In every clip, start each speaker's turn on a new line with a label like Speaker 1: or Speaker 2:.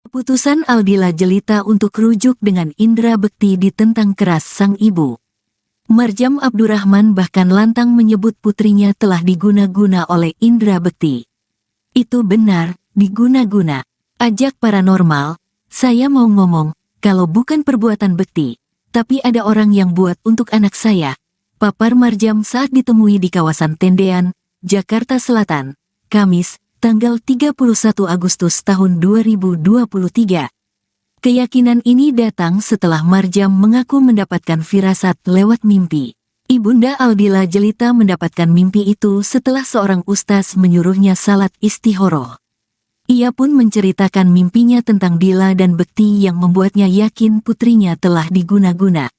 Speaker 1: Keputusan Aldila Jelita untuk rujuk dengan Indra Bekti ditentang keras sang ibu. Marjam Abdurrahman bahkan lantang menyebut putrinya telah diguna-guna oleh Indra Bekti. Itu benar, diguna-guna. Ajak paranormal, saya mau ngomong, kalau bukan perbuatan Bekti, tapi ada orang yang buat untuk anak saya. Papar Marjam saat ditemui di kawasan Tendean, Jakarta Selatan, Kamis, tanggal 31 Agustus tahun 2023. Keyakinan ini datang setelah Marjam mengaku mendapatkan firasat lewat mimpi. Ibunda Aldila Jelita mendapatkan mimpi itu setelah seorang ustaz menyuruhnya salat istihoroh. Ia pun menceritakan mimpinya tentang Dila dan Bekti yang membuatnya yakin putrinya telah diguna-guna.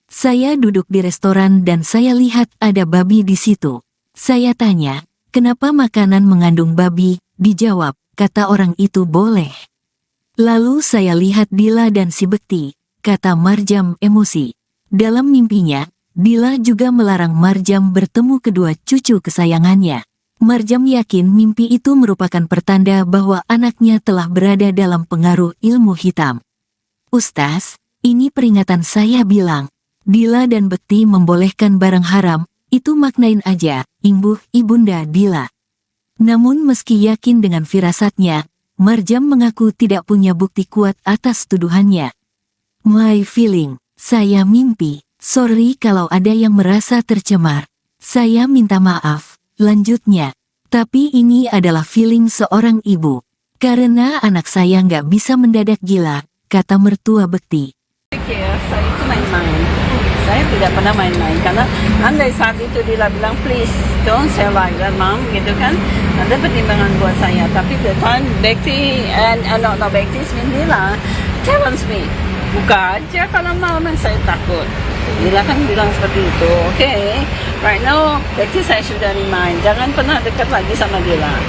Speaker 1: Saya duduk di restoran dan saya lihat ada babi di situ. Saya tanya, kenapa makanan mengandung babi? Dijawab, kata orang itu boleh. Lalu saya lihat Dila dan si Bekti, kata Marjam emosi. Dalam mimpinya, Dila juga melarang Marjam bertemu kedua cucu kesayangannya. Marjam yakin mimpi itu merupakan pertanda bahwa anaknya telah berada dalam pengaruh ilmu hitam. Ustaz, ini peringatan saya bilang. Dila dan Bekti membolehkan barang haram, itu maknain aja, imbuh ibunda Dila. Namun meski yakin dengan firasatnya, Marjam mengaku tidak punya bukti kuat atas tuduhannya. My feeling, saya mimpi, sorry kalau ada yang merasa tercemar. Saya minta maaf, lanjutnya. Tapi ini adalah feeling seorang ibu. Karena anak saya nggak bisa mendadak gila, kata mertua Bekti.
Speaker 2: Saya itu main-main. Saya tidak pernah main-main karena andai saat itu Dila bilang please don't say like that mom gitu kan, ada pertimbangan buat saya. Tapi the time Bekti no Bekti Dila challenge me, buka aja kalau mau, saya takut. Dila kan bilang seperti itu. Okay, right now Bekti saya sudah remind jangan pernah dekat lagi sama Dila.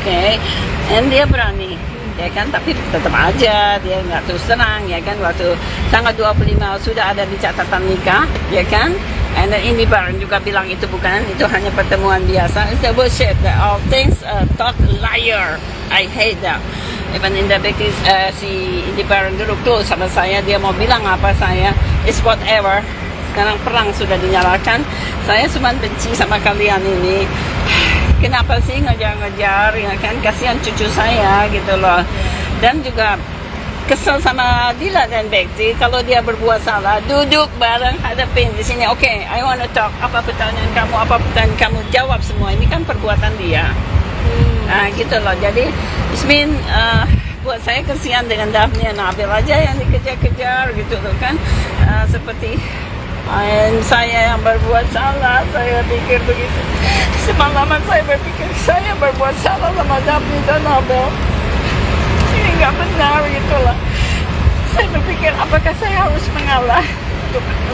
Speaker 2: Okay, and dia berani. Ya kan, tapi tetap aja dia nggak terus terang, ya kan, waktu tanggal 25 sudah ada di catatan nikah, ya kan, and then ini Baron juga bilang itu bukan, itu hanya pertemuan biasa. It's the bullshit, all things talk liar, I hate that. Even in the Bektis, si Indi Baron duduk tuh sama saya, dia mau bilang apa saya, it's whatever. Sekarang perang sudah dinyalakan, saya cuma benci sama kalian ini. Kenapa sih ngejar-ngejar, ya kan, kasihan cucu saya gitu loh. Dan juga kesel sama Dila dan Bekti, kalau dia berbuat salah, duduk bareng, hadapin di sini. Okay, I wanna talk, apa pertanyaan kamu, jawab semua. Ini kan perbuatan dia. Nah gitu loh, jadi Ismin, buat saya kasihan dengan Daphne dan Nabil aja yang dikejar-kejar gitu loh kan. Seperti saya yang berbuat salah, saya pikir begitu. Semalaman saya berpikir saya berbuat salah sama Daphne dan Nabil. Ini nggak benar gitu lah. Saya berpikir apakah saya harus mengalah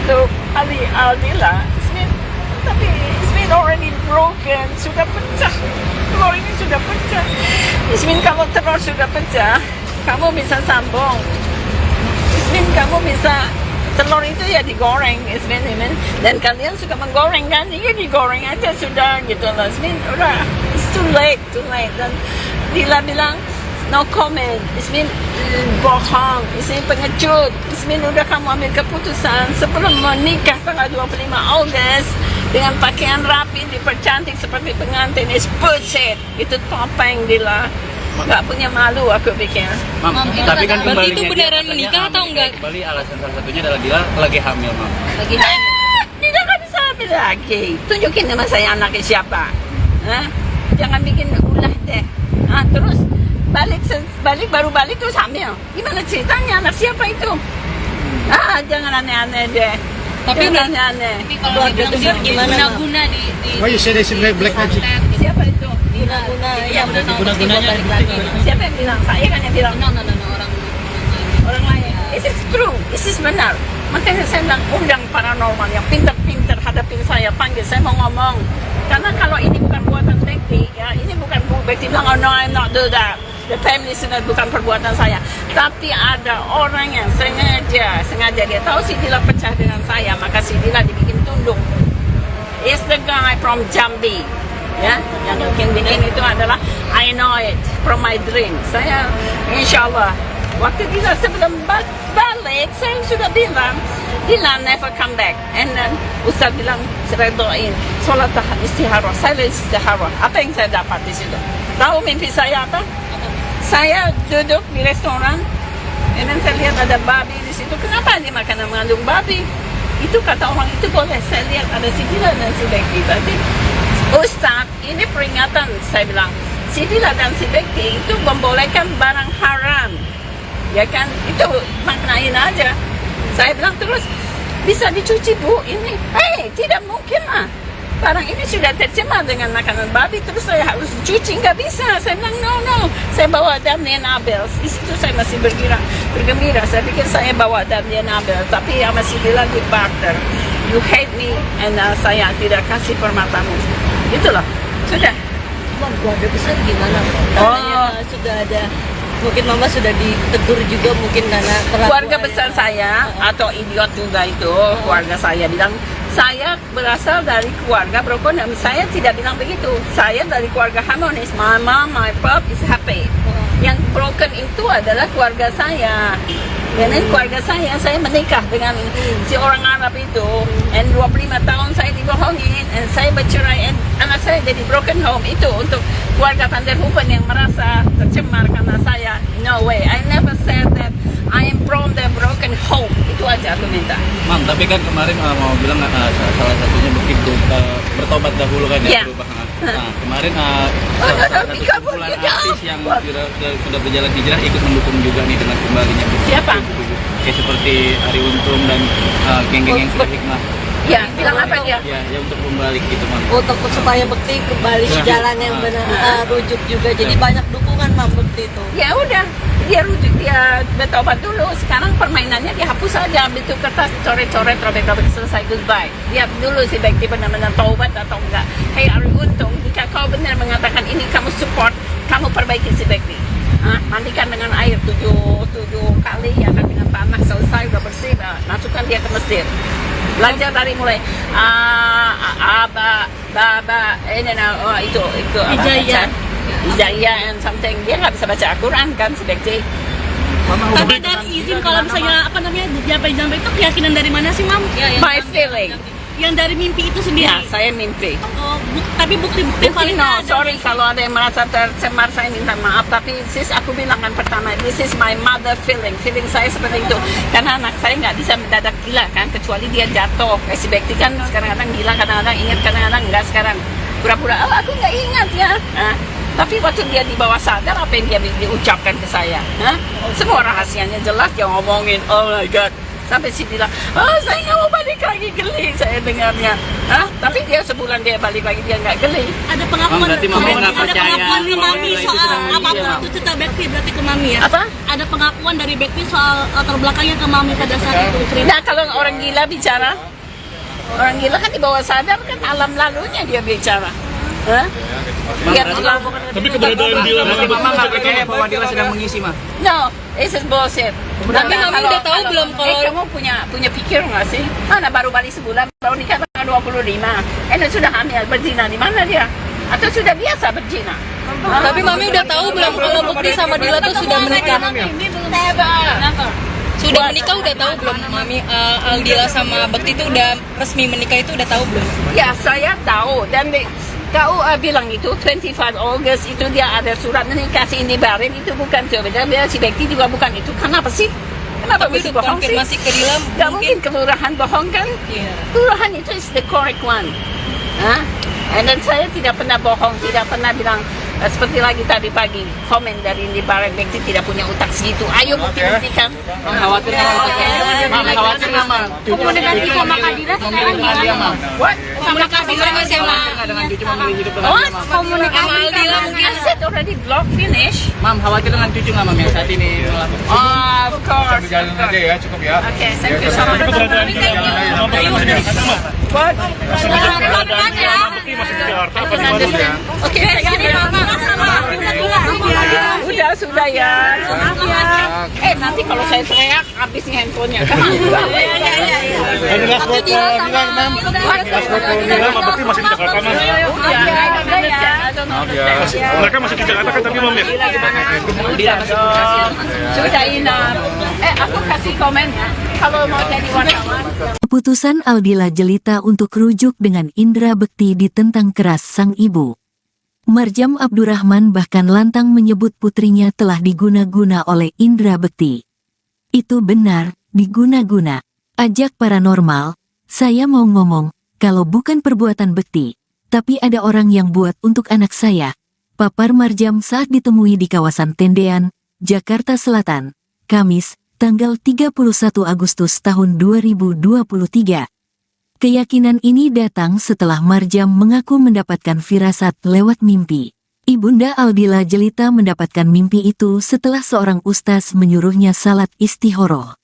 Speaker 2: untuk Aldila. Tapi Ismin already broken, sudah pecah. Telur ini sudah pecah. Ismin, kalau telur sudah pecah, kamu bisa sambung. Ismin, kamu bisa, telur itu ya digoreng, Ismin, dan kalian suka menggoreng kan, ya digoreng aja sudah gitu loh. Ismin, udah, it's too late. Dan Dila bilang, no comment. Ismin, bohong. Ismin, pengecut. Ismin, udah kamu ambil keputusan sebelum menikah tanggal 25 Agustus dengan pakaian rapi, dipercantik seperti pengantin. It's bullshit. Itu topeng Dila. Nggak punya malu aku pikir.
Speaker 3: Mam, tapi kan
Speaker 4: berarti itu beneran menikah atau enggak?
Speaker 3: Kembali alasan salah satunya adalah dia lagi hamil, Mam.
Speaker 4: Lagi hamil.
Speaker 2: Tidak kan bisa hamil lagi. Tunjukin nama saya anaknya siapa. Jangan bikin ulah deh. Terus baru balik terus hamil. Gimana ceritanya, anak siapa itu? Jangan aneh-aneh deh.
Speaker 4: Tapi
Speaker 2: jangan aneh-aneh.
Speaker 4: Tapi kalau dibilang guna-guna di
Speaker 5: Why you say they should black magic?
Speaker 2: Siapa itu?
Speaker 4: guna-guna yang
Speaker 3: Guna-gunanya
Speaker 4: balik lagi.
Speaker 2: Siapa yang bilang? Saya kan yang bilang.
Speaker 4: No,
Speaker 2: Orang lain. This is true. This is benar. Makanya saya bilang undang paranormal yang pintar-pintar hadapin saya, panggil saya mau ngomong. Karena kalau ini bukan buatan Bekti, ya ini bukan Bekti bilang, oh no, I'm not do that. The family sudah bukan perbuatan saya. Tapi ada orang yang sengaja dia tahu si Dila pecah dengan saya, maka si Dila dibikin tunduk. It's the guy from Jambi. Ya, yang bikin itu adalah I know it. from my dream. Saya, insya Allah, waktu Dila sebelum balik, saya sudah bilang, Dila never come back. And then Ustaz bilang, saya doain, sholat istihara. Saya istihara. Apa yang saya dapat di situ? Tahu mimpi saya apa? Saya duduk di restoran, and then saya lihat ada babi di situ. Kenapa dia makanan mengandung babi? Itu kata orang itu boleh. Saya lihat ada si Dila dan si Bekti. Berarti Ustaz, ini peringatan. Saya bilang, si Dila dan si Bekti itu membolehkan barang haram. Ya kan? Itu maknain aja. Saya bilang terus, bisa dicuci bu ini? Tidak mungkin lah. Barang ini sudah tercemar dengan makanan babi, terus saya harus cuci, nggak bisa. Saya bilang, no. Saya bawa Damien Abel. Di situ saya masih bergembira. Saya pikir saya bawa Damien Abel, tapi yang masih bilang di barter. You hate me, and saya tidak kasih permatamu. Itulah, sudah.
Speaker 6: Mama, keluarga besar gimana? Katanya sudah ada, mungkin Mama sudah ditegur juga mungkin karena
Speaker 2: Keluarga besar saya, atau idiot juga itu, keluarga saya bilang, saya berasal dari keluarga broken. Saya tidak bilang begitu. Saya dari keluarga harmonis. My mom, my pop is happy. Yang broken itu adalah keluarga saya. Dan keluarga saya menikah dengan si orang Arab itu. And 25 tahun saya dibohongin. And saya bercerai. And anak saya jadi broken home. Itu untuk keluarga Van der Hoeven yang merasa tercemar karena saya. No way. I never said that I am from the broken home. Itu aja aku minta.
Speaker 3: Mam, tapi kan kemarin mau bilang salah satunya mungkin bertobat dahulu kan ya,
Speaker 2: Yeah.
Speaker 3: berubah. Nah, kemarin salah satu kumpulan artis yang sudah berjalan hijrah ikut mendukung juga nih dengan kembalinya.
Speaker 2: Siapa?
Speaker 3: Kayak seperti Ari Untung dan geng-geng yang sudah hikmah.
Speaker 2: Ya, bilang apa dia?
Speaker 3: Ya untuk kembali gitu, Mam.
Speaker 6: untuk supaya Bekti kembali ke jalan yang benar, rujuk juga. Jadi banyak dukungan Mam Bekti itu.
Speaker 2: Ya udah, dia rujuk, dia bertobat dulu. Sekarang permainannya dihapus saja, ambil itu kertas, coret-coret, robek-robek, selesai, goodbye. Lihat dulu si Bekti benar-benar taubat atau enggak. Hey Ari Untung, jika kau benar mengatakan ini kamu support, kamu perbaiki si Bekti. Mandikan dengan air 7 kali, ya kan, dengan tanah, selesai, udah bersih, masukkan dia ke masjid. Belajar dari mulai itu Ijaya and something. Dia nggak bisa baca Al-Quran kan si Bekti.
Speaker 4: Tapi dari izin kalau misalnya apa namanya jampai-jampai itu keyakinan dari mana sih, Mam?
Speaker 2: My feeling.
Speaker 4: Yang dari mimpi itu sendiri.
Speaker 2: Ya, saya mimpi.
Speaker 4: Oh, tapi bukti-bukti
Speaker 2: Bukti
Speaker 4: valid
Speaker 2: no,
Speaker 4: ada.
Speaker 2: sorry kalau ada yang merasa tercemar, saya minta maaf. Tapi sis, aku bilang kan pertama, this is my mother feeling. Feeling saya seperti itu. Karena anak saya nggak bisa mendadak gila kan, kecuali dia jatuh. Kayak si Bekti kan kadang-kadang gila, kadang-kadang ingat, kadang-kadang enggak. Sekarang pura-pura, aku nggak ingat ya. Tapi waktu dia di bawah sadar, apa yang dia diucapkan ke saya? Semua rahasianya jelas, dia ngomongin, oh my God. Sampai si bilang, saya nggak mau balik lagi, geli saya dengarnya. Tapi dia sebulan dia balik lagi, dia nggak geli.
Speaker 4: Ada pengakuan,
Speaker 3: Berarti Mama nggak
Speaker 4: ada
Speaker 3: percaya
Speaker 4: pengakuan ke
Speaker 3: bahwa
Speaker 4: Mami
Speaker 3: itu
Speaker 4: soal
Speaker 3: sudah
Speaker 4: apapun
Speaker 3: meninggal.
Speaker 4: itu cerita Bekti berarti ke Mami ya.
Speaker 2: Apa?
Speaker 4: Ada pengakuan dari Bekti soal latar belakangnya ke Mami pada saat itu cerita.
Speaker 2: Nah, kalau orang gila bicara, orang gila kan di bawah sadar kan alam lalunya dia bicara. Dia bilang,
Speaker 5: Tapi keberadaan Dila
Speaker 3: Berarti Mama nggak percaya bahwa Dila sedang mengisi, Ma?
Speaker 2: no, this is bullshit.
Speaker 4: Tapi Mami udah tahu belum kalau-
Speaker 2: kamu punya pikir nggak sih? Mana baru balik sebulan, baru nikah tanggal 25. Sudah hamil, berzina di mana dia? Atau sudah biasa berzina?
Speaker 4: Tapi Mami udah tahu belum kalau Bekti sama Dila tuh sudah menikah?
Speaker 2: Never.
Speaker 4: Sudah menikah udah tahu belum Mami? Dila sama Bekti itu udah resmi menikah itu udah tahu belum?
Speaker 2: Ya, saya tahu. Dan KUA bilang itu 25 August itu dia ada surat menikah si Indi Barin, itu bukan tuh. Dia si Bekti juga bukan itu. Kenapa sih? Kenapa
Speaker 4: Tapi
Speaker 2: mesti
Speaker 4: udah
Speaker 2: bohong sih?
Speaker 4: konfirmasi ke Dila
Speaker 2: Gak mungkin kelurahan bohong kan?
Speaker 4: Iya.
Speaker 2: Kelurahan itu is the correct one. Dan saya tidak pernah bohong, tidak pernah bilang seperti lagi tadi pagi komen dari Indi Barin, Bekti tidak punya utak segitu. Ayo bukti-buktikan.
Speaker 3: Khawatir nggak, Mam? Khawatir nggak, Mam?
Speaker 4: Komunikasi sama Kadira sekarang gimana?
Speaker 2: What?
Speaker 4: Komunikasi sama siapa?
Speaker 3: Nggak dengan cucu memilih hidup dengan
Speaker 2: What?
Speaker 3: dia, Mam?
Speaker 4: Komunikasi sama Dila mungkin.
Speaker 2: I said already block finish.
Speaker 3: Mam, khawatir dengan cucu nggak, Mam, yang saat ini melakukan?
Speaker 2: Of course.
Speaker 5: Jalan aja ya, cukup ya.
Speaker 2: Okay, thank you so much.
Speaker 5: Keberadaan Dila
Speaker 2: What?
Speaker 5: masih di Jakarta apa di Bandung ya?
Speaker 2: Okay, thank you. Udah, sudah ya. Maaf ya. Nanti kalau saya teriak, habis nih handphonenya. Kemana?
Speaker 5: Ini last word bilang, Ma'am. Last word bilang, berarti masih di Jakarta, Ma'am. Mereka masih di Jakarta kan tadi, Ma'am, ya?
Speaker 2: Sudah enough. Aku kasih komen ya. Kalau mau jadi wartawan.
Speaker 1: Keputusan Aldila Jelita untuk rujuk dengan Indra Bekti ditentang keras sang ibu. Marjam Abdurrahman bahkan lantang menyebut putrinya telah diguna-guna oleh Indra Bekti. Itu benar, diguna-guna. Ajak paranormal, saya mau ngomong, kalau bukan perbuatan Bekti, tapi ada orang yang buat untuk anak saya. Papar Marjam saat ditemui di kawasan Tendean, Jakarta Selatan, Kamis, tanggal 31 Agustus tahun 2023. Keyakinan ini datang setelah Marjam mengaku mendapatkan firasat lewat mimpi. Ibunda Aldila Jelita mendapatkan mimpi itu setelah seorang ustaz menyuruhnya salat istihoroh.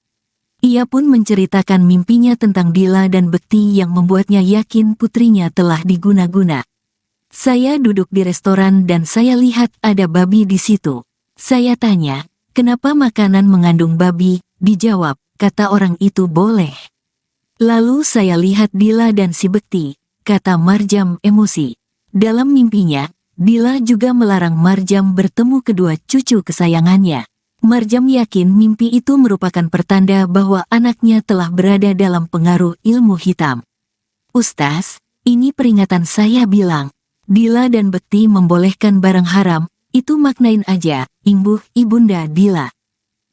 Speaker 1: Ia pun menceritakan mimpinya tentang Dila dan Bekti yang membuatnya yakin putrinya telah diguna-guna. Saya duduk di restoran dan saya lihat ada babi di situ. Saya tanya, kenapa makanan mengandung babi? Dijawab, kata orang itu boleh. Lalu saya lihat Dila dan si Bekti, kata Marjam emosi. Dalam mimpinya, Dila juga melarang Marjam bertemu kedua cucu kesayangannya. Marjam yakin mimpi itu merupakan pertanda bahwa anaknya telah berada dalam pengaruh ilmu hitam. Ustaz, ini peringatan saya bilang, Dila dan Bekti membolehkan barang haram, itu maknain aja, imbuh ibunda Dila.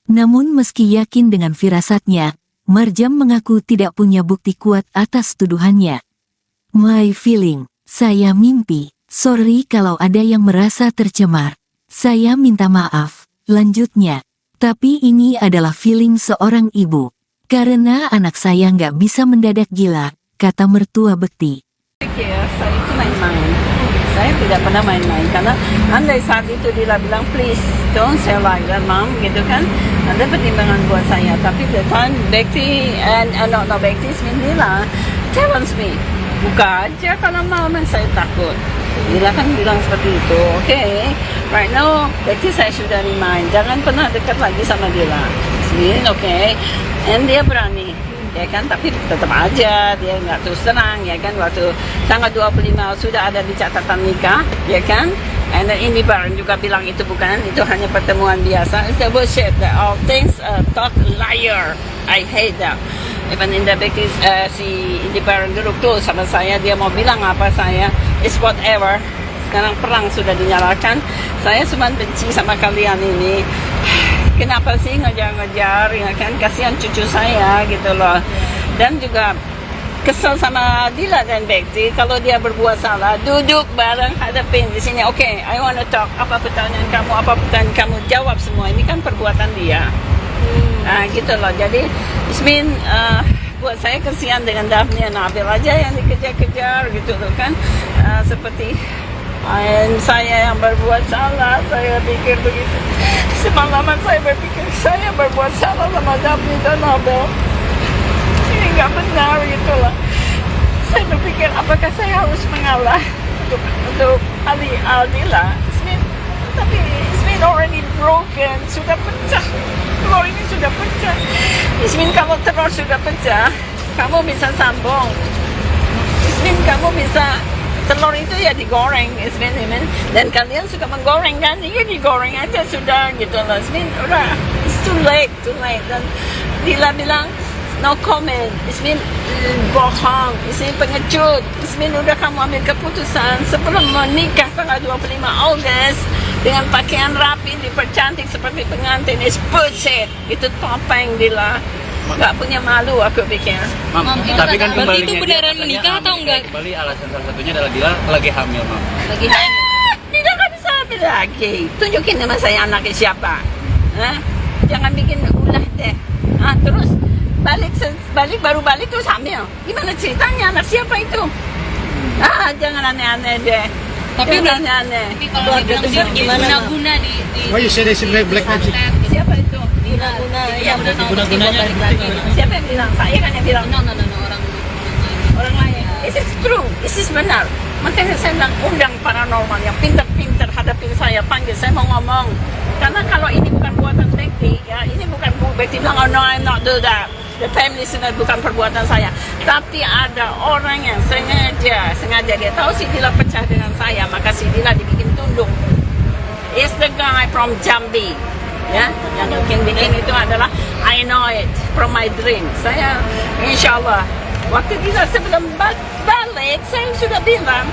Speaker 1: Namun meski yakin dengan firasatnya, Marjam mengaku tidak punya bukti kuat atas tuduhannya. My feeling, saya mimpi, sorry kalau ada yang merasa tercemar. Saya minta maaf, lanjutnya. Tapi ini adalah feeling seorang ibu. Karena anak saya nggak bisa mendadak gila, kata mertua Bekti.
Speaker 2: Saya itu main-main. Saya tidak pernah main-main karena andai saat itu Dila bilang please don't say like that mom gitu kan, ada pertimbangan buat saya. Tapi the time Bekti and no Bekti Dila challenge me, buka aja kalau mau, saya takut. Dila kan bilang seperti itu. Okay, right now Bekti saya sudah remind jangan pernah dekat lagi sama Dila. Okay, and dia berani. Ya kan, tapi tetap aja dia nggak terus terang, ya kan, waktu tanggal 25 sudah ada di catatan nikah, ya kan, and then ini Baron juga bilang itu bukan, itu hanya pertemuan biasa. It's the bullshit, all things thought liar, I hate that. Even in the Bekti, si Indi Baron duduk tuh sama saya, dia mau bilang apa saya, it's whatever. Sekarang perang sudah dinyalakan, saya cuma benci sama kalian ini. Kenapa sih ngejar-ngejar, ya kan, kasihan cucu saya gitu loh. Dan juga kesel sama Dila dan Bekti, kalau dia berbuat salah, duduk bareng, hadapin di sini. Okay, I wanna talk, apa pertanyaan kamu, jawab semua. Ini kan perbuatan dia. Nah gitu loh, jadi buat saya kasihan dengan Daphne dan Nabil aja yang dikejar-kejar gitu loh kan. Seperti saya yang berbuat salah, saya pikir begitu. Semalaman saya berpikir saya berbuat salah sama Daphne dan Nabil. Ini nggak benar gitu loh. Saya berpikir apakah saya harus mengalah untuk Aldila. Tapi Ismin already broken, sudah pecah. Telur ini sudah pecah. Ismin, kalau telur sudah pecah, kamu bisa sambung. Ismin, kamu bisa telur itu ya digoreng, Ismin. Dan kalian suka menggoreng kan? Iya digoreng aja sudah gitu loh. Ismin, udah, it's too late. Dan Dila bilang no comment. Ismin bohong, Ismin pengecut. Ismin udah kamu ambil keputusan sebelum menikah tanggal 25 Agustus dengan pakaian rapi, dipercantik seperti pengantin. It's bullshit. Itu topeng Dila. Gak punya malu aku pikir.
Speaker 3: Mam, tapi kan
Speaker 4: berarti itu beneran menikah atau enggak?
Speaker 3: Kembali alasan salah satunya adalah Dila lagi hamil, Mam.
Speaker 4: Lagi hamil.
Speaker 2: Dila gak bisa hamil lagi. Tunjukin nama saya anaknya siapa. Jangan bikin ulah deh. Terus baru balik terus hamil. Gimana ceritanya, anak siapa itu? Jangan aneh-aneh deh.
Speaker 4: Tapi
Speaker 2: jangan aneh-aneh.
Speaker 4: Tapi kalau dibilang dia guna-guna di
Speaker 5: Why you say this in black magic?
Speaker 2: Siapa itu?
Speaker 4: Guna-gunanya
Speaker 2: Siapa yang bilang? Saya kan yang bilang.
Speaker 4: No,
Speaker 2: Orang lain. This is true. This is benar. Makanya saya bilang undang paranormal yang pintar-pintar hadapin saya, panggil saya mau ngomong. Karena kalau ini bukan buatan Bekti, ya ini Bekti bilang, oh no, I'm not do that. The family listener bukan perbuatan saya. Tapi ada orang yang sengaja dia tahu si Dila pecah dengan saya, maka si Dila dibikin tunduk. It's the guy from Jambi. Ya, yang bikin itu adalah I know it from my dream. Saya insya Allah waktu Dila sebelum balik saya sudah bilang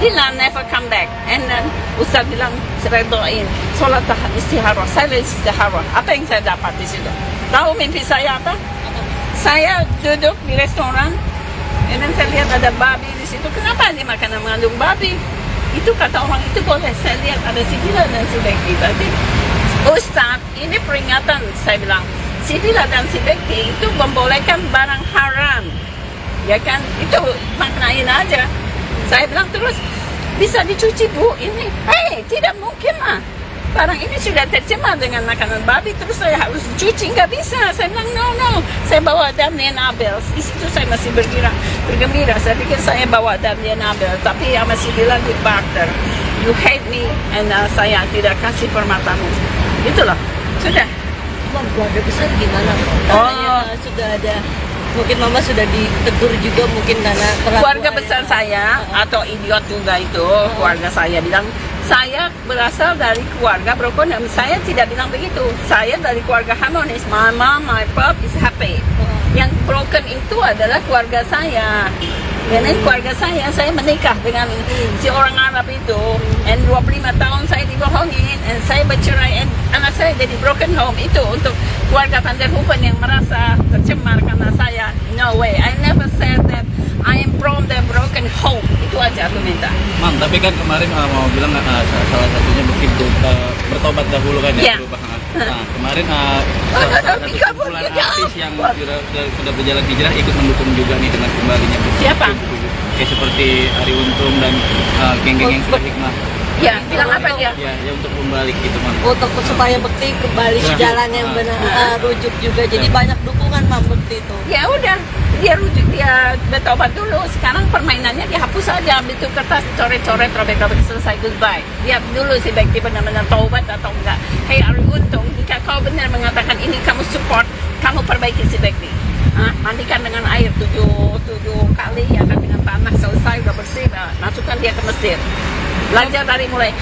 Speaker 2: Dila never come back. And then Ustaz bilang saya doain sholat istihara. Saya istihara. Apa yang saya dapat di situ? Tahu mimpi saya apa? Saya duduk di restoran, dan saya lihat ada babi di situ. Kenapa ini makanan mengandung babi? Itu kata orang itu boleh. Saya lihat ada si Dila dan si Bekti. Berarti Ustaz, ini peringatan. Saya bilang, si Dila dan si Bekti itu membolehkan barang haram. Ya kan? Itu maknain aja. Saya bilang terus, bisa dicuci bu ini? Hei, tidak mungkin lah. Barang ini sudah tercemar dengan makanan babi, terus saya harus cuci, nggak bisa. Saya bilang, no. Saya bawa Damien Abel. Di situ saya masih bergembira. Saya pikir saya bawa Damien Abel, tapi yang masih bilang di barter. You hate me, and saya tidak kasih permatamu. Itulah, sudah.
Speaker 6: Mam, keluarga besar gimana? Katanya sudah ada, mungkin mama sudah ditegur juga mungkin karena
Speaker 2: Keluarga besar saya, atau idiot juga itu, keluarga saya bilang, saya berasal dari keluarga broken. Saya tidak bilang begitu. Saya dari keluarga harmonis. My mom, my pop is happy. Yang broken itu adalah keluarga saya. Dan keluarga saya menikah dengan si orang Arab itu. And 25 tahun saya dibohongin. And saya bercerai. And anak saya jadi broken home. Itu untuk keluarga Van der Hoeven yang merasa tercemar karena saya. No way. I never said that I am from the broken home. Itu aja aku minta.
Speaker 3: Mam, tapi kan kemarin mau bilang salah satunya begitu bertobat dahulu kan ya, berubah. Nah, kemarin salah satu kumpulan artis yang sudah berjalan hijrah ikut mendukung juga nih dengan kembalinya.
Speaker 2: Siapa?
Speaker 3: Kayak seperti Ari Untung dan geng-geng yang sudah hikmah.
Speaker 2: Ya, bilang apa dia?
Speaker 3: Ya untuk kembali gitu, Mam.
Speaker 6: untuk supaya Bekti kembali ke jalan yang benar, rujuk juga. Jadi banyak dukungan Mam Bekti itu.
Speaker 2: Ya udah, dia rujuk, dia bertobat dulu. Sekarang permainannya dihapus saja, ambil itu kertas, coret-coret, robek-robek, selesai, goodbye. Lihat dulu si Bekti benar-benar taubat atau enggak. Hei Ari Untung, jika kau benar mengatakan ini kamu support, kamu perbaiki si Bekti. Mandikan dengan air 7 kali, ya kan, dengan tanah, selesai, udah bersih, masukkan dia ke masjid. Belajar dari mulai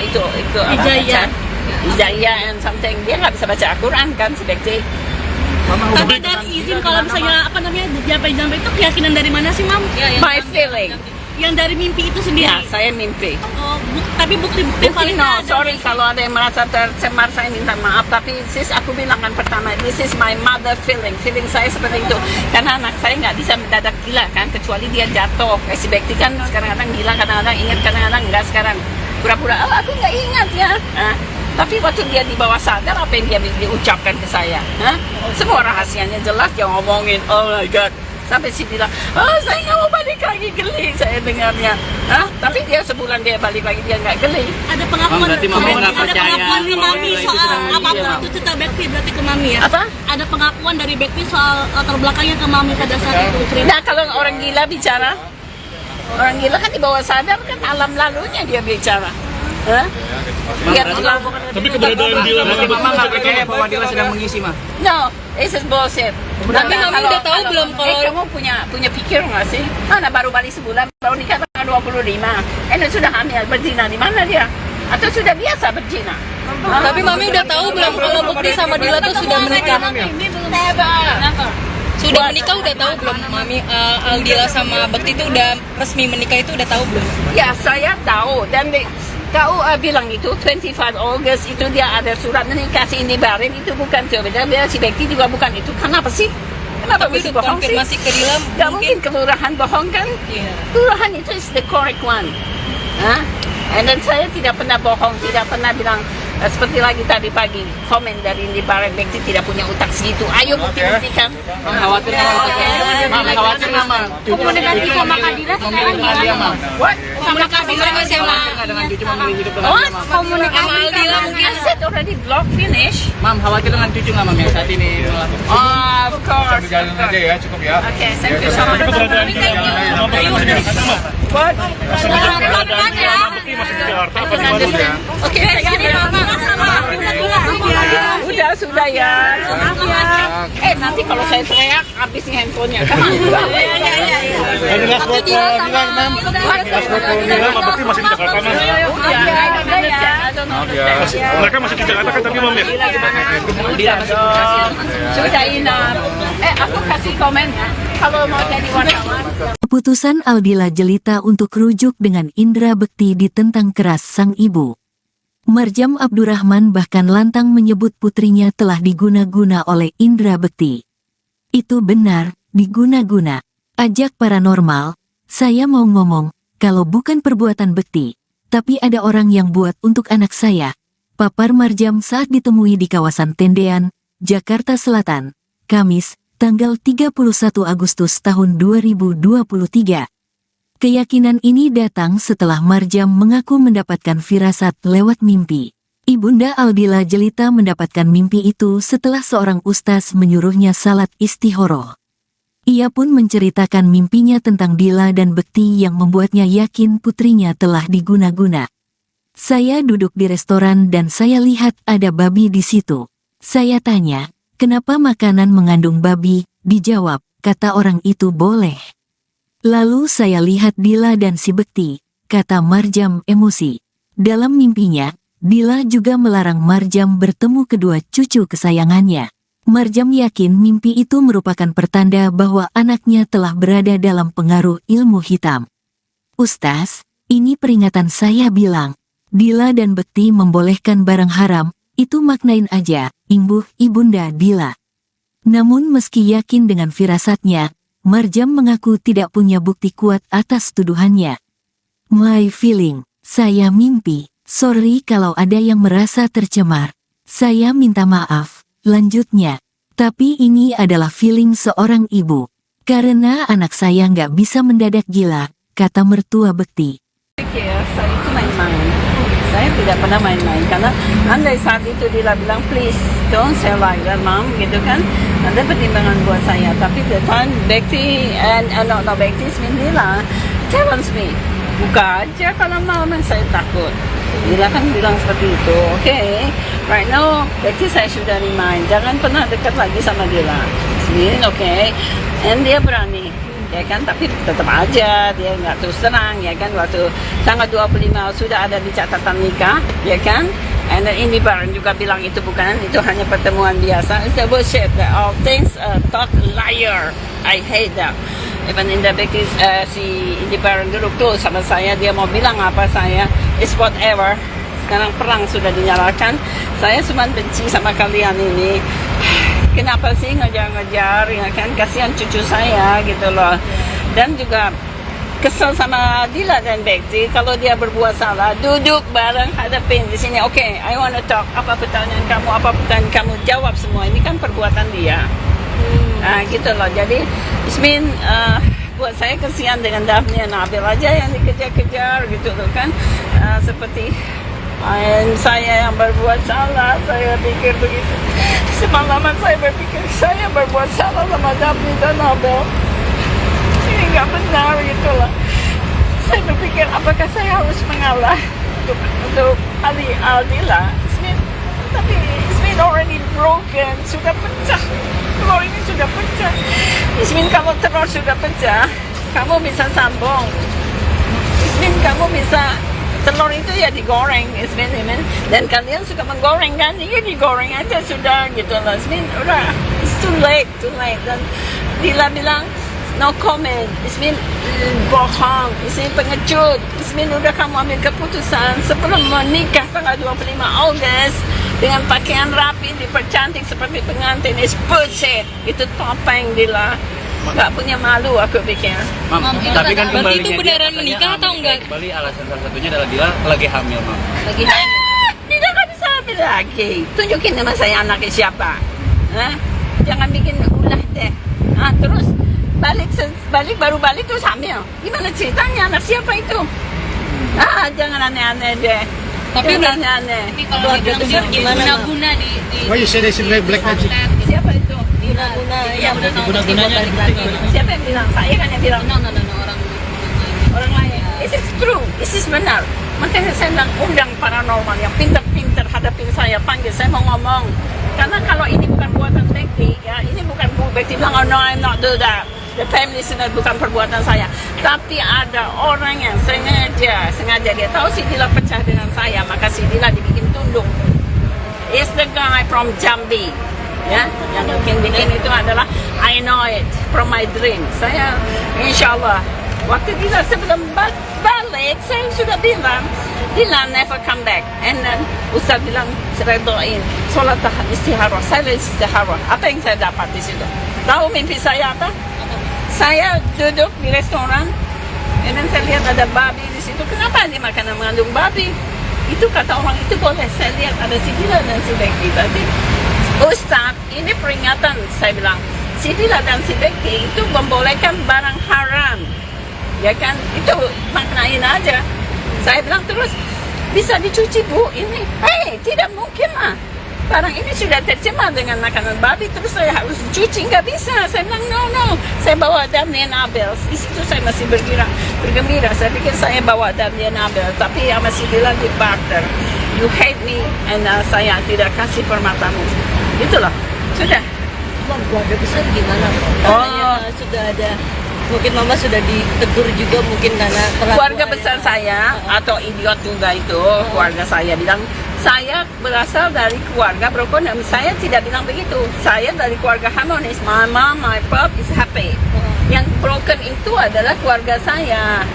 Speaker 2: itu Ijaya and something. Dia nggak bisa baca Al-Quran kan si Bekti.
Speaker 7: Tapi dari izin kalau misalnya jampai itu keyakinan dari mana sih, Mam?
Speaker 2: My feeling.
Speaker 7: Yang dari mimpi itu sendiri.
Speaker 2: Ya, saya mimpi.
Speaker 7: Tapi bukti paling
Speaker 2: No, sorry kalau ada yang merasa tercemar, saya minta maaf. Tapi sis, aku bilang kan pertama, this is my mother feeling. Feeling saya seperti itu. Karena anak saya nggak bisa mendadak gila kan, kecuali dia jatuh. Kayak si Bekti kan kadang-kadang gila, kadang-kadang ingat, kadang-kadang enggak. Sekarang pura-pura, aku nggak ingat ya. Tapi waktu dia di bawah sadar, apa yang dia diucapkan ke saya? Semua rahasianya jelas, dia ngomongin, oh my God. Sampai si bilang, saya nggak mau balik lagi, geli saya dengarnya. Tapi dia sebulan dia balik lagi, dia nggak geli.
Speaker 7: ada pengakuan
Speaker 3: berarti Mami nggak percaya
Speaker 7: ke Mami
Speaker 3: itu
Speaker 7: soal
Speaker 3: sedang
Speaker 7: apapun
Speaker 3: menghina.
Speaker 7: itu cerita Bekti berarti ke Mami ya?
Speaker 2: Apa?
Speaker 7: Ada pengakuan dari Bekti soal latar belakangnya ke Mami pada saat itu cerita.
Speaker 2: Nah, kalau orang gila bicara, orang gila kan di bawah sadar kan alam lalunya dia bicara. Lihat alam.
Speaker 5: Tapi keberadaan Dila
Speaker 3: Berarti Mama nggak percaya bahwa Dila sedang mengisi, Ma?
Speaker 2: No, this is bullshit.
Speaker 4: Tapi Mami udah tahu belum kalau-
Speaker 2: kamu punya pikir nggak sih? Mana baru balik sebulan, baru nikah tanggal 25. Sudah hamil, berzina di mana dia? Atau sudah biasa berzina?
Speaker 4: Tapi Mami udah tahu belum kalau Bekti sama Dila tuh sudah menikah? Sudah menikah udah tahu belum Mami? Dila sama Bekti itu udah resmi menikah itu udah tahu belum?
Speaker 2: Ya, saya tahu. Dan KUA bilang itu 25 August itu dia ada surat menikah si Indi Barin, itu bukan dia si Bekti juga bukan itu. Kenapa sih? Kenapa
Speaker 4: Tapi
Speaker 2: mesti
Speaker 4: udah
Speaker 2: bohong sih?
Speaker 4: konfirmasi ke Dila
Speaker 2: Gak mungkin kelurahan bohong kan?
Speaker 4: Iya.
Speaker 2: Kelurahan itu is the correct one. And then saya tidak pernah bohong, tidak pernah bilang seperti lagi tadi pagi komen dari Indi Barin, Bekti tidak punya utak segitu. Ayo bukti-buktikan.
Speaker 3: Khawatir nama.
Speaker 7: Komunikasi sama Kadira sekarang gimana?
Speaker 2: What?
Speaker 4: Komunikasi sama
Speaker 3: Dengan cucu memilih hidup dengan
Speaker 2: What?
Speaker 3: Mama.
Speaker 4: komunikasi sama Dila mungkin.
Speaker 2: I said already block finish.
Speaker 3: Mam, khawatir dengan cucu nggak, Mam, yang saat ini melakukan?
Speaker 2: Of course.
Speaker 5: Jalan aja ya, cukup ya.
Speaker 2: Okay, thank you so much.
Speaker 5: Keberadaan Dila sama
Speaker 2: What?
Speaker 5: keberadaan Dila sama Bekti masih di Jakarta apa di Bandung ya?
Speaker 2: Okay, saya gini, Mama. kalau saya teriak, habis nih handphonenya.
Speaker 5: Ini last word ke Dila, ma'am. Last word ke Dila, berarti masih di Jakarta, ma'am. Mereka masih di Jakarta kan, tapi ma'am ya?
Speaker 2: Sudah enough. Aku kasih komen ya. Kalau mau jadi wartawan.
Speaker 1: Keputusan Aldila Jelita untuk rujuk dengan Indra Bekti ditentang keras sang ibu. Marjam Abdurrahman bahkan lantang menyebut putrinya telah diguna-guna oleh Indra Bekti. Itu benar, diguna-guna. Ajak paranormal, saya mau ngomong, kalau bukan perbuatan Bekti, tapi ada orang yang buat untuk anak saya. Papar Marjam saat ditemui di kawasan Tendean, Jakarta Selatan, Kamis, tanggal 31 Agustus tahun 2023. Keyakinan ini datang setelah Marjam mengaku mendapatkan firasat lewat mimpi. Ibunda Aldila Jelita mendapatkan mimpi itu setelah seorang ustaz menyuruhnya salat istihoroh. Ia pun menceritakan mimpinya tentang Dila dan Bekti yang membuatnya yakin putrinya telah diguna-guna. Saya duduk di restoran dan saya lihat ada babi di situ. Saya tanya, kenapa makanan mengandung babi? Dijawab, kata orang itu boleh. Lalu saya lihat Dila dan si Bekti, kata Marjam emosi. Dalam mimpinya, Dila juga melarang Marjam bertemu kedua cucu kesayangannya. Marjam yakin mimpi itu merupakan pertanda bahwa anaknya telah berada dalam pengaruh ilmu hitam. Ustaz, ini peringatan saya bilang. Dila dan Bekti membolehkan barang haram, itu maknain aja, imbuh ibunda Dila. Namun meski yakin dengan firasatnya, Marjam mengaku tidak punya bukti kuat atas tuduhannya. My feeling, saya mimpi, sorry kalau ada yang merasa tercemar. Saya minta maaf, lanjutnya. Tapi ini adalah feeling seorang ibu. Karena anak saya nggak bisa mendadak gila, kata mertua Bekti.
Speaker 2: Saya itu main-main. Saya tidak pernah main-main karena andai saat itu Dila bilang please don't say like that mom gitu kan, ada pertimbangan buat saya. Tapi the time Bekti and no Bekti Dila challenge me, buka aja kalau mau, saya takut. Dila kan bilang seperti itu. Okay, right now Bekti saya sudah remind jangan pernah dekat lagi sama Dila. Okay, and dia berani. Ya kan, tapi tetap aja dia nggak terus terang, ya kan, waktu tanggal 25 sudah ada di catatan nikah, ya kan, and then ini Baron juga bilang itu bukan, itu hanya pertemuan biasa. It's a bullshit, all things talk liar, I hate that. Even in the Bekti, si Indi Baron dulu tuh sama saya, dia mau bilang apa saya, it's whatever. Sekarang perang sudah dinyalakan, saya cuma benci sama kalian ini. Kenapa sih ngejar-ngejar, ya kan, kasihan cucu saya gitu loh. Dan juga kesel sama Dila dan Bekti kalau dia berbuat salah, duduk bareng hadapin di sini. Okay, I wanna talk, apa pertanyaan kamu, jawab semua. Ini kan perbuatan dia. Nah gitu loh, jadi Ismin buat saya kasihan dengan Daphne dan Nabil aja yang dikejar-kejar gitu loh kan. Seperti saya yang berbuat salah, saya pikir begitu. Semalaman saya berpikir saya berbuat salah sama Daphne dan Nabil. Ini nggak benar gitu loh. Saya berpikir apakah saya harus mengalah untuk Aldila. Tapi Ismin already broken, sudah pecah. Telur ini sudah pecah. Ismin, kalau telur sudah pecah, kamu bisa sambung. Ismin, kamu bisa, telur itu ya digoreng, Ismin. Dan kalian suka menggoreng kan? Iya digoreng aja sudah gitu loh. Ismin, udah, it's too late. Dan Dila bilang, no comment. Ismin bohong, Ismin pengecut. Ismin udah kamu ambil keputusan sebelum menikah tanggal 25 Agustus dengan pakaian rapi, dipercantik seperti pengantin. It's bullshit. Itu topeng Dila. Nggak punya malu aku pikir.
Speaker 3: Mam, tapi kan
Speaker 4: berarti itu beneran menikah atau enggak?
Speaker 3: Kembali alasan salah satunya adalah Dila lagi hamil, Mam.
Speaker 4: Lagi hamil.
Speaker 2: Dila nggak bisa hamil lagi. Tunjukin sama saya anaknya siapa. Jangan bikin ulah deh. Terus baru balik terus hamil. Gimana ceritanya, anak siapa itu? Jangan aneh-aneh deh.
Speaker 4: Tapi
Speaker 2: jangan aneh-aneh.
Speaker 4: Tapi kalau dibilang guna-guna di
Speaker 5: Why you say they black magic?
Speaker 2: Siapa itu?
Speaker 4: Guna-gunanya
Speaker 2: Siapa yang bilang? Saya kan yang bilang.
Speaker 4: No,
Speaker 2: Orang lain. This is true. This is benar. Makanya saya bilang undang paranormal yang pintar-pintar hadapin saya, panggil saya mau ngomong. Karena kalau ini bukan buatan Bekti, ya ini bukan Bekti bilang, oh no, I'm not do that. The family listener bukan perbuatan saya. Tapi ada orang yang sengaja dia tahu si Dila pecah dengan saya, maka si Dila dibikin tunduk. Is the guy from Jambi. Ya, yang bikin itu adalah I know it from my dream. Saya insya Allah waktu Dila sebelum balik saya sudah bilang Dila never come back. And then Ustaz bilang saya doain sholat istihara. Saya istihara. Apa yang saya dapat di situ? Tahu mimpi saya apa? Saya duduk di restoran, and then saya lihat ada babi di situ. Kenapa dia makanan mengandung babi? Itu kata orang itu boleh. Saya lihat ada si Dila dan si Bekti tadi. Ustaz, ini peringatan, saya bilang. Si Dila dan si Bekti itu membolehkan barang haram. Ya kan? Itu maknain aja. Saya bilang terus, bisa dicuci bu ini? Hei, tidak mungkin lah. Barang ini sudah tercemar dengan makanan babi, terus saya harus cuci, nggak bisa. Saya bilang, no. Saya bawa Damien Abel. Di situ saya masih bergembira. Saya pikir saya bawa Damien Abel, tapi yang masih bilang di barter. You hate me, and saya tidak kasih permatamu. Itulah, sudah.
Speaker 6: Mama, keluarga besar gimana? Katanya sudah ada, mungkin mama sudah ditegur juga mungkin karena
Speaker 2: Keluarga besar saya, atau idiot juga itu, keluarga saya bilang, saya berasal dari keluarga broken home. Saya tidak bilang begitu. Saya dari keluarga harmonis. My mom, my pop is happy. Yang broken itu adalah keluarga saya.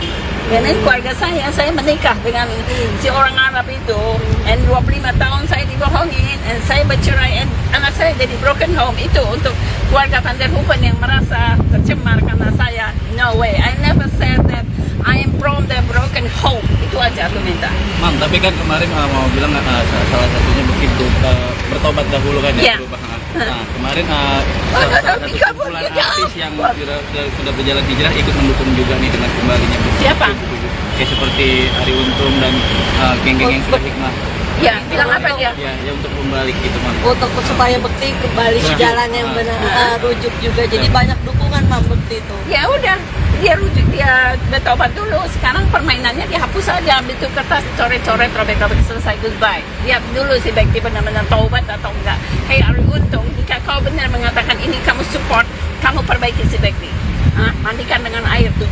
Speaker 2: Dan keluarga saya menikah dengan si orang Arab itu. And 25 tahun saya dibohongin. And saya bercerai. And anak saya jadi broken home. Itu untuk keluarga Van der Hoeven yang merasa tercemar karena saya. No way. I never said that I am from the broken home. Itu aja aku minta.
Speaker 3: Mam, tapi kan kemarin mau bilang salah satunya begitu bertobat dahulu kan ya,
Speaker 2: Yeah.
Speaker 3: perubahan. Nah, kemarin salah satu kumpulan artis yang sudah berjalan hijrah ikut mendukung juga nih dengan kembalinya.
Speaker 2: Siapa?
Speaker 3: Kayak seperti Ari Untung dan geng-geng yang sudah hikmah.
Speaker 2: Ya, bilang apa dia?
Speaker 3: Ya untuk kembali gitu, Mam.
Speaker 6: untuk supaya Bekti kembali ke jalan yang benar, rujuk juga. Jadi banyak dukungan Mam Bekti itu.
Speaker 2: Ya udah, dia rujuk, dia bertobat dulu. Sekarang permainannya dihapus saja, ambil tuh kertas, coret-coret, robek-robek, selesai, goodbye. Lihat dulu si Bekti benar-benar taubat atau enggak. Hey Ari Untung, jika kau benar mengatakan ini kamu support, kamu perbaiki si Bekti. Mandikan dengan air 7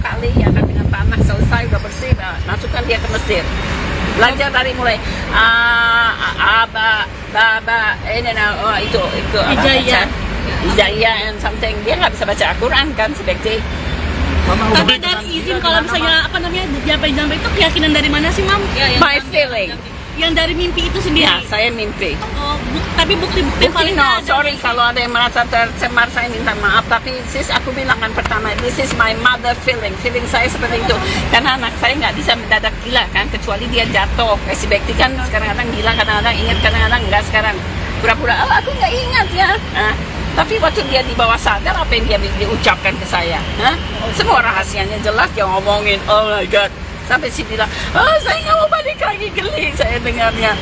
Speaker 2: kali, ya kan, dengan tanah, selesai, udah bersih, masukkan dia ke masjid. Belajar dari mulai itu Hijayah and something. Dia nggak bisa baca Al-Quran kan si Bekti.
Speaker 7: Tapi dari izin kalau misalnya apa namanya jampe itu keyakinan dari mana sih mam?
Speaker 2: My feeling.
Speaker 7: Yang dari mimpi itu sendiri.
Speaker 2: Ya, saya mimpi.
Speaker 7: Oh, tapi bukti-bukti yang paling
Speaker 2: No,
Speaker 7: ada.
Speaker 2: sorry kalau ada yang merasa tercemar, saya minta maaf. Tapi sis, aku bilang kan pertama, this is my mother feeling. Feeling saya seperti itu. Karena anak saya nggak bisa mendadak gila kan, kecuali dia jatuh. Kayak si Bekti kan kadang-kadang gila, kadang-kadang ingat, kadang-kadang enggak. Sekarang pura-pura, aku nggak ingat ya. Tapi waktu dia di bawah sadar, apa yang dia diucapkan ke saya? Semua rahasianya jelas, dia ngomongin, oh my God. Sampai si bilang, saya nggak mau balik lagi, geli saya dengarnya.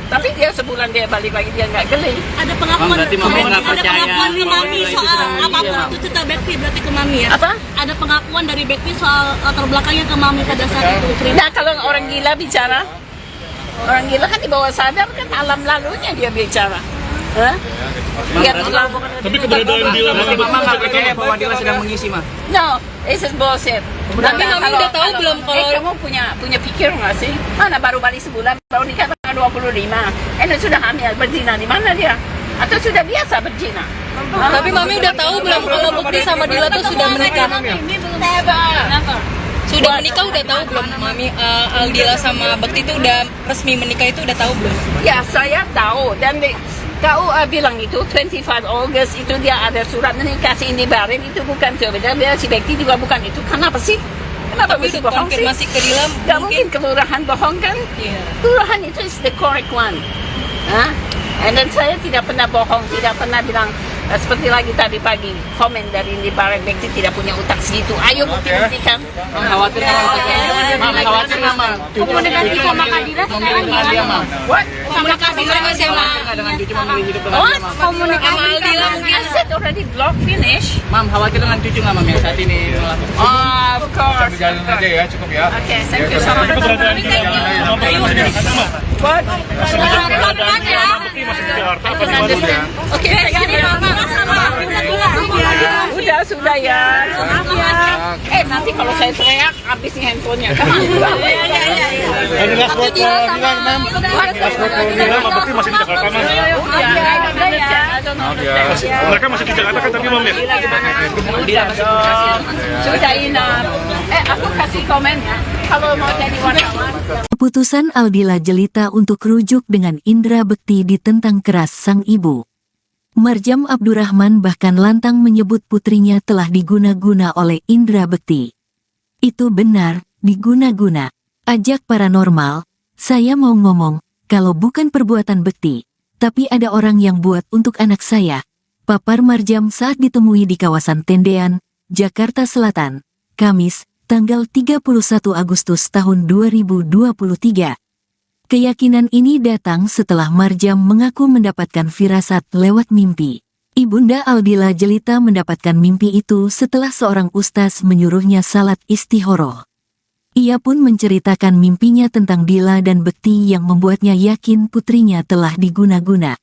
Speaker 2: Tapi dia sebulan dia balik lagi, dia nggak geli.
Speaker 7: Ada pengakuan,
Speaker 3: Berarti Mami nggak
Speaker 7: ada
Speaker 3: percaya.
Speaker 7: pengakuan di Mami
Speaker 3: Itu
Speaker 7: soal
Speaker 3: sedang
Speaker 7: apapun
Speaker 3: iya.
Speaker 7: itu cerita Bekti berarti ke Mami ya.
Speaker 2: Apa?
Speaker 7: Ada pengakuan dari Bekti soal latar belakangnya ke Mami pada saat itu. Cerita.
Speaker 2: Nah, kalau orang gila bicara, orang gila kan di bawah sadar kan alam lalunya dia bicara. Lihat alam.
Speaker 5: Tapi keberadaan Dila
Speaker 3: Berarti Mama nggak percaya bahwa Dila sedang mengisi, Ma?
Speaker 2: No, this is bullshit.
Speaker 4: Tapi Mami udah tahu belum kalau-
Speaker 2: kamu punya pikir nggak sih? Mana baru balik sebulan, baru nikah tanggal 25. Sudah hamil, berzina di mana dia? Atau sudah biasa berzina?
Speaker 4: Tapi Mami udah tahu belum kalau Bekti sama Dila tuh sudah menikah? Sudah menikah udah tahu belum Mami? Dila sama Bekti tuh udah resmi menikah itu udah tahu belum?
Speaker 2: Ya, saya tahu. Dan KUA bilang itu 25 August itu dia ada surat menikah si Indi Barin, itu bukan tuh. Dia si Bekti juga bukan itu. Kenapa sih? Kenapa
Speaker 4: Tapi
Speaker 2: mesti
Speaker 4: untuk
Speaker 2: bohong sih?
Speaker 4: konfirmasi ke Dila
Speaker 2: Gak
Speaker 4: mungkin
Speaker 2: mungkin kelurahan bohong kan?
Speaker 4: Iya.
Speaker 2: Kelurahan itu is the correct one. And then saya tidak pernah bohong, tidak pernah bilang seperti lagi tadi pagi komen dari Indi Barin, Bekti tidak punya utang segitu. Ayo bukti-buktikan.
Speaker 3: Khawatir nama.
Speaker 7: Komunikasi sama Kadira sekarang gimana?
Speaker 2: What?
Speaker 7: Komunikasi sama
Speaker 3: Dengan cucu memilih hidup dengan
Speaker 2: What?
Speaker 3: Mam.
Speaker 2: Komunikasi
Speaker 4: Sama Aldila mungkin.
Speaker 2: I said already block finish.
Speaker 3: Mam, khawatir dengan cucu nggak, Mam, yang saat ini melakukan?
Speaker 2: Of course.
Speaker 5: Jalan aja ya, cukup ya.
Speaker 2: Okay, thank you so much.
Speaker 5: Keberadaan Dila, Mama,
Speaker 2: What?
Speaker 5: keberadaan Dila, Mama Bekti Bekti masih di Jakarta apa di Bandung ya?
Speaker 2: Oke, sudah ya. Nanti kalau saya teriak, habis nih handphonenya.
Speaker 5: Ini last word for Nila, ma'am. Last word for Nila, Mbak Bekti masih di Jakarta, ma'am. Mereka masih di Jakarta kan, tapi ma'am ya?
Speaker 2: Sudah enough. Aku kasih komen ya. Kalau mau jadi wartawan.
Speaker 1: Keputusan Aldila Jelita untuk rujuk dengan Indra Bekti ditentang keras sang ibu. Marjam Abdurrahman bahkan lantang menyebut putrinya telah diguna-guna oleh Indra Bekti. Itu benar, diguna-guna. Ajak paranormal, saya mau ngomong, kalau bukan perbuatan Bekti, tapi ada orang yang buat untuk anak saya. Papar Marjam saat ditemui di kawasan Tendean, Jakarta Selatan, Kamis, tanggal 31 Agustus tahun 2023. Keyakinan ini datang setelah Marjam mengaku mendapatkan firasat lewat mimpi. Ibunda Aldila Jelita mendapatkan mimpi itu setelah seorang ustaz menyuruhnya salat istihoroh. Ia pun menceritakan mimpinya tentang Dila dan Bekti yang membuatnya yakin putrinya telah diguna-guna.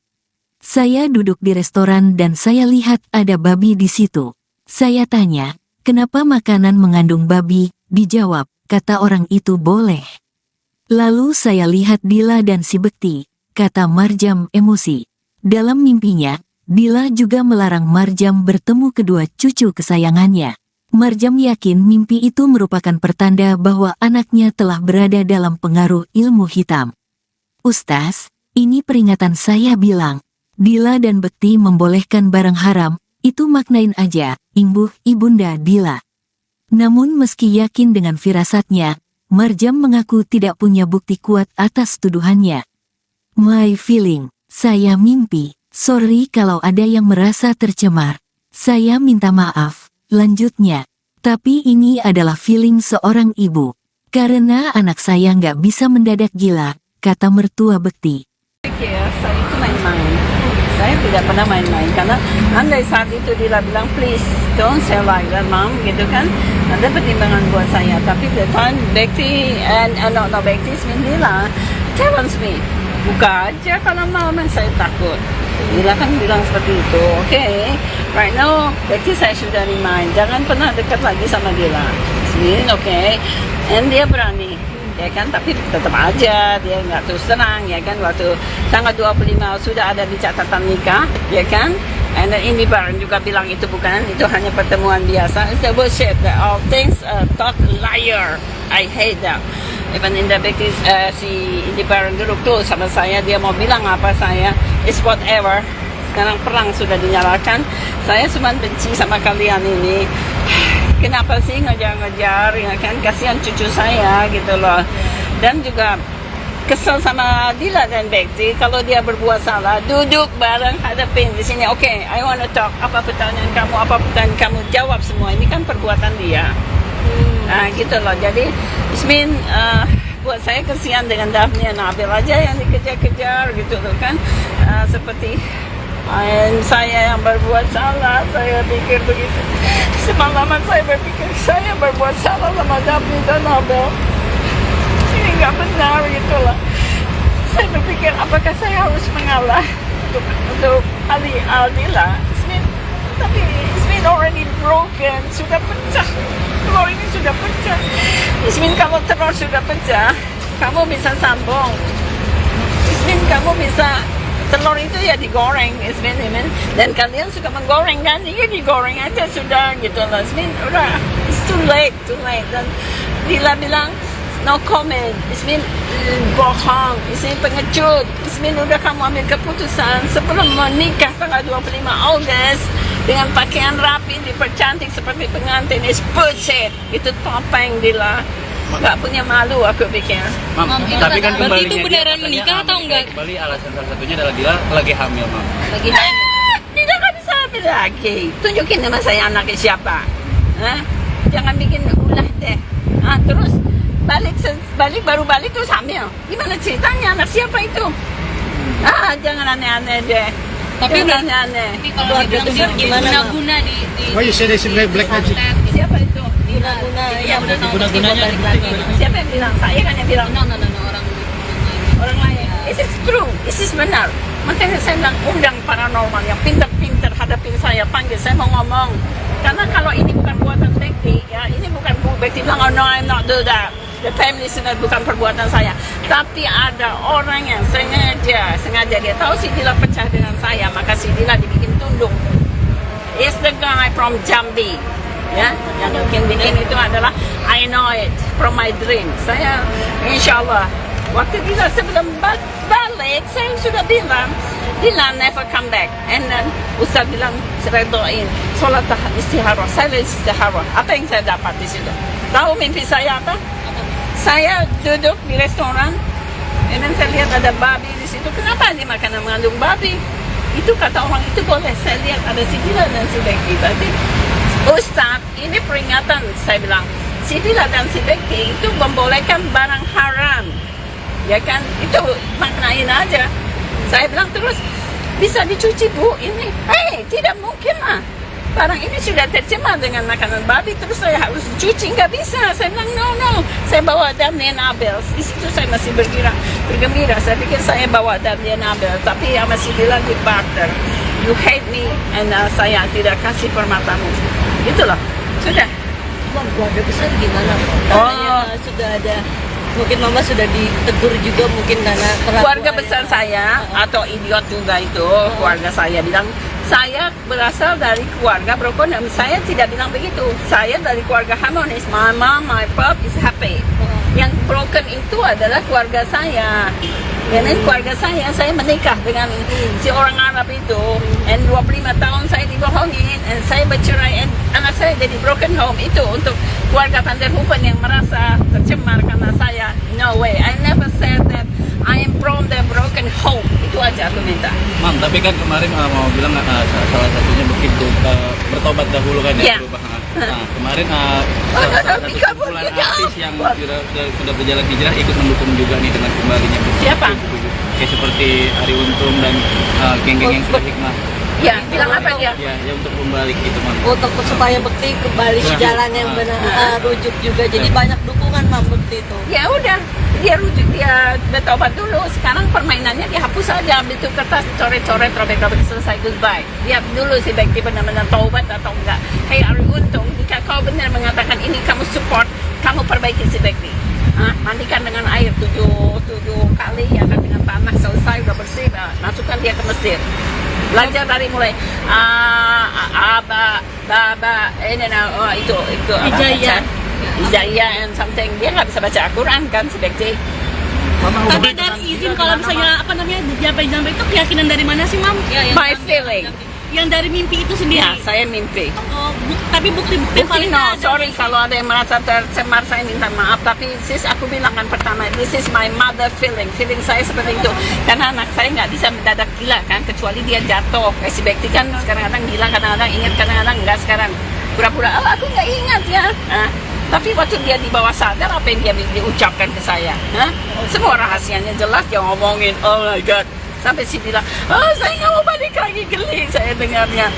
Speaker 1: Saya duduk di restoran dan saya lihat ada babi di situ. Saya tanya, kenapa makanan mengandung babi? Dijawab, kata orang itu boleh. Lalu saya lihat Dila dan si Bekti, kata Marjam emosi. Dalam mimpinya, Dila juga melarang Marjam bertemu kedua cucu kesayangannya. Marjam yakin mimpi itu merupakan pertanda bahwa anaknya telah berada dalam pengaruh ilmu hitam. Ustaz, ini peringatan saya bilang. Dila dan Bekti membolehkan barang haram, itu maknain aja, imbuh ibunda Dila. Namun meski yakin dengan firasatnya, Marjam mengaku tidak punya bukti kuat atas tuduhannya. My feeling, saya mimpi, sorry kalau ada yang merasa tercemar. Saya minta maaf, lanjutnya. Tapi ini adalah feeling seorang ibu. Karena anak saya nggak bisa mendadak gila, kata mertua Bekti.
Speaker 2: Saya itu main-main. Saya tidak pernah main-main karena andai saat itu Dila bilang please don't say like that mom gitu kan, ada pertimbangan buat saya. Tapi the time Bekti no Bekti Dila challenge me, buka aja kalau mau, saya takut. Dila kan bilang seperti itu. Okay, right now Bekti saya sudah remind jangan pernah dekat lagi sama Dila. Okay, and dia berani. Ya kan, tapi tetap aja dia nggak terus terang, ya kan, waktu tanggal 25 sudah ada di catatan nikah, ya kan, and ini barang juga bilang itu bukan, itu hanya pertemuan biasa. It's a bullshit, all things talk liar, I hate that. Even in the Bekti, si Indi Barang duduk tuh sama saya, dia mau bilang apa saya, it's whatever. Sekarang perang sudah dinyalakan, saya cuma benci sama kalian ini. Kenapa sih ngejar-ngejar, ya kan, kasihan cucu saya gitu loh. Dan juga kesel sama Dila dan Bekti kalau dia berbuat salah, duduk bareng hadapin di sini. Okay, I wanna talk, apa pertanyaan kamu, jawab semua. Ini kan perbuatan dia. Nah gitu loh, jadi Ismin buat saya kasihan dengan Daphne Nabil aja yang dikejar-kejar gitu loh kan, seperti saya yang berbuat salah. Saya pikir begitu. Semalaman saya berpikir saya berbuat salah sama Daphne dan Nabil. Ini nggak benar gitu loh. Saya berpikir apakah saya harus mengalah untuk Aldila. Tapi Ismin already broken, sudah pecah. Telur ini sudah pecah. Ismin, kalau telur sudah pecah, kamu bisa sambung. Ismin, kamu bisa, telur itu ya digoreng, Ismin. Dan kalian suka menggoreng kan? Iya, digoreng aja sudah gitu loh. Ismin, udah, it's too late. Dan Dila bilang, no comment. Ismin, bohong. Ismin pengecut. Ismin, udah kamu ambil keputusan sebelum menikah tanggal 25 Agustus dengan pakaian rapi, dipercantik seperti pengantin. It's bullshit. Itu topeng, Dila. Gak punya malu aku pikir.
Speaker 3: Mam, tapi kan
Speaker 4: berarti itu beneran menikah atau enggak?
Speaker 3: Kembali alasan salah satunya adalah Dila lagi hamil, Mam.
Speaker 4: Lagi hamil.
Speaker 2: Dila gak bisa hamil lagi. Tunjukin nama saya anaknya siapa. Jangan bikin ulah deh. Terus baru balik terus hamil. Gimana ceritanya, anak siapa itu? Jangan aneh-aneh deh.
Speaker 4: Tapi
Speaker 2: jangan aneh-aneh.
Speaker 4: Tapi kalau dibilang dia guna-guna di
Speaker 5: Why you say they seem like black magic?
Speaker 2: Siapa itu?
Speaker 4: Guna-gunanya
Speaker 2: Siapa yang bilang? Saya kan yang bilang.
Speaker 4: No, orang
Speaker 2: Orang lain. This is true. This is benar. Makanya saya bilang undang paranormal yang pintar-pintar hadapin saya, panggil saya mau ngomong. Karena kalau ini bukan buatan Bekti, ya ini bukan Bekti bilang, oh no, I'm not do that. The family listener bukan perbuatan saya. Tapi ada orang yang sengaja dia tahu si Dila pecah dengan saya, maka si Dila dibikin tunduk. Is the guy from Jambi. Ya, yang bikin itu adalah I know it from my dream. Saya insya Allah waktu Dila sebelum balik saya sudah bilang Dila never come back. And then Ustaz bilang saya doain sholat istihara. Saya istihara. Apa yang saya dapat di situ? Tahu mimpi saya apa? Saya duduk di restoran, and then saya lihat ada babi di situ. Kenapa dia makanan mengandung babi? Itu kata orang itu boleh. Saya lihat ada si Dila dan si Bekti. Berarti Ustaz, ini peringatan. Saya bilang si Dila dan si Bekti itu membolehkan barang haram, ya kan? Itu maknain aja. Saya bilang terus bisa dicuci bu ini? Tidak mungkin lah. Barang ini sudah tercemar dengan makanan babi, terus saya harus cuci, nggak bisa. Saya bilang no. Saya bawa Damien Abel. Di situ saya masih bergembira. Saya pikir saya bawa Damien Abel, tapi yang masih bilang di Bakter, you hate me, and saya tidak kasih permatamu. Itulah, sudah.
Speaker 6: Keluarga besar gimana? Katanya sudah ada, mungkin mama sudah ditegur juga mungkin karena
Speaker 2: Keluarga besar saya atau idiot juga itu, keluarga saya bilang saya berasal dari keluarga broken. Saya tidak bilang begitu. Saya dari keluarga harmonis. My mom, my pop is happy. Yang broken itu adalah keluarga saya. Dan keluarga saya menikah dengan si orang Arab itu. And 25 tahun saya dibohongin. And saya bercerai. And anak saya jadi broken home. Itu untuk keluarga Van der Hoeven yang merasa tercemar karena saya. No way. I never said that I am from the broken home. Itu aja aku minta.
Speaker 3: Mam, tapi kan kemarin mau bilang salah satunya begitu bertobat dahulu kan ya,
Speaker 2: Yeah.
Speaker 3: perubahan. Nah, kemarin salah satu kumpulan artis yang sudah berjalan hijrah ikut mendukung juga nih dengan kembalinya.
Speaker 2: Siapa?
Speaker 3: Kayak seperti Ari Untung dan geng-geng yang sudah hikmah.
Speaker 2: Ya, bilang apa dia?
Speaker 3: Ya untuk kembali gitu, Mam.
Speaker 6: untuk supaya Bekti kembali ke jalan yang benar, rujuk juga. Jadi banyak dukungan Mam Bekti itu.
Speaker 2: Ya udah, dia rujuk, dia bertobat dulu. Sekarang permainannya dihapus aja, ambil itu kertas, coret-coret, robek-robek, selesai, goodbye. Lihat dulu si Bekti benar-benar taubat atau enggak. Hey Ari Untung, jika kau benar mengatakan ini kamu support, kamu perbaiki si Bekti. Mandikan dengan air 7 kali, ya kan, dengan tanah, selesai, udah bersih, masukkan dia ke masjid. Belajar dari mulai itu Hijaya and something. Dia nggak bisa baca Al-Quran kan si Bekti.
Speaker 7: Tapi dari izin kalau misalnya apa namanya jampe-jampe itu keyakinan dari mana sih, Mam?
Speaker 2: My feeling.
Speaker 7: Yang dari mimpi itu sendiri.
Speaker 2: Ya, saya mimpi.
Speaker 7: Oh, tapi bukti-bukti
Speaker 2: Mungkin
Speaker 7: validnya ada.
Speaker 2: sorry kalau ada yang merasa tercemar, saya minta maaf. Tapi sis, aku bilang kan pertama, this is my mother feeling. Feeling saya seperti itu. Karena anak saya nggak bisa mendadak gila kan, kecuali dia jatuh. Kayak si Bekti kan kadang-kadang gila, kadang-kadang ingat, kadang-kadang enggak. Sekarang pura-pura, aku nggak ingat ya. Tapi waktu dia di bawah sadar, apa yang dia diucapkan ke saya? Semua rahasianya jelas, dia ngomongin, oh my God. Sampai si bilang, saya nggak mau balik lagi, geli saya dengarnya.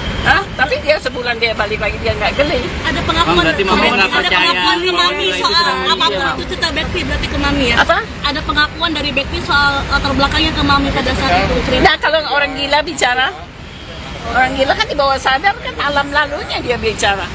Speaker 2: Tapi dia sebulan dia balik lagi, dia nggak geli.
Speaker 7: Ada pengakuan,
Speaker 3: berarti Mami nggak percaya
Speaker 7: ke Mami
Speaker 3: itu
Speaker 7: soal
Speaker 3: sedang
Speaker 7: apapun
Speaker 3: iya,
Speaker 7: itu cerita Bekti berarti ke Mami ya?
Speaker 2: Apa?
Speaker 7: Ada pengakuan dari Bekti soal latar belakangnya ke Mami pada saat itu cerita.
Speaker 2: Nah, kalau orang gila bicara, orang gila kan di bawah sadar kan alam lalunya dia bicara.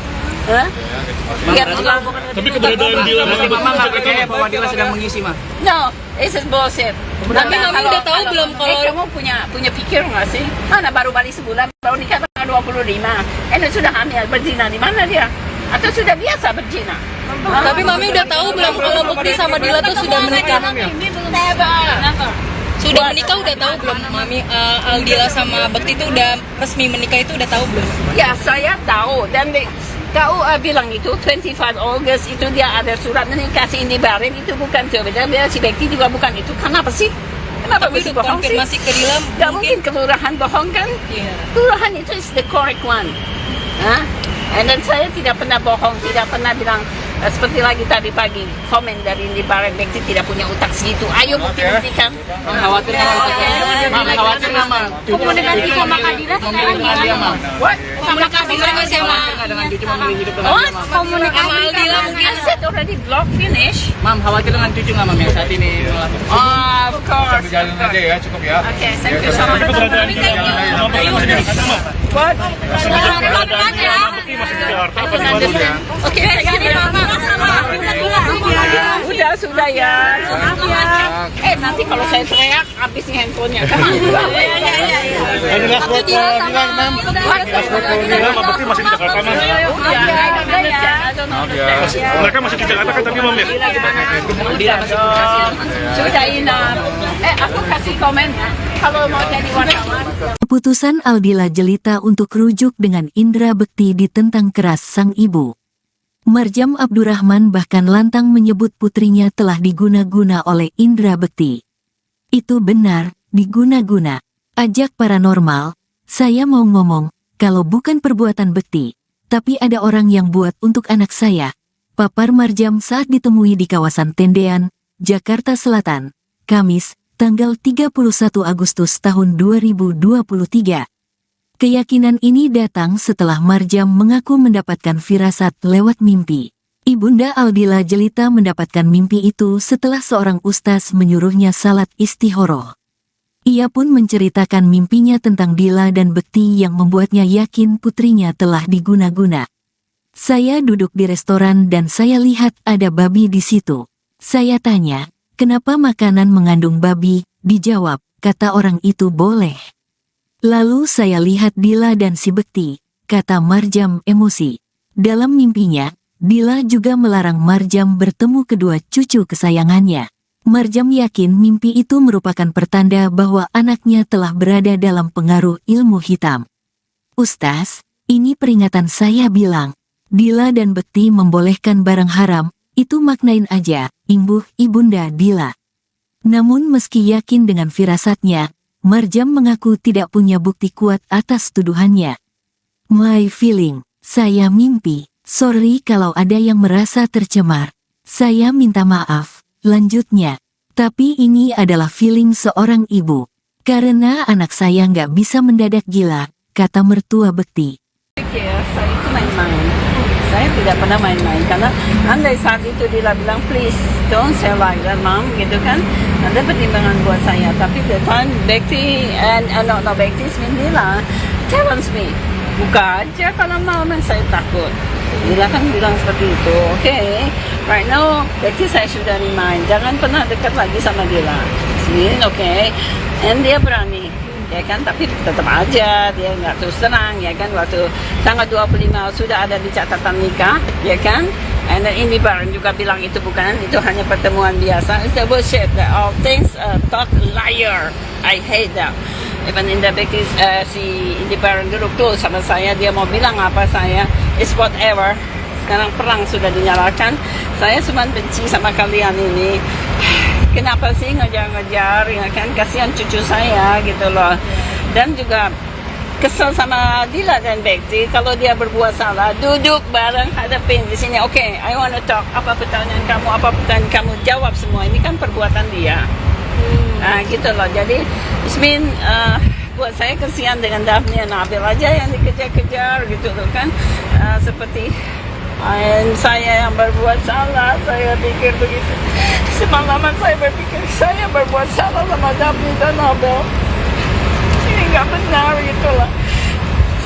Speaker 2: Biar bilang,
Speaker 5: Tapi keberadaan Dila
Speaker 3: Berarti Mama nggak percaya bahwa Dila sedang mengisi, Ma?
Speaker 2: no, this is bullshit.
Speaker 4: Tapi Mami udah tahu belum kalau-
Speaker 2: kamu punya pikir nggak sih? Mana baru balik sebulan, baru nikah tanggal 25. Sudah hamil, berzina di mana dia? Atau sudah biasa berzina?
Speaker 4: Tapi Mami udah tahu belum kalau Bekti sama Dila tuh sudah menikah?
Speaker 2: Never.
Speaker 4: Sudah menikah udah tahu belum Mami? Dila sama Bekti itu udah resmi menikah itu udah tahu belum?
Speaker 2: Ya, saya tahu. Dan KUA bilang itu 25 August itu dia ada surat menikah si Indi Barin, itu bukan tuh. Dia si Bekti juga bukan itu. Kenapa sih? Kenapa
Speaker 4: Tapi
Speaker 2: mesti
Speaker 4: untuk
Speaker 2: bohong sih?
Speaker 4: konfirmasi ke Dila
Speaker 2: Gak mungkin kelurahan bohong kan?
Speaker 4: Iya.
Speaker 2: Kelurahan itu is the correct one. And then saya tidak pernah bohong, tidak pernah bilang seperti lagi tadi pagi komen dari Indi Barin, Bekti tidak punya utak segitu. Ayo bukti-buktikan.
Speaker 3: Khawatir Mam, khawatir nggak, Mam?
Speaker 7: Komunikasi sama Kak Dila sekarang gimana? Sama Kak Dila
Speaker 4: Sama siapa?
Speaker 3: Nggak dengan cucu memilih hidup dengan dia, Mam?
Speaker 7: Komunikasi
Speaker 4: Sama Aldila mungkin.
Speaker 2: I said already block finish.
Speaker 3: Mam, khawatir dengan cucu nggak, Mam, yang saat ini melakukan?
Speaker 2: Oh, of course.
Speaker 5: Jalan aja ya, cukup ya.
Speaker 2: Okay, thank you so much. What?
Speaker 5: Masih di Jakarta apa di Bandung ya?
Speaker 2: Oke, sudah ya. Nanti kalau saya teriak, habis nih handphonenya.
Speaker 5: Ini last word for Dila, Mam. Last word for Dila, Mam, berarti masih di Jakarta, Mam. Mereka masih di Jakarta kan tadi, Mam ya?
Speaker 2: Sudah enough. Aku kasih komen ya. Kalau mau jadi wartawan.
Speaker 1: Keputusan Aldila Jelita untuk rujuk dengan Indra Bekti ditentang keras sang ibu. Marjam Abdurrahman bahkan lantang menyebut putrinya telah diguna-guna oleh Indra Bekti. Itu benar, diguna-guna. Ajak paranormal, saya mau ngomong, kalau bukan perbuatan Bekti, tapi ada orang yang buat untuk anak saya. Papar Marjam saat ditemui di kawasan Tendean, Jakarta Selatan, Kamis, tanggal 31 Agustus tahun 2023. Keyakinan ini datang setelah Marjam mengaku mendapatkan firasat lewat mimpi. Ibunda Aldila Jelita mendapatkan mimpi itu setelah seorang ustaz menyuruhnya salat istihoroh. Ia pun menceritakan mimpinya tentang Dila dan Bekti yang membuatnya yakin putrinya telah diguna-guna. Saya duduk di restoran dan saya lihat ada babi di situ. Saya tanya, kenapa makanan mengandung babi? Dijawab, kata orang itu boleh. Lalu saya lihat Dila dan si Bekti, kata Marjam emosi. Dalam mimpinya, Dila juga melarang Marjam bertemu kedua cucu kesayangannya. Marjam yakin mimpi itu merupakan pertanda bahwa anaknya telah berada dalam pengaruh ilmu hitam. Ustaz, ini peringatan saya bilang. Dila dan Bekti membolehkan barang haram, itu maknain aja, imbuh ibunda Dila. Namun meski yakin dengan firasatnya, Marjam mengaku tidak punya bukti kuat atas tuduhannya. My feeling, saya mimpi, sorry kalau ada yang merasa tercemar. Saya minta maaf, lanjutnya. Tapi ini adalah feeling seorang ibu. Karena anak saya nggak bisa mendadak gila, kata mertua Bekti.
Speaker 2: Saya itu main-main. Saya tidak pernah main-main karena andai saat itu Dila bilang please don't say like that mom gitu kan, ada pertimbangan buat saya. Tapi the time Bekti no Bekti Dila challenge me, buka aja kalau mau, saya takut. Dila kan bilang seperti itu. Okay, right now Bekti saya sudah remind jangan pernah dekat lagi sama Dila. Okay, and dia berani. Ya kan, tapi tetap aja dia nggak terus terang, ya kan, waktu tanggal 25 sudah ada di catatan nikah, ya kan, and then Indi Barron juga bilang itu bukan, itu hanya pertemuan biasa. It's the bullshit, all things talk liar, I hate that. Even in the Bekti, si Indi Barron duduk tuh sama saya, dia mau bilang apa saya, it's whatever. Sekarang perang sudah dinyalakan, saya cuma benci sama kalian ini. Kenapa sih ngejar-ngejar, ya kan, kasihan cucu saya gitu loh. Dan juga kesel sama Dila dan Bekti, kalau dia berbuat salah, duduk bareng, hadapin di sini. Okay, I want to talk, apa pertanyaan kamu, jawab semua. Ini kan perbuatan dia. Nah gitu loh, jadi Ismin, buat saya kasihan dengan Daphne dan Nabil aja yang dikejar-kejar gitu loh kan. Seperti saya yang berbuat salah, saya pikir begitu. Semalaman saya berpikir saya berbuat salah sama Daphne dan Nabil. Ini nggak benar gitu lah.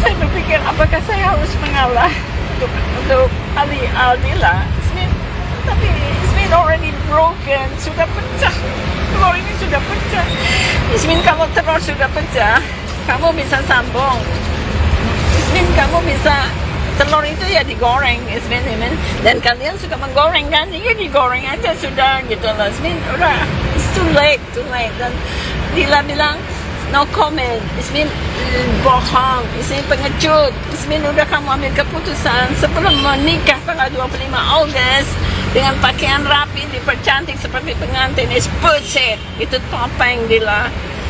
Speaker 2: Saya berpikir apakah saya harus mengalah untuk Aldila. Tapi Ismin already broken, sudah pecah. Telur ini sudah pecah. Ismin, kalau telur sudah pecah, kamu bisa sambung. Ismin, kamu bisa, telur itu ya digoreng, Ismin, dan kalian suka menggoreng kan, ya digoreng aja sudah gitu loh. Ismin, udah, it's too late. Dan Dila bilang, no comment. Ismin bohong, Ismin pengecut. Ismin, udah kamu ambil keputusan sebelum menikah tanggal 25 Agustus dengan pakaian rapi, dipercantik seperti pengantin. It's bullshit. Itu topeng Dila.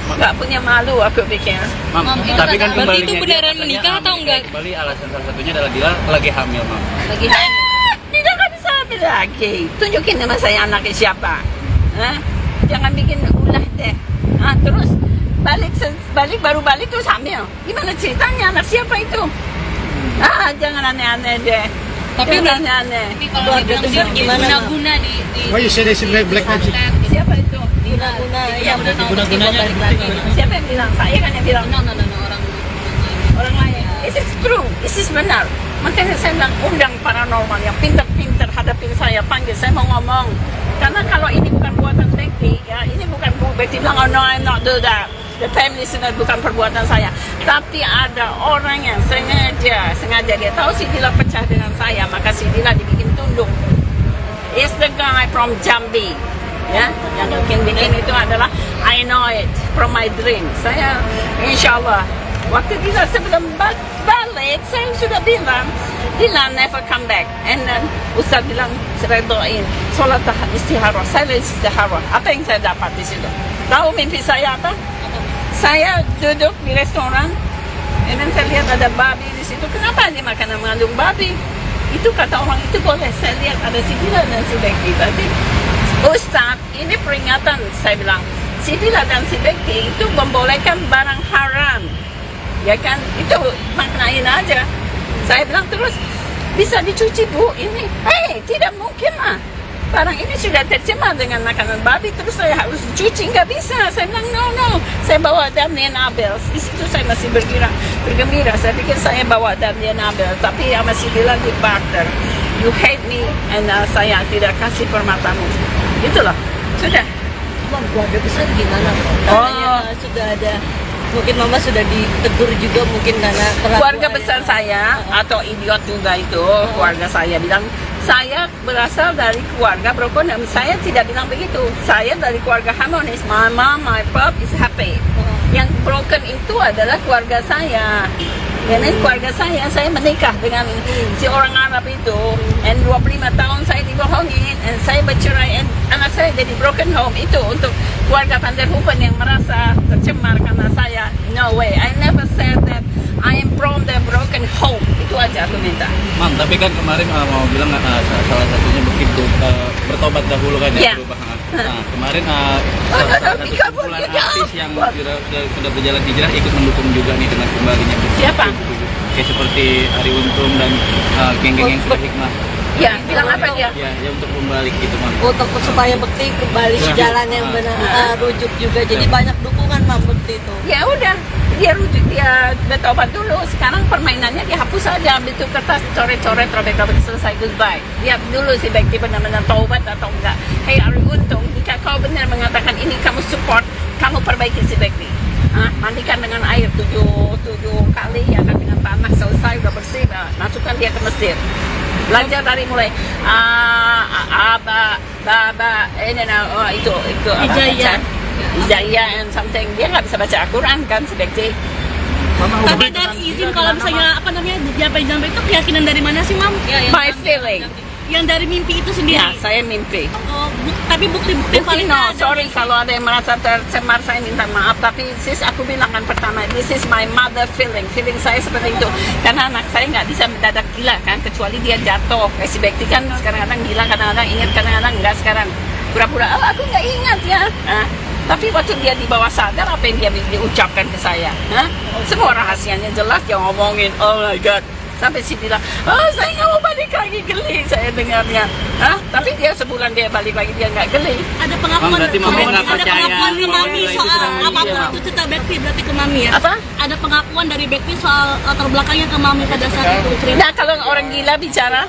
Speaker 2: Nggak punya malu aku pikir.
Speaker 3: Mam, tapi kan
Speaker 4: berarti itu
Speaker 3: kembalinya
Speaker 4: beneran
Speaker 3: dia
Speaker 4: menikah
Speaker 3: katanya
Speaker 4: atau
Speaker 3: hamil.
Speaker 4: enggak?
Speaker 3: Kembali alasan salah satunya adalah Dila lagi hamil, Mam.
Speaker 4: Lagi hamil.
Speaker 2: Tidak kan bisa hamil lagi. Tunjukin nama saya anaknya siapa. Jangan bikin ulah deh. Terus balik baru balik terus hamil. Gimana ceritanya? Anak siapa itu? Jangan aneh-aneh deh.
Speaker 4: Tapi
Speaker 2: jangan
Speaker 4: udah
Speaker 2: aneh-aneh.
Speaker 4: tapi kalau dibilang
Speaker 6: besar gimana, Mam?
Speaker 4: guna-guna di
Speaker 5: Why you say they should black magic?
Speaker 2: Siapa itu?
Speaker 6: Guna-guna yang udah tahu
Speaker 3: Guna-gunanya
Speaker 6: balik lagi.
Speaker 2: Siapa yang bilang? Saya kan yang bilang.
Speaker 4: no,
Speaker 2: Orang lain. This is true. This is benar. Makanya saya bilang undang paranormal yang pintar-pintar hadapin saya, panggil saya mau ngomong. Karena kalau ini bukan buatan Bekti, ya ini bukan Bekti bilang, oh no, I'm not do that. The family listener bukan perbuatan saya. Tapi ada orang yang sengaja dia tahu si Dila pecah dengan saya, maka si Dila dibikin tunduk. It's the guy from Jambi. Ya, yang bikin itu adalah I know it from my dream. Saya insya Allah waktu Dila sebelum balik saya sudah bilang Dila never come back. And then Ustaz bilang saya doain sholat istihara. Saya istihara. Apa yang saya dapat di situ? Tahu mimpi saya apa? Saya duduk di restoran, dan saya lihat ada babi di situ. Kenapa dia makanan mengandung babi? Itu kata orang itu boleh. Saya lihat ada si Dila dan si Bekti. Berarti Ustaz, ini peringatan. Saya bilang, si Dila dan si Bekti itu membolehkan barang haram. Ya kan? Itu maknain aja. Saya bilang terus, bisa dicuci bu ini? Tidak mungkin lah. Barang ini sudah tercemar dengan makanan babi, terus saya harus cuci, nggak bisa. Saya bilang no. Saya bawa Damien Abel. Di situ saya masih bergembira. Saya pikir saya bawa Damien Abel, tapi ya masih bilang di barter. You hate me, and saya tidak kasih permatamu. Itulah, sudah.
Speaker 6: Mam, keluarga besar gimana? Katanya sudah ada, mungkin mama sudah ditegur juga mungkin karena
Speaker 2: Keluarga besar saya atau idiot juga itu, keluarga saya bilang saya berasal dari keluarga broken. Saya tidak bilang begitu. Saya dari keluarga harmonis. My mom, my pop is happy. Yang broken itu adalah keluarga saya. Dan keluarga saya menikah dengan si orang Arab itu. And 25 tahun saya dibohongin. And saya bercerai. And anak saya jadi broken home. Itu untuk keluarga Van der Hoeven yang merasa tercemar karena saya. No way. I never said that I am from the broken home. Itu aja aku minta.
Speaker 3: Mam, tapi kan kemarin mau bilang salah satunya begitu bertobat dahulu kan ya,
Speaker 2: Yeah.
Speaker 3: perubahan. Nah, kemarin salah satu kumpulan artis yang sudah berjalan hijrah ikut mendukung juga nih dengan kembalinya.
Speaker 2: Siapa?
Speaker 3: Kayak seperti Ari Untung dan geng-geng yang sudah hikmah.
Speaker 2: Ya, bilang apa dia?
Speaker 3: Ya untuk kembali gitu, Mam.
Speaker 6: untuk supaya Bekti kembali ke jalan yang benar, rujuk juga. Jadi banyak dukungan Mam Bekti itu.
Speaker 2: Ya udah, dia rujuk, dia bertobat dulu. Sekarang permainannya dihapus saja, ambil itu kertas, coret-coret, robek-robek, selesai, goodbye. Lihat dulu si Bekti benar-benar taubat atau enggak. Hey Ari Untung, jika kau benar mengatakan ini kamu support, kamu perbaiki si Bekti. Mandikan dengan air 7 kali, ya kan, dengan tanah, selesai, udah bersih, masukkan dia ke Mesir. Belajar dari mulai itu Ijaya and something. Dia nggak bisa baca Al-Quran kan si Bekti.
Speaker 7: Tapi dari izin kalau misalnya apa namanya jampe-jampe itu keyakinan dari mana sih, Mam?
Speaker 2: My feeling.
Speaker 7: Yang dari mimpi itu sendiri.
Speaker 2: Ya, saya mimpi.
Speaker 7: Oh, tapi bukti-bukti
Speaker 2: Bukti no, sorry kalau ada yang merasa tercemar, saya minta maaf. Tapi sis, aku bilang kan pertama, this is my mother feeling. Feeling saya seperti itu. Karena anak saya nggak bisa mendadak gila kan, kecuali dia jatuh. Kayak si Bekti kan kadang-kadang gila, kadang-kadang ingat, kadang-kadang enggak. Sekarang pura-pura, aku nggak ingat ya. Tapi waktu dia di bawah sadar, apa yang dia diucapkan ke saya? Semua rahasianya jelas, dia ngomongin, oh my God. Sampai si bilang, saya nggak mau balik lagi, geli saya dengarnya. Tapi dia sebulan dia balik lagi, dia nggak geli.
Speaker 7: Ada pengakuan,
Speaker 3: berarti Mami nggak
Speaker 7: ada
Speaker 3: percaya
Speaker 7: pengakuan ke Mami
Speaker 3: kalau itu
Speaker 7: soal
Speaker 3: sedang
Speaker 7: apapun
Speaker 3: iya.
Speaker 7: itu cerita Bekti berarti ke Mami ya?
Speaker 2: Apa?
Speaker 7: Ada pengakuan dari Bekti soal latar belakangnya ke Mami pada saat itu cerita.
Speaker 2: Nah, kalau orang gila bicara,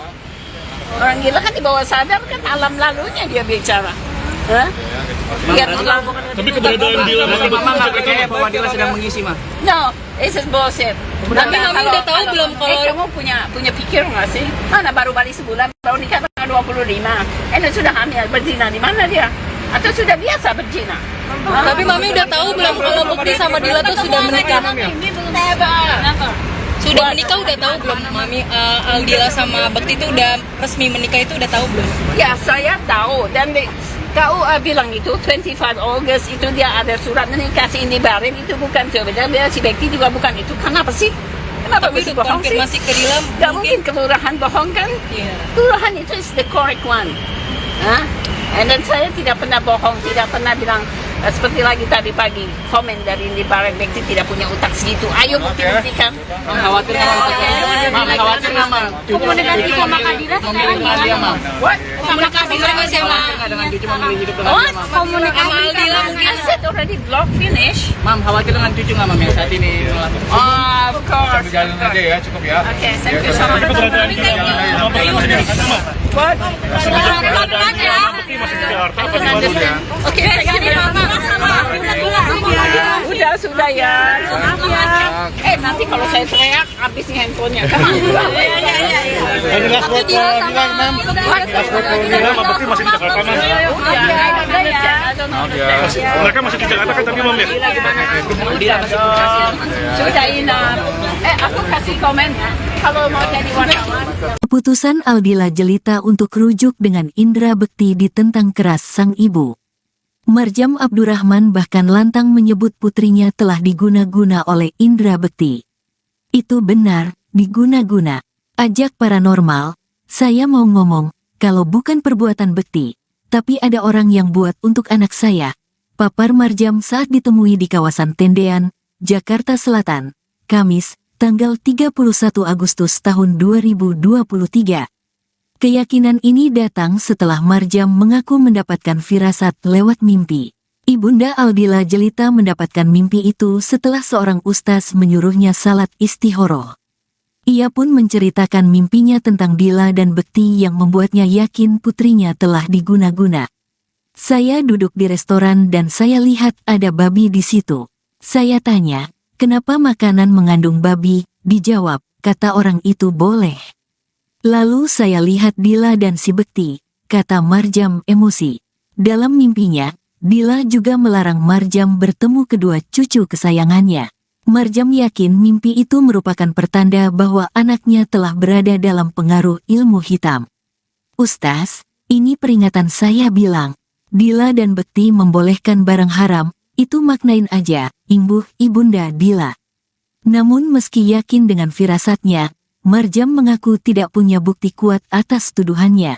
Speaker 2: orang gila kan di bawah sadar kan alam lalunya dia bicara. Dia bilang,
Speaker 5: Tapi keberadaan Dila
Speaker 3: Berarti Mama nggak percaya bahwa Dila sedang mengisi, Mah?
Speaker 2: no, this is bullshit.
Speaker 4: Tapi Mami udah tahu belum kalau
Speaker 2: kamu punya pikir nggak sih? Mana baru balik sebulan, baru nikah tanggal 25. Sudah hamil, berzina di mana dia? Atau sudah biasa berzina?
Speaker 4: tapi Mami udah tahu belum kalau Bekti sama Dila tuh sudah menikah?
Speaker 2: Never.
Speaker 4: Sudah menikah udah tahu belum Mami? Dila sama Bekti itu udah resmi menikah itu udah tahu belum?
Speaker 2: Ya, saya tahu. Dan KUA bilang itu 25 August itu dia ada surat menikah si Indi Barim, itu bukan coba. Si Bekti juga bukan itu. Kenapa sih? Kenapa
Speaker 4: Tapi
Speaker 2: mesti
Speaker 4: untuk
Speaker 2: bohong sih?
Speaker 4: konfirmasi ke Dila
Speaker 2: Gak mungkin kelurahan bohong kan?
Speaker 4: Iya.
Speaker 2: Kelurahan itu is the correct one. And then saya tidak pernah bohong, tidak pernah bilang seperti lagi tadi pagi komen dari Indi Barang Bekti tidak punya utak segitu. Ayo bukti-buktikan.
Speaker 3: Khawatir nggak Mam? Khawatir nggak Mam?
Speaker 7: Komunikasi sama Kadira sekarang gimana, Mam?
Speaker 4: Komunikasi sama
Speaker 3: dengan cucu memilih hidup dengan dia, Mam?
Speaker 2: Komunikasi
Speaker 4: Sama Aldila mungkin.
Speaker 2: I said already block finish.
Speaker 3: Mam, khawatir dengan cucu nggak Mam yang saat ini melakukan?
Speaker 2: Oh, of course.
Speaker 5: Jalan aja ya, cukup ya.
Speaker 2: Okay, thank you so much. What?
Speaker 5: Masih di Jakarta apa di Bandung ya?
Speaker 2: Oke, sudah ya. Maaf ya. Nanti kalau saya teriak habis nih handphonenya.
Speaker 5: Ini last word bilang, Mam. Last word bilang, Mam Bekti masih di Jakarta, Mam. Mereka masih di Jakarta kan tadi, Mam ya?
Speaker 2: Sudah enough. Aku kasih komen ya. Kalau mau jadi wartawan.
Speaker 1: Keputusan Aldila Jelita untuk rujuk dengan Indra Bekti ditentang keras sang ibu. Marjam Abdurrahman bahkan lantang menyebut putrinya telah diguna-guna oleh Indra Bekti. Itu benar, diguna-guna. Ajak paranormal, saya mau ngomong, kalau bukan perbuatan Bekti, tapi ada orang yang buat untuk anak saya. Papar Marjam saat ditemui di kawasan Tendean, Jakarta Selatan, Kamis, tanggal 31 Agustus tahun 2023. Keyakinan ini datang setelah Marjam mengaku mendapatkan firasat lewat mimpi. Ibunda Aldila Jelita mendapatkan mimpi itu setelah seorang ustaz menyuruhnya salat istihoroh. Ia pun menceritakan mimpinya tentang Dila dan Bekti yang membuatnya yakin putrinya telah diguna-guna. Saya duduk di restoran dan saya lihat ada babi di situ. Saya tanya, kenapa makanan mengandung babi? Dijawab, kata orang itu boleh. Lalu saya lihat Dila dan si Bekti, kata Marjam emosi. Dalam mimpinya, Dila juga melarang Marjam bertemu kedua cucu kesayangannya. Marjam yakin mimpi itu merupakan pertanda bahwa anaknya telah berada dalam pengaruh ilmu hitam. Ustaz, ini peringatan saya bilang, Dila dan Bekti membolehkan barang haram, itu maknain aja, imbuh ibunda Dila. Namun meski yakin dengan firasatnya, Marjam mengaku tidak punya bukti kuat atas tuduhannya.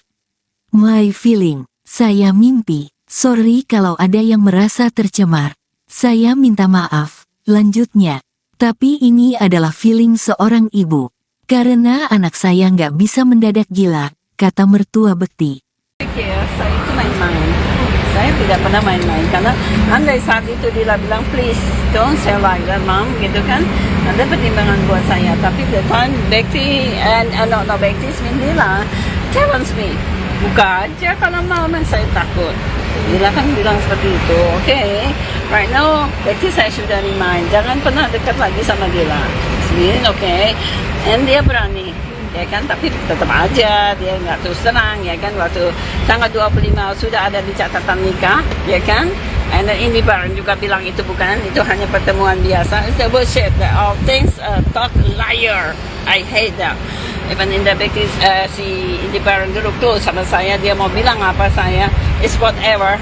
Speaker 1: My feeling, saya mimpi, sorry kalau ada yang merasa tercemar. Saya minta maaf, lanjutnya. Tapi ini adalah feeling seorang ibu. Karena anak saya nggak bisa mendadak gila, kata mertua Bekti.
Speaker 2: Saya itu main-main. Saya tidak pernah main-main karena andai saat itu Dila bilang please don't say like that mom gitu kan, ada pertimbangan buat saya. Tapi the time Bekti and no Bekti Dila challenge me, buka aja kalau mau, saya takut. Dila kan bilang seperti itu. Okay, right now Bekti saya sudah remind jangan pernah dekat lagi sama Dila. Okay, and dia berani. Ya kan, tapi tetap aja dia nggak terus terang, ya kan, waktu tanggal 25 sudah ada di catatan nikah, ya kan, and then Indi Barang juga bilang itu bukan, itu hanya pertemuan biasa. It's the bullshit, all things talk liar, I hate that. Even Indra Bekti, si Indi Barang duduk tuh sama saya, dia mau bilang apa saya, it's whatever.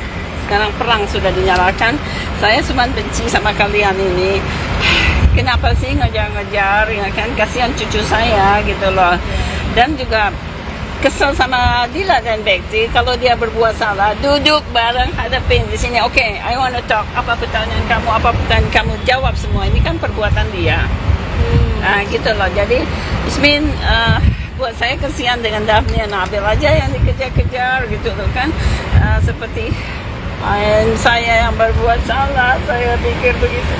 Speaker 2: Sekarang perang sudah dinyalakan, saya cuma benci sama kalian ini. Kenapa sih ngejar-ngejar, ya kan, kasihan cucu saya gitu loh. Dan juga kesel sama Dila dan Bekti, kalau dia berbuat salah, duduk bareng, hadapin di sini. Okay, I want to talk, apa pertanyaan kamu, jawab semua. Ini kan perbuatan dia. Gitu loh, jadi Ismin, buat saya kasihan dengan Daphne Nabil aja yang dikejar-kejar gitu loh kan. Seperti saya yang berbuat salah, saya pikir begitu.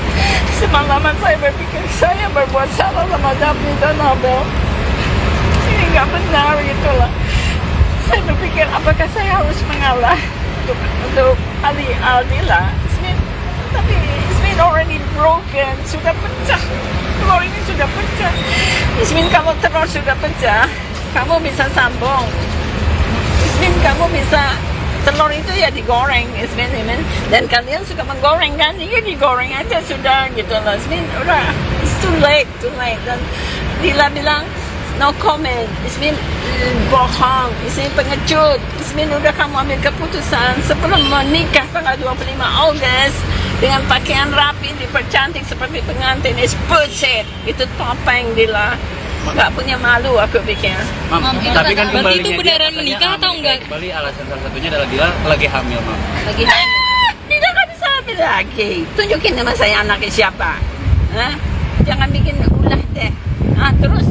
Speaker 2: Semalaman saya berpikir saya berbuat salah sama Daphne dan Nabil. Ini nggak benar gitu loh. Saya berpikir apakah saya harus mengalah untuk Aldila. Tapi Ismin already broken, sudah pecah. Telur ini sudah pecah. Ismin, kalau telur sudah pecah, kamu bisa sambung. Ismin, kamu bisa, telur itu ya digoreng, Ismin. Dan kalian suka menggoreng kan? Iya, digoreng aja sudah gitu loh. Ismin, udah, it's too late. Dan Dila bilang, no comment. Ismin, bohong. Ismin, pengecut. Ismin, udah kamu ambil keputusan sebelum menikah tanggal 25 Agustus dengan pakaian rapi, dipercantik seperti pengantin. It's bullshit. Itu topeng, Dila. Nggak punya malu, aku pikir.
Speaker 3: Mam, tapi kan
Speaker 4: berarti itu beneran menikah atau enggak?
Speaker 3: Kembali alasan salah satunya adalah Dila lagi hamil, Mam.
Speaker 4: Lagi hamil.
Speaker 2: Dila nggak bisa Apa lagi? Tunjukin nama saya anaknya siapa. Jangan bikin ulah deh. Terus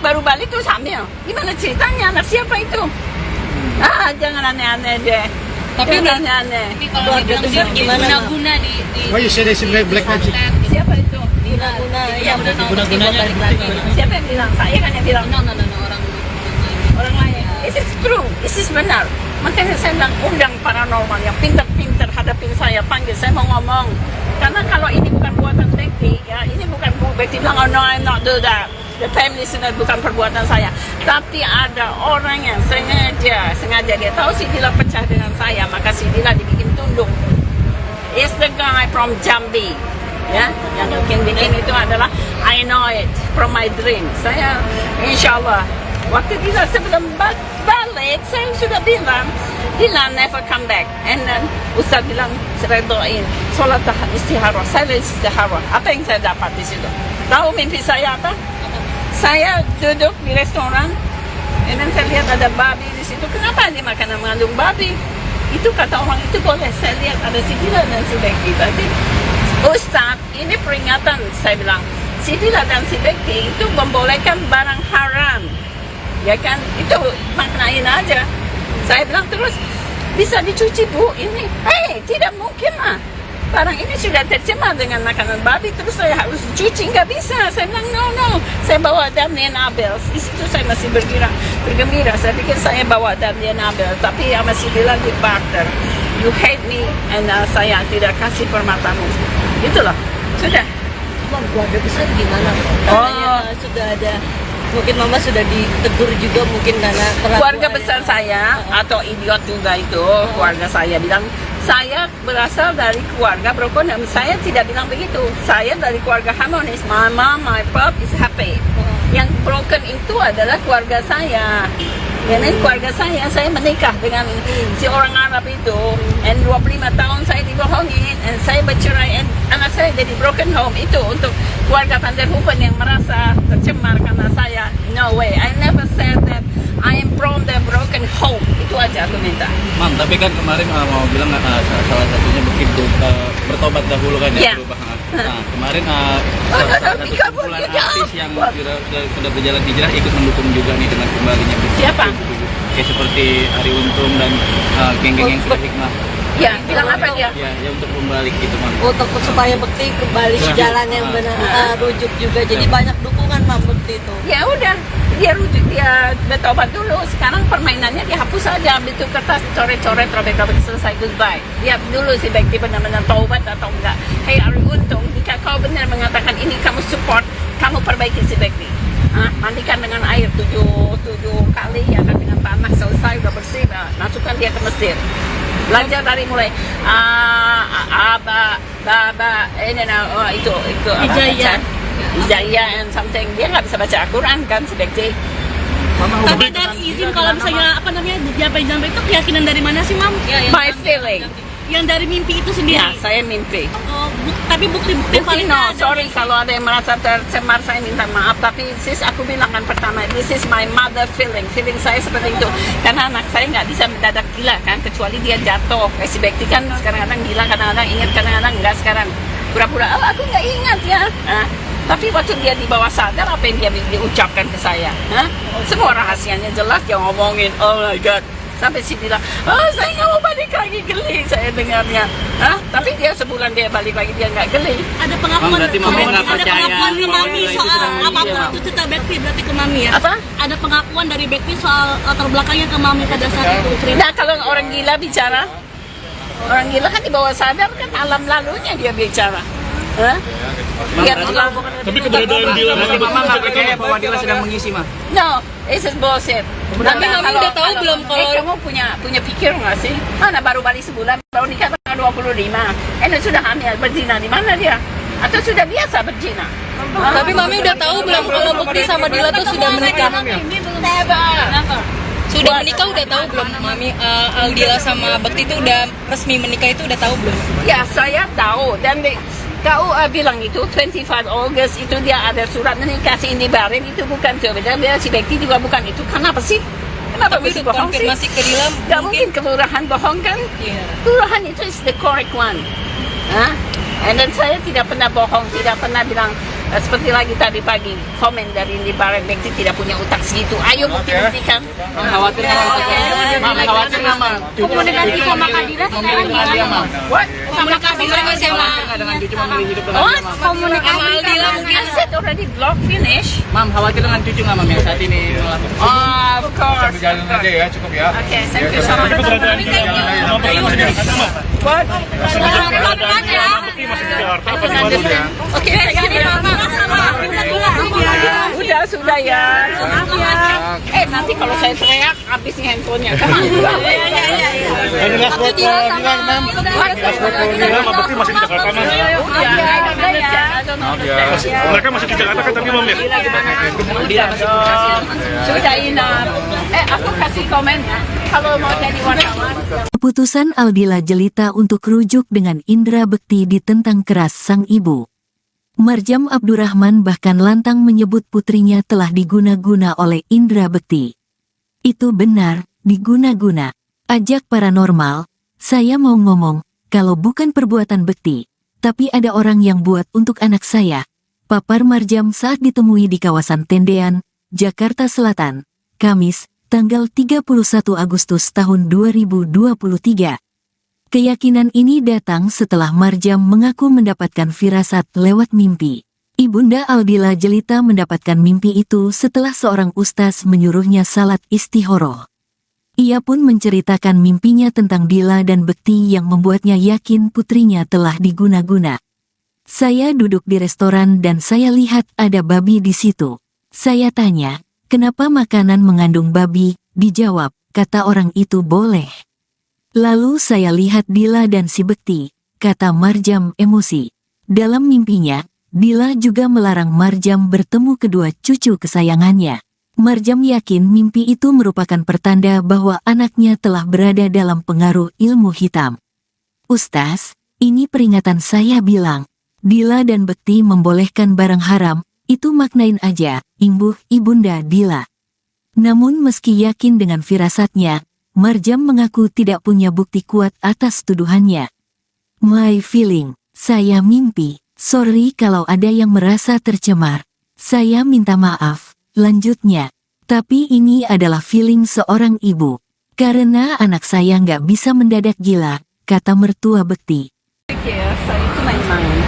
Speaker 2: baru balik terus hamil. Gimana ceritanya? Anak siapa itu? Jangan aneh-aneh deh.
Speaker 4: Tapi
Speaker 2: jangan aneh-aneh.
Speaker 4: Tapi kalau dibilang dia
Speaker 6: Gimana, Ma'am?
Speaker 4: guna-guna di
Speaker 5: Why you say this in black magic?
Speaker 2: Siapa itu?
Speaker 6: Guna-guna yang
Speaker 3: Guna-gunanya
Speaker 6: balik lagi.
Speaker 2: Siapa yang bilang? Saya kan yang bilang.
Speaker 4: orang
Speaker 2: Orang lain. This is true. This is benar. Makanya saya bilang undang paranormal yang pintar-pintar hadapin saya, panggil saya mau ngomong. Karena kalau ini bukan buatan Bekti, ya ini bukan Bekti bilang, oh no, I'm not do that. The family listener bukan perbuatan saya. Tapi ada orang yang sengaja dia tahu si Dila pecah dengan saya, maka si Dila dibikin tunduk. Is the guy from Jambi. Ya, yang bikin itu adalah I know it from my dream. Saya insya Allah waktu Dila sebelum balik saya sudah bilang Dila never come back. And then Ustaz bilang saya doain sholat istihara. Saya istihara. Apa yang saya dapat di situ? Tahu mimpi saya apa? Saya duduk di restoran, and then saya lihat ada babi di situ. Kenapa dia makanan mengandung babi? Itu kata orang itu boleh. Saya lihat ada si Dila dan si Bekti. Berarti Ustaz, ini peringatan. Saya bilang si Dila dan si Bekti itu membolehkan barang haram. Ya kan, itu maknain aja. Saya bilang terus, bisa dicuci bu ini? Tidak mungkin lah. Barang ini sudah tercemar dengan makanan babi, terus saya harus cuci, nggak bisa. Saya bilang no. Saya bawa Damien Abel. Di situ saya masih bergembira. Saya pikir saya bawa Damien Abel, tapi masih bilang di barter. You hate me, and saya tidak kasih permatamu. Itulah, sudah.
Speaker 6: Mama, keluarga besar gimana? Katanya sudah ada. Mungkin mama sudah ditegur juga mungkin karena
Speaker 2: Keluarga besar saya atau idiot juga itu keluarga saya bilang saya berasal dari keluarga broken home. Saya tidak bilang begitu. Saya dari keluarga harmonis. My mom, my pop is happy. Yang broken itu adalah keluarga saya. Dan keluarga saya menikah dengan si orang Arab itu, and 25 tahun saya dibohongin, and saya bercerai, and anak saya jadi broken home. Itu untuk keluarga Van der Hoeven yang merasa tercemar karena saya. No way, I never said that I am from the broken home. Itu aja aku minta.
Speaker 3: Mam, tapi kan kemarin mau bilang salah satunya begitu bertobat dahulu kan ya, berubah. Kemarin salah satu kumpulan artis yang sudah berjalan hijrah ikut mendukung juga nih dengan kembalinya.
Speaker 2: Siapa?
Speaker 3: Kayak seperti Ari Untung dan geng-geng yang sudah hikmah.
Speaker 2: Ya, bilang apa dia?
Speaker 3: Ya untuk kembali gitu, Mam.
Speaker 6: untuk supaya Bekti kembali ke jalan yang benar, rujuk juga. Jadi banyak dukungan Mam Bekti itu.
Speaker 2: Ya udah, dia rujuk, dia bertobat dulu. Sekarang permainannya dihapus saja, ambil itu kertas, coret-coret, robek-robek, selesai, goodbye. Lihat dulu si Bekti benar-benar taubat atau enggak. Hey Ari Untung, jika kau benar mengatakan ini kamu support, kamu perbaiki si Bekti. Mandikan dengan air 7 kali, ya kan, dengan tanah, selesai, udah bersih, masukkan dia ke masjid. Belajar dari mulai itu Hijayah and something. Dia nggak bisa baca Al-Quran kan si Bekti.
Speaker 7: Tapi dari izin kalau misalnya apa namanya jampe itu keyakinan dari mana sih, Mam?
Speaker 2: My feeling.
Speaker 7: Yang dari mimpi itu sendiri.
Speaker 2: Ya, saya mimpi.
Speaker 7: Tapi bukti-bukti yang paling
Speaker 2: No,
Speaker 7: ada.
Speaker 2: sorry kalau ada yang merasa tercemar, saya minta maaf. Tapi sis, aku bilang kan pertama, this is my mother feeling. Feeling saya seperti itu. Karena anak saya nggak bisa mendadak gila kan, kecuali dia jatuh. Si Bekti kan kadang-kadang gila, kadang-kadang ingat, kadang-kadang enggak. Sekarang pura-pura, aku nggak ingat ya. Tapi waktu dia di bawah sadar, apa yang dia diucapkan ke saya? Semua rahasianya jelas, dia ngomongin, oh my God. Sampai si bilang, saya nggak mau balik lagi, geli saya dengarnya. Tapi dia sebulan dia balik lagi, dia nggak geli.
Speaker 7: Ada pengakuan,
Speaker 3: berarti Mami nggak
Speaker 7: ada
Speaker 3: percaya.
Speaker 7: pengakuan dari Mami
Speaker 3: Itu
Speaker 7: soal
Speaker 3: sedang
Speaker 7: apapun
Speaker 3: menghijau.
Speaker 7: itu cerita Bekti berarti ke Mami ya?
Speaker 2: Apa?
Speaker 7: Ada pengakuan dari Bekti soal latar belakangnya ke Mami pada saat itu cerita.
Speaker 2: Nah, kalau orang gila bicara, orang gila kan di bawah sadar kan alam lalunya dia bicara. Lihat alam.
Speaker 5: Tapi keberadaan Dila
Speaker 3: Berarti Mama nggak percaya bahwa Dila sedang mengisi, Ma?
Speaker 2: No, this is bullshit.
Speaker 4: Tapi Mami udah tahu belum kalau-
Speaker 2: kamu punya pikir nggak sih? Mana baru balik sebulan, baru nikah tanggal 25. Sudah hamil, berzina di mana dia? Atau sudah biasa berzina?
Speaker 4: Tapi Mami udah tahu belum kalau Bekti sama Dila tuh sudah menikah? Sudah menikah udah tahu belum Mami? Dila sama Bekti tuh udah resmi menikah itu udah tahu belum?
Speaker 2: Ya, saya tahu. Dan kau bilang itu 25 August itu dia ada surat menikah si Indi Barin, itu bukan tuh. Dia si Bekti juga bukan itu. Kenapa sih? Kenapa
Speaker 4: Tapi
Speaker 2: mesti
Speaker 4: untuk
Speaker 2: bohong sih?
Speaker 4: konfirmasi ke Dila
Speaker 2: Gak mungkin kelurahan bohong kan?
Speaker 4: Iya.
Speaker 2: Kelurahan itu is the correct one. Hah? And then saya tidak pernah bohong, tidak pernah bilang seperti lagi tadi pagi komen dari Indi Barang Bekti tidak punya utang segitu. Ayo bukti-buktikan.
Speaker 3: Khawatir khawatir nama
Speaker 7: Komunikasi sama Kadira sekarang gimana?
Speaker 2: What?
Speaker 4: Sama Kadira nggak sama
Speaker 3: dengan cucu memilih hidup dengan
Speaker 2: What?
Speaker 3: dia, Mam?
Speaker 7: Komunikasi
Speaker 4: sama Aldila mungkin.
Speaker 2: I said already block finish.
Speaker 3: Mam, khawatir dengan cucu nggak, Mam, yang saat ini melakukan
Speaker 2: Oh, of course.
Speaker 5: Jalan aja ya, cukup ya.
Speaker 2: Okay, thank you so much. What?
Speaker 5: Bekti masih di Jakarta apa di Bandung ya?
Speaker 2: Oke, sudah ya. Nanti kalau saya teriak, habis nih handphonenya.
Speaker 5: Ini last word for Nila, Mam. Last word for Nila, Mam. Bekti masih di Jakarta, Mam. Mereka masih di Jakarta kan, tapi Mam ya?
Speaker 2: Sudah enough. Aku kasih komen ya. Kalau mau jadi wartawan.
Speaker 1: Keputusan Aldila Jelita untuk rujuk dengan Indra Bekti ditentang keras sang ibu. Marjam Abdurrahman bahkan lantang menyebut putrinya telah diguna-guna oleh Indra Bekti. Itu benar, diguna-guna. Ajak paranormal, saya mau ngomong, kalau bukan perbuatan Bekti, tapi ada orang yang buat untuk anak saya. Papar Marjam saat ditemui di kawasan Tendean, Jakarta Selatan, Kamis, tanggal 31 Agustus tahun 2023. Keyakinan ini datang setelah Marjam mengaku mendapatkan firasat lewat mimpi. Ibunda Aldila Jelita mendapatkan mimpi itu setelah seorang ustaz menyuruhnya salat istihoroh. Ia pun menceritakan mimpinya tentang Dila dan Bekti yang membuatnya yakin putrinya telah diguna-guna. Saya duduk di restoran dan saya lihat ada babi di situ. Saya tanya, kenapa makanan mengandung babi? Dijawab, kata orang itu boleh. Lalu saya lihat Dila dan si Bekti, kata Marjam emosi. Dalam mimpinya, Dila juga melarang Marjam bertemu kedua cucu kesayangannya. Marjam yakin mimpi itu merupakan pertanda bahwa anaknya telah berada dalam pengaruh ilmu hitam. Ustaz, ini peringatan saya bilang. Dila dan Bekti membolehkan barang haram, itu maknain aja, imbuh ibunda Dila. Namun meski yakin dengan firasatnya, Marjam mengaku tidak punya bukti kuat atas tuduhannya. My feeling, saya mimpi, sorry kalau ada yang merasa tercemar. Saya minta maaf, lanjutnya. Tapi ini adalah feeling seorang ibu. Karena anak saya nggak bisa mendadak gila, kata mertua Bekti.
Speaker 2: Saya itu main-main.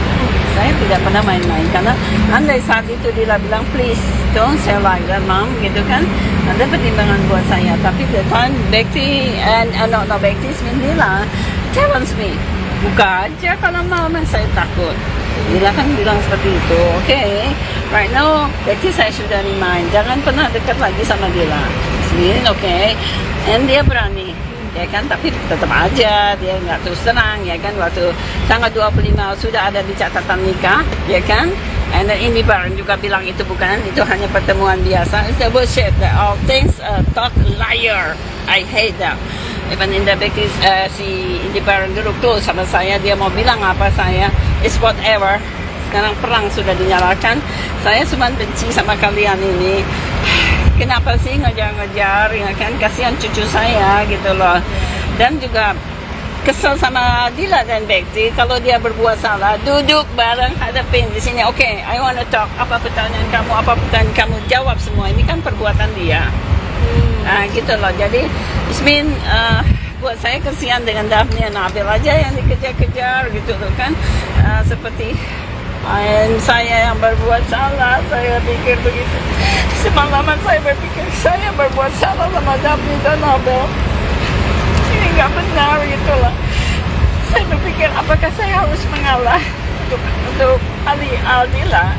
Speaker 2: Saya tidak pernah main-main karena andai saat itu Dila bilang please don't say like that mom gitu kan, ada pertimbangan buat saya. Tapi the time Bekti no Bekti Dila challenge me, buka aja kalau mau, saya takut. Dila kan bilang seperti itu. Okay, right now Bekti saya sudah remind jangan pernah dekat lagi sama Dila. Okay, and dia berani. Ya kan, tapi tetap aja dia nggak terus terang, ya kan, waktu tanggal 25 sudah ada di catatan nikah, ya kan, and then Indi Barang juga bilang itu bukan, itu hanya pertemuan biasa. It's a bullshit, all things talk liar, I hate that. Even in the Bekti, si Indi Barang duduk tuh sama saya, dia mau bilang apa saya, it's whatever. Sekarang perang sudah dinyalakan, saya cuma benci sama kalian ini. Kenapa sih ngejar-ngejar, ya kan, kasihan cucu saya gitu loh. Dan juga kesel sama Dila dan Bekti kalau dia berbuat salah, duduk bareng hadapin di sini. Okay, I wanna talk, apa pertanyaan kamu, jawab semua. Ini kan perbuatan dia. Gitu loh. Jadi Ismin buat saya kasihan dengan Daphne Nabil aja yang dikejar-kejar gitu loh kan, seperti saya yang berbuat salah. Saya pikir begitu. Semalaman saya berpikir saya berbuat salah sama Daphne dan Nabil. Ini nggak benar gitu loh. Saya berpikir apakah saya harus mengalah untuk Aldila.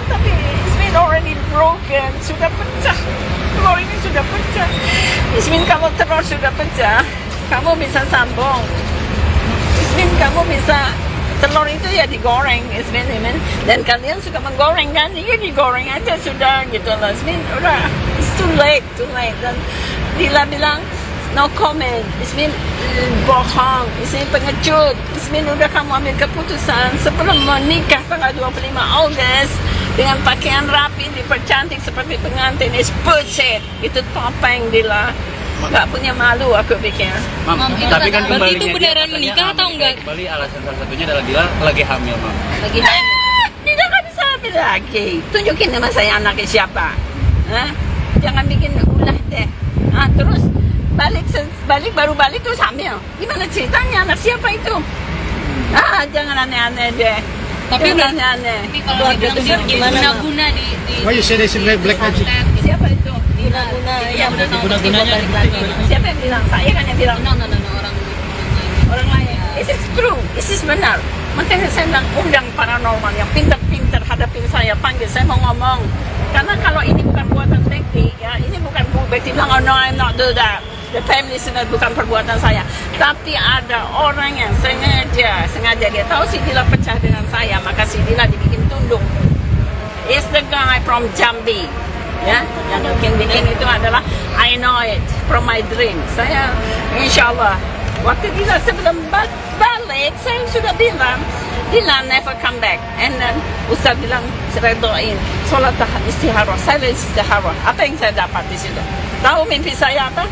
Speaker 2: Tapi Ismin already broken, sudah pecah. Telur ini sudah pecah. Ismin, kalau telur sudah pecah, kamu bisa sambung. Ismin, kamu bisa, telur itu ya digoreng, Ismin. Dan kalian suka menggoreng kan? Iya, digoreng aja sudah gitu loh. Ismin, udah, it's too late. Dan Dila bilang, no comment. Ismin bohong, Ismin pengecut. Ismin, udah kamu ambil keputusan sebelum menikah tanggal 25 August. dengan pakaian rapi, dipercantik seperti pengantin. It's bullshit. Itu topeng Dila. Nggak punya malu aku pikir.
Speaker 3: Mam,
Speaker 4: Mam, itu
Speaker 3: tapi kan
Speaker 4: berarti
Speaker 3: kembalinya
Speaker 4: itu beneran
Speaker 3: dia
Speaker 4: menikah
Speaker 3: katanya,
Speaker 4: atau enggak?
Speaker 3: Kembali alasan salah satunya adalah Dila lagi hamil, Mam.
Speaker 6: Lagi
Speaker 2: Tidak nggak bisa hamil lagi. Tunjukin nama saya anaknya siapa. Hah? Jangan bikin ulah deh. Terus baru balik terus hamil. Gimana ceritanya? Anak siapa itu? Jangan aneh-aneh deh.
Speaker 4: Tapi
Speaker 2: jangan aneh-aneh.
Speaker 4: Tapi kalau dibilang dia guna-guna di
Speaker 5: Why you say they black magic?
Speaker 2: Siapa itu?
Speaker 6: guna-guna yang
Speaker 4: guna-gunanya
Speaker 6: balik lagi.
Speaker 2: Siapa yang bilang? Saya kan yang bilang.
Speaker 4: no,
Speaker 2: Orang lain. This is true. This is benar. Makanya saya bilang undang paranormal yang pintar-pintar hadapin saya, panggil saya mau ngomong. Karena kalau ini bukan buatan Bekti, ya ini bukan Bekti bilang, oh no, I'm not do that. The family listener bukan perbuatan saya. Tapi ada orang yang sengaja dia tahu si Dila pecah dengan saya, maka si Dila dibikin tunduk. Is the guy from Jambi. Ya, yang bikin itu adalah I know it from my dream. Saya insya-Allah waktu Dila sebelum balik saya sudah bilang Dila never come back. And then Ustaz bilang saya doain sholat istihara. Saya istihara. Apa yang saya dapat di situ? Tahu mimpi saya apa?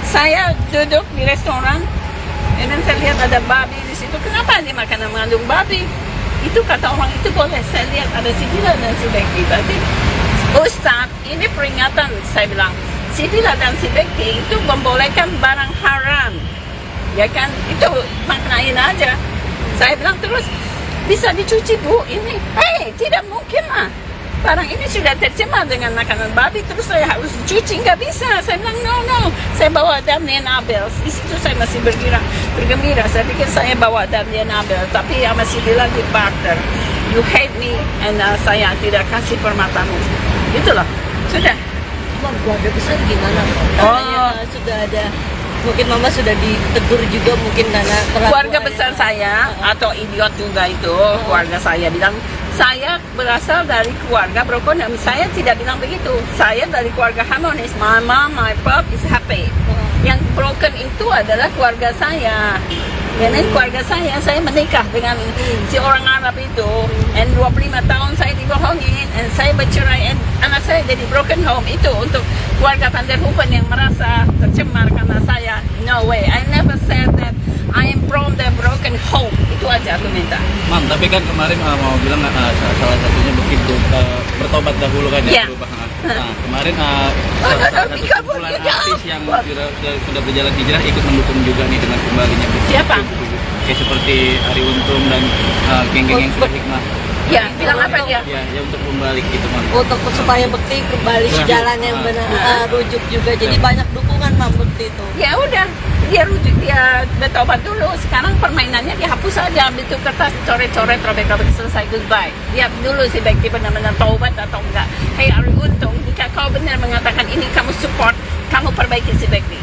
Speaker 2: Saya duduk di restoran, and then saya lihat ada babi di situ. Kenapa dia makanan mengandung babi? Itu kata orang itu boleh. Saya lihat ada si Dila dan si Bekti. Berarti Ustaz, ini peringatan. Saya bilang si Dila dan si Bekti itu membolehkan barang haram. Ya kan, itu maknain aja. Saya bilang terus, bisa dicuci bu ini? Tidak mungkin lah. Barang ini sudah tercemar dengan makanan babi, terus saya harus cuci, nggak bisa. Saya bilang no. Saya bawa Damien Abel. Di situ saya masih bergembira. Saya pikir saya bawa Damien Abel, tapi masih bilang di barter. You hate me, and saya tidak kasih permatamu. Itulah, sudah.
Speaker 6: Cuma keluarga besar gimana? Katanya sudah ada, mungkin mama sudah ditegur juga mungkin karena
Speaker 2: Keluarga besar saya atau idiot juga itu, keluarga saya bilang saya berasal dari keluarga broken. Saya tidak bilang begitu. Saya dari keluarga harmonis. My mom, my pop is happy. Yang broken itu adalah keluarga saya. Dan keluarga saya menikah dengan si orang Arab itu. And 25 tahun saya dibohongin. And saya bercerai. And anak saya jadi broken home. Itu untuk keluarga Van Hupen yang merasa tercemar karena saya. No way. I never said that I am from the broken home. Itu aja aku minta.
Speaker 3: Mam, tapi kan kemarin mau bilang salah satunya begitu bertobat dahulu kan ya,
Speaker 2: Yeah.
Speaker 3: perubahan. Nah, kemarin salah satu kumpulan artis yang sudah berjalan hijrah ikut mendukung juga nih dengan kembalinya.
Speaker 2: Siapa?
Speaker 3: Kayak seperti Ari Untung dan geng-geng yang sudah hikmah.
Speaker 2: Ya, bilang apa dia?
Speaker 3: Ya untuk kembali gitu, Mam.
Speaker 6: untuk supaya Bekti kembali ke jalan yang benar, rujuk juga. Jadi banyak dukungan Mam Bekti itu.
Speaker 2: Ya udah, dia rujuk, dia bertobat dulu. Sekarang permainannya dihapus aja, ambil tuh kertas, coret-coret, robek-robek, selesai, goodbye. Lihat dulu si Bekti benar-benar taubat atau enggak. Hey Ari Untung, jika kau benar mengatakan ini kamu support, kamu perbaiki si Bekti.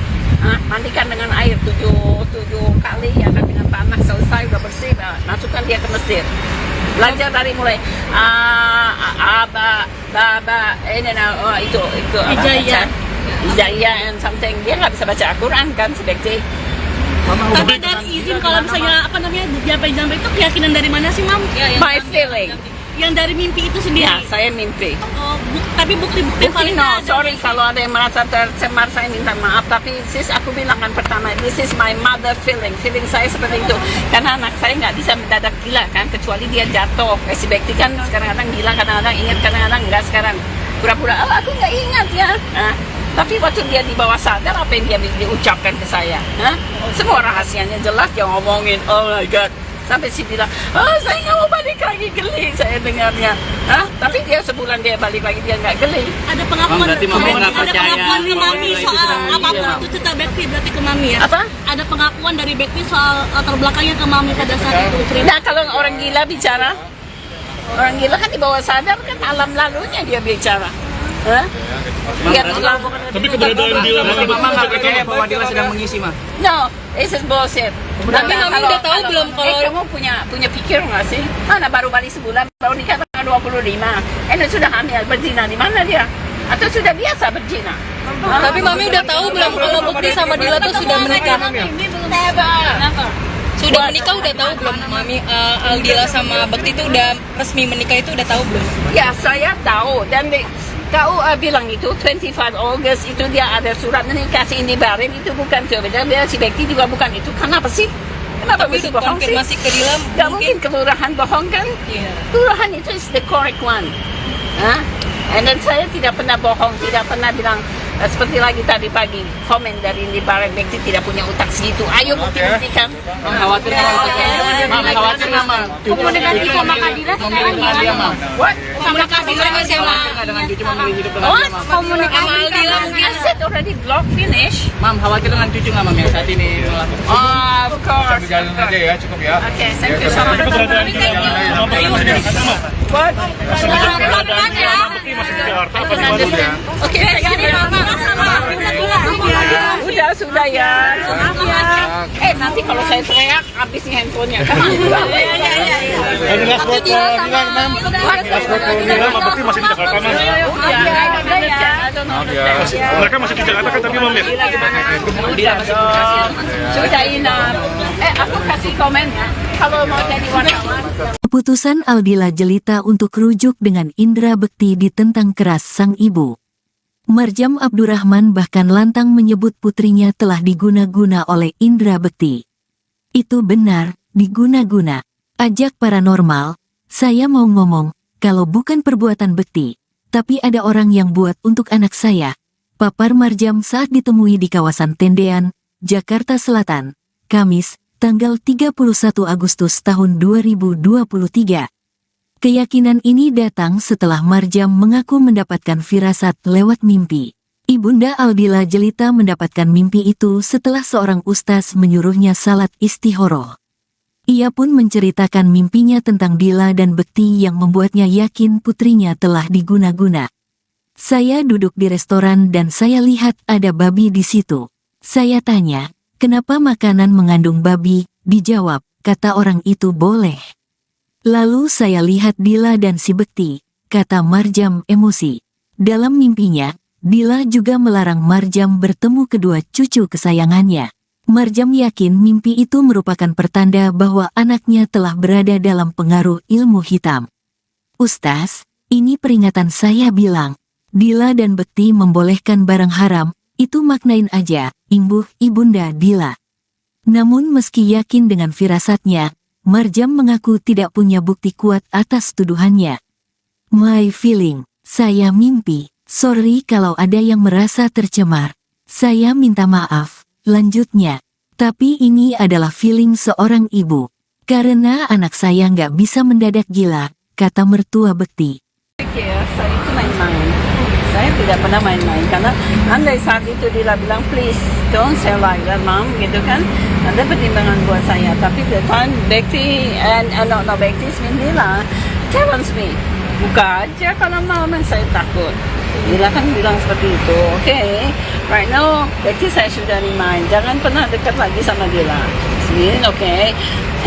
Speaker 2: Mandikan dengan air 7 kali, ya kan, dengan tanah, selesai, udah bersih, masukkan dia ke Mesir. Belajar dari mulai itu Hijaya and something. Dia nggak bisa baca Al-Quran kan si Bekti.
Speaker 7: Tapi dari izin kalau misalnya apa namanya jampe-jampe itu keyakinan dari mana sih, Mam?
Speaker 2: My feeling.
Speaker 7: Yang dari mimpi itu sendiri.
Speaker 2: Ya, saya mimpi.
Speaker 7: Oh, tapi bukti-bukti paling
Speaker 2: No,
Speaker 7: ada.
Speaker 2: sorry kalau ada yang merasa tercemar, saya minta maaf. Tapi sis, aku bilang kan pertama, this is my mother feeling. Feeling saya seperti itu. Karena anak saya nggak bisa mendadak gila kan, kecuali dia jatuh. Si Bekti kan kadang-kadang gila, kadang-kadang ingat, kadang-kadang enggak. Sekarang pura-pura, aku nggak ingat ya. Tapi waktu dia di bawah sadar, apa yang dia diucapkan ke saya? Semua rahasianya jelas, dia ngomongin, oh my God. Sampai si bilang, saya nggak mau balik lagi, geli saya dengarnya. Tapi dia sebulan dia balik lagi, dia nggak geli.
Speaker 7: Ada pengakuan,
Speaker 3: berarti Mama nggak
Speaker 7: ada
Speaker 3: percaya
Speaker 7: pengakuan ke
Speaker 3: bahwa
Speaker 7: Mami
Speaker 3: itu
Speaker 7: soal
Speaker 3: sedang
Speaker 7: apapun
Speaker 3: menjadi,
Speaker 7: itu cerita Bekti berarti ke Mami ya?
Speaker 2: Apa?
Speaker 7: Ada pengakuan dari Bekti soal latar belakangnya ke Mami pada saat itu cerita.
Speaker 2: Nah, kalau orang gila bicara, orang gila kan di bawah sadar kan alam lalunya dia bicara. Dia bilang,
Speaker 5: Tapi keberadaan Dila
Speaker 3: Berarti
Speaker 5: Bekti
Speaker 3: Mama nggak percaya bahwa Dila sedang mengisi, Mah?
Speaker 2: no, this is bullshit.
Speaker 4: Tapi Mami udah tahu belum kalau
Speaker 2: kamu punya pikir nggak sih? Mana baru balik sebulan, baru nikah tanggal 25. Sudah hamil, berzina di mana dia? Atau sudah biasa berzina?
Speaker 4: tapi Mami udah tahu belum kalau Bekti sama Dila tuh sudah menikah?
Speaker 2: Never.
Speaker 4: Sudah menikah udah tahu belum Mami? Aldila sama Bekti itu udah resmi menikah itu udah tahu belum?
Speaker 2: Ya, saya tahu. Dan KUA bilang itu 25 August itu dia ada surat menikah si Indi Bareng itu bukan tuh. Dan si Bekti juga bukan itu. Kenapa sih? Kenapa
Speaker 4: Tapi
Speaker 2: mesti
Speaker 4: untuk
Speaker 2: bohong sih?
Speaker 4: konfirmasi ke Dila
Speaker 2: Gak mungkin kelurahan bohong kan?
Speaker 4: Iya.
Speaker 2: Kelurahan itu is the correct one. Hah? And then saya tidak pernah bohong, tidak pernah bilang seperti lagi tadi pagi komen dari Indi Bareng Bekti tidak punya utak segitu. Ayo buktikan.
Speaker 3: Khawatir
Speaker 7: Komunikasi sama Kadira sekarang gimana?
Speaker 2: What?
Speaker 7: Sama Kadira sama
Speaker 3: dengan cucu memilih hidup dengan
Speaker 2: What?
Speaker 3: dia, Mam?
Speaker 7: komunikasi
Speaker 4: Sama Aldila mungkin.
Speaker 2: I said already block finish.
Speaker 3: Mam, khawatir dengan cucu nggak, Mam, yang saat ini melakukan?
Speaker 2: Of course.
Speaker 5: Jalan aja ya, cukup ya.
Speaker 2: Okay, thank you so much. What?
Speaker 5: Masih di Jakarta apa di Bandung ya?
Speaker 2: Oke, sudah ya. Nanti kalau saya teriak habis nih handphonenya.
Speaker 5: Ini last word for Dila, Mam. Last word for Dila, Mam, Bekti masih di Jakarta, Mam. Mereka masih di Jakarta kan tapi Mam ya?
Speaker 2: Sudah enough. Aku kasih komen ya. Kalau mau jadi wartawan.
Speaker 1: Keputusan Aldila Jelita untuk rujuk dengan Indra Bekti ditentang keras sang ibu. Marjam Abdurrahman bahkan lantang menyebut putrinya telah diguna-guna oleh Indra Bekti. Itu benar, diguna-guna. Ajak paranormal, saya mau ngomong, kalau bukan perbuatan Bekti, tapi ada orang yang buat untuk anak saya. Papar Marjam saat ditemui di kawasan Tendean, Jakarta Selatan, Kamis, tanggal 31 Agustus tahun 2023. Keyakinan ini datang setelah Marjam mengaku mendapatkan firasat lewat mimpi. Ibunda Aldila Jelita mendapatkan mimpi itu setelah seorang ustaz menyuruhnya salat istihoroh. Ia pun menceritakan mimpinya tentang Dila dan Bekti yang membuatnya yakin putrinya telah diguna-guna. Saya duduk di restoran dan saya lihat ada babi di situ. Saya tanya, kenapa makanan mengandung babi? Dijawab, kata orang itu boleh. Lalu saya lihat Dila dan si Bekti, kata Marjam emosi. Dalam mimpinya, Dila juga melarang Marjam bertemu kedua cucu kesayangannya. Marjam yakin mimpi itu merupakan pertanda bahwa anaknya telah berada dalam pengaruh ilmu hitam. Ustaz, ini peringatan saya bilang. Dila dan Bekti membolehkan barang haram, itu maknain aja, imbuh ibunda Dila. Namun meski yakin dengan firasatnya, Marjam mengaku tidak punya bukti kuat atas tuduhannya. My feeling, saya mimpi, sorry kalau ada yang merasa tercemar. Saya minta maaf, lanjutnya. Tapi ini adalah feeling seorang ibu. Karena anak saya nggak bisa mendadak gila, kata mertua Bekti.
Speaker 2: Saya itu main-main. Saya tidak pernah main-main karena andai saat itu Dila bilang please don't say like that mom gitu kan, ada pertimbangan buat saya. Tapi the time Bekti no Bekti Dila challenge me, buka aja kalau mau, saya takut. Dila kan bilang seperti itu. Okay, right now Bekti saya sudah remind jangan pernah dekat lagi sama Dila. Okay,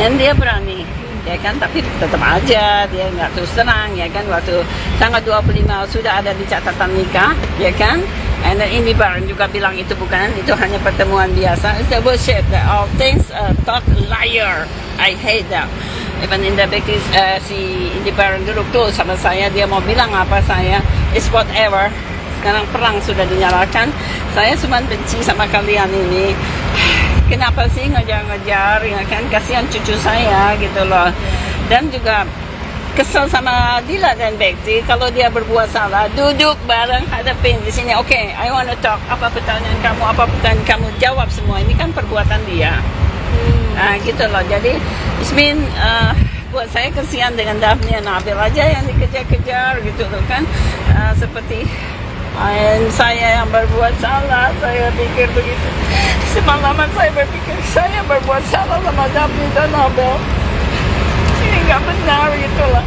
Speaker 2: and dia berani. Ya kan, tapi tetap aja dia nggak terus terang, ya kan, waktu tanggal 25 sudah ada di catatan nikah, ya kan, and then Indi Bareng juga bilang itu bukan, itu hanya pertemuan biasa. It's the bullshit, all things talk liar, I hate that. Even in the Bekti, si Indi Bareng dulu tuh sama saya, dia mau bilang apa saya, it's whatever. Sekarang perang sudah dinyalakan, saya cuma benci sama kalian ini. Kenapa sih ngejar-ngejar, ya kan, kasihan cucu saya gitu loh. Dan juga kesel sama Dila dan Bekti kalau dia berbuat salah, duduk bareng hadapin di sini. Okay, I wanna talk, apa pertanyaan kamu, jawab semua. Ini kan perbuatan dia. Nah gitu loh, jadi Ismin buat saya kasihan dengan Daphne Nabil aja yang dikejar-kejar gitu loh kan, seperti saya yang berbuat salah, saya pikir begitu. Semalaman saya berpikir saya berbuat salah sama Daphne dan Nabil. Ini nggak benar gitu loh.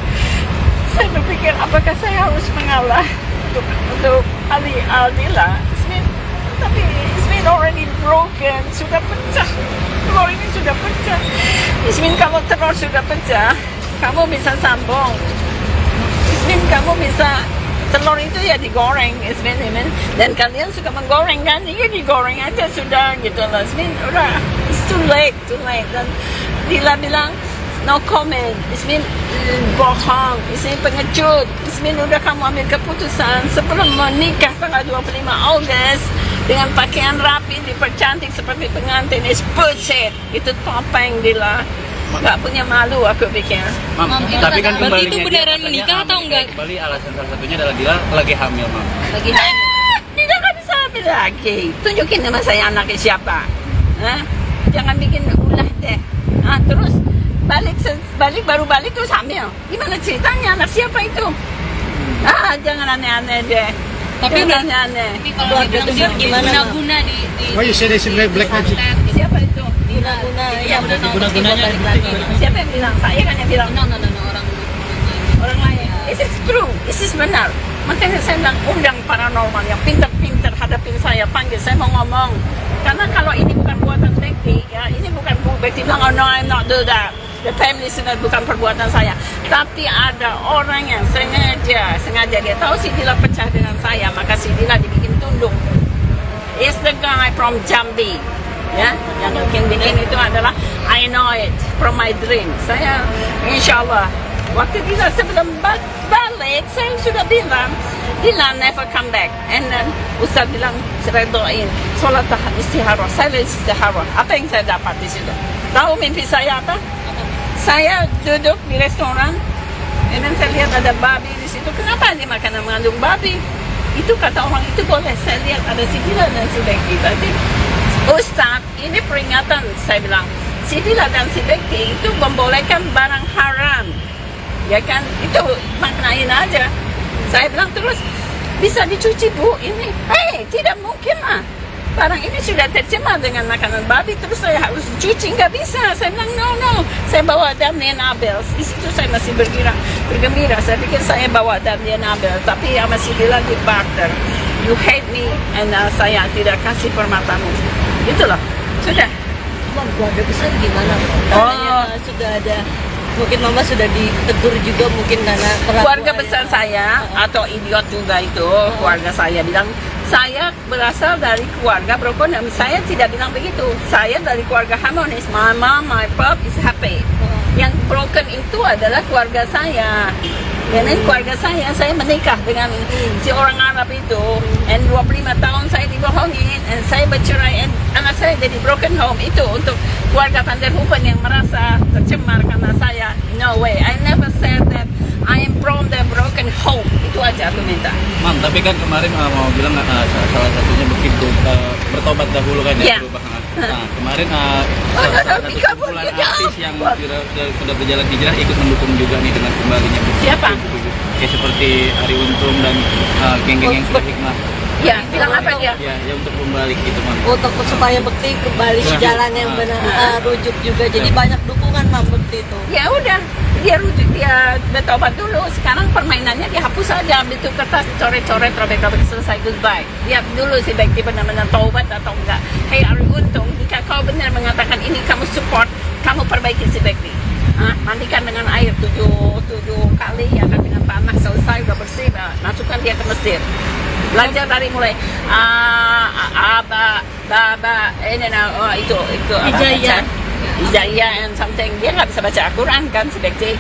Speaker 2: Saya berpikir apakah saya harus mengalah untuk Aldila. Tapi Ismin already broken, sudah pecah. Telur ini sudah pecah. Ismin, kalau telur sudah pecah, kamu bisa sambung. Ismin, kamu bisa telur itu ya digoreng, dan kalian suka menggoreng kan, ya digoreng aja sudah gitu loh. Udah, it's too late. Dan Dila bilang no comment, bohong, pengecut. Udah kamu ambil keputusan sebelum menikah tanggal 25 Ogos dengan pakaian rapi, dipercantik seperti pengantin. It's bullshit. Itu topeng Dila. Gak punya malu aku pikir.
Speaker 3: Mam, tapi kan
Speaker 4: berarti itu
Speaker 3: kembalinya
Speaker 4: beneran
Speaker 3: dia
Speaker 4: menikah
Speaker 3: katanya
Speaker 4: atau enggak?
Speaker 3: Kembali alasan salah satunya adalah dia lagi hamil, Mam.
Speaker 6: Lagi hamil.
Speaker 2: Tidak kan bisa hamil lagi. Tunjukin nama saya anaknya siapa. Hah? Jangan bikin ulah deh. Terus baru balik terus hamil. Gimana ceritanya? Anak siapa itu? Jangan aneh-aneh deh.
Speaker 4: Tapi
Speaker 2: jangan aneh-aneh.
Speaker 4: Tapi kalau dibilang dia
Speaker 6: Gimana,
Speaker 4: guna-guna di
Speaker 5: Why you say they seem like black magic?
Speaker 2: Siapa itu?
Speaker 6: Guna-guna yang
Speaker 3: Guna-gunanya
Speaker 6: balik lagi.
Speaker 2: Siapa yang bilang? Saya kan yang bilang.
Speaker 4: no,
Speaker 2: Orang lain. This is true. This is benar. Makanya saya bilang undang paranormal yang pintar-pintar hadapin saya, panggil saya mau ngomong. Karena kalau ini bukan buatan Bekti, ya ini bukan Bekti bilang, oh no, I'm not do that. The family listener bukan perbuatan saya. Tapi ada orang yang sengaja dia tahu si Dila pecah dengan saya, maka si Dila dibikin tunduk. Is the guy from Jambi. Ya, yang bikin itu adalah I know it from my dream. Saya insya Allah waktu Dila sebelum balik saya sudah bilang Dila never come back, and then Ustaz bilang saya doain sholat istihara. Saya istihara. Apa yang saya dapat di situ? Tahu mimpi saya apa? Saya duduk di restoran, and then saya lihat ada babi di situ. Kenapa dia makanan mengandung babi? Itu kata orang itu boleh. Saya lihat ada si Dila dan si Bekti. Berarti Ustaz, ini peringatan, saya bilang. Si Dila dan si Bekti itu membolehkan barang haram. Ya kan? Itu maknain aja. Saya bilang terus, bisa dicuci bu ini? Tidak mungkin lah. Barang ini sudah tercemar dengan makanan babi, terus saya harus cuci? Nggak bisa. Saya bilang, no. Saya bawa Damien Abel. Di situ saya masih bergembira. Saya pikir saya bawa Damien Abel. Tapi sama si Dila di barter. You hate me, and saya tidak kasih permatamu. Itulah. Sudah.
Speaker 6: Keluarga besar gimana? Katanya sudah ada, mungkin mama sudah ditegur juga mungkin karena
Speaker 2: Keluarga besar saya atau idiot juga itu, keluarga saya bilang saya berasal dari keluarga broken. Saya tidak bilang begitu. Saya dari keluarga harmonis. My mom, my pop is happy. Yang broken itu adalah keluarga saya. Dan keluarga saya menikah dengan si orang Arab itu, and 25 tahun saya dibohongin, and saya bercerai, and anak saya jadi broken home. Itu untuk keluarga Van der Hoeven yang merasa tercemar karena saya. No way, I never said that I am from the broken home. Itu aja aku minta.
Speaker 3: Mam, tapi kan kemarin mau bilang salah satunya begitu bertobat dahulu kan ya,
Speaker 2: Yeah.
Speaker 3: perubahan. Nah, kemarin salah satu kumpulan artis yang sudah berjalan hijrah ikut mendukung juga nih dengan kembalinya.
Speaker 2: Siapa?
Speaker 3: Kayak seperti Ari Untung dan geng-geng yang sudah hikmah.
Speaker 2: Ya, bilang apa dia?
Speaker 3: Ya untuk kembali gitu, Mam.
Speaker 6: untuk supaya Bekti kembali ke jalan yang benar, rujuk juga. Jadi banyak dukungan Mam Bekti itu.
Speaker 2: Ya udah, dia rujuk, dia bertobat dulu. Sekarang permainannya dihapus aja, ambil tuh kertas, coret-coret, robek-robek, selesai, goodbye. Lihat dulu si Bekti benar-benar taubat atau enggak. Hey Ari Untung, jika kau benar mengatakan ini kamu support, kamu perbaiki si Bekti. Mandikan dengan air 7 kali, ya kan, dengan tanah, selesai, udah bersih, masukkan dia ke Mesir. Belajar dari mulai itu Hijaya and something. Dia nggak bisa baca Al-Quran kan si Bekti.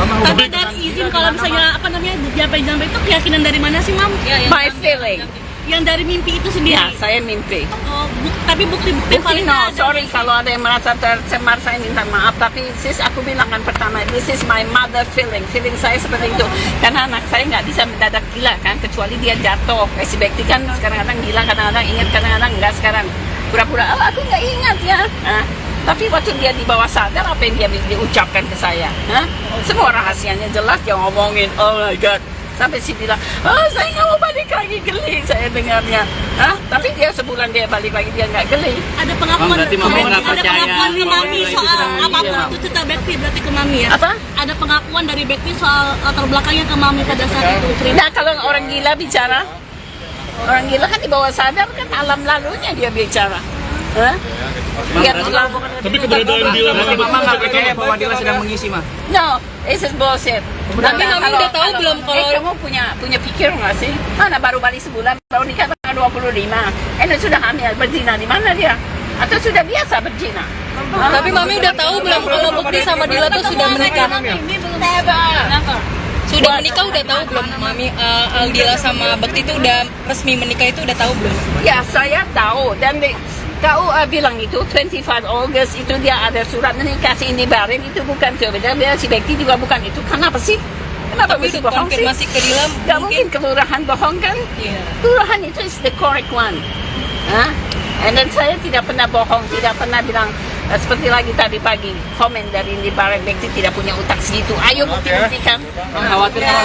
Speaker 7: Tapi dari izin kalau misalnya apa namanya jampe-jampe itu keyakinan dari mana sih, Mam?
Speaker 2: My feeling.
Speaker 7: Yang dari mimpi itu sendiri.
Speaker 2: Ya, saya mimpi.
Speaker 7: Oh, tapi bukti-bukti
Speaker 2: Bukti
Speaker 7: validnya ada.
Speaker 2: sorry kalau ada yang merasa tercemar, saya minta maaf. Tapi sis, aku bilang kan pertama, this is my mother feeling. Feeling saya seperti itu. Karena anak saya nggak bisa mendadak gila kan, kecuali dia jatuh. Si Bekti kan kadang-kadang gila, kadang-kadang ingat, kadang-kadang enggak. Sekarang pura-pura, aku nggak ingat ya. Tapi waktu dia di bawah sadar, apa yang dia diucapkan ke saya? Semua rahasianya jelas, dia ngomongin, oh my God. Sampai si bilang, saya nggak mau balik lagi, geli saya dengarnya. Tapi dia sebulan dia balik lagi, dia nggak geli.
Speaker 7: Ada pengakuan,
Speaker 3: berarti Mama nggak
Speaker 7: ada
Speaker 3: percaya
Speaker 7: pengakuan ke
Speaker 3: bahwa
Speaker 7: Mami
Speaker 3: itu
Speaker 7: soal
Speaker 3: sedang
Speaker 7: apapun
Speaker 3: iya,
Speaker 7: itu cerita Bekti berarti ke Mami ya?
Speaker 2: Apa?
Speaker 7: Ada pengakuan dari Bekti soal latar belakangnya ke Mami pada saat itu cerita.
Speaker 2: Nah, kalau orang gila bicara, orang gila kan di bawah sadar kan alam lalunya dia bicara. Dia bilang,
Speaker 5: Tapi keberadaan Dila
Speaker 3: Berarti mama nggak percaya bahwa Dila sedang mengisi, mah?
Speaker 2: no, this is bullshit.
Speaker 4: Tapi Mami udah tahu belum kalau-
Speaker 2: kamu punya pikir nggak sih? Mana baru balik sebulan, baru nikah tanggal 25. Sudah hamil, berzina di mana dia? Atau sudah biasa berzina?
Speaker 4: Tapi Mami udah tahu belum kalau Bekti sama Dila tuh sudah menikah? Sudah menikah udah tahu belum Mami? Aldila sama Bekti tuh udah resmi menikah itu udah tahu belum?
Speaker 2: Ya, saya tahu. Dan KUA bilang itu 25 August itu dia ada surat menikah si Indi Bareng itu bukan tuh. Dan si Bekti juga bukan itu. Kenapa sih? Kenapa
Speaker 4: Tapi
Speaker 2: mesti
Speaker 4: untuk
Speaker 2: bohong sih?
Speaker 4: konfirmasi ke Dila
Speaker 2: Gak mungkin kelurahan bohong kan?
Speaker 4: Iya.
Speaker 2: Kelurahan itu is the correct one. Hah? And then saya tidak pernah bohong, tidak pernah bilang seperti lagi tadi pagi komen dari Indi Bareng Bekti tidak punya utak segitu. Ayo buktikan.
Speaker 3: Khawatir nggak,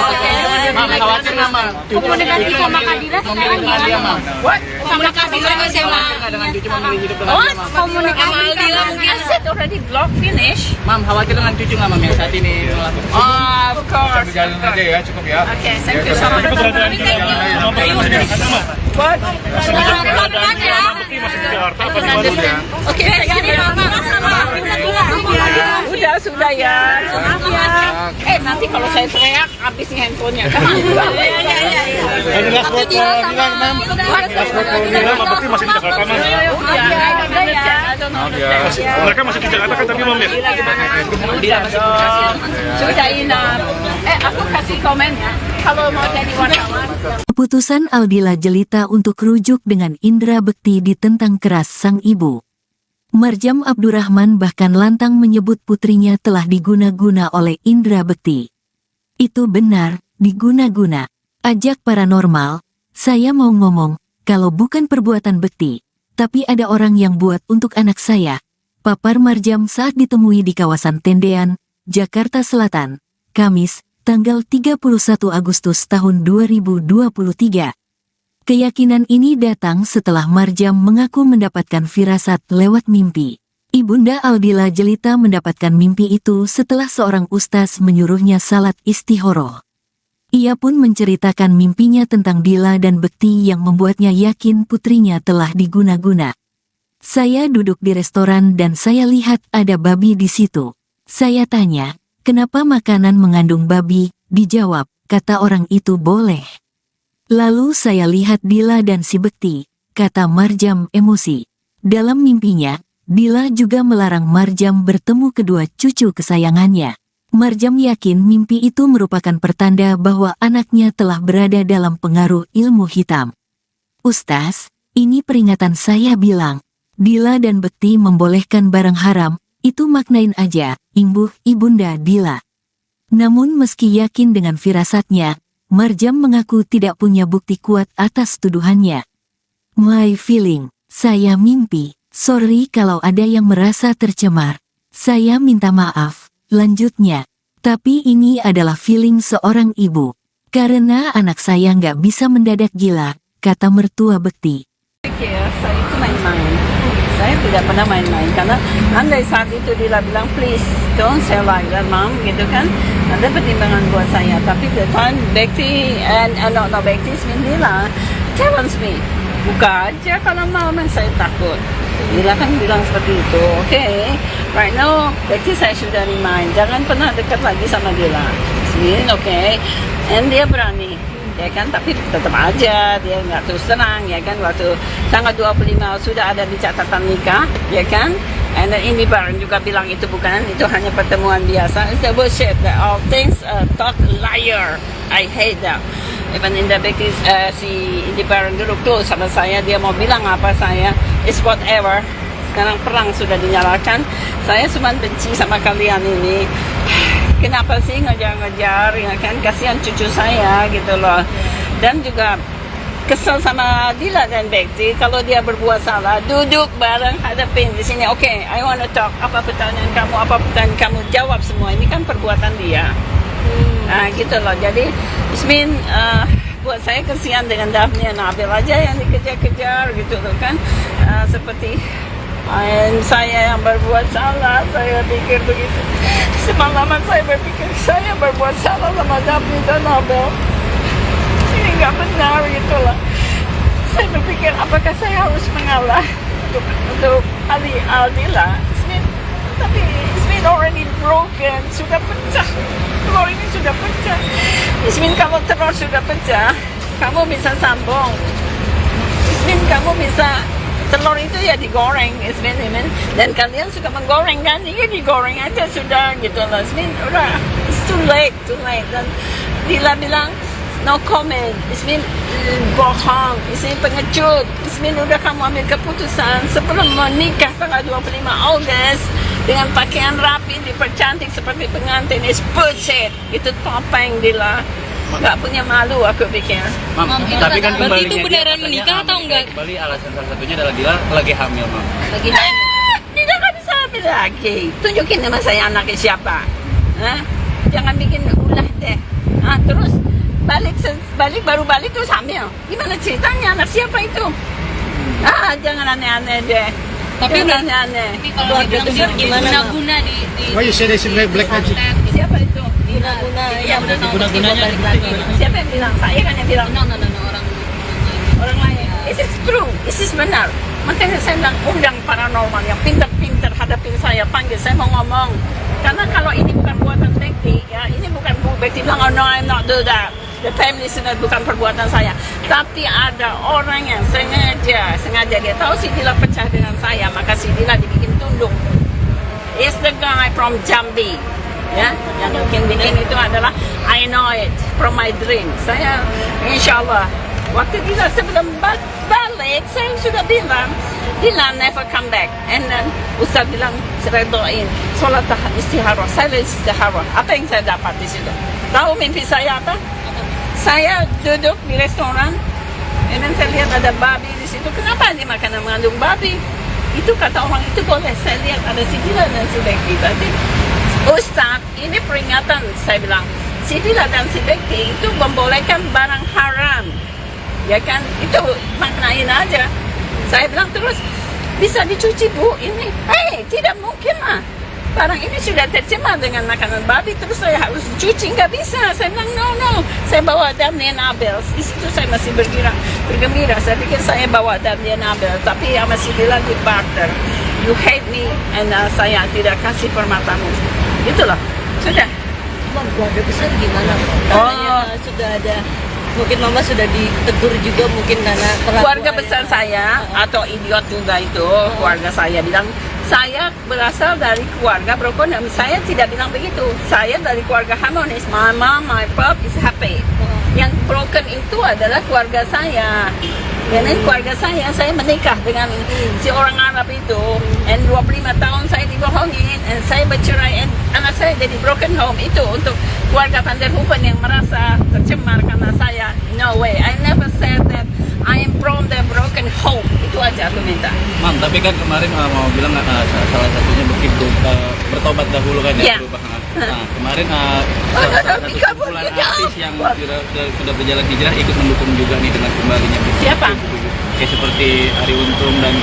Speaker 3: khawatir nggak, Ma?
Speaker 7: Komunikasi sama Kadira sekarang gimana?
Speaker 2: What?
Speaker 7: Sama Kadira sama
Speaker 3: Dengan cucu memilih hidup dengan
Speaker 2: What?
Speaker 3: dia, Mam?
Speaker 7: komunikasi
Speaker 4: sama Aldila mungkin.
Speaker 2: I said already block finish.
Speaker 3: Mam, khawatir dengan cucu nggak, Mam, yang saat ini melakukan?
Speaker 2: Of course.
Speaker 5: Jalan aja ya, cukup ya.
Speaker 2: Okay, thank you so much.
Speaker 5: Keberadaan Dila ada, Ma?
Speaker 2: What?
Speaker 5: Keberadaan Dila sama Bekti masih di Jakarta apa di Bandung ya?
Speaker 2: Oke, sudah ya. Nanti kalau saya teriak, habis nih handphonenya.
Speaker 5: Ini last word for Dila, Mam. Last word for Dila sama Bekti masih di Jakarta, Mam. Mereka masih di Jakarta kan tadi, Mam ya?
Speaker 3: Dila masih komunikasi.
Speaker 2: Sudah enough. Aku kasih komen ya. Kalau mau jadi wartawan.
Speaker 1: Keputusan Aldila Jelita untuk rujuk dengan Indra Bekti ditentang keras sang ibu. Marjam Abdurrahman bahkan lantang menyebut putrinya telah diguna-guna oleh Indra Bekti. Itu benar, diguna-guna. Ajak paranormal, saya mau ngomong, kalau bukan perbuatan Bekti, tapi ada orang yang buat untuk anak saya. Papar Marjam saat ditemui di kawasan Tendean, Jakarta Selatan, Kamis, tanggal 31 Agustus tahun 2023. Keyakinan ini datang setelah Marjam mengaku mendapatkan firasat lewat mimpi. Ibunda Aldila Jelita mendapatkan mimpi itu setelah seorang ustaz menyuruhnya salat istihoroh. Ia pun menceritakan mimpinya tentang Dila dan Bekti yang membuatnya yakin putrinya telah diguna-guna. Saya duduk di restoran dan saya lihat ada babi di situ. Saya tanya, kenapa makanan mengandung babi? Dijawab, kata orang itu boleh. Lalu saya lihat Dila dan si Bekti, kata Marjam emosi. Dalam mimpinya, Dila juga melarang Marjam bertemu kedua cucu kesayangannya. Marjam yakin mimpi itu merupakan pertanda bahwa anaknya telah berada dalam pengaruh ilmu hitam. Ustaz, ini peringatan saya bilang. Dila dan Bekti membolehkan barang haram, itu maknain aja, imbuh ibunda Dila. Namun meski yakin dengan firasatnya, Marjam mengaku tidak punya bukti kuat atas tuduhannya. My feeling, saya mimpi, sorry kalau ada yang merasa tercemar. Saya minta maaf, lanjutnya. Tapi ini adalah feeling seorang ibu. Karena anak saya nggak bisa mendadak gila, kata mertua Bekti.
Speaker 2: Saya itu main-main. Saya tidak pernah main-main karena andai saat itu Dila bilang please don't say like that mom gitu kan, ada pertimbangan buat saya. Tapi the time Bekti no Bekti Dila challenge me, buka aja kalau mau, saya takut. Dila kan bilang seperti itu. Okay, right now Bekti saya sudah remind jangan pernah dekat lagi sama Dila. Okay, and dia berani. Ya kan, tapi tetap aja dia nggak terus terang, ya kan, waktu tanggal 25 sudah ada di catatan nikah, ya kan, and then Indi Bareng juga bilang itu bukan, itu hanya pertemuan biasa. It's a bullshit, all things talk liar, I hate that. Even in the Bekti, si Indi Bareng dulu tuh sama saya, dia mau bilang apa saya, it's whatever. Sekarang perang sudah dinyalakan, saya cuma benci sama kalian ini. Kenapa sih ngejar-ngejar, ya kan, kasihan cucu saya gitu loh. Dan juga kesel sama Dila dan Bekti kalau dia berbuat salah, duduk bareng hadapin di sini. Okay, I wanna talk, apa pertanyaan kamu, jawab semua. Ini kan perbuatan dia. Nah gitu loh, jadi Ismin buat saya kasihan dengan Daphne Nabil aja yang dikejar-kejar gitu loh kan, seperti saya yang berbuat salah, saya pikir begitu. Semalaman saya berpikir saya berbuat salah sama Daphne dan Nabil. Ini nggak benar gitu loh. Saya berpikir apakah saya harus mengalah untuk Aldila, tapi it's been already broken, sudah pecah. Telur ini sudah pecah. Ismin, kalau telur sudah pecah, kamu bisa sambung. Ismin, kamu bisa telur itu ya digoreng, Ismin. Dan kalian suka menggoreng kan? Iya, digoreng aja sudah gitu loh. Ismin, udah, it's too late. Dan Dila bilang no comment. Ismin bohong. Ismin pengecut. Ismin, udah kamu ambil keputusan sebelum menikah tanggal 25 Ogos dengan pakaian rapi, dipercantik seperti pengantin. It's bullshit. Itu topeng, Dila. Nggak punya malu aku pikir.
Speaker 3: Mam, tapi kan
Speaker 4: berarti itu
Speaker 3: kembalinya
Speaker 4: beneran
Speaker 3: dia
Speaker 4: menikah
Speaker 3: katanya
Speaker 4: atau enggak?
Speaker 3: Kembali alasan salah satunya adalah Dila lagi hamil, Mam.
Speaker 4: Lagi hamil.
Speaker 2: Dila nggak bisa hamil lagi. Tunjukin nama saya anaknya siapa. Hah? Jangan bikin ulah deh. Terus baru balik terus hamil. Gimana ceritanya? Anak siapa itu? Jangan aneh-aneh deh.
Speaker 4: Tapi
Speaker 2: jangan aneh-aneh.
Speaker 4: Tapi kalau dibilang guna-guna di
Speaker 5: Why you say they black magic?
Speaker 2: Siapa itu?
Speaker 6: Guna-guna yang
Speaker 4: guna-gunanya
Speaker 6: balik lagi.
Speaker 2: Siapa yang bilang? Saya kan yang bilang.
Speaker 4: no,
Speaker 2: Orang lain. This is true. This is benar. Makanya saya bilang undang paranormal yang pintar-pintar hadapin saya, panggil saya mau ngomong. Karena kalau ini bukan buatan Bekti, ya ini bukan Bekti bilang, oh no, I'm not do that. The family listener bukan perbuatan saya. Tapi ada orang yang sengaja dia tahu si Dila pecah dengan saya, maka si Dila dibikin tunduk. Is the guy from Jambi. Ya, yang bikin itu adalah I know it from my dream. Saya insya Allah waktu Dila sebelum balik saya sudah bilang Dila never come back. And then Ustaz bilang saya doain sholat istihara. Saya istihara. Apa yang saya dapat di situ? Tahu mimpi saya apa? Saya duduk di restoran, and then saya lihat ada babi di situ. Kenapa dia makanan mengandung babi? Itu kata orang itu boleh. Saya lihat ada si Dila dan si Bekti. Berarti Ustaz, ini peringatan, saya bilang. Si Dila dan si Bekti itu membolehkan barang haram. Ya kan? Itu maknain aja. Saya bilang terus, bisa dicuci bu ini? Tidak mungkin lah. Barang ini sudah tercemar dengan makanan babi, terus saya harus cuci, nggak bisa. Saya bilang, no. Saya bawa Damien Abel. Di situ saya masih bergembira. Saya pikir saya bawa Damien Abel, tapi sama si Dila di barter. You hate me, and saya tidak kasih permatamu. Itulah, sudah.
Speaker 6: Keluarga besar gimana? Katanya sudah ada, mungkin mama sudah ditegur juga mungkin karena
Speaker 2: Keluarga besar saya, atau idiot juga itu, keluarga saya bilang, saya berasal dari keluarga broken. Saya tidak bilang begitu. Saya dari keluarga harmonis. My mom, my pop is happy. Yang broken itu adalah keluarga saya. Dan keluarga saya menikah dengan si orang Arab itu. And 25 tahun saya dibohongin. And saya bercerai. And anak saya jadi broken home. Itu untuk keluarga Van der Hoeven yang merasa tercemar karena saya. No way. I never said that I am from the broken home. Itu aja aku minta.
Speaker 3: Mam, tapi kan kemarin mau bilang salah satunya begitu bertobat dahulu kan ya,
Speaker 2: Yeah.
Speaker 3: perubahan. Nah, kemarin salah satu kumpulan artis yang sudah berjalan hijrah ikut mendukung juga nih dengan kembalinya.
Speaker 2: Siapa?
Speaker 3: Kayak seperti Ari Untung dan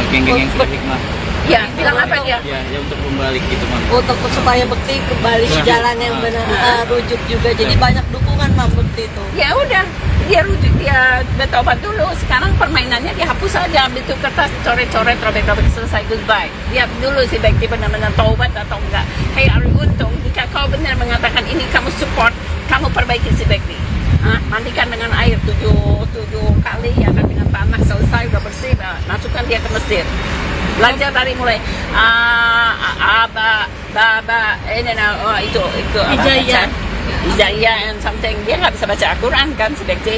Speaker 3: geng-geng yang sudah hikmah.
Speaker 2: Ya, bilang apa dia?
Speaker 3: Ya untuk kembali gitu, Mam.
Speaker 6: untuk supaya Bekti kembali ke jalan yang benar, rujuk juga. Jadi banyak dukungan Mam Bekti itu.
Speaker 2: Ya udah, dia rujuk, dia bertobat dulu. Sekarang permainannya dihapus aja, ambil tuh kertas, coret-coret, robek-robek, selesai, goodbye. Lihat dulu si Bekti benar-benar taubat atau enggak. Hey Ari Untung, jika kau benar mengatakan ini kamu support, kamu perbaiki si Bekti. Mandikan dengan air 7 kali, ya kan, dengan tanah, selesai, udah bersih, masukkan dia ke Mesir. Belajar dari mulai itu Hijaya and something. Dia nggak bisa baca Al-Quran kan si Bekti.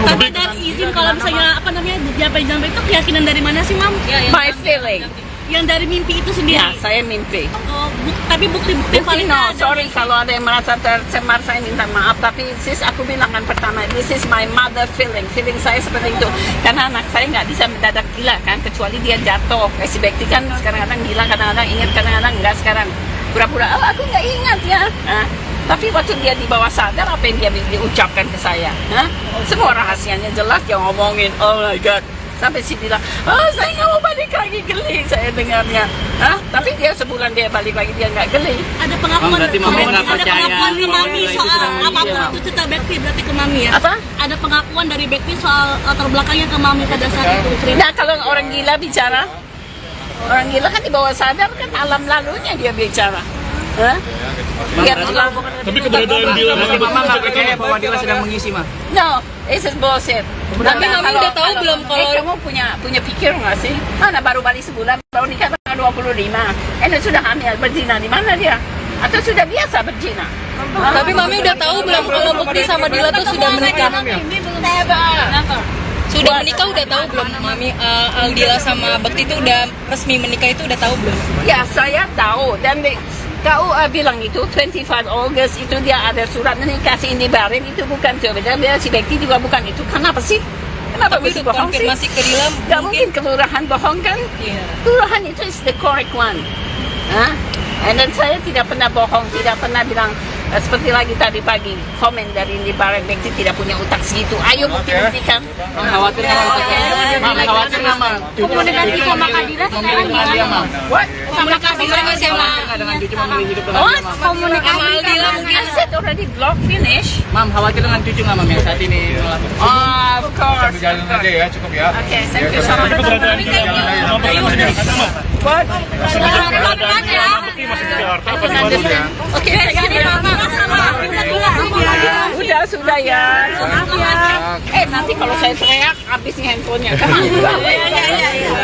Speaker 7: Tapi dari izin kalau misalnya apa namanya jampe-jampe itu keyakinan dari mana sih, Mam?
Speaker 2: My feeling.
Speaker 7: Yang dari mimpi itu sendiri.
Speaker 2: Ya, saya mimpi.
Speaker 7: Oh, tapi bukti-bukti paling
Speaker 2: No,
Speaker 7: ada.
Speaker 2: sorry kalau ada yang merasa tercemar, saya minta maaf. Tapi sis, aku bilang kan pertama, this is my mother feeling. Feeling saya seperti itu. Karena anak saya nggak bisa mendadak gila kan, kecuali dia jatuh. Kayak si Bekti kan kadang-kadang gila, kadang-kadang ingat, kadang-kadang enggak. Sekarang pura-pura, aku nggak ingat ya. Tapi waktu dia di bawah sadar, apa yang dia diucapkan ke saya? Semua rahasianya jelas, dia ngomongin, oh my God. Sampai si bilang, saya nggak mau balik lagi, geli saya dengarnya. Tapi dia sebulan dia balik lagi, dia nggak geli.
Speaker 7: Ada pengakuan,
Speaker 3: berarti Mami nggak percaya
Speaker 7: ke Mami
Speaker 3: itu
Speaker 7: soal
Speaker 3: sedang
Speaker 7: apapun
Speaker 3: iya.
Speaker 7: itu cerita Bekti berarti ke Mami ya?
Speaker 2: Apa?
Speaker 7: Ada pengakuan dari Bekti soal latar belakangnya ke Mami pada saat itu cerita.
Speaker 2: Nah, kalau orang gila bicara, Orang gila kan di bawah sadar kan alam lalunya dia bicara. Hah? Dia bilang,
Speaker 5: Tapi keberadaan Dila
Speaker 3: Berarti Mama nggak percaya bahwa Dila sedang mengisi, Ma?
Speaker 2: no, this is bullshit.
Speaker 4: Tapi Mami udah tahu belum kalau-
Speaker 2: kamu punya pikir nggak sih? Mana baru balik sebulan, baru nikah tanggal 25. Sudah hamil, berzina di mana dia? Atau sudah biasa berzina?
Speaker 4: Tapi Mami udah tahu belum kalau Bekti sama Dila tuh sudah menikah? Sudah menikah udah tahu belum Mami? Aldila sama Bekti tuh udah resmi menikah itu udah tahu belum?
Speaker 2: Ya, saya tahu. Dan KUA bilang itu 25 August itu dia ada surat menikah si Indi Barin itu bukan tuh. Dan si Bekti juga bukan itu. Kenapa sih? Kenapa
Speaker 4: Tapi
Speaker 2: mesti
Speaker 4: untuk
Speaker 2: bohong sih?
Speaker 4: konfirmasi ke Dila
Speaker 2: Gak mungkin kelurahan bohong kan?
Speaker 4: Iya.
Speaker 2: Kelurahan itu is the correct one. Hah? Dan saya tidak pernah bohong, tidak pernah bilang seperti lagi tadi pagi komen dari Indi Barin Bekti tidak punya utak segitu. Ayo bukti-buktikan.
Speaker 3: Khawatir nggak, Mam? Khawatir nggak, Mam?
Speaker 7: Komunikasi sama Kadira sekarang
Speaker 3: Memilih dia, Mam?
Speaker 2: What?
Speaker 4: Sama Kadira nggak sih sama
Speaker 3: Nggak dengan cucu memilih hidup dengan
Speaker 2: What?
Speaker 3: dia, Mam?
Speaker 4: sama Aldila mungkin?
Speaker 2: I said already block finish.
Speaker 3: Mam, khawatir dengan cucu nggak, Mam, yang saat ini melakukan?
Speaker 2: Of course.
Speaker 5: Jalan aja ya, cukup ya.
Speaker 2: Okay, thank you so much.
Speaker 5: Keberadaan Dila
Speaker 2: What?
Speaker 5: keberadaan Dila sama Bekti masih di Jakarta apa di Bandung ya?
Speaker 2: Oke, sudah ya. Nanti kalau saya teriak, habis nih handphonenya.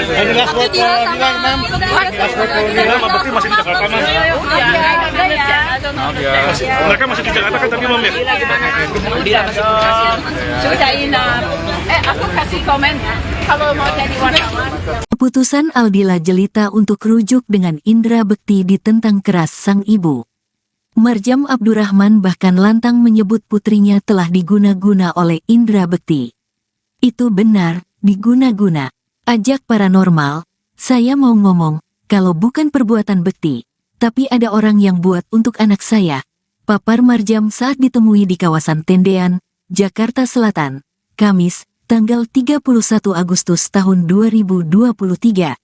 Speaker 5: Ini last word for Dila, Mam. Last word for Dila sama Bekti masih di Jakarta, Mam. Mereka masih di Jakarta kan tadi, Mam ya?
Speaker 3: Dila kasih komunikasi.
Speaker 2: Sudah enough. Aku kasih komen ya. Kalau mau jadi wartawan.
Speaker 1: Keputusan Aldila Jelita untuk rujuk dengan Indra Bekti ditentang keras sang ibu. Marjam Abdurrahman bahkan lantang menyebut putrinya telah diguna-guna oleh Indra Bekti. Itu benar, diguna-guna. Ajak paranormal, saya mau ngomong, kalau bukan perbuatan Bekti, tapi ada orang yang buat untuk anak saya. Papar Marjam saat ditemui di kawasan Tendean, Jakarta Selatan, Kamis, tanggal 31 Agustus tahun 2023.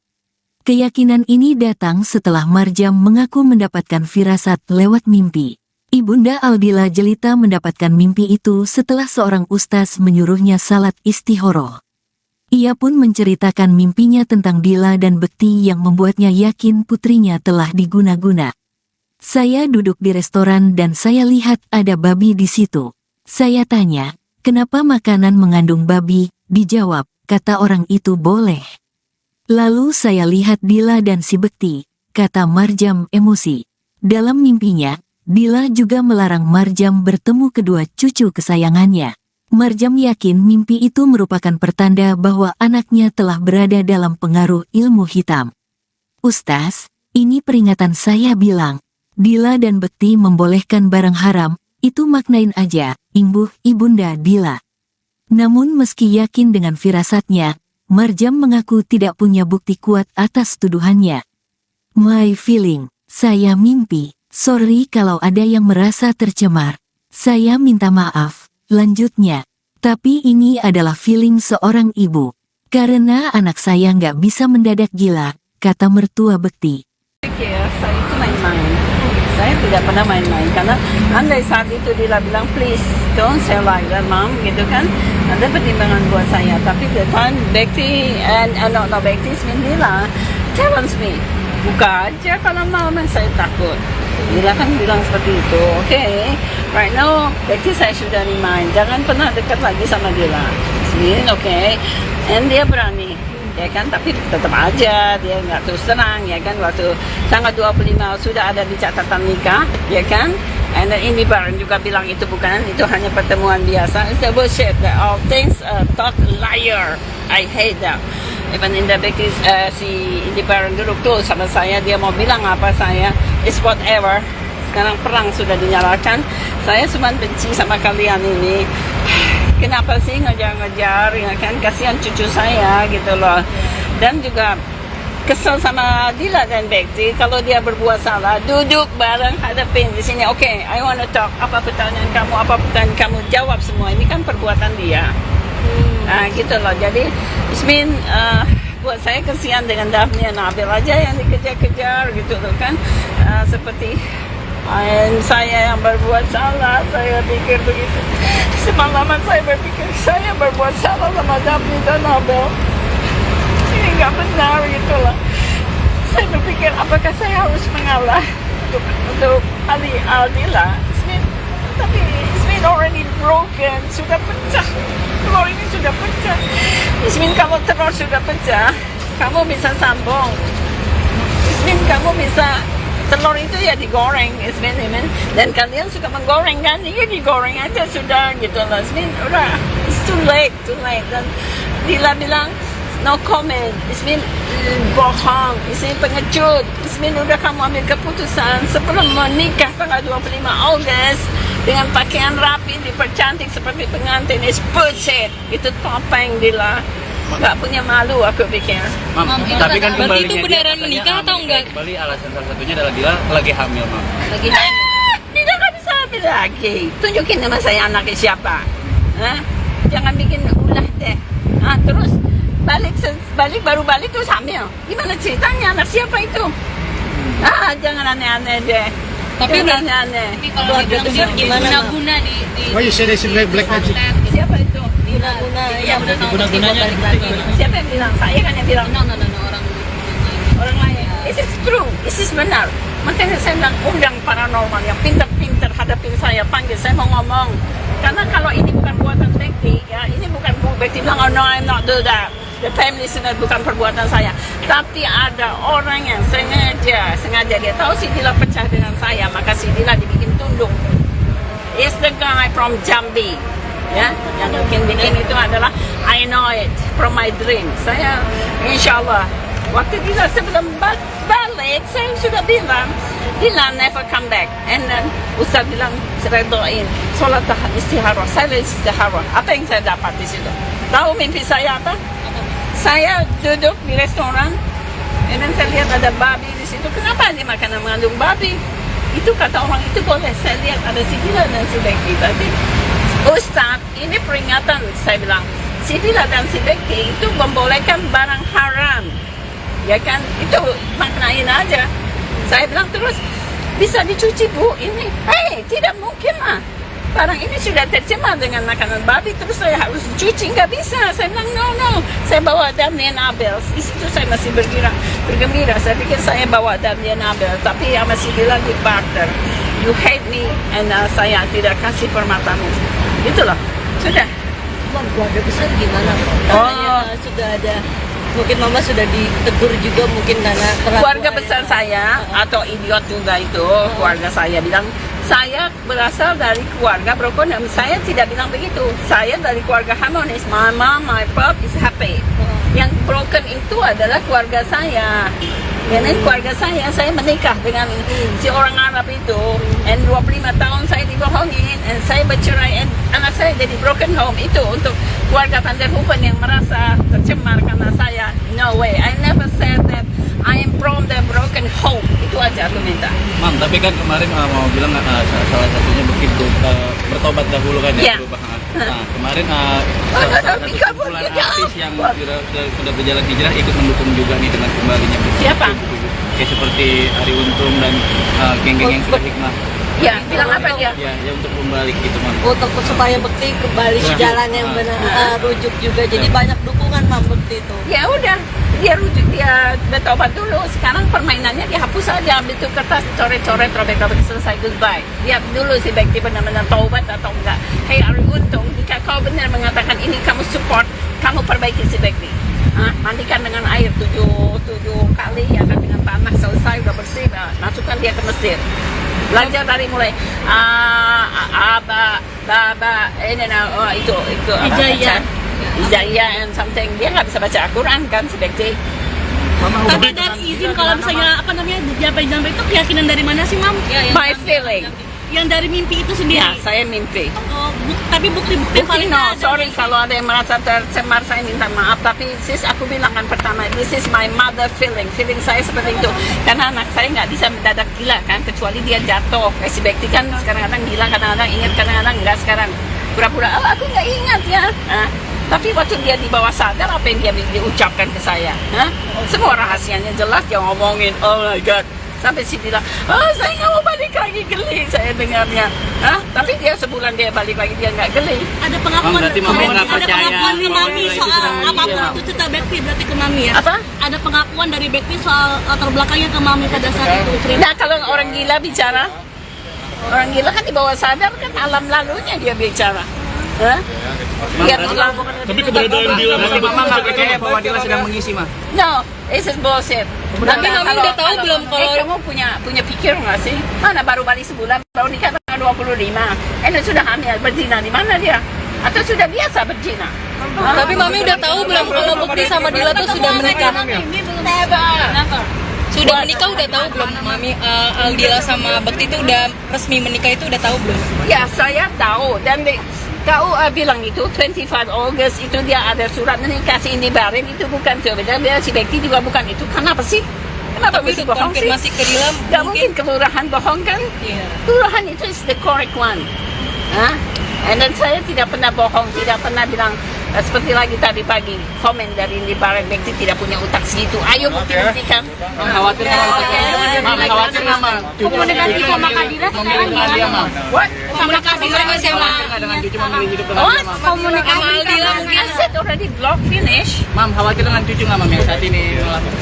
Speaker 1: Keyakinan ini datang setelah Marjam mengaku mendapatkan firasat lewat mimpi. Ibunda Aldila Jelita mendapatkan mimpi itu setelah seorang ustaz menyuruhnya salat istihoroh. Ia pun menceritakan mimpinya tentang Dila dan Bekti yang membuatnya yakin putrinya telah diguna-guna. Saya duduk di restoran dan saya lihat ada babi di situ. Saya tanya, kenapa makanan mengandung babi? Dijawab, kata orang itu boleh. Lalu saya lihat Dila dan si Bekti, kata Marjam emosi. Dalam mimpinya, Dila juga melarang Marjam bertemu kedua cucu kesayangannya. Marjam yakin mimpi itu merupakan pertanda bahwa anaknya telah berada dalam pengaruh ilmu hitam. Ustaz, ini peringatan saya bilang, Dila dan Bekti membolehkan barang haram, itu maknain aja, imbuh ibunda Dila. Namun meski yakin dengan firasatnya, Marjam mengaku tidak punya bukti kuat atas tuduhannya. My feeling, saya mimpi, sorry kalau ada yang merasa tercemar. Saya minta maaf, lanjutnya. Tapi ini adalah feeling seorang ibu. Karena anak saya nggak bisa mendadak gila, kata mertua Bekti.
Speaker 2: Saya itu main-main. Saya tidak pernah main-main karena andai saat itu Dila bilang please don't say like that mom gitu kan, ada pertimbangan buat saya. Tapi the time Bekti no Bekti Dila challenge me, buka aja kalau mau, saya takut. Dila kan bilang seperti itu. Okay, right now Bekti saya sudah remind jangan pernah dekat lagi sama Dila. Okay, and dia berani. Ya kan, tapi tetap aja dia nggak terus terang, ya kan, waktu tanggal 25 sudah ada di catatan nikah, ya kan, and then Indi Barin juga bilang itu bukan, itu hanya pertemuan biasa. It's a bullshit, all things talk liar, I hate that. Even in the Bekti, si Indi Barin duduk tuh sama saya, dia mau bilang apa saya, it's whatever. Sekarang perang sudah dinyalakan, saya cuma benci sama kalian ini. Kenapa sih ngejar-ngejar, ya kan, kasihan cucu saya gitu loh. Dan juga kesel sama Dila dan Bekti kalau dia berbuat salah, duduk bareng hadapin di sini. Okay, I wanna talk, apa pertanyaan kamu, jawab semua. Ini kan perbuatan dia. Nah gitu loh, jadi Ismin buat saya kasihan dengan Daphne Nabil aja yang dikejar-kejar gitu loh kan, seperti saya yang berbuat salah, saya pikir begitu. Semalaman saya berpikir saya berbuat salah sama Daphne dan Nabil. Ini nggak benar gitu lah. Saya berpikir apakah saya harus mengalah untuk Aldila. Tapi it's been already broken, sudah pecah. Telur ini sudah pecah. Ismin, kalau telur sudah pecah, kamu bisa sambung. Ismin, kamu bisa telur itu ya digoreng, Ismin. Dan kalian suka menggoreng kan? Iya, digoreng aja sudah gitu loh. Ismin, udah, it's too late. Dan Dila bilang no comment. Ismin bohong, Ismin pengecut. Ismin, udah kamu ambil keputusan sebelum menikah tanggal 25 Ogos dengan pakaian rapi, dipercantik seperti pengantin. It's bullshit. Itu topeng, Dila. Gak punya malu aku pikir.
Speaker 3: Mam, tapi kan
Speaker 4: berarti itu
Speaker 3: kembalinya
Speaker 4: beneran
Speaker 3: dia
Speaker 4: menikah
Speaker 3: katanya,
Speaker 4: atau enggak?
Speaker 3: Kembali alasan salah satunya adalah Dila lagi hamil, Mam.
Speaker 4: Lagi hamil.
Speaker 2: Dila gak bisa hamil lagi. Tunjukin nama saya anaknya siapa. Hah? Jangan bikin ulah deh. Terus baru balik terus hamil. Gimana ceritanya? Anak siapa itu? Jangan aneh-aneh deh.
Speaker 4: Tapi
Speaker 2: jangan
Speaker 4: udah
Speaker 2: aneh.
Speaker 4: Tapi kalau dibilang dia guna-guna di
Speaker 5: Why you say they see black magic?
Speaker 2: Siapa itu?
Speaker 6: Guna-guna yang
Speaker 5: Guna-gunanya
Speaker 6: balik lagi.
Speaker 2: Siapa yang bilang? Saya kan yang bilang.
Speaker 4: no,
Speaker 2: Orang lain. This is true. This is benar. Makanya saya bilang undang paranormal yang pintar-pintar hadapin saya, panggil saya mau ngomong. Karena kalau ini bukan buatan Bekti, ya ini bukan Bekti bilang, oh no, I'm not do that. The family listener bukan perbuatan saya. Tapi ada orang yang sengaja dia tahu si Dila pecah dengan saya, maka si Dila dibikin tunduk. Is the guy from Jambi. Ya, yang bikin itu adalah I know it from my dream. Saya insya-Allah waktu Dila sebelum balik saya sudah bilang Dila never come back. And then Ustaz bilang saya doain sholat istihara. Saya istihara. Apa yang saya dapat di situ? Tahu mimpi saya apa? Saya duduk di restoran, and then saya lihat ada babi di situ. Kenapa dia makanan mengandung babi? Itu kata orang itu boleh. Saya lihat ada si Dila dan si Bekti tadi. Ustaz, ini peringatan, saya bilang. Si Dila dan si Bekti itu membolehkan barang haram. Ya kan? Itu maknain aja. Saya bilang terus, bisa dicuci bu ini? Tidak mungkin lah. Barang ini sudah tercemar dengan makanan babi, terus saya harus cuci, nggak bisa. Saya bilang no. Saya bawa Damien Abel. Di situ saya masih bergembira. Saya pikir saya bawa Damien Abel, tapi sama si Dila di barter. You hate me, and saya tidak kasih permatamu. Itulah, sudah.
Speaker 6: Keluarga besar gimana? Katanya sudah ada, mungkin mama sudah ditegur juga mungkin karena
Speaker 2: Keluarga besar saya atau idiot juga itu, keluarga saya bilang saya berasal dari keluarga broken. Saya tidak bilang begitu. Saya dari keluarga harmonis. My mom, my pop is happy. Yang broken itu adalah keluarga saya. Karena keluarga saya menikah dengan si orang Arab itu, and 25 tahun saya dibohongin, and saya bercerai, and anak saya jadi broken home. Itu untuk keluarga Van der Hoeven yang merasa tercemar karena saya. No way, I never said that I am from the broken home. Itu aja aku minta.
Speaker 3: Mam, tapi kan kemarin mau bilang salah satunya begitu bertobat dahulu kan ya,
Speaker 2: Yeah.
Speaker 3: perubahan. Nah, kemarin salah satu kumpulan artis yang sudah berjalan hijrah ikut mendukung juga nih dengan kembalinya.
Speaker 2: Siapa?
Speaker 3: Kayak seperti Ari Untung dan geng-geng yang sudah hikmah.
Speaker 2: Ya, bilang apa dia?
Speaker 3: Ya untuk kembali gitu, Mam.
Speaker 6: untuk supaya Bekti kembali ke jalan yang benar, rujuk juga. Jadi banyak dukungan Mam Bekti itu.
Speaker 2: Ya udah, dia rujuk, dia bertobat dulu. Sekarang permainannya dihapus aja, ambil tuh kertas, coret-coret, robek-robek, selesai, goodbye. Lihat dulu si Bekti benar-benar taubat atau enggak. Hey Ari Untung, jika kau benar mengatakan ini kamu support, kamu perbaiki si Bekti. Mandikan dengan air 7 kali, ya kan, dengan tanah, selesai, udah bersih, masukkan dia ke Mesir. Belajar dari mulai itu Hijaya and something. Dia nggak bisa baca Al-Quran kan si Bekti.
Speaker 7: Tapi dari izin kalau misalnya apa namanya jampe-jampe itu keyakinan dari mana sih, Mam?
Speaker 2: My feeling.
Speaker 7: Yang dari mimpi itu sendiri.
Speaker 2: Ya, saya mimpi.
Speaker 7: Oh, tapi bukti-bukti paling
Speaker 2: No,
Speaker 7: ada.
Speaker 2: sorry kalau ada yang merasa tercemar, saya minta maaf. Tapi sis, aku bilang kan pertama, this is my mother feeling. Feeling saya seperti itu. Karena anak saya nggak bisa mendadak gila kan, kecuali dia jatuh. Kayak si Bekti kan kadang-kadang gila, kadang-kadang ingat, kadang-kadang enggak. Sekarang pura-pura, aku nggak ingat ya. Tapi waktu dia di bawah sadar, apa yang dia ucapkan ke saya? Semua rahasianya jelas, dia ngomongin, oh my God. Sampai si bilang, saya nggak mau balik lagi, geli saya dengarnya. Tapi dia sebulan dia balik lagi, dia nggak geli.
Speaker 7: Ada pengakuan,
Speaker 3: berarti Mami nggak percaya
Speaker 7: ke Mami
Speaker 3: kalau itu
Speaker 7: soal
Speaker 3: sedang
Speaker 7: apapun
Speaker 3: menjadi
Speaker 7: itu cerita Bekti berarti ke Mami ya?
Speaker 2: Apa?
Speaker 7: Ada pengakuan dari Bekti soal latar belakangnya ke Mami pada saat itu cerita.
Speaker 2: Nah, kalau orang gila bicara, orang gila kan di bawah sadar kan alam lalunya dia bicara. Dia bilang,
Speaker 5: Tapi keberadaan Dila
Speaker 3: Berarti Mama nggak percaya bahwa Dila sedang mengisi, Ma?
Speaker 2: no, this is bullshit.
Speaker 4: Tapi Mami udah tahu belum kalau-
Speaker 2: kamu punya pikir nggak sih? Mana baru balik sebulan, baru nikah tanggal 25. Sudah hamil, berzina di mana dia? Atau sudah biasa berzina?
Speaker 4: Tapi Mami udah tahu belum kalau Bekti sama Dila tuh sudah menikah?
Speaker 2: Never.
Speaker 4: Sudah menikah udah tahu belum Mami? Dila sama Bekti tuh udah resmi menikah itu udah tahu belum?
Speaker 2: Ya, saya tahu. Dan KUA bilang itu 25 August itu dia ada surat menikah si Indi Barin itu bukan tuh. Dan dia si Bekti juga bukan itu. Kenapa sih? Kenapa
Speaker 4: Tapi
Speaker 2: mesti
Speaker 4: untuk
Speaker 2: bohong sih?
Speaker 4: konfirmasi ke Dila
Speaker 2: Gak mungkin kelurahan bohong kan?
Speaker 4: Iya.
Speaker 2: Kelurahan itu is the correct one. And then saya tidak pernah bohong, tidak pernah bilang seperti lagi tadi pagi komen dari Indi Barin Bekti tidak punya utak segitu. Ayo buktikan.
Speaker 3: Khawatir nggak, khawatir nggak, Ma?
Speaker 7: Komunikasi sama Kadira sekarang gimana?
Speaker 2: What?
Speaker 7: Sama Kadira masih sama
Speaker 3: Dengan cucu memilih hidup dengan
Speaker 2: What?
Speaker 3: dia, Mam?
Speaker 7: komunikasi
Speaker 4: Sama Aldila mungkin.
Speaker 2: I said already block finish.
Speaker 3: Mam, khawatir dengan cucu nggak, Mam, yang saat ini melakukan?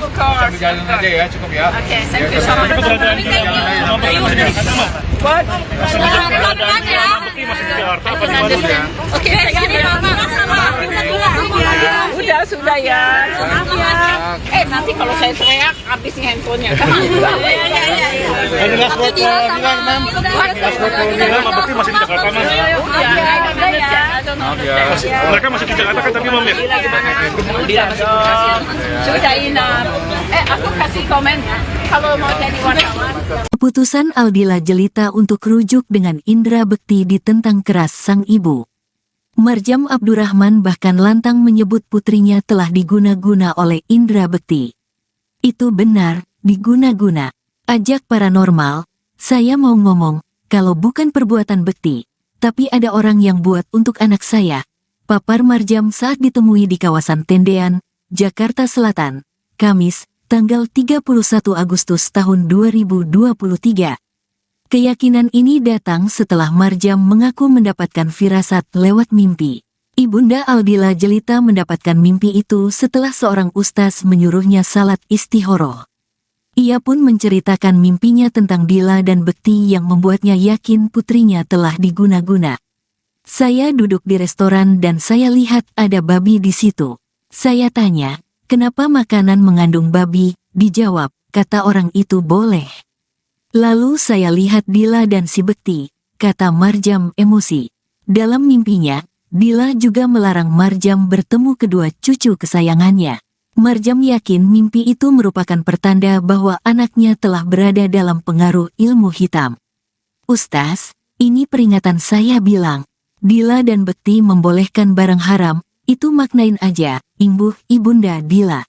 Speaker 2: Of course.
Speaker 5: Jalan aja ya, cukup ya.
Speaker 2: Okay, thank you so much.
Speaker 5: Keberadaan Dila ada, Ma?
Speaker 2: What?
Speaker 5: Keberadaan Dila sama Bekti masih di Jakarta apa di mana?
Speaker 2: Oke, sudah ya. Nanti kalau saya teriak, habis nih handphonenya.
Speaker 5: Ini last word for Dila, Mam. Last word for Dila sama Bekti masih di Jakarta, Mam. Mereka masih di Jakarta kan tapi Mam ya?
Speaker 3: Dila masih komunikasi.
Speaker 2: Sudah enough. Aku kasih komen ya. Kalau mau jadi wartawan.
Speaker 1: Keputusan Aldila Jelita untuk rujuk dengan Indra Bekti ditentang keras sang ibu. Marjam Abdurrahman bahkan lantang menyebut putrinya telah diguna-guna oleh Indra Bekti. Itu benar, diguna-guna. Ajak paranormal, saya mau ngomong, kalau bukan perbuatan Bekti, tapi ada orang yang buat untuk anak saya. Papar Marjam saat ditemui di kawasan Tendean, Jakarta Selatan, Kamis, tanggal 31 Agustus tahun 2023. Keyakinan ini datang setelah Marjam mengaku mendapatkan firasat lewat mimpi. Ibunda Aldila Jelita mendapatkan mimpi itu setelah seorang ustaz menyuruhnya salat istihoroh. Ia pun menceritakan mimpinya tentang Dila dan Bekti yang membuatnya yakin putrinya telah diguna-guna. Saya duduk di restoran dan saya lihat ada babi di situ. Saya tanya, kenapa makanan mengandung babi? Dijawab, kata orang itu boleh. Lalu saya lihat Dila dan si Bekti, kata Marjam emosi. Dalam mimpinya, Dila juga melarang Marjam bertemu kedua cucu kesayangannya. Marjam yakin mimpi itu merupakan pertanda bahwa anaknya telah berada dalam pengaruh ilmu hitam. Ustaz, ini peringatan saya bilang. Dila dan Bekti membolehkan barang haram, itu maknain aja, imbuh ibunda Dila.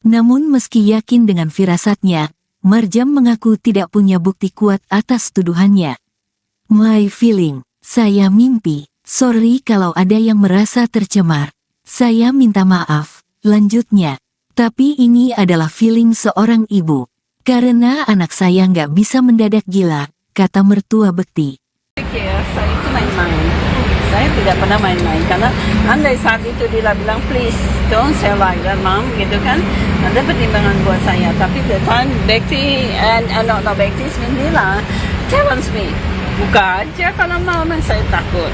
Speaker 1: Namun meski yakin dengan firasatnya, Marjam mengaku tidak punya bukti kuat atas tuduhannya. My feeling, saya mimpi, sorry kalau ada yang merasa tercemar. Saya minta maaf, lanjutnya. Tapi ini adalah feeling seorang ibu. Karena anak saya nggak bisa mendadak gila, kata mertua Bekti.
Speaker 2: Saya itu main-main. Saya tidak pernah main-main karena andai saat itu dia bilang please don't say like that mom gitu kan, ada pertimbangan buat saya. Tapi the time Bekti and not Bekti Dila challenge me, buka aja kalau mau, saya takut.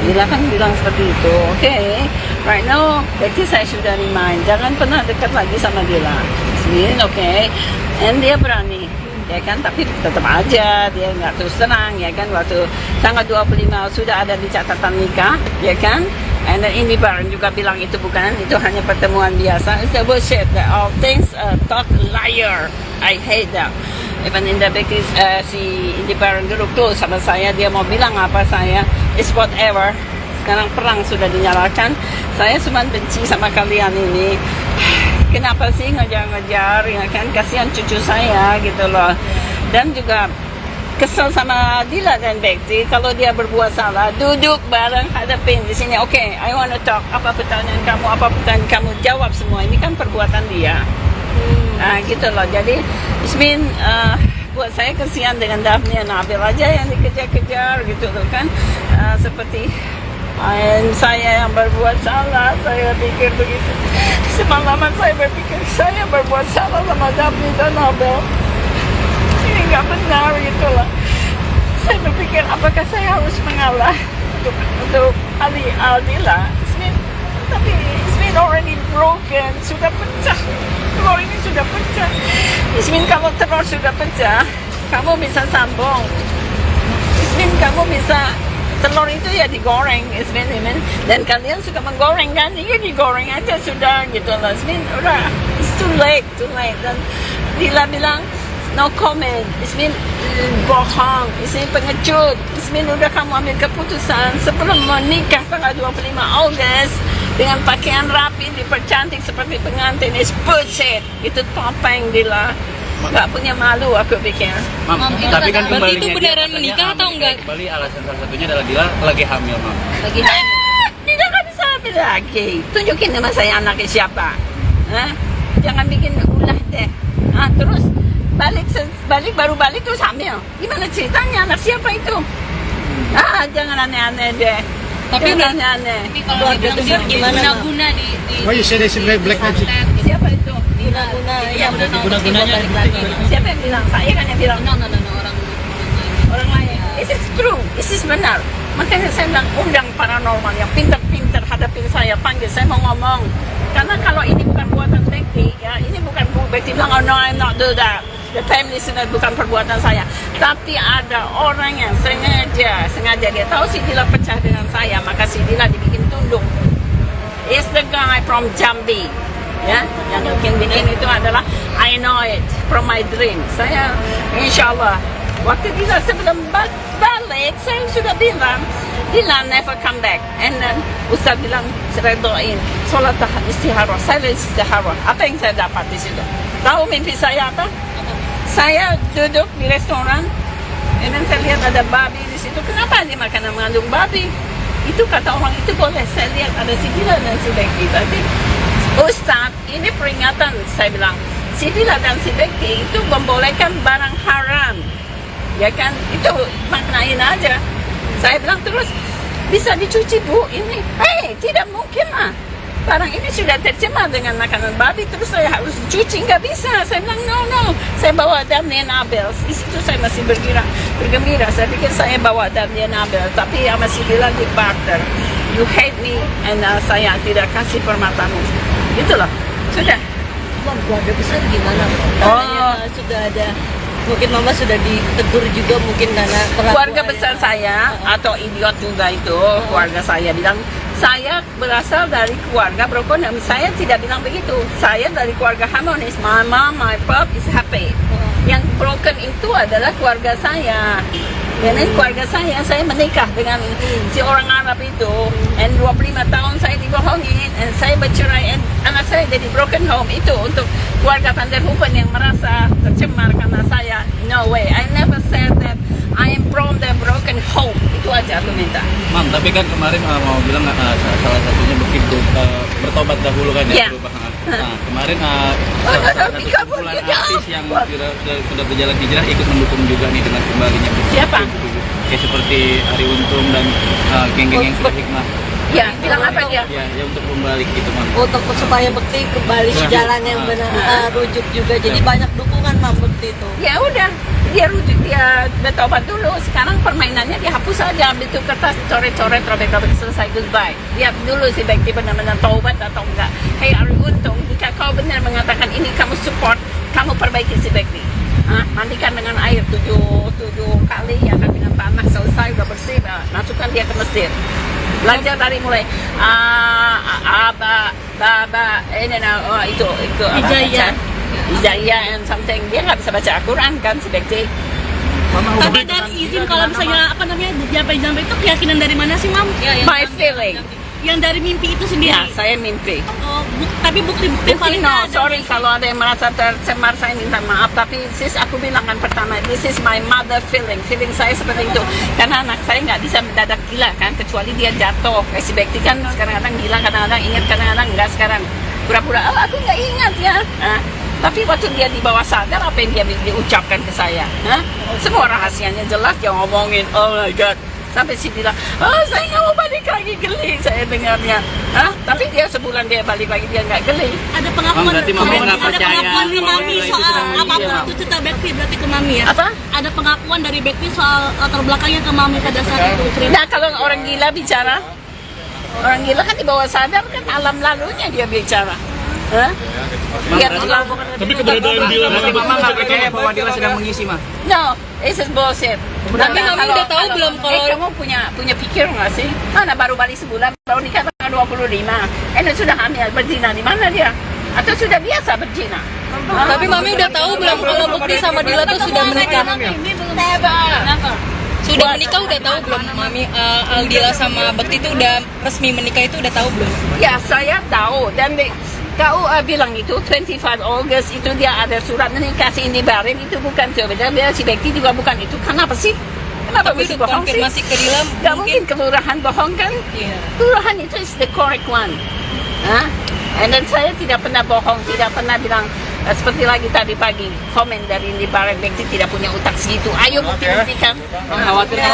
Speaker 2: Dila kan bilang seperti itu. Okay, right now Bekti saya sudah remind jangan pernah dekat lagi sama Dila. Okay, and dia berani. Ya kan, tapi tetap aja dia nggak terus terang, ya kan, waktu tanggal 25 sudah ada di catatan nikah, ya kan, and then Indi Barin juga bilang itu bukan, itu hanya pertemuan biasa. It's a bullshit, all things talk liar, I hate that. Even in the Bekti, si Indi Barin dulu close sama saya, dia mau bilang apa saya, it's whatever. Sekarang perang sudah dinyalakan, saya cuma benci sama kalian ini. Kenapa sih ngejar-ngejar, ya kan, kasihan cucu saya gitu loh. Dan juga kesel sama Dila dan Bekti, kalau dia berbuat salah, duduk bareng, hadapin di sini. Okay, I want to talk, apa pertanyaan kamu, jawab semua. Ini kan perbuatan dia. Gitu loh. Jadi Ismin buat saya kesian dengan Daphne Nabil aja yang dikejar-kejar gitu loh kan. Seperti saya yang berbuat salah, saya pikir begitu. Semalaman saya berpikir saya berbuat salah sama Daphne dan Nabil. Ini nggak benar gitu loh. Saya berpikir apakah saya harus mengalah untuk Aldila. Tapi Ismin already broken, sudah pecah. Telur ini sudah pecah. Ismin, kalau telur sudah pecah, kamu bisa sambung. Ismin, kamu bisa, telur itu ya digoreng, Ismin. Dan kalian suka menggoreng kan? Ya digoreng aja sudah gitu loh. Ismin, udah, it's too late. Dan Dila bilang, no comment. Ismin bohong, Ismin pengecut. Ismin, udah kamu ambil keputusan sebelum menikah tanggal 25 Ogos dengan pakaian rapi, dipercantik seperti pengantin. It's bullshit. Itu topeng Dila. Gak punya malu aku pikir.
Speaker 3: Mam,
Speaker 4: berarti
Speaker 3: tapi kan
Speaker 4: itu
Speaker 3: kembalinya
Speaker 4: beneran
Speaker 3: dia
Speaker 4: menikah atau enggak?
Speaker 3: Kembali alasan salah satunya adalah Dila lagi hamil, Mam.
Speaker 4: Lagi hamil.
Speaker 2: Dila gak bisa hamil lagi. Tunjukin sama saya anaknya siapa. Jangan bikin ulah deh. Terus baru balik terus hamil. Gimana ceritanya? Anak siapa itu? Jangan aneh-aneh deh.
Speaker 4: Tapi
Speaker 2: jangan aneh-aneh.
Speaker 4: Tapi kalau dibilang guna-guna di
Speaker 5: Why you say they say black magic?
Speaker 2: Siapa itu?
Speaker 6: Guna-guna yang
Speaker 3: Guna-gunanya
Speaker 2: Siapa yang bilang? Saya kan yang bilang.
Speaker 4: orang
Speaker 2: Orang lain. This is true. This is benar. Makanya saya bilang undang paranormal yang pintar-pintar hadapin saya, panggil saya mau ngomong. Karena kalau ini bukan buatan Bekti, ya ini bukan Bekti bilang, oh no, I'm not do that. The family listener bukan perbuatan saya. Tapi ada orang yang sengaja dia tahu si Dila pecah dengan saya, maka si Dila dibikin tunduk. Is the guy from Jambi. Ya, yang bikin itu adalah I know it from my dream. Saya insya-Allah waktu Dila sebelum balik saya sudah bilang Dila never come back. And then Ustaz bilang saya doain sholat istihara. Saya istihara. Apa yang saya dapat di situ? Tahu mimpi saya apa? Saya duduk di restoran, dan saya lihat ada babi di situ. Kenapa dia makanan mengandung babi? Itu kata orang itu boleh. Saya lihat ada si Dila dan si Bekti. Tapi Ustaz, ini peringatan. Saya bilang, si Dila dan si Bekti itu membolehkan barang haram. Ya kan? Itu maknain aja. Saya bilang terus, bisa dicuci bu ini? Tidak mungkin lah. Barang ini sudah tercemar dengan makanan babi, terus saya harus cuci, nggak bisa. Saya bilang no. Saya bawa Daphne Nabil. Di situ saya masih bergembira. Saya pikir saya bawa Daphne Nabil, tapi yang masih bilang di barter. You hate me, and saya tidak kasih permatamu. Itulah, sudah.
Speaker 6: keluarga besar gimana? Sudah ada, mungkin mama sudah ditegur juga mungkin karena
Speaker 2: keluarga besar saya atau idiot juga itu keluarga saya bilang saya berasal dari keluarga broken. Saya tidak bilang begitu. Saya dari keluarga harmonis. My mom, my pop is happy. Yang broken itu adalah keluarga saya. Dan keluarga saya menikah dengan si orang Arab itu. And 25 tahun saya dibohongin. And saya bercerai. And anak saya jadi broken home. Itu untuk keluarga Van der Hoeven yang merasa tercemar karena saya. No way. I never said that I am from the broken home. Itu aja aku minta.
Speaker 3: Mam, tapi kan kemarin mau bilang salah satunya begitu bertobat dahulu kan ya perubahan. Nah, kemarin salah satu kumpulan artis yang sudah berjalan hijrah ikut mendukung juga nih dengan kembalinya.
Speaker 2: Siapa?
Speaker 3: Kayak seperti Ari Untung dan geng-geng yang sudah hikmah.
Speaker 2: Ya, bilang apa dia?
Speaker 3: Ya untuk kembali gitu, Mam.
Speaker 6: untuk supaya Bekti kembali ke jalan yang benar, rujuk juga. Jadi banyak dukungan Mam Bekti itu.
Speaker 2: Ya udah, dia rujuk, dia bertobat dulu. Sekarang permainannya dihapus aja, ambil tuh kertas, coret-coret, robek-robek, selesai, goodbye. Lihat dulu si Bekti benar-benar taubat atau enggak. Hey Ari Untung, jika kau benar mengatakan ini kamu support, kamu perbaiki si Bekti. Mandikan dengan air 7 kali, ya kan, dengan tanah, selesai, udah bersih, masukkan dia ke masjid. Belajar dari mulai itu Hidayah and something. Dia nggak bisa baca Al-Quran kan si Bekti.
Speaker 7: Tapi dari izin kalau misalnya jampai itu keyakinan dari mana sih, Mam?
Speaker 2: My feeling.
Speaker 7: Yang dari mimpi itu sendiri.
Speaker 2: Ya, saya mimpi.
Speaker 7: Tapi bukti-bukti paling
Speaker 2: No,
Speaker 7: nggak ada.
Speaker 2: sorry kalau ada yang merasa tercemar, saya minta maaf. Tapi sis, aku bilang kan pertama, this is my mother feeling. Feeling saya seperti itu. Karena anak saya nggak bisa mendadak gila kan, kecuali dia jatuh. Kayak si Bekti kan kadang-kadang gila, kadang-kadang ingat, kadang-kadang nggak sekarang. Pura-pura, aku nggak ingat ya. Tapi waktu dia di bawah sadar, apa yang dia diucapkan ke saya? Hah? Semua rahasianya jelas, dia ngomongin, oh my God. Sampai si bilang, saya nggak mau balik lagi, geli saya dengarnya. Hah? Tapi dia sebulan dia balik lagi, dia nggak geli.
Speaker 7: Ada pengakuan,
Speaker 3: berarti Mama nggak
Speaker 7: ada
Speaker 3: percaya
Speaker 7: pengakuan ke
Speaker 3: bahwa
Speaker 7: Mami
Speaker 3: Dila itu
Speaker 7: soal
Speaker 3: sedang
Speaker 7: apapun
Speaker 3: menghina.
Speaker 7: itu cerita Bekti berarti ke Mami ya?
Speaker 2: Apa?
Speaker 7: Ada pengakuan dari Bekti soal latar belakangnya ke Mami pada saat itu cerita.
Speaker 2: Nah, kalau orang gila bicara, orang gila kan di bawah sadar kan alam lalunya dia bicara. Hah? Dia bilang,
Speaker 5: Tapi keberadaan Dila
Speaker 3: Berarti Mama nggak percaya bahwa Dila sedang mengisi, Ma?
Speaker 2: no, this is bullshit.
Speaker 4: Tapi Mami udah tahu belum kalau-
Speaker 2: kamu punya pikir nggak sih? Mana baru balik sebulan, baru nikah tanggal 25. Sudah hamil, berzina di mana dia? Atau sudah biasa berzina?
Speaker 4: Tapi Mami udah tahu belum kalau Bekti sama Dila tuh sudah menikah?
Speaker 2: Never.
Speaker 4: Sudah menikah udah tahu belum Mami? Dila sama Bekti tuh udah resmi menikah itu udah tahu belum?
Speaker 2: Ya, saya tahu. Dan KUA bilang itu 25 August itu dia ada surat menikah si Indi Bareng, itu bukan tuh. Dia si Bekti juga bukan itu. Kenapa sih? Kenapa
Speaker 4: Tapi
Speaker 2: mesti
Speaker 4: udah
Speaker 2: bohong sih?
Speaker 4: konfirmasi ke Dila
Speaker 2: Gak mungkin kelurahan bohong kan?
Speaker 4: Iya.
Speaker 2: Kelurahan itu is the correct one. Hah? And then saya tidak pernah bohong, tidak pernah bilang seperti lagi tadi pagi komen dari Indi Bareng, Bekti tidak punya utak segitu. Ayo bukti-buktikan.
Speaker 3: Khawatir nggak,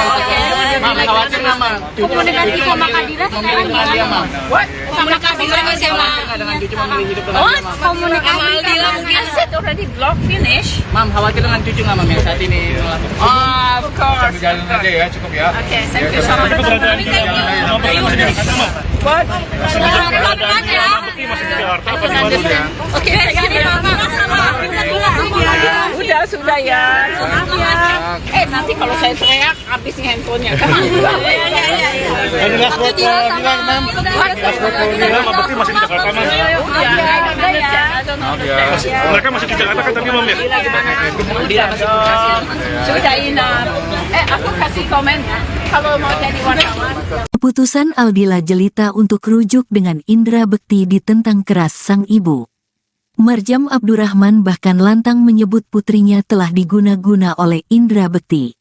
Speaker 3: Mama? Khawatir nggak, Ma?
Speaker 7: Komunikasi sama Kadira sekarang gimana?
Speaker 2: What?
Speaker 4: Komunikasi sama siapa?
Speaker 3: Nggak dengan cucu memilih hidup dengan
Speaker 2: What?
Speaker 3: dia, Ma?
Speaker 4: Sama Aldila mungkin.
Speaker 2: I said already block finish.
Speaker 3: Mam, khawatir dengan cucu nggak, Mam, yang saat ini melakukan?
Speaker 2: Of course.
Speaker 5: Jalan aja ya, cukup ya.
Speaker 2: Okay, thank you so much.
Speaker 5: Keberadaan Dila sama
Speaker 2: What?
Speaker 5: keberadaan Dila sama Bekti masih di Jakarta apa di Bandung ya?
Speaker 2: Oke, sudah ya. Nanti kalau saya teriak, habis nih handphonenya.
Speaker 5: Ini last word ke Dila, Mam. Last word ke Dila sama Bekti masih di Jakarta, Mam. Mereka masih di Jakarta kan tadi, Mam ya?
Speaker 2: Sudah enough. Aku kasih komen ya. Kalau mau jadi wartawan.
Speaker 1: Keputusan Aldila Jelita untuk rujuk dengan Indra Bekti ditentang keras sang ibu. Marjam Abdurrahman bahkan lantang menyebut putrinya telah diguna-guna oleh Indra Bekti.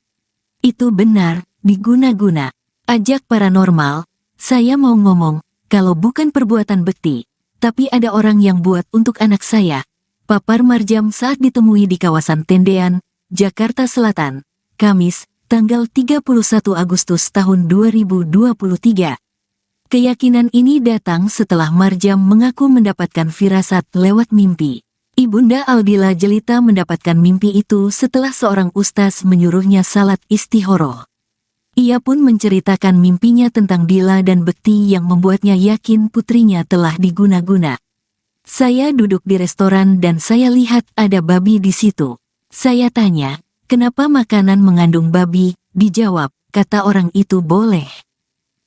Speaker 1: Itu benar, diguna-guna. Ajak paranormal, saya mau ngomong, kalau bukan perbuatan Bekti, tapi ada orang yang buat untuk anak saya. Papar Marjam saat ditemui di kawasan Tendean, Jakarta Selatan, Kamis, tanggal 31 Agustus tahun 2023. Keyakinan ini datang setelah Marjam mengaku mendapatkan firasat lewat mimpi. Ibunda Aldila Jelita mendapatkan mimpi itu setelah seorang ustaz menyuruhnya salat istihoroh. Ia pun menceritakan mimpinya tentang Dila dan Bekti yang membuatnya yakin putrinya telah diguna-guna. Saya duduk di restoran dan saya lihat ada babi di situ. Saya tanya, kenapa makanan mengandung babi? Dijawab, kata orang itu boleh.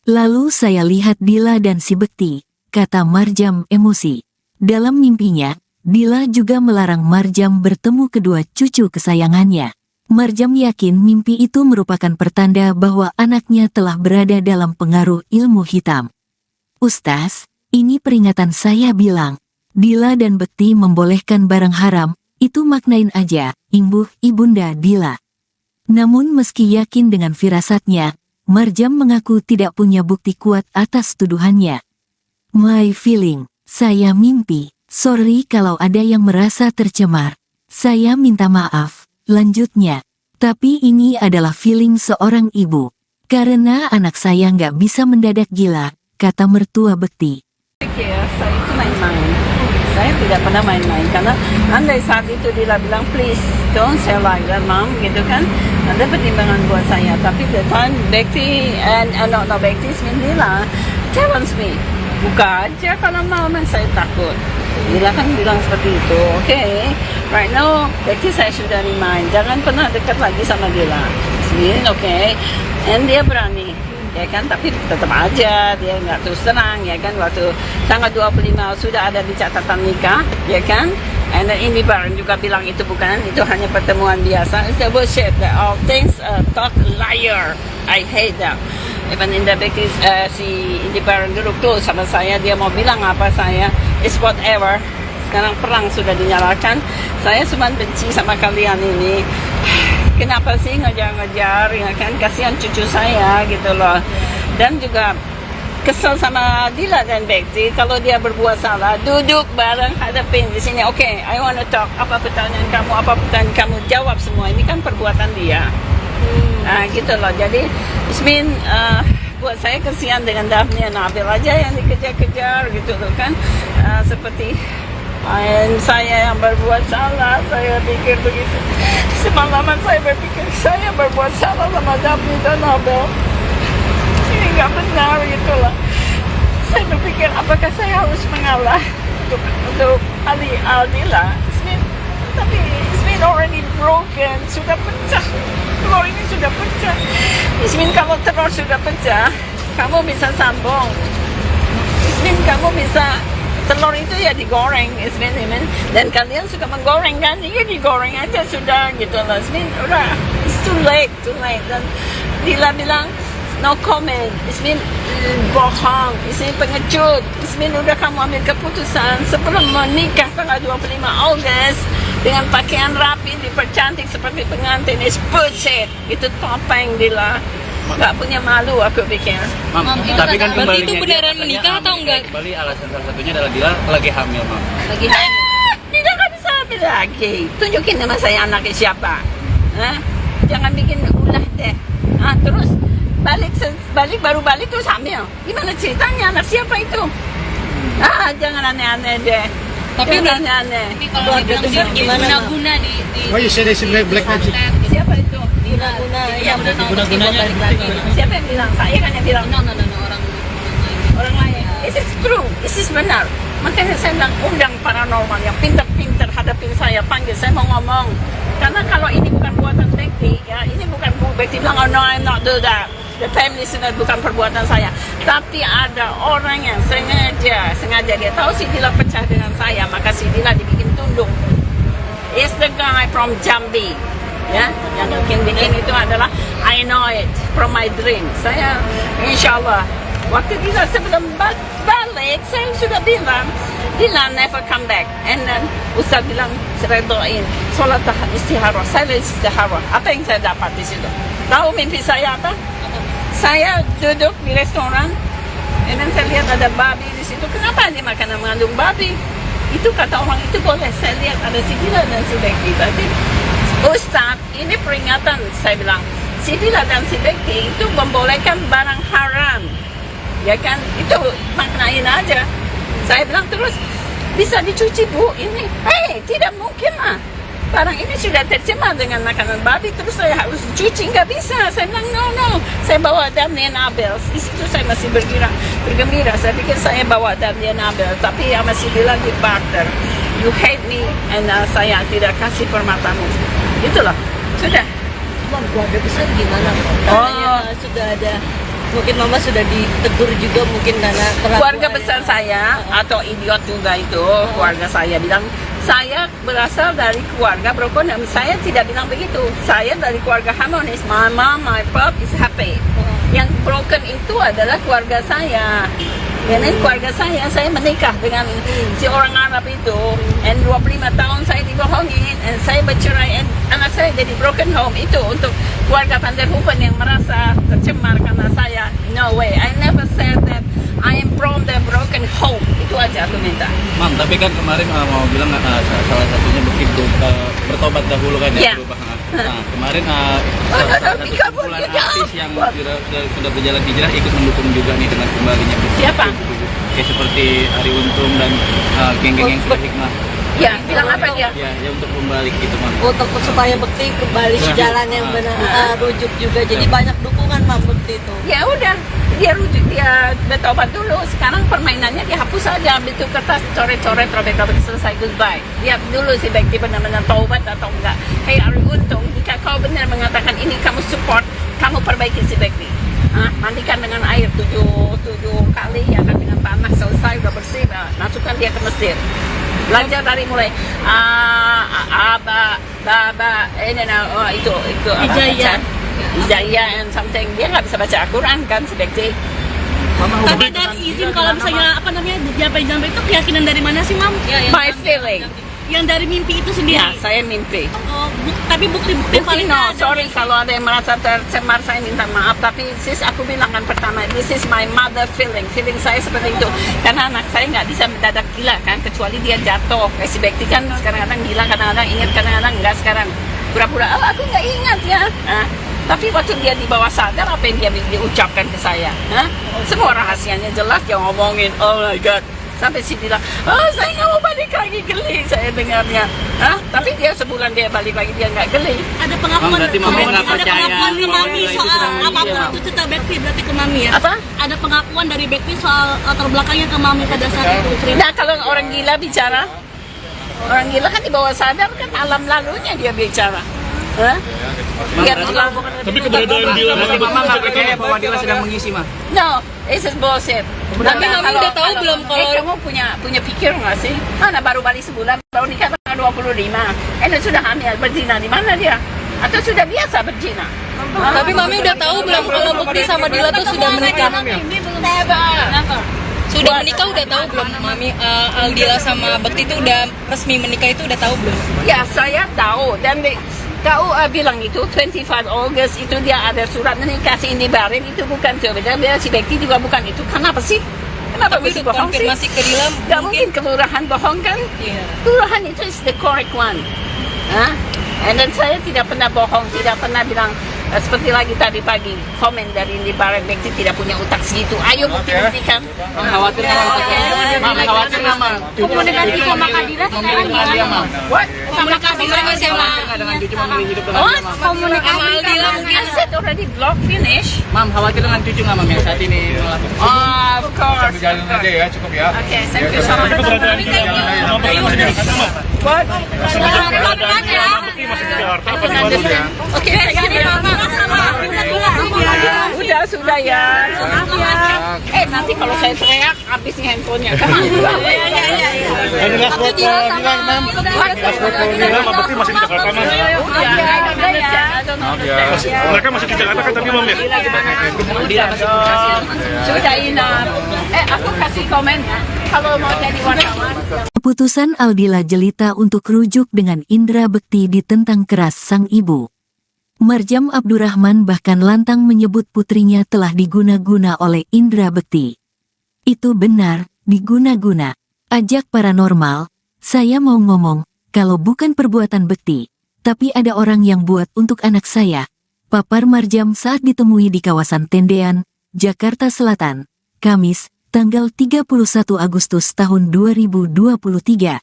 Speaker 1: Lalu saya lihat Dila dan si Bekti, kata Marjam emosi. Dalam mimpinya, Dila juga melarang Marjam bertemu kedua cucu kesayangannya. Marjam yakin mimpi itu merupakan pertanda bahwa anaknya telah berada dalam pengaruh ilmu hitam. Ustaz, ini peringatan saya bilang. Dila dan Bekti membolehkan barang haram, itu maknain aja, imbuh ibunda Dila. Namun meski yakin dengan firasatnya, Marjam mengaku tidak punya bukti kuat atas tuduhannya. My feeling, saya mimpi, sorry kalau ada yang merasa tercemar. Saya minta maaf, lanjutnya. Tapi ini adalah feeling seorang ibu. Karena anak saya nggak bisa mendadak gila, kata mertua Bekti.
Speaker 2: Ya, saya itu main-main. Saya tidak pernah main-main karena andai saat itu Dila bilang please don't say like that mom gitu kan, ada pertimbangan buat saya. Tapi the time Bekti no Bekti Dila challenge me, buka aja kalau mau, saya takut. Dila kan bilang seperti itu. Okay, right now Bekti saya sudah remind jangan pernah dekat lagi sama Dila. Okay, and dia berani. Ya kan, tapi tetap aja dia nggak terus terang, ya kan, waktu tanggal 25 sudah ada di catatan nikah, ya kan, and then Indi Bareng juga bilang itu bukan, itu hanya pertemuan biasa. It's the bullshit, all things talk liar, I hate that. Even in the Bekti, si Indi Bareng duduk tuh sama saya, dia mau bilang apa saya, it's whatever. Sekarang perang sudah dinyalakan, saya cuma benci sama kalian ini. Kenapa sih ngejar-ngejar, ya kan, kasihan cucu saya gitu loh. Dan juga kesal sama Dila dan Bekti kalau dia berbuat salah, duduk bareng hadapin di sini. Okay, I want to talk. Apa pertanyaan kamu, jawab semua. Ini kan perbuatan dia. Gitu loh. Jadi Ismin buat saya kesian dengan Daphne dan Nabil aja yang dikejar-kejar gitu loh kan. Seperti saya yang berbuat salah, saya pikir begitu. Semalaman saya berpikir saya berbuat salah sama Daphne dan Nabil. Ini nggak benar gitu loh. Saya berpikir apakah saya harus mengalah untuk Aldila. Tapi Ismin already broken, sudah pecah. Telur ini sudah pecah. Ismin, kalau telur sudah pecah, kamu bisa sambung. Ismin, kamu bisa, telur itu ya digoreng, Ismin. Dan kalian suka menggoreng kan? Ya digoreng aja sudah gitu loh. Ismin, udah, it's too late. Dan Dila bilang, no comment. Ismin bohong, Ismin pengecut. Ismin udah kamu ambil keputusan sebelum menikah tanggal 25 Ogos dengan pakaian rapi, dipercantik seperti pengantin. It's bullshit. Itu topeng Dila. Gak punya malu aku pikir.
Speaker 3: Mam, tapi kan
Speaker 4: berarti itu
Speaker 3: kembalinya
Speaker 4: beneran
Speaker 3: dia
Speaker 4: menikah
Speaker 3: katanya
Speaker 4: atau
Speaker 3: hamil.
Speaker 4: enggak?
Speaker 3: Kembali alasan salah satunya adalah Dila lagi hamil, Mam.
Speaker 4: Lagi hamil.
Speaker 2: Dila gak bisa hamil lagi. Tunjukin nama saya anaknya siapa. Jangan bikin ulah deh. Terus baru balik terus hamil. Gimana ceritanya? Anak siapa itu? Jangan aneh-aneh deh.
Speaker 4: Tapi
Speaker 2: jangan
Speaker 4: udah
Speaker 2: aneh-aneh.
Speaker 4: Tapi kalau dibilang guna-guna di
Speaker 5: Why you say they black magic?
Speaker 2: Siapa itu?
Speaker 6: Guna-guna yang
Speaker 4: guna-gunanya
Speaker 6: balik lagi.
Speaker 2: Siapa yang bilang? Saya kan yang bilang.
Speaker 4: no,
Speaker 2: Orang lain. This is true. This is benar. Makanya saya bilang undang paranormal yang pintar-pintar hadapin saya, panggil saya mau ngomong. Karena kalau ini bukan buatan Bekti, ya ini bukan Bekti bilang, oh no, I'm not do that. The family sudah bukan perbuatan saya. Tapi ada orang yang sengaja dia tahu si Dila pecah dengan saya, maka si Dila dibikin tunduk. It's the guy from Jambi. Ya, yang bikin itu adalah I know it from my dream. Saya insya Allah waktu Dila sebelum balik saya sudah bilang Dila never come back. And then Ustaz bilang saya doain sholat istihara. Saya istihara. Apa yang saya dapat di situ? Tahu mimpi saya apa? Saya duduk di restoran, dan saya lihat ada babi di situ. Kenapa dia makanan mengandung babi? Itu kata orang itu boleh. Saya lihat ada si Dila dan si Bekti. Berarti Ustaz, ini peringatan. Saya bilang, si Dila dan si Bekti itu membolehkan barang haram. Ya kan? Itu maknain aja. Saya bilang terus, bisa dicuci bu ini? Tidak mungkin lah. Barang ini sudah tercemar dengan makanan babi, terus saya harus cuci, nggak bisa. Saya bilang no. Saya bawa Daphne and Abel. Di situ saya masih bergembira. Saya pikir saya bawa Daphne and Abel, tapi yang masih bilang di barter. You hate me, and saya tidak kasih permatamu. Itulah, sudah.
Speaker 6: Keluarga besar gimana? Katanya sudah ada, mungkin mama sudah ditegur juga mungkin karena
Speaker 2: Keluarga besar saya atau idiot juga itu, keluarga saya bilang saya berasal dari keluarga broken. Saya tidak bilang begitu. Saya dari keluarga harmonis. My mom, my pop is happy. Yang broken itu adalah keluarga saya. Dan keluarga saya menikah dengan si orang Arab itu. And 25 tahun saya dibohongin. And saya bercerai. And anak saya jadi broken home. Itu untuk keluarga Van der Hoeven yang merasa tercemar karena saya. No way. I never said that I am from the broken home. Itu aja aku minta.
Speaker 3: Mam, tapi kan kemarin mau bilang salah satunya begitu bertobat dahulu kan ya,
Speaker 2: Yeah.
Speaker 3: berubah. Nah, kemarin salah satu kumpulan artis yang sudah berjalan hijrah ikut mendukung juga nih dengan kembalinya.
Speaker 2: Siapa?
Speaker 3: Kayak seperti Ari Untung dan geng-geng yang sudah hikmah.
Speaker 2: Ya, bilang apa dia?
Speaker 3: Ya untuk kembali gitu, Mam.
Speaker 6: untuk supaya Bekti kembali ke jalan yang benar, rujuk juga. Jadi banyak dukungan Mam Bekti itu.
Speaker 2: Ya udah, dia rujuk, dia bertobat dulu. Sekarang permainannya dihapus saja, ambil itu kertas, coret-coret, robek-robek, selesai, goodbye. Lihat dulu si Bekti benar-benar taubat atau enggak. Hey Ari Untung, jika kau benar mengatakan ini kamu support, kamu perbaiki si Bekti. Mandikan dengan air 7 kali, ya kan, dengan tanah, selesai, udah bersih, masukkan dia ke Mesir. Belajar dari mulai itu Ijaya and something. Dia nggak bisa baca Al-Quran kan si Bekti.
Speaker 7: Tapi dari izin kalau misalnya apa namanya jampe itu keyakinan dari mana sih mam?
Speaker 2: My feeling.
Speaker 7: yang dari mimpi itu sendiri.
Speaker 2: Ya, saya mimpi.
Speaker 7: Oh, tapi bukti-bukti
Speaker 2: Bukti
Speaker 7: paling
Speaker 2: no,
Speaker 7: ada.
Speaker 2: sorry kalau ada yang merasa tercemar, saya minta maaf. Tapi sis, aku bilang kan pertama, this is my mother feeling saya seperti itu. Karena anak saya nggak bisa mendadak gila kan, kecuali dia jatuh. Si Bekti kan kadang-kadang gila, kadang-kadang ingat, kadang-kadang enggak. Sekarang pura-pura, aku nggak ingat ya. Tapi waktu dia di bawah sadar, apa yang dia ucapkan ke saya? Semua rahasianya jelas, dia ngomongin, oh my god. Sampai si bilang, saya nggak mau balik lagi, geli saya dengarnya. Tapi dia sebulan dia balik lagi, dia nggak geli.
Speaker 7: Ada pengakuan,
Speaker 3: Berarti Mami nggak
Speaker 7: ada
Speaker 3: percaya
Speaker 7: pengakuan di
Speaker 3: bahwa
Speaker 7: Mami
Speaker 3: Lila itu
Speaker 7: soal
Speaker 3: sedang
Speaker 7: apapun
Speaker 3: menggila.
Speaker 7: itu cerita Bekti berarti ke Mami ya.
Speaker 2: Apa?
Speaker 7: Ada pengakuan dari Bekti soal latar belakangnya ke Mami pada saat itu. Cerita.
Speaker 2: Nah, kalau orang gila bicara, orang gila kan di bawah sadar kan alam lalunya dia bicara. Dia bilang,
Speaker 5: Tapi keberadaan Dila
Speaker 3: Berarti Mama nggak percaya bahwa Dila sedang mengisi, Ma?
Speaker 2: no, this is bullshit.
Speaker 4: Tapi Mami udah tahu belum kalau-
Speaker 2: kamu punya pikir nggak sih? Mana baru balik sebulan, baru nikah tanggal 25. Sudah hamil, berzina di mana dia? Atau sudah biasa berzina?
Speaker 4: Tapi Mami udah tahu belum kalau Bekti sama Dila tuh sudah menikah?
Speaker 2: Never.
Speaker 4: Sudah menikah udah tahu belum Mami? Aldila sama Bekti itu udah resmi menikah itu udah tahu belum?
Speaker 2: Ya, saya tahu. Dan KUA bilang itu 25 August itu dia ada surat menikah, si Indi Barin itu bukan tuh. Dia si Bekti juga bukan itu. Kenapa sih? Kenapa
Speaker 4: Tapi
Speaker 2: mesti
Speaker 4: udah
Speaker 2: bohong sih?
Speaker 4: konfirmasi ke Dila
Speaker 2: Gak mungkin kelurahan bohong kan?
Speaker 4: Iya.
Speaker 2: Kelurahan itu is the correct one. Dan saya tidak pernah bohong, tidak pernah bilang seperti lagi tadi pagi komen dari Indi Barin, Bekti tidak punya utak segitu. Ayo bukti-buktikan.
Speaker 3: Khawatir nggak, Ma? Khawatir nggak, Ma?
Speaker 7: Komunikasi sama Kadira sekarang
Speaker 3: dia, Ma?
Speaker 2: What?
Speaker 7: komunikasi sama
Speaker 4: sama
Speaker 3: Nggak dengan cucu memilih hidup dengan
Speaker 2: What?
Speaker 3: dia, Ma?
Speaker 7: komunikasi
Speaker 4: sama Aldila mungkin.
Speaker 2: I said already block finish.
Speaker 3: Mam, khawatir dengan cucu nggak, Mam, yang saat ini melakukan?
Speaker 2: Of course.
Speaker 5: Jalan aja ya, cukup ya.
Speaker 2: Okay, thank you so much.
Speaker 5: Keberadaan Dila sama Bekti masih di Jakarta, Ma.
Speaker 2: What?
Speaker 5: Keberadaan Dila sama Bekti masih di Jakarta apa di Bandung ya?
Speaker 2: Oke, thank you. Sudah ya. Nanti kalau saya teriak, habis nih handphonenya.
Speaker 5: Ini last word for Dila, Mam. Last word for Dila sama Bekti masih di Jakarta, Mam. Mereka masih di Jakarta kan tadi, Mam ya?
Speaker 2: Sudah enough. Aku kasih komen ya. Kalau mau jadi wartawan.
Speaker 1: Keputusan Aldila Jelita untuk rujuk dengan Indra Bekti ditentang keras sang ibu. Marjam Abdurrahman bahkan lantang menyebut putrinya telah diguna-guna oleh Indra Bekti. Itu benar, diguna-guna. Ajak paranormal, saya mau ngomong, kalau bukan perbuatan Bekti, tapi ada orang yang buat untuk anak saya. Papar Marjam saat ditemui di kawasan Tendean, Jakarta Selatan, Kamis, tanggal 31 Agustus tahun 2023.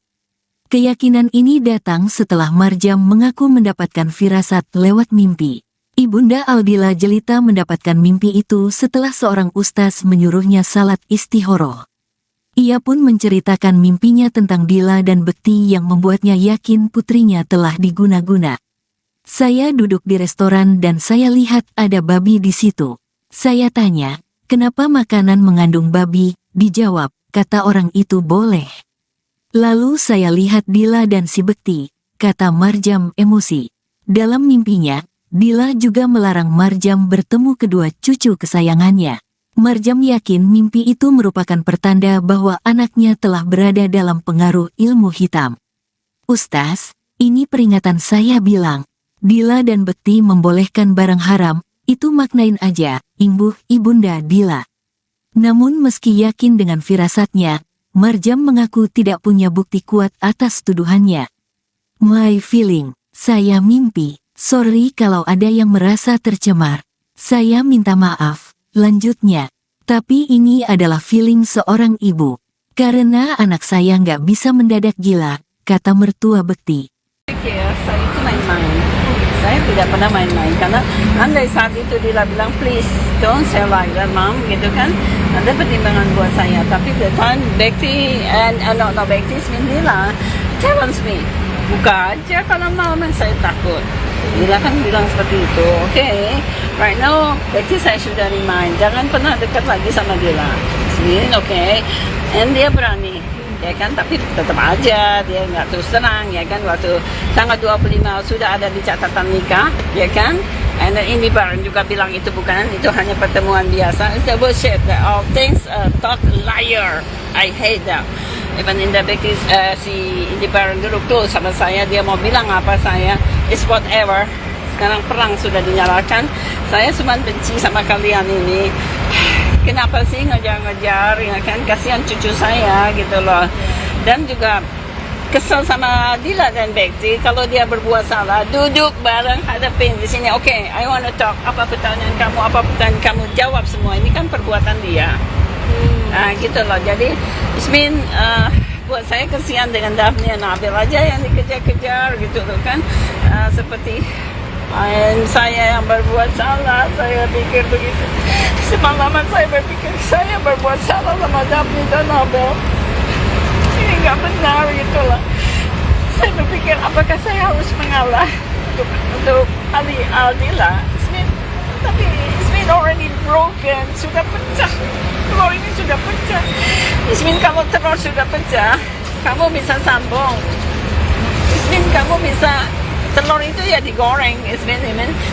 Speaker 1: Keyakinan ini datang setelah Marjam mengaku mendapatkan firasat lewat mimpi. Ibunda Aldila Jelita mendapatkan mimpi itu setelah seorang ustaz menyuruhnya salat istihoroh. Ia pun menceritakan mimpinya tentang Dila dan Bekti yang membuatnya yakin putrinya telah diguna-guna. Saya duduk di restoran dan saya lihat ada babi di situ. Saya tanya, kenapa makanan mengandung babi? Dijawab, kata orang itu boleh. Lalu saya lihat Dila dan si Bekti, kata Marjam emosi. Dalam mimpinya, Dila juga melarang Marjam bertemu kedua cucu kesayangannya. Marjam yakin mimpi itu merupakan pertanda bahwa anaknya telah berada dalam pengaruh ilmu hitam. Ustaz, ini peringatan saya bilang. Dila dan Bekti membolehkan barang haram, itu maknain aja, imbuh ibunda Dila. Namun meski yakin dengan firasatnya, Marjam mengaku tidak punya bukti kuat atas tuduhannya. My feeling, saya mimpi, sorry kalau ada yang merasa tercemar. Saya minta maaf, lanjutnya. Tapi ini adalah feeling seorang ibu. Karena anak saya nggak bisa mendadak gila, kata mertua Bekti.
Speaker 2: Saya itu main-main. Saya tidak pernah main-main karena andai saat itu Dila bilang please don't say like that mom gitu kan, ada pertimbangan buat saya. Tapi the time Bekti no Bekti Dila challenge me, buka aja kalau mau, saya takut. Dila kan bilang seperti itu. Okay, right now Bekti saya sudah remind jangan pernah dekat lagi sama Dila. Okay, and dia berani. Ya kan, tapi tetap aja dia nggak terus terang, ya kan, waktu tanggal 25 sudah ada di catatan nikah, ya kan, and then Indi Barin juga bilang itu bukan, itu hanya pertemuan biasa. It's the bullshit, all things talk liar, I hate that. Even Indra Bekti, si Indi Baron duduk tuh sama saya, dia mau bilang apa saya, it's whatever. Sekarang perang sudah dinyalakan, saya cuma benci sama kalian ini. Kenapa sih ngejar-ngejar, ya kan, kasihan cucu saya gitu loh. Dan juga kesel sama Dila dan Bekti, kalau dia berbuat salah, duduk bareng hadapin di sini. Oke, I wanna talk, apa pertanyaan kamu, jawab semua. Ini kan perbuatan dia. Nah, gitu loh. Jadi, Ismin, buat saya kesian dengan Daphne Nabil aja yang dikejar-kejar gitu loh kan. Seperti saya yang berbuat salah, saya pikir begitu. Semalaman saya berpikir saya berbuat salah sama Daphne dan Nabil. Ini nggak benar gitu loh. Saya berpikir apakah saya harus mengalah untuk Aldila. Tapi Ismin already broken, sudah pecah. Telur ini sudah pecah. Ismin, kalau telur sudah pecah, kamu bisa sambung. Ismin, kamu bisa, telur itu ya digoreng, Ismin.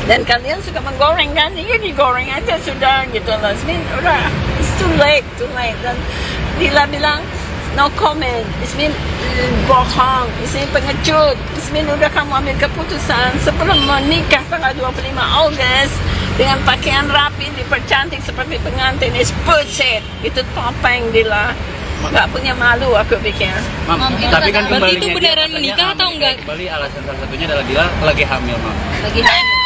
Speaker 2: Dan kalian suka menggoreng kan? Ya digoreng aja sudah gitu loh. Ismin, udah, it's too late. Dan Dila bilang, no comment. Ismin bohong, Ismin pengecut. Ismin, udah kamu ambil keputusan sebelum menikah tanggal 25 Ogos dengan pakaian rapi, dipercantik seperti pengantin. Is bullshit. Itu topeng Dila. Nggak punya malu aku pikir.
Speaker 3: Mam, tapi kan
Speaker 4: berarti
Speaker 3: kembalinya
Speaker 4: itu beneran
Speaker 3: dia
Speaker 4: menikah
Speaker 3: katanya
Speaker 4: atau enggak?
Speaker 3: Kembali alasan salah satunya adalah Dila lagi hamil, Mam.
Speaker 4: Lagi hamil.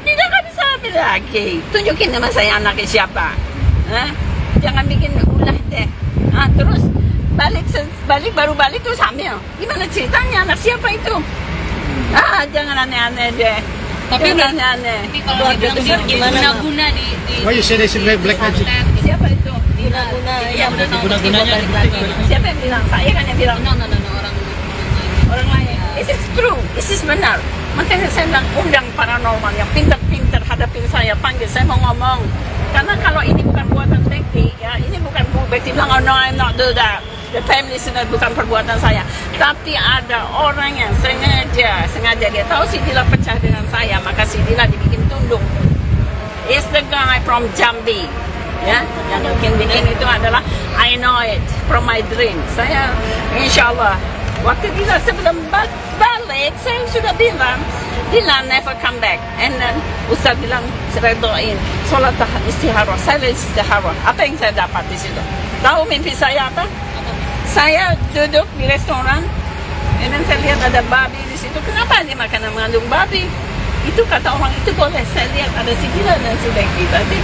Speaker 2: Dila nggak bisa hamil lagi. Tunjukin nama saya anaknya siapa. Jangan bikin ulah deh. Terus baru balik terus hamil. Gimana ceritanya? Anak siapa itu? Jangan aneh-aneh deh.
Speaker 4: Tapi
Speaker 2: jangan
Speaker 4: udah
Speaker 2: aneh.
Speaker 4: Tapi kalau dibilang guna-guna di
Speaker 5: Why you say they should black magic?
Speaker 2: Siapa itu?
Speaker 6: Guna-guna yang
Speaker 4: udah tahu pasti
Speaker 5: Guna-gunanya
Speaker 4: balik lagi.
Speaker 2: Siapa yang bilang? Saya kan yang bilang.
Speaker 4: No,
Speaker 2: Orang lain. This is true. This is benar. Makanya saya bilang undang paranormal yang pintar-pintar hadapin saya, panggil saya mau ngomong. Karena kalau ini bukan buatan Bekti, ya ini bukan Bekti bilang, oh no, I'm not do that. The family sudah bukan perbuatan saya. Tapi ada orang yang sengaja dia tahu si Dila pecah dengan saya, maka si Dila dibikin tunduk. Is the guy from Jambi. Ya, yang bikin itu adalah I know it from my dream. Saya insya Allah waktu Dila sebelum balik saya sudah bilang Dila never come back. And then Ustaz bilang saya doain sholat istihara. Saya istihara. Apa yang saya dapat di situ? Tahu mimpi saya apa? Saya duduk di restoran, dan saya lihat ada babi di situ. Kenapa dia makanan mengandung babi? Itu kata orang itu boleh. Saya lihat ada si Dila dan si Bekti. Berarti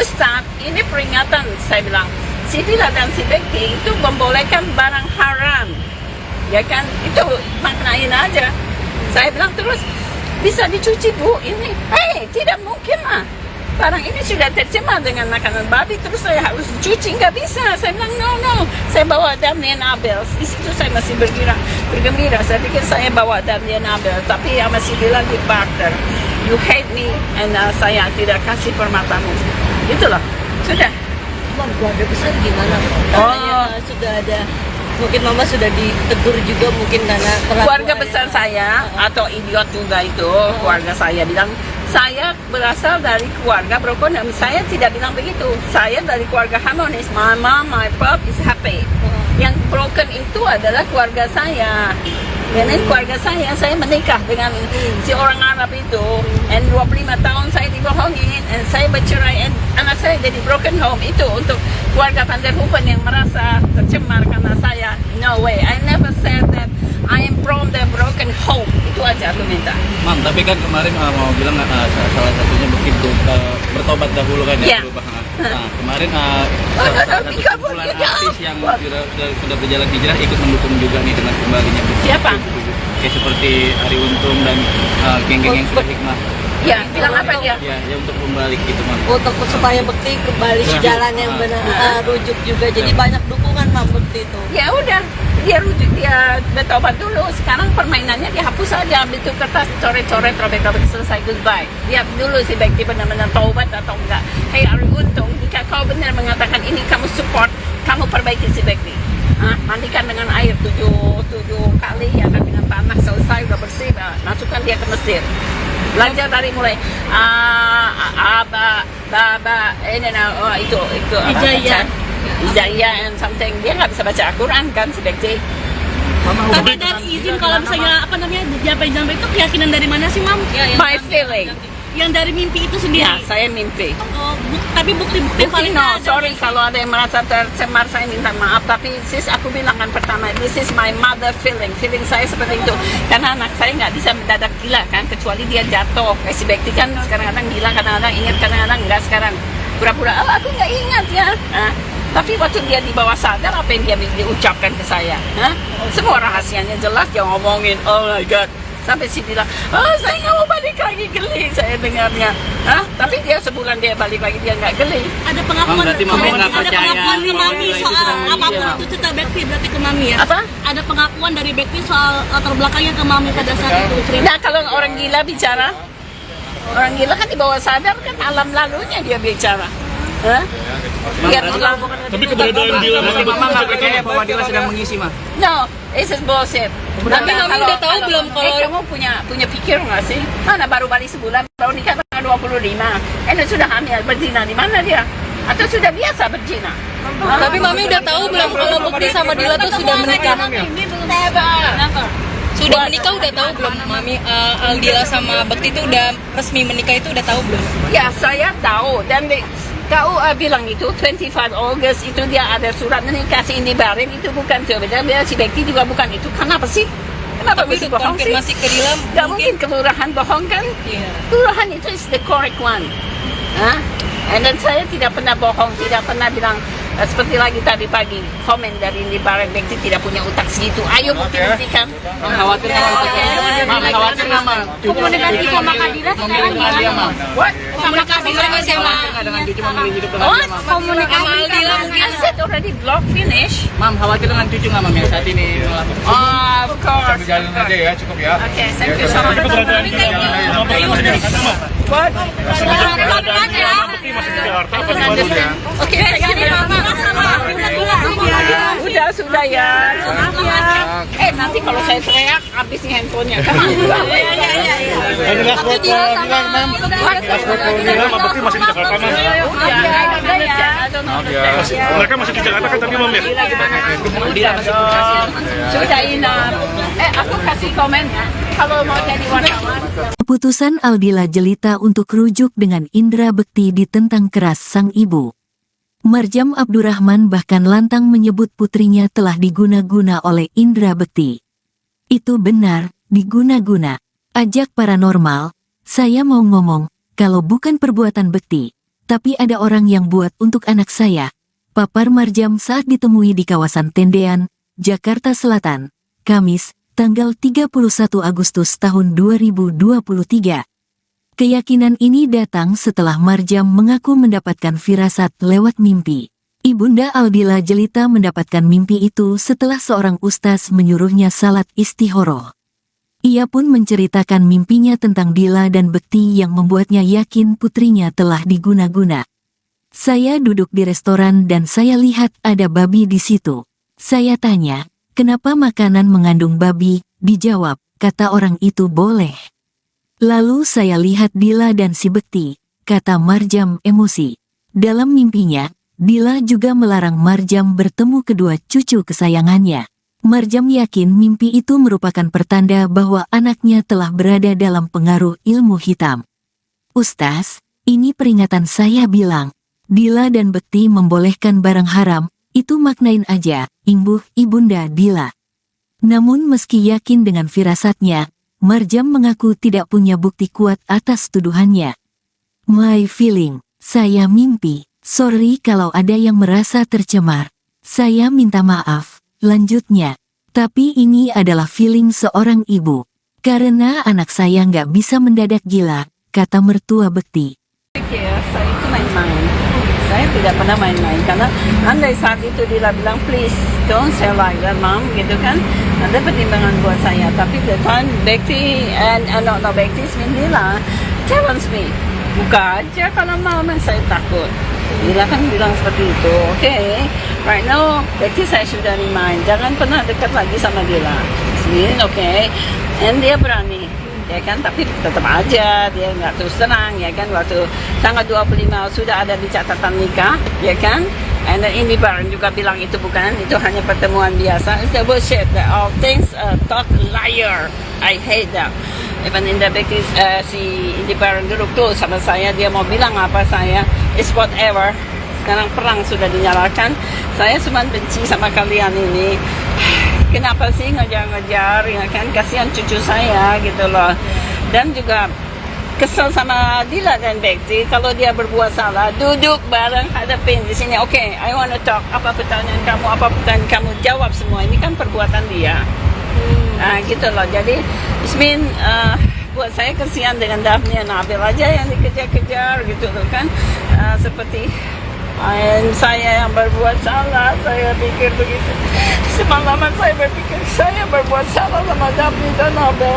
Speaker 2: Ustaz, ini peringatan. Saya bilang, si Dila dan si Bekti itu membolehkan barang haram. Ya kan? Itu maknain aja. Saya bilang terus, bisa dicuci bu ini? Tidak mungkin lah. Barang ini sudah tercemar dengan makanan babi, terus saya harus cuci, nggak bisa. Saya bilang no. Saya bawa Daphne Nabil. Di situ saya masih bergembira. Saya pikir saya bawa Daphne Nabil, tapi ya masih bilang di barter. You hate me, and saya tidak kasih permatamu. Itulah, sudah.
Speaker 6: keluarga besar gimana? Katanya sudah ada, mungkin mama sudah ditegur juga mungkin karena
Speaker 2: keluarga besar saya atau idiot juga itu keluarga saya bilang saya berasal dari keluarga broken. Saya tidak bilang begitu. Saya dari keluarga harmonis. My mom, my pop is happy. Yang broken itu adalah keluarga saya. Dan keluarga saya menikah dengan si orang Arab itu. And 25 tahun saya dibohongin. And saya bercerai. And anak saya jadi broken home. Itu untuk keluarga Van der Hoeven yang merasa tercemar karena saya. No way. I never said that I am from the broken home. Itu aja aku minta.
Speaker 3: Mam, tapi kan kemarin mau bilang salah satunya mungkin bertobat dahulu kan ya, berubah. Nah, kemarin salah satu kumpulan artis yang sudah berjalan hijrah ikut mendukung juga nih dengan kembalinya.
Speaker 2: Siapa?
Speaker 3: Kayak seperti Ari Untung dan geng-geng yang sudah hikmah.
Speaker 2: Ya, bilang apa dia?
Speaker 3: Ya untuk kembali gitu, Mam.
Speaker 6: untuk supaya Bekti kembali ke jalan yang benar, rujuk juga. Jadi banyak dukungan Mam Bekti itu.
Speaker 2: Ya udah, dia rujuk, dia bertobat dulu. Sekarang permainannya dihapus saja, ambil itu kertas, coret-coret, robek-robek, selesai, goodbye. Lihat dulu si Bekti benar-benar taubat atau enggak. Hey Ari Untung, jika kau benar mengatakan ini kamu support, kamu perbaiki si Bekti. Mandikan dengan air 7 kali, ya kan, dengan tanah, selesai, udah bersih, masukkan dia ke Mesir. Belajar dari mulai itu
Speaker 7: Hijayah.
Speaker 2: Hidayah and something. Dia nggak bisa baca Al-Quran kan, si Bekti.
Speaker 7: Tapi dari izin kalau misalnya apa namanya jampe-jampe itu keyakinan dari mana sih, Mam?
Speaker 2: My feeling.
Speaker 7: Yang dari mimpi itu sendiri.
Speaker 2: Ya, saya mimpi.
Speaker 7: Oh, tapi bukti-bukti
Speaker 2: Bukti
Speaker 7: paling
Speaker 2: no,
Speaker 7: nggak ada.
Speaker 2: sorry kalau ada yang merasa tercemar, saya minta maaf. Tapi sis, aku bilang kan pertama, this is my mother feeling. Feeling saya seperti itu. Karena anak saya nggak bisa mendadak gila kan, kecuali dia jatuh. Kayak si Bekti kan kadang-kadang gila, kadang-kadang ingat, kadang-kadang enggak. Sekarang pura-pura, oh aku nggak ingat ya. Tapi waktu dia di bawah sadar, apa yang dia ucapkan ke saya? Semua rahasianya jelas, dia ngomongin, oh my God. Sampai si bilang, oh saya nggak mau balik lagi, geli saya dengarnya. Tapi dia sebulan dia balik lagi, dia nggak geli.
Speaker 7: Ada pengakuan,
Speaker 3: Berarti Mama nggak
Speaker 7: ada
Speaker 3: percaya
Speaker 7: pengakuan ke
Speaker 3: bahwa
Speaker 7: Mami
Speaker 3: Dila itu
Speaker 7: soal
Speaker 3: sedang
Speaker 7: apapun
Speaker 3: menghina.
Speaker 7: itu cerita Bekti berarti ke Mami ya?
Speaker 2: Apa?
Speaker 7: Ada pengakuan dari Bekti soal latar belakangnya ke Mami pada saat itu cerita.
Speaker 2: Nah kalau orang gila bicara, orang gila kan di bawah sadar kan alam lalunya dia bicara. Dia bilang,
Speaker 5: Tapi keberadaan Dila
Speaker 3: Berarti Mama nggak percaya bahwa Dila sedang mengisi, Ma?
Speaker 2: no, this is bullshit.
Speaker 4: Tapi Mami udah tahu belum kalau-
Speaker 2: kamu punya pikir nggak sih? Mana baru balik sebulan, baru nikah tanggal 25. Sudah hamil, berzina di mana dia? Atau sudah biasa berzina?
Speaker 4: Tapi Mami udah tahu belum kalau Bekti sama Dila tuh sudah menikah? Sudah menikah udah tahu belum Mami? Aldila sama Bekti itu udah resmi menikah itu udah tahu belum?
Speaker 2: Ya saya tahu dan KUA bilang itu 25 August itu dia ada surat menikah si Indi Barin itu bukan tuh beda si Bekti juga bukan itu. Kenapa sih? Kenapa
Speaker 4: Tapi
Speaker 2: mesti
Speaker 4: untuk
Speaker 2: bohong sih?
Speaker 4: konfirmasi ke Dila
Speaker 2: Gak mungkin kelurahan bohong kan?
Speaker 4: Iya.
Speaker 2: Kelurahan itu is the correct one. And then saya tidak pernah bohong, tidak pernah bilang seperti lagi tadi pagi komen dari Indi Barin Bekti tidak punya utak segitu. Ayo bukti-buktikan.
Speaker 3: Khawatir nggak, Ma? Khawatir nggak, Ma?
Speaker 7: Komunikasi sama Kadira sekarang gimana?
Speaker 2: What?
Speaker 4: komunikasi sama
Speaker 3: Nggak dengan cucu memilih hidup dengan
Speaker 2: What?
Speaker 3: dia, Ma?
Speaker 2: Komunikasi
Speaker 4: Sama Aldila mungkin.
Speaker 2: I said already block finish.
Speaker 3: Mam, khawatir dengan cucu nggak, Mam, yang saat ini melapor?
Speaker 2: Of course.
Speaker 5: Jalan aja ya, cukup ya.
Speaker 2: Okay, thank you so much.
Speaker 5: Keberadaan Dila sama Bekti masih di sana, Ma.
Speaker 2: What?
Speaker 5: Keberadaan Dila sama Bekti masih di Jakarta apa di Bandung ya?
Speaker 2: Oke, thank you. Sudah ya. Nanti kalau saya teriak habis nih handphonenya.
Speaker 5: Ini last word for Dila, Mam. Last word for Dila sama Bekti masih di Jakarta, Mam. Mereka masih di Jakarta kan tadi, Mam ya?
Speaker 2: Sudah enough. Aku kasih komen ya. Kalau mau jadi wartawan.
Speaker 1: Keputusan Aldila Jelita untuk rujuk dengan Indra Bekti ditentang keras sang ibu. Marjam Abdurrahman bahkan lantang menyebut putrinya telah diguna-guna oleh Indra Bekti. Itu benar, diguna-guna. Ajak paranormal, saya mau ngomong, kalau bukan perbuatan Bekti, tapi ada orang yang buat untuk anak saya. Papar Marjam saat ditemui di kawasan Tendean, Jakarta Selatan, Kamis, tanggal 31 Agustus tahun 2023. Keyakinan ini datang setelah Marjam mengaku mendapatkan firasat lewat mimpi. Ibunda Aldila Jelita mendapatkan mimpi itu setelah seorang ustaz menyuruhnya salat istihoroh. Ia pun menceritakan mimpinya tentang Dila dan Bekti yang membuatnya yakin putrinya telah diguna-guna. Saya duduk di restoran dan saya lihat ada babi di situ. Saya tanya, kenapa makanan mengandung babi? Dijawab, kata orang itu boleh. Lalu saya lihat Dila dan si Bekti, kata Marjam emosi. Dalam mimpinya, Dila juga melarang Marjam bertemu kedua cucu kesayangannya. Marjam yakin mimpi itu merupakan pertanda bahwa anaknya telah berada dalam pengaruh ilmu hitam. Ustaz, ini peringatan saya bilang, Dila dan Bekti membolehkan barang haram, itu maknain aja, imbuh ibunda Dila. Namun meski yakin dengan firasatnya, Marjam mengaku tidak punya bukti kuat atas tuduhannya. My feeling, saya mimpi, sorry kalau ada yang merasa tercemar. Saya minta maaf, lanjutnya. Tapi ini adalah feeling seorang ibu. Karena anak saya nggak bisa mendadak gila, kata mertua Bekti.
Speaker 2: Ya, saya itu main-main. Saya tidak pernah main-main karena andai saat itu Dila bilang please don't say like that mom gitu kan, ada pertimbangan buat saya. Tapi the time Bekti and no Bekti Dila challenge me, buka aja kalau mau, saya takut. Dila kan bilang seperti itu. Okay, right now Bekti saya sudah remind jangan pernah dekat lagi sama Dila. Okay, and dia berani. Ya kan, tapi tetap aja dia nggak terus terang ya kan, waktu tanggal 25 sudah ada di catatan nikah ya kan, And then Indi Baran juga bilang itu bukan, itu hanya pertemuan biasa. It's the bullshit. All things talk liar. I hate that. Even Indra Bekti, si Indi Baran duduk tuh sama saya, dia mau bilang apa saya, it's whatever. Sekarang perang sudah dinyalakan. Saya cuma benci sama kalian ini. Kenapa sih ngejar-ngejar, ya kan? Kasihan cucu saya gitu loh. Dan juga kesel sama Dila dan Bekti kalau dia berbuat salah, duduk bareng hadapin di sini. Oke, I wanna talk. Apa pertanyaan kamu, jawab semua. Ini kan perbuatan dia. Gitu loh. Jadi Ismin buat saya kesian dengan Daphne dan Nabil aja yang dikejar-kejar gitu loh kan. Seperti saya yang berbuat salah, saya pikir begitu. Semalaman saya berpikir saya berbuat salah sama Daphne dan Nabil.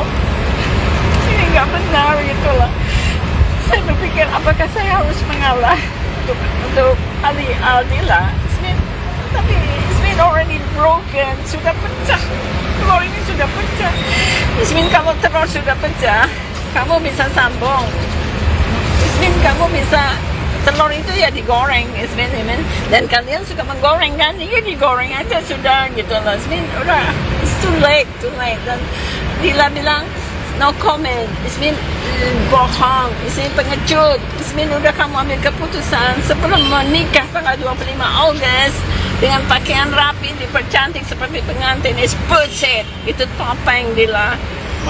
Speaker 2: Ini nggak benar gitu loh. Saya berpikir apakah saya harus mengalah untuk Aldila. Tapi Ismin already broken, sudah pecah. Telur ini sudah pecah. Ismin, kalau telur sudah pecah, kamu bisa sambung. Ismin, kamu bisa, telur itu ya digoreng, Ismin. Dan kalian suka menggoreng kan? Iya, digoreng aja sudah gitu loh. Ismin, udah, it's too late. Dan Dila bilang no comment. Ismin bohong, Ismin pengecut. Ismin udah kamu ambil keputusan sebelum menikah tanggal 25 Agustus dengan pakaian rapi, dipercantik seperti pengantin. It's bullshit. Itu topeng Dila.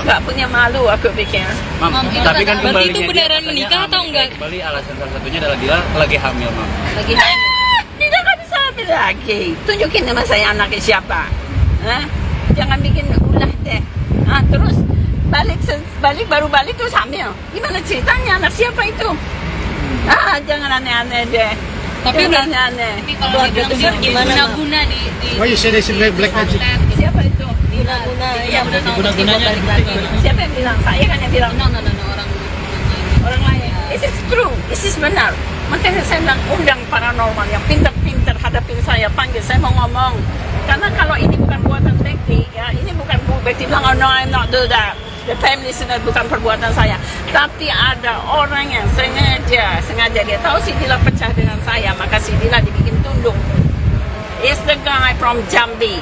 Speaker 2: Gak punya malu aku pikir.
Speaker 3: Mam, tapi kan
Speaker 4: berarti itu
Speaker 3: kembalinya
Speaker 4: beneran
Speaker 3: dia
Speaker 4: menikah
Speaker 3: katanya
Speaker 4: atau enggak?
Speaker 3: Kembali alasan salah satunya adalah Dila lagi hamil, Mam.
Speaker 4: Lagi hamil.
Speaker 2: Dila gak bisa hamil lagi. Tunjukin nama saya anaknya siapa. Jangan bikin ulah deh. Terus baru balik terus hamil. Gimana ceritanya? Anak siapa itu? Jangan aneh-aneh deh.
Speaker 4: Tapi
Speaker 2: jangan aneh-aneh.
Speaker 7: Tapi kalau dibilang
Speaker 6: besar gimana, Mam?
Speaker 7: guna-guna di
Speaker 5: Why you say this in black magic?
Speaker 2: Siapa itu?
Speaker 6: Guna-guna yang
Speaker 5: Guna-gunanya
Speaker 6: balik lagi.
Speaker 2: Siapa yang bilang? Saya kan yang bilang.
Speaker 7: no,
Speaker 2: Orang lain. This is true. This is benar. Makanya saya bilang undang paranormal yang pintar-pintar hadapin saya, panggil saya mau ngomong. Karena kalau ini bukan buatan Bekti, ya ini bukan Bekti bilang, oh no, I'm not do that. The family listener bukan perbuatan saya. Tapi ada orang yang sengaja dia tahu si Dila pecah dengan saya, maka si Dila dibikin tunduk. It's the guy from Jambi.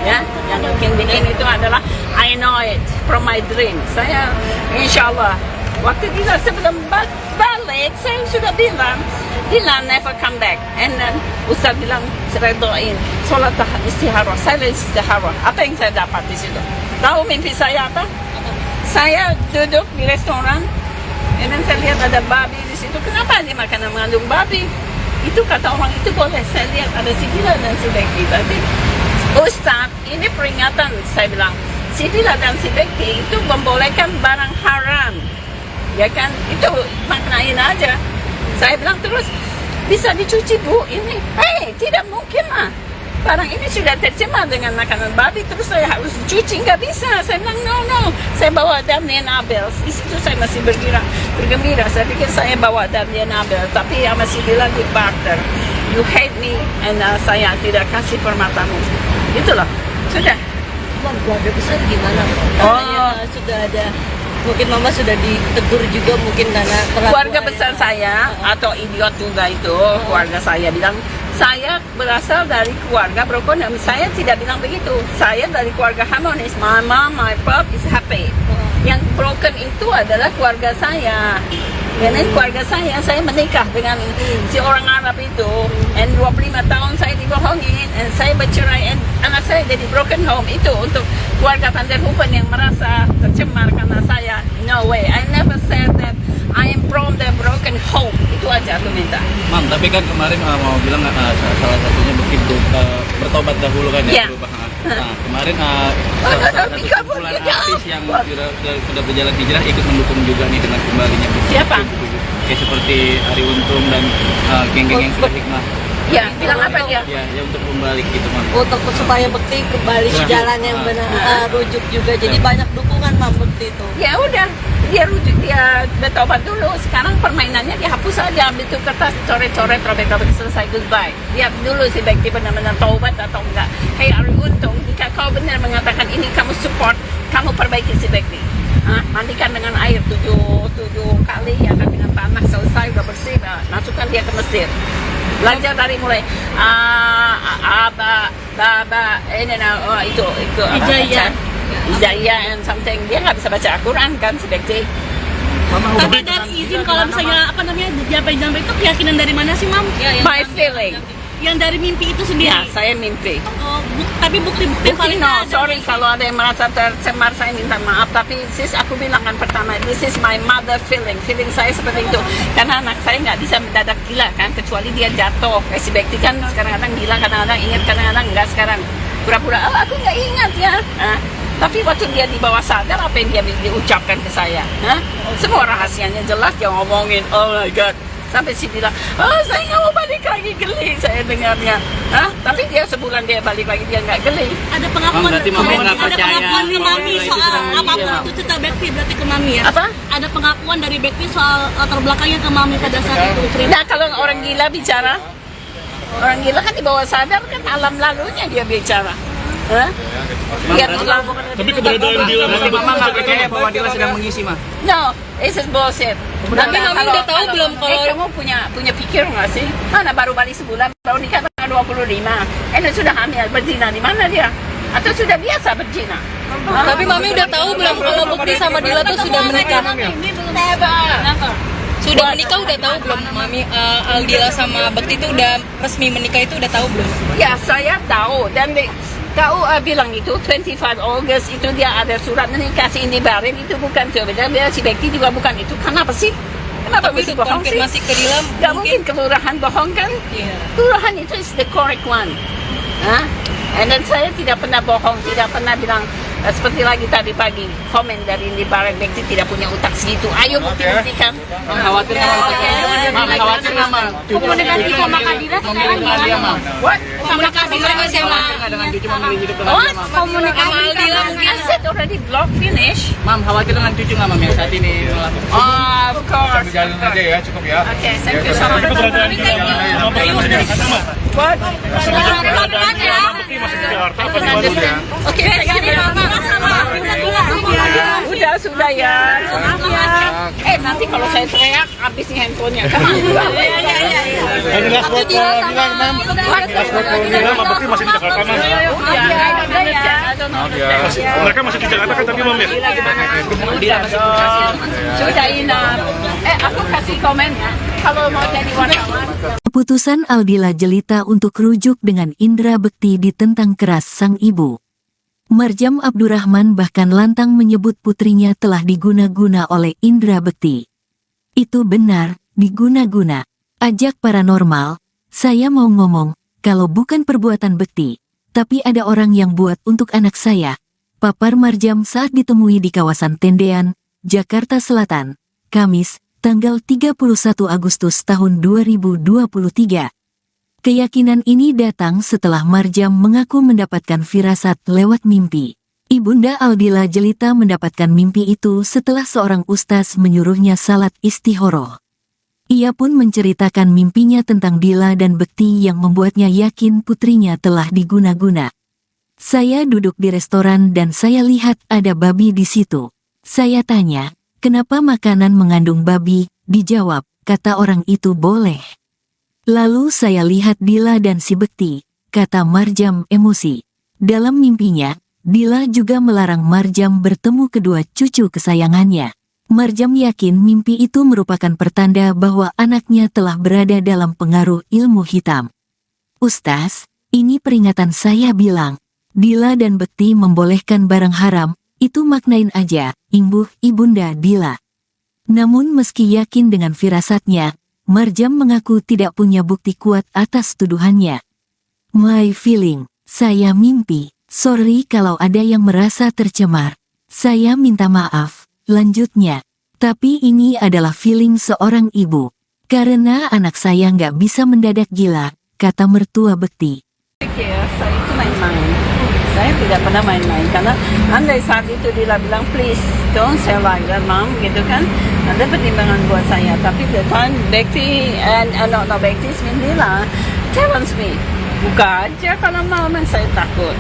Speaker 2: Ya, yang bikin itu adalah I know it from my dream. Saya insya Allah waktu Dila sebelum balik saya sudah bilang Dila never come back. And then Ustaz bilang saya doain sholat istihara, saya istihara. Apa yang saya dapat di situ? Tahu mimpi saya apa? Saya duduk di restoran, dan saya lihat ada babi di situ. Kenapa ini makanan mengandung babi? Itu kata orang itu boleh. Saya lihat ada si Dila dan si Bekti. Tapi Ustaz, ini peringatan. Saya bilang, si Dila dan si Bekti itu membolehkan barang haram. Ya kan? Itu maknain aja. Saya bilang terus, bisa dicuci bu ini? Tidak mungkin lah. Barang ini sudah tercemar dengan makanan babi, terus saya harus cuci, nggak bisa. Saya bilang no. Saya bawa Daphne Nabil. Di situ saya masih bergembira. Saya pikir saya bawa Daphne Nabil, tapi ya masih bilang di barter. You hate me, and saya tidak kasih permatamu. Itu loh. Sudah.
Speaker 6: Mam, keluarga besar gimana? Katanya sudah ada, mungkin mama sudah ditegur juga mungkin karena
Speaker 2: Keluarga besar saya atau idiot juga itu, keluarga saya bilang saya berasal dari keluarga broken. Saya tidak bilang begitu. Saya dari keluarga harmonis. My mom, my pop is happy. Yang broken itu adalah keluarga saya. Dan keluarga saya menikah dengan si orang Arab itu. And 25 tahun saya dibohongin. And saya bercerai. And anak saya jadi broken home. Itu untuk keluarga Van der Hoeven yang merasa tercemar karena saya. No way. I never said that I am from the broken home. Itu aja aku minta.
Speaker 3: Mam, tapi kan kemarin mau bilang salah satunya begitu bertobat dahulu kan ya,
Speaker 2: Yeah.
Speaker 3: berubah. Nah, kemarin salah satu kumpulan artis yang sudah berjalan hijrah ikut mendukung juga nih dengan kembalinya.
Speaker 2: Siapa?
Speaker 3: Kayak seperti Ari Untung dan geng-geng yang sudah hikmah.
Speaker 2: Ya, bilang apa dia?
Speaker 3: Ya untuk kembali gitu, Mam.
Speaker 6: untuk supaya Bekti kembali ke jalan yang benar, rujuk juga. Jadi banyak dukungan Mam Bekti itu.
Speaker 2: Ya udah, dia rujuk, dia bertobat dulu. Sekarang permainannya dihapus saja, ambil itu kertas, coret-coret, robek-robek, selesai, goodbye. Lihat dulu si Bekti benar-benar taubat atau enggak. Hey Ari Untung, jika kau benar mengatakan ini kamu support, kamu perbaiki si Bekti. mandikan dengan air 7 kali ya kan, dengan tanah, selesai udah bersih, masukkan dia ke Mesir. Belajar dari mulai itu Ijaya and something. Dia nggak bisa baca Al-Quran kan si Bekti.
Speaker 7: Tanpa dari izin kalau misalnya apa namanya jampe-jampe itu keyakinan dari mana sih, Mam?
Speaker 2: My feeling.
Speaker 7: Yang dari mimpi itu sendiri.
Speaker 2: Ya, saya mimpi.
Speaker 7: Oh, tapi bukti-bukti
Speaker 2: Bukti no, sorry kalau ada yang merasa tercemar, saya minta maaf. Tapi sis, aku bilang kan pertama, this is my mother feeling. Feeling saya seperti itu. Karena anak saya nggak bisa mendadak gila kan, kecuali dia jatuh. Kayak si Bekti kan kadang-kadang gila, kadang-kadang ingat, kadang-kadang enggak. Sekarang pura-pura, aku nggak ingat ya. Tapi waktu dia di bawah sadar, apa yang dia diucapkan ke saya? Semua rahasianya jelas, dia ngomongin, oh my God. Sampai si bilang, saya nggak mau balik lagi, geli saya dengarnya. Tapi dia sebulan dia balik lagi, dia nggak geli.
Speaker 7: Ada pengakuan,
Speaker 3: berarti Mami nggak
Speaker 7: ada
Speaker 3: percaya.
Speaker 7: pengakuan ke Mami soal apapun itu cerita Bekti berarti ke Mami ya?
Speaker 2: Apa?
Speaker 7: Ada pengakuan dari Bekti soal latar belakangnya ke Mami pada saat itu cerita.
Speaker 2: Nah, kalau orang gila bicara, orang gila kan di bawah sadar kan alam lalunya dia bicara. Lihat alam.
Speaker 5: Tapi keberadaan Dila
Speaker 3: Berarti Mama nggak percaya bahwa Dila sedang mengisi, Ma?
Speaker 2: No, this is bullshit.
Speaker 4: Tapi Mami udah tahu belum kalau-
Speaker 2: kamu punya pikir nggak sih? Mana baru balik sebulan, baru nikah tanggal 25. Sudah hamil, berzina di mana dia? Atau sudah biasa berzina?
Speaker 4: Tapi Mami udah tahu belum kalau Bekti sama Dila tuh sudah menikah? Sudah menikah udah tahu belum Mami? Aldila sama Bekti tuh udah resmi menikah itu udah tahu belum?
Speaker 2: Ya, saya tahu. Dan KUA bilang itu 25 August itu dia ada surat menikah si Indi Barin, itu bukan dia si Bekti juga bukan itu. Kenapa sih? Kenapa
Speaker 4: Tapi
Speaker 2: mesti
Speaker 4: untuk
Speaker 2: bohong sih?
Speaker 4: konfirmasi ke Dila
Speaker 2: Gak mungkin kelurahan bohong kan?
Speaker 4: Iya.
Speaker 2: Kelurahan itu is the correct one. And then saya tidak pernah bohong, tidak pernah bilang seperti lagi tadi pagi komen dari Indi Barin, Bekti tidak punya utak segitu. Ayo bukti-buktikan.
Speaker 3: Khawatir nggak, Ma?
Speaker 7: Komunikasi sama Kadira sekarang gimana?
Speaker 2: What?
Speaker 4: komunikasi sama
Speaker 3: Dengan cucu memilih hidup dengan
Speaker 2: What?
Speaker 3: dia, Ma?
Speaker 4: sama Aldila mungkin.
Speaker 2: I said already block finish.
Speaker 3: Mam, khawatir dengan cucu nggak, Mam, yang saat ini melakukan?
Speaker 2: Of course.
Speaker 5: Jalin aja ya, cukup ya.
Speaker 2: Okay, thank you so much.
Speaker 5: Keberadaan Dila
Speaker 2: What?
Speaker 5: Bekti masih di Jakarta apa di Bandung ya?
Speaker 2: Oke, sudah ya. Nanti kalau saya teriak, habis nih handphonenya.
Speaker 5: Ini last word for Dila, Mam. Last word for Dila, Mam, Bekti masih di Jakarta, Mam. Mereka masih di Jakarta kan, tapi Mam ya?
Speaker 2: Sudah enough. Aku kasih komen ya. Kalau mau jadi wartawan.
Speaker 1: Keputusan Aldila Jelita untuk rujuk dengan Indra Bekti ditentang keras sang ibu. Marjam Abdurrahman bahkan lantang menyebut putrinya telah diguna-guna oleh Indra Bekti. Itu benar, diguna-guna. Ajak paranormal, saya mau ngomong, kalau bukan perbuatan Bekti, tapi ada orang yang buat untuk anak saya. Papar Marjam saat ditemui di kawasan Tendean, Jakarta Selatan, Kamis, tanggal 31 Agustus tahun 2023. Keyakinan ini datang setelah Marjam mengaku mendapatkan firasat lewat mimpi. Ibunda Aldila Jelita mendapatkan mimpi itu setelah seorang ustaz menyuruhnya salat istihoroh. Ia pun menceritakan mimpinya tentang Dila dan Bekti yang membuatnya yakin putrinya telah diguna-guna. Saya duduk di restoran dan saya lihat ada babi di situ. Saya tanya, kenapa makanan mengandung babi? Dijawab, kata orang itu boleh. Lalu saya lihat Dila dan si Bekti, kata Marjam emosi. Dalam mimpinya, Dila juga melarang Marjam bertemu kedua cucu kesayangannya. Marjam yakin mimpi itu merupakan pertanda bahwa anaknya telah berada dalam pengaruh ilmu hitam. Ustaz, ini peringatan saya bilang, Dila dan Bekti membolehkan barang haram, itu maknain aja, imbuh ibunda Dila. Namun meski yakin dengan firasatnya, Marjam mengaku tidak punya bukti kuat atas tuduhannya. My feeling, saya mimpi, sorry kalau ada yang merasa tercemar. Saya minta maaf, lanjutnya. Tapi ini adalah feeling seorang ibu. Karena anak saya nggak bisa mendadak gila, kata mertua Bekti.
Speaker 2: Saya itu main-main. Saya tidak pernah main-main karena andai saat itu Dila bilang please don't say like that mom gitu kan, ada pertimbangan buat saya. Tapi the time Bekti and no Bekti mean Dila challenge me, buka aja kalau mau, saya takut.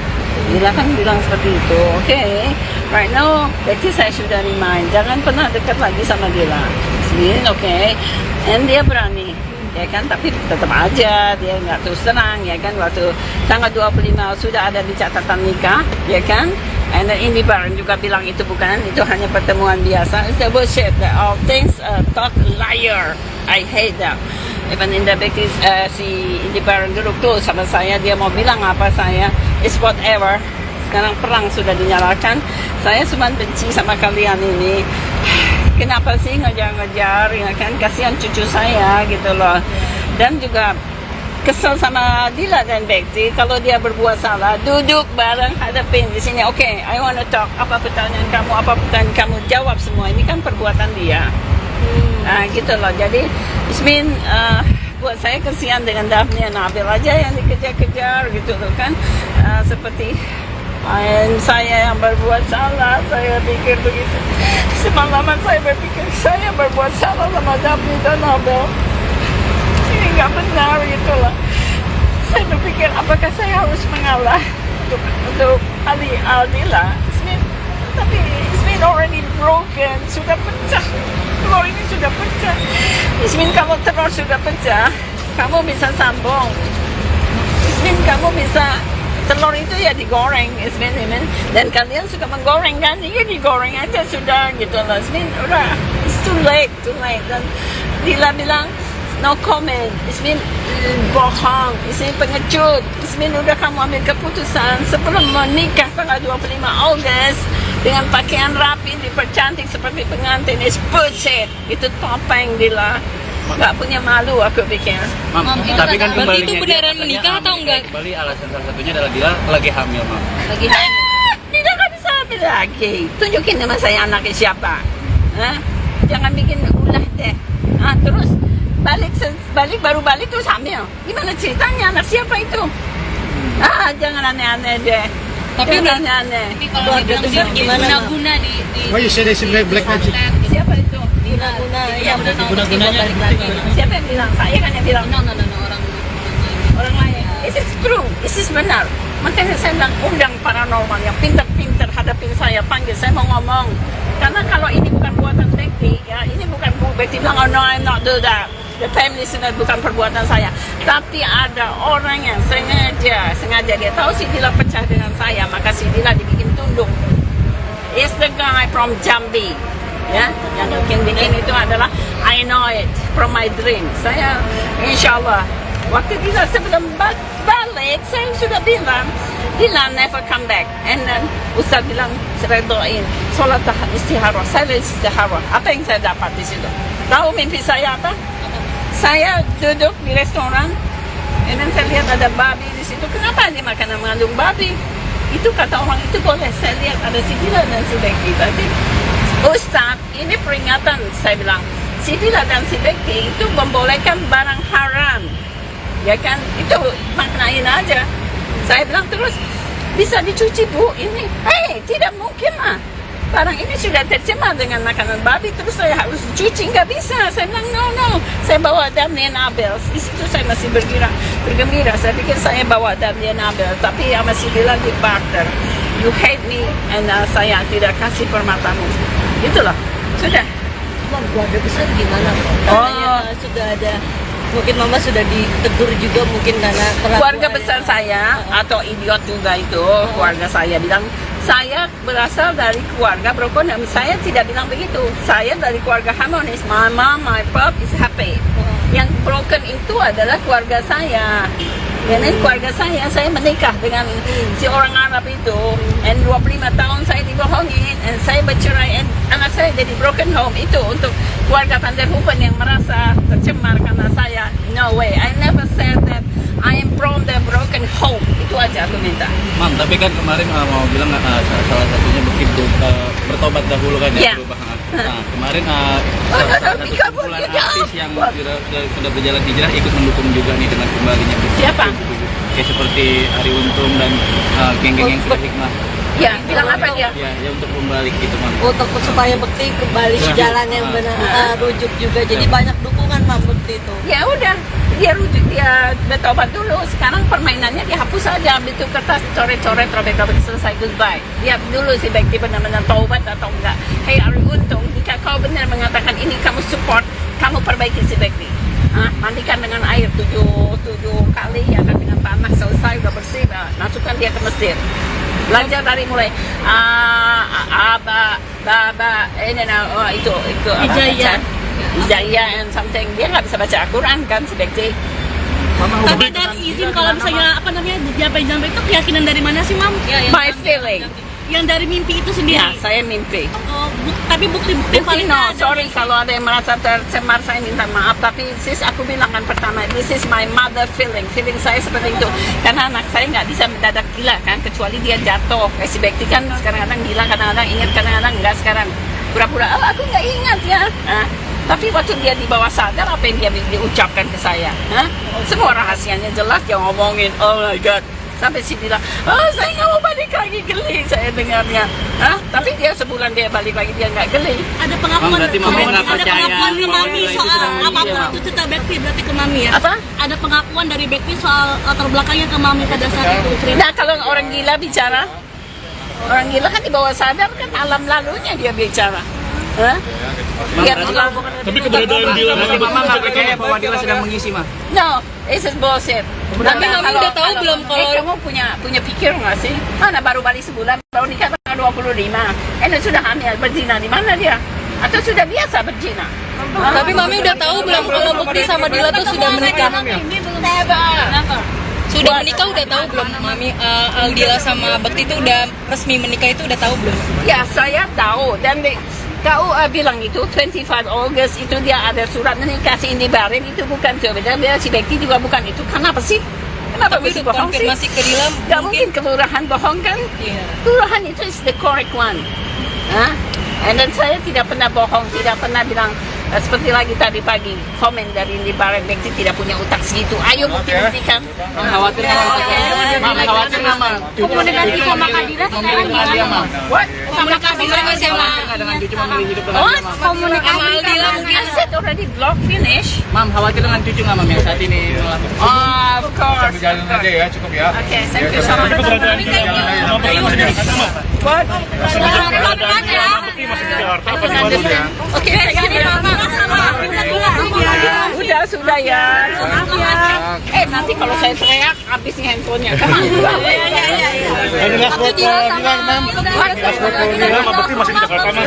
Speaker 2: Dila kan bilang seperti itu. Okay, right now, Becky saya sudah remind, jangan pernah dekat lagi sama Dila. Okay, and dia berani, ya kan, tapi tetap aja dia nggak terus terang, ya kan, waktu tanggal 25 sudah ada di catatan nikah, ya kan, and then Indi Barron juga bilang itu bukan, itu hanya pertemuan biasa. It's the bullshit, all things talk liar, I hate that. Even in the Becky, si Indi Barron duduk tuh sama saya, dia mau bilang apa saya, it's whatever. Sekarang perang sudah dinyalakan, saya cuma benci sama kalian ini. Kenapa sih ngejar-ngejar, ya kan, kasihan cucu saya gitu loh. Dan juga kesel sama Dila dan Bekti, kalau dia berbuat salah, duduk bareng, hadapin di sini. Okay, I want to talk, apa pertanyaan kamu, jawab semua. Ini kan perbuatan dia. Nah gitu loh, jadi Ismin, buat saya kasihan dengan Daphne dan Nabil aja yang dikejar-kejar gitu loh kan. Seperti saya yang berbuat salah, saya pikir begitu. Semalaman saya berpikir saya berbuat salah sama Daphne dan Nabil. Ini nggak benar gitu loh. Saya berpikir apakah saya harus mengalah untuk Aldila. Tapi Ismin already broken, sudah pecah. Telur ini sudah pecah. Ismin, kalau telur sudah pecah, kamu bisa sambung. Ismin, kamu bisa, telur itu ya digoreng, Ismin. Dan kalian suka menggoreng kan? Iya, digoreng aja sudah gitu loh. Ismin, udah, it's too late. Dan Dila bilang, no comment. Ismin bohong, Ismin pengecut. Ismin, udah kamu ambil keputusan sebelum menikah tanggal 25 Ogos dengan pakaian rapi, dipercantik seperti pengantin. It's bullshit. Itu topeng Dila. Nggak punya malu aku pikir.
Speaker 3: Mam, tapi kan
Speaker 4: berarti itu
Speaker 3: kembalinya
Speaker 4: beneran
Speaker 3: dia
Speaker 4: menikah atau enggak?
Speaker 3: Kembali alasan salah satunya adalah Dila lagi hamil, Mam.
Speaker 4: Lagi hamil.
Speaker 2: Dila nggak bisa hamil lagi. Tunjukin nama saya anaknya siapa. Jangan bikin ulah deh. Terus baru balik terus hamil. Gimana ceritanya, anak siapa itu? Jangan aneh-aneh deh.
Speaker 4: Tapi
Speaker 2: jangan aneh-aneh.
Speaker 7: Tapi kalau dibilang dia guna-guna di
Speaker 5: Why you say this in black magic?
Speaker 2: Siapa itu?
Speaker 6: Guna-guna yang
Speaker 5: Guna-gunanya
Speaker 2: Siapa yang bilang? Saya kan yang bilang.
Speaker 7: no,
Speaker 2: Orang lain. This is true. This is benar. Makanya saya bilang undang paranormal yang pintar-pintar hadapin saya, panggil saya mau ngomong. Karena kalau ini bukan buatan Bekti, ya ini bukan Bekti bilang, oh no, I'm not do that. The family listener bukan perbuatan saya. Tapi ada orang yang sengaja dia tahu si Dila pecah dengan saya, maka si Dila dibikin tunduk. Is the guy from Jambi. Ya, yang bikin itu adalah I know it from my dream. Saya insya Allah waktu Dila sebelum balik saya sudah bilang Dila never come back. And then Ustaz bilang saya doain sholat istihara. Saya istihara. Apa yang saya dapat di situ? Tahu mimpi saya apa? Saya duduk di restoran, dan saya lihat ada babi di situ. Kenapa dia makanan mengandung babi? Itu kata orang itu boleh. Saya lihat ada si Dila dan si Bekti tadi. Ustaz, ini peringatan, saya bilang. Si Dila dan si Bekti itu membolehkan barang haram. Ya kan? Itu maknain aja. Saya bilang terus, bisa dicuci bu ini? Tidak mungkin lah. Barang ini sudah tercemar dengan makanan babi, terus saya harus cuci, nggak bisa. Saya bilang, no. Saya bawa Daphne dan Abel. Di situ saya masih bergembira. Saya pikir saya bawa Daphne dan Abel, tapi masih bilang di barter. You hate me, and saya tidak kasih permatamu. Itulah, sudah.
Speaker 6: Keluarga besar gimana? Katanya sudah ada, mungkin mama sudah ditegur juga mungkin karena
Speaker 2: keluarga besar saya atau idiot juga itu keluarga saya bilang saya berasal dari keluarga broken home. Saya tidak bilang begitu. Saya dari keluarga harmonis. My mom, my pop is happy. Yang broken itu adalah keluarga saya. Dan keluarga saya menikah dengan si orang Arab itu. And 25 tahun saya dibohongin. And saya bercerai. And anak saya jadi broken home. Itu untuk keluarga Van der Hoeven yang merasa tercemar karena saya. No way. I never said that I am from the broken home. Itu aja aku minta.
Speaker 3: Mam, tapi kan kemarin mau bilang salah satunya begitu bertobat dahulu kan ya, berubah. Nah, kemarin salah satu kumpulan artis yang sudah berjalan hijrah ikut mendukung juga nih dengan kembalinya.
Speaker 2: Siapa?
Speaker 3: Kayak seperti Ari Untung dan geng-geng yang sudah hikmah.
Speaker 2: Ya, bilang apa dia?
Speaker 3: Ya untuk kembali gitu Mam.
Speaker 6: Untuk supaya Bekti kembali ke jalan yang benar, rujuk juga. Jadi banyak dukungan Mam Bekti itu.
Speaker 2: Ya udah, dia rujuk, dia bertobat dulu. Sekarang permainannya dihapus saja, ambil itu kertas, coret-coret, robek-robek, selesai, goodbye. Lihat dulu si Bekti benar-benar taubat atau enggak. Hei Ari Untung, jika kau benar mengatakan ini kamu support, kamu perbaiki si Bekti. Mandikan dengan air 7 kali, ya kan, dengan tanah, selesai, udah bersih, masukkan dia ke masjid. Belajar dari mulai itu Hijaya and something. Dia nggak bisa baca Al-Quran kan si Bekti.
Speaker 7: Tapi dari izin kalau misalnya apa namanya jampe itu keyakinan dari mana sih Mam?
Speaker 2: My feeling.
Speaker 7: Yang dari mimpi itu sendiri.
Speaker 2: Ya, saya mimpi.
Speaker 7: Oh, tapi bukti-bukti
Speaker 2: Bukti no, sorry kalau ada yang merasa tercemar, saya minta maaf. Tapi sis, aku bilang kan pertama, this is my mother feeling. Feeling saya seperti itu. Karena anak saya nggak bisa mendadak gila kan, kecuali dia jatuh. Si Bekti kan kadang-kadang gila, kadang-kadang ingat, kadang-kadang enggak. Sekarang pura-pura, aku nggak ingat ya. Tapi waktu dia di bawah sadar, apa yang dia diucapkan ke saya? Semua rahasianya jelas, dia ngomongin, oh my God. Sampai si bilang, saya nggak mau balik lagi, geli saya dengarnya. Tapi dia sebulan dia balik lagi, dia nggak geli.
Speaker 7: Ada pengakuan,
Speaker 3: berarti Mami nggak
Speaker 7: ada
Speaker 3: percaya.
Speaker 7: pengakuan ke Mami
Speaker 3: Itu
Speaker 7: soal
Speaker 3: sedang
Speaker 7: apapun
Speaker 3: menghijau.
Speaker 7: itu cerita Bekti berarti ke Mami ya?
Speaker 2: Apa?
Speaker 7: Ada pengakuan dari Bekti soal latar belakangnya ke Mami pada saat itu cerita.
Speaker 2: Nah, kalau orang gila bicara, orang gila kan di bawah sadar kan alam lalunya dia bicara. Dia bilang,
Speaker 5: Tapi keberadaan Dila
Speaker 3: Berarti Mama nggak percaya bahwa Dila sedang mengisi Mah?
Speaker 2: no, this is bullshit.
Speaker 4: Tapi Mami udah tahu belum kalau-
Speaker 2: kamu punya pikir nggak sih? Mana baru balik sebulan, baru nikah tanggal 25. Sudah hamil, berzina di mana dia? Atau sudah biasa berzina?
Speaker 4: Tapi Mami udah tahu belum kalau Bekti sama Dila tuh sudah menikah? Sudah menikah udah tahu belum Mami? Aldila sama Bekti tuh udah resmi menikah itu udah tahu belum?
Speaker 2: Ya, saya tahu. Dan kau bilang itu 25 August itu dia ada surat menikah si Indi Barin, itu bukan tuh. Dia si Bekti juga bukan itu. Kenapa sih? Kenapa
Speaker 4: Tapi
Speaker 2: mesti
Speaker 4: untuk
Speaker 2: bohong sih?
Speaker 4: konfirmasi ke Dila
Speaker 2: Gak mungkin kelurahan bohong kan?
Speaker 4: Iya.
Speaker 2: Kelurahan itu is the correct one. And then saya tidak pernah bohong, tidak pernah bilang seperti lagi tadi pagi komen dari Indi Barin, Bekti tidak punya utak segitu. Ayo bukti-buktikan.
Speaker 3: Khawatir Mama.
Speaker 7: Komunikasi sama Kadira sekarang gimana?
Speaker 2: What?
Speaker 4: Komunikasi sama
Speaker 3: dengan cucu Mama hidup dengan
Speaker 2: What?
Speaker 3: Mama.
Speaker 2: Komunikasi
Speaker 4: Sama Aldila mungkin.
Speaker 2: I said already block finish.
Speaker 3: Mam, khawatir dengan cucu nggak Mam yang saat ini melakukan?
Speaker 2: Of course.
Speaker 5: Jalan aja ya, cukup ya.
Speaker 2: Okay, thank you so much.
Speaker 5: Keberadaan Dila
Speaker 2: What?
Speaker 5: keberadaan Dila Bekti masih di Jakarta apa gimana ya?
Speaker 2: Oke, sudah ya. Nanti kalau saya teriak, habis nih handphonenya.
Speaker 5: Ini last word for Dila, Mam. Last word for Dila, Mam Bekti masih di Jakarta, Mam.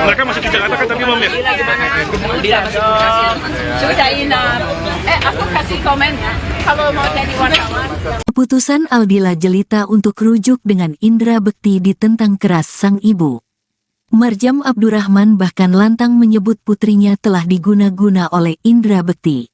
Speaker 5: Mereka masih di Jakarta kan tapi Mam ya?
Speaker 2: Sudah enough. Aku kasih komen ya. Kalau mau jadi wartawan.
Speaker 1: Keputusan Aldila Jelita untuk rujuk dengan Indra Bekti ditentang keras sang ibu. Marjam Abdurrahman bahkan lantang menyebut putrinya telah diguna-guna oleh Indra Bekti.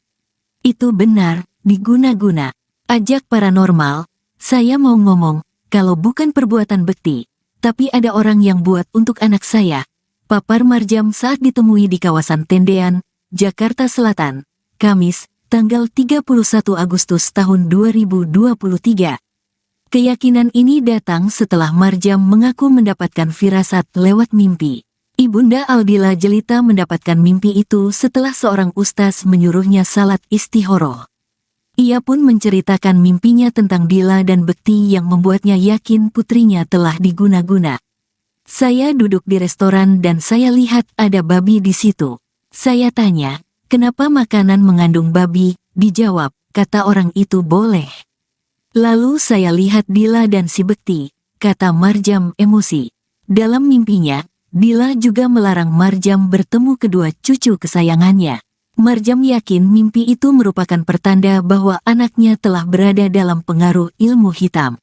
Speaker 1: Itu benar, diguna-guna. Ajak paranormal, saya mau ngomong, kalau bukan perbuatan Bekti, tapi ada orang yang buat untuk anak saya. Papar Marjam saat ditemui di kawasan Tendean, Jakarta Selatan, Kamis, tanggal 31 Agustus tahun 2023. Keyakinan ini datang setelah Marjam mengaku mendapatkan firasat lewat mimpi. Ibunda Aldila Jelita mendapatkan mimpi itu setelah seorang ustaz menyuruhnya salat istihoroh. Ia pun menceritakan mimpinya tentang Dila dan Bekti yang membuatnya yakin putrinya telah diguna-guna. Saya duduk di restoran dan saya lihat ada babi di situ. Saya tanya, kenapa makanan mengandung babi? Dijawab, kata orang itu boleh. Lalu saya lihat Dila dan si Bekti, kata Marjam emosi. Dalam mimpinya, Dila juga melarang Marjam bertemu kedua cucu kesayangannya. Marjam yakin mimpi itu merupakan pertanda bahwa anaknya telah berada dalam pengaruh ilmu hitam.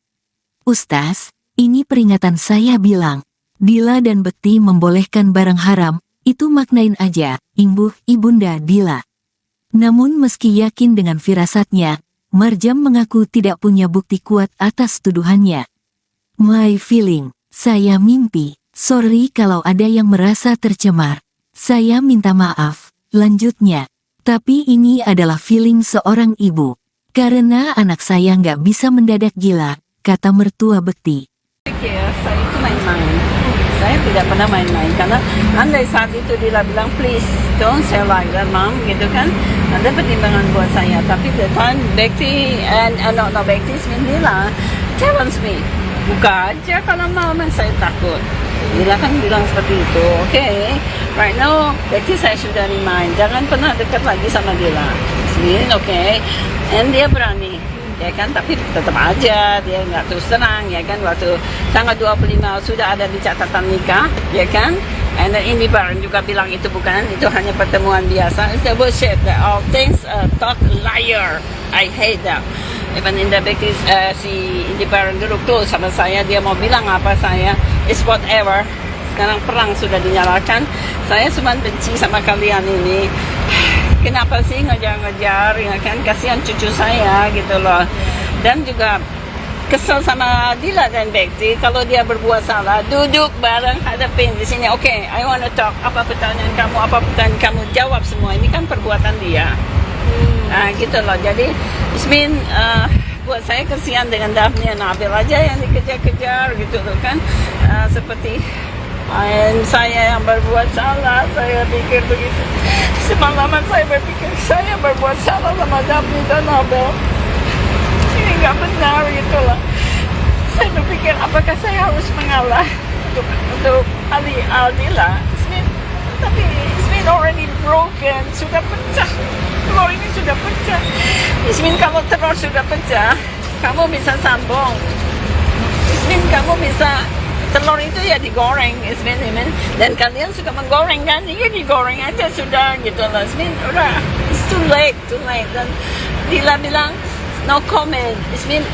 Speaker 1: Ustaz, ini peringatan saya bilang. Dila dan Bekti membolehkan barang haram, itu maknain aja, imbuh ibunda Dila. Namun meski yakin dengan firasatnya, Marjam mengaku tidak punya bukti kuat atas tuduhannya. My feeling, saya mimpi, sorry kalau ada yang merasa tercemar. Saya minta maaf, lanjutnya. Tapi ini adalah feeling seorang ibu. Karena anak saya nggak bisa mendadak gila, kata mertua Bekti.
Speaker 2: Saya itu main-main. Saya tidak pernah main-main karena andai saat itu dia bilang please don't say like that mom gitu kan, ada pertimbangan buat saya. Tapi the time Bekti no Bekti Dila challenge me, buka aja kalau mau, saya takut. Dila kan bilang seperti itu. Okay, right now Bekti saya sudah remind jangan pernah dekat lagi sama Dila. Okay, and dia berani. Ya kan, tapi tetap aja dia nggak terus terang, ya kan, waktu tanggal 25 sudah ada di catatan nikah, ya kan, and then ini Baron juga bilang itu bukan, itu hanya pertemuan biasa. It's the bullshit, all things talk liar, I hate that. Even in the Bekti, si Indi Baron dulu close sama saya, dia mau bilang apa saya, it's whatever. Sekarang perang sudah dinyalakan, saya cuma benci sama kalian ini. Kenapa sih ngejar-ngejar, ya kan, kasihan cucu saya gitu loh. Dan juga kesel sama Dila dan Bekti kalau dia berbuat salah, duduk bareng hadapin di sini. Okay, I want to talk, apa pertanyaan kamu, jawab semua. Ini kan perbuatan dia. Nah gitu loh, jadi Ismin buat saya kasihan dengan Daphne Nabil aja yang dikejar-kejar gitu loh kan, seperti saya yang berbuat salah, saya pikir begitu. Semalaman saya berpikir saya berbuat salah sama Daphne dan Nabil. Ini nggak benar gitu loh. Saya berpikir apakah saya harus mengalah untuk Aldila. Tapi Ismin already broken, sudah pecah. Telur ini sudah pecah. Ismin, kalau telur sudah pecah, kamu bisa sambung. Ismin, kamu bisa, telur itu ya digoreng, Ismin, dan kalian suka menggoreng kan, ya digoreng aja sudah gitu loh. Ismin, udah, it's too late. Dan Dila bilang no comment, Ismin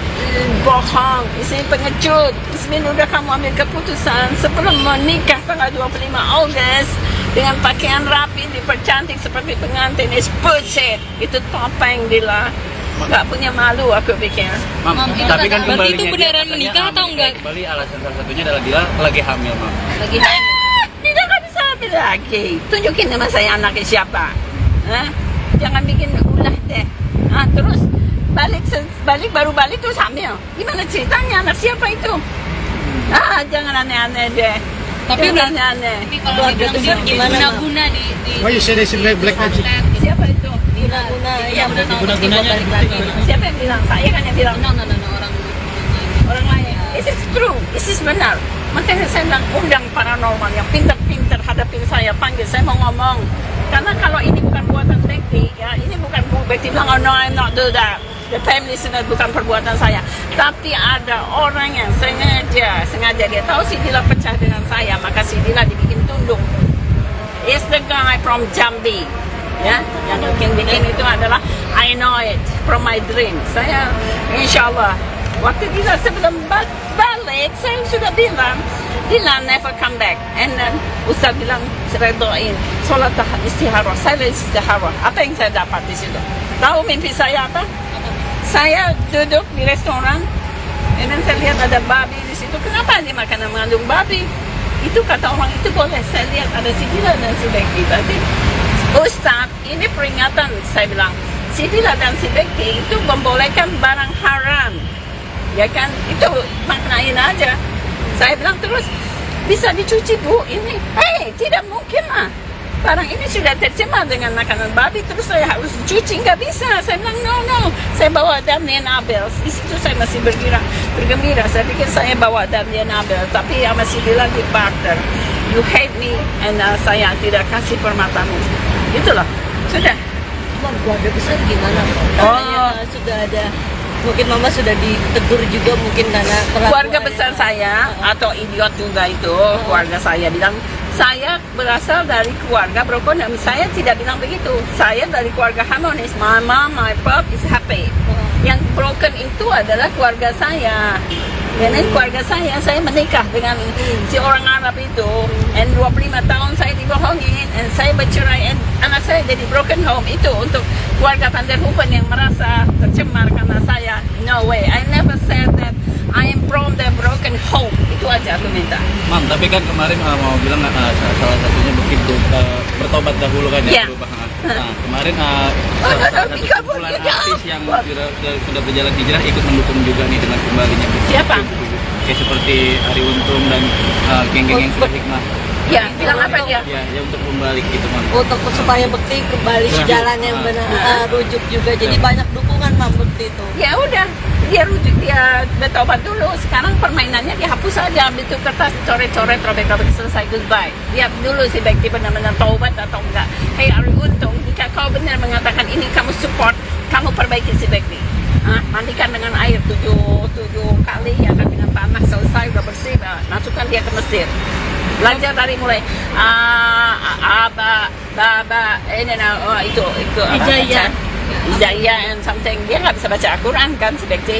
Speaker 2: bohong, Ismin pengecut, Ismin udah kamu ambil keputusan sebelum menikah tanggal 25 Agustus dengan pakaian rapi dipercantik seperti pengantin, is bullshit, itu topeng Dila. Nggak punya malu aku pikir.
Speaker 3: Mam, tapi kan
Speaker 4: berarti itu
Speaker 3: kembalinya
Speaker 4: beneran
Speaker 3: dia
Speaker 4: menikah
Speaker 3: katanya
Speaker 4: atau enggak?
Speaker 3: Kembali alasan salah satunya adalah Dila lagi hamil, Mam.
Speaker 4: Lagi hamil.
Speaker 2: Tidak kan bisa hamil lagi. Tunjukin nama saya anaknya siapa. Jangan bikin ulah deh. Terus balik baru balik terus hamil. Gimana ceritanya, anak siapa itu? Jangan aneh-aneh deh.
Speaker 4: Tapi
Speaker 2: jangan aneh-aneh.
Speaker 4: Tapi kalau dibilang dia guna di
Speaker 5: Why you say they black magic?
Speaker 2: Siapa itu?
Speaker 6: Guna-guna yang
Speaker 3: Guna-gunanya
Speaker 6: balik lagi.
Speaker 2: Siapa yang bilang? Saya kan yang bilang.
Speaker 4: no,
Speaker 2: Orang lain. This is true. This is benar. Makanya saya bilang undang paranormal yang pintar-pintar hadapin saya, panggil saya mau ngomong. Karena kalau ini bukan buatan Bekti, ya ini bukan Bekti bilang oh no I'm not do that. The family listener bukan perbuatan saya. Tapi ada orang yang sengaja dia tahu si Dila pecah dengan saya, maka si Dila dibikin tunduk. Is the guy from Jambi. Ya, yang bikin itu adalah I know it from my dream. Saya insyaallah waktu Dila sebelum balik saya sudah bilang Dila never come back, and then Ustaz bilang saya doain sholat istihara, saya istihara. Apa yang saya dapat di situ? Tahu mimpi saya apa? Saya duduk di restoran, and then saya lihat ada babi di situ. Kenapa dia makanan mengandung babi? Itu kata orang itu boleh. Saya lihat ada si Dila dan si Bekti. Berarti Ustaz, ini peringatan, saya bilang. Si Dila dan si Bekti itu membolehkan barang haram. Ya kan? Itu maknain aja. Saya bilang terus, bisa dicuci bu ini? Tidak mungkin lah. Barang ini sudah tercemar dengan makanan babi, terus saya harus cuci, nggak bisa. Saya bilang no. Saya bawa Daphne Nabil. Di situ saya masih bergembira. Saya pikir saya bawa Daphne Nabil, tapi masih bilang di partner. You hate me, and saya tidak kasih permatamu. Itulah, sudah.
Speaker 6: Keluarga besar gimana? Katanya sudah ada, mungkin mama sudah ditegur juga mungkin karena
Speaker 2: Keluarga besar saya atau idiot juga itu, keluarga saya bilang saya berasal dari keluarga broken. Saya tidak bilang begitu. Saya dari keluarga harmonis. My mom, my pop is happy. Yang broken itu adalah keluarga saya. Dan keluarga saya menikah dengan si orang Arab itu, and 25 tahun saya dibohongin, and saya bercerai, and anak saya jadi broken home. Itu untuk keluarga Vanderhoeven yang merasa tercemar karena saya. No way, I never said that I am from the broken home. Itu aja aku minta.
Speaker 3: Mam, tapi kan kemarin mau bilang salah satunya begitu bertobat dahulu kan ya,
Speaker 2: Yeah.
Speaker 3: perubahan. Nah, kemarin salah satu kumpulan artis yang sudah berjalan hijrah ikut mendukung juga nih dengan kembalinya Bekti.
Speaker 2: Siapa?
Speaker 3: Kayak seperti Ari Untung dan geng-geng yang sudah hikmah.
Speaker 2: Ya, bilang apa dia?
Speaker 3: Ya untuk kembali gitu Mam.
Speaker 6: Untuk supaya Bekti kembali ke jalan yang benar, rujuk juga. Jadi banyak dukungan Mam Bekti itu.
Speaker 2: Ya udah, dia rujuk, dia bertobat dulu. Sekarang permainannya dihapus aja, ambil itu kertas, coret-coret, robek-robek, selesai, goodbye. Lihat dulu si Bekti benar-benar taubat atau enggak. Hey Ari Untung, jika kau benar mengatakan ini, kamu support, kamu perbaiki si Bekti. Mandikan dengan air 7 kali, ya kan, dengan tanah, selesai, udah bersih, masukkan dia ke Mesir. Belajar dari mulai itu Hijaya and something. Dia nggak bisa baca Al-Quran kan si Bekti.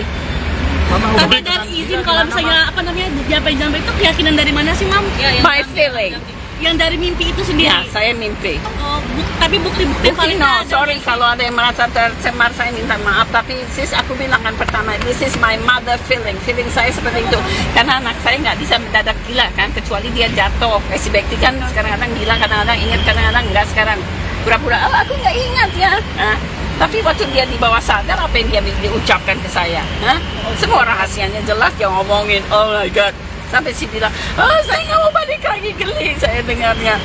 Speaker 7: Tapi dari izin kalau misalnya apa namanya jampe-jampe itu keyakinan dari mana sih, Mam?
Speaker 2: My feeling.
Speaker 7: Yang dari mimpi itu sendiri.
Speaker 2: Ya, saya mimpi.
Speaker 7: Oh, tapi bukti-bukti paling
Speaker 2: No,
Speaker 7: ada.
Speaker 2: sorry kalau ada yang merasa tercemar, saya minta maaf. Tapi sis, aku bilang kan pertama, this is my mother feeling. Feeling saya seperti itu. Karena anak saya nggak bisa mendadak gila kan, kecuali dia jatuh. Si Bekti kan kadang-kadang gila, kadang-kadang ingat, kadang-kadang enggak. Sekarang pura-pura, aku nggak ingat ya. Tapi waktu dia di bawah sadar, apa yang dia diucapkan ke saya? Semua rahasianya jelas, dia ngomongin, oh my God. Sampai si bilang, saya nggak mau balik lagi, geli saya dengarnya.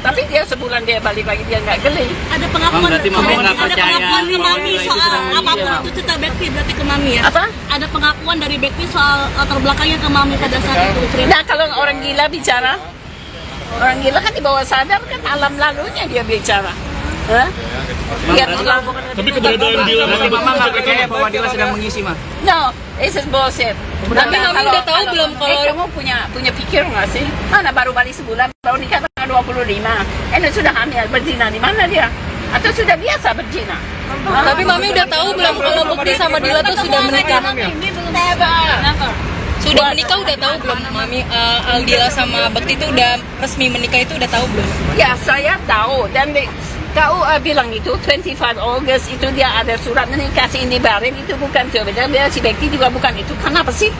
Speaker 2: Tapi dia sebulan dia balik lagi, dia nggak geli.
Speaker 7: Ada pengakuan,
Speaker 3: berarti Mami nggak
Speaker 7: ada
Speaker 3: percaya
Speaker 7: pengakuan ke Mami
Speaker 3: itu
Speaker 7: soal
Speaker 3: sedang
Speaker 7: apapun
Speaker 3: iya,
Speaker 7: itu cerita Bekti berarti ke Mami ya?
Speaker 2: Apa?
Speaker 7: Ada pengakuan dari Bekti soal latar belakangnya ke Mami pada saat itu cerita.
Speaker 2: Nah, kalau orang gila bicara, orang gila kan di bawah sadar kan alam lalunya dia bicara. Dia bilang,
Speaker 5: Tapi keberadaan Dila
Speaker 3: Berarti
Speaker 5: Bekti
Speaker 3: Mama nggak percaya bahwa Dila sedang mengisi Mah.
Speaker 2: no, this is bullshit.
Speaker 4: Tapi Mami udah tahu belum kalau-
Speaker 2: kamu punya pikir nggak sih? Mana baru balik sebulan, baru nikah tanggal 25. Sudah hamil, berzina di mana dia? Atau sudah biasa berzina?
Speaker 4: Tapi Mami udah tahu belum kalau Bekti sama Dila tuh sudah menikah?
Speaker 2: Never.
Speaker 4: Sudah menikah udah tahu belum Mami? Dila sama Bekti itu udah resmi menikah itu udah tahu belum?
Speaker 2: Ya, saya tahu. Dan KUA bilang itu 25 August itu dia ada surat menikah si Indi Barin, itu bukan tuh. Dan si Bekti juga bukan itu. Kenapa sih?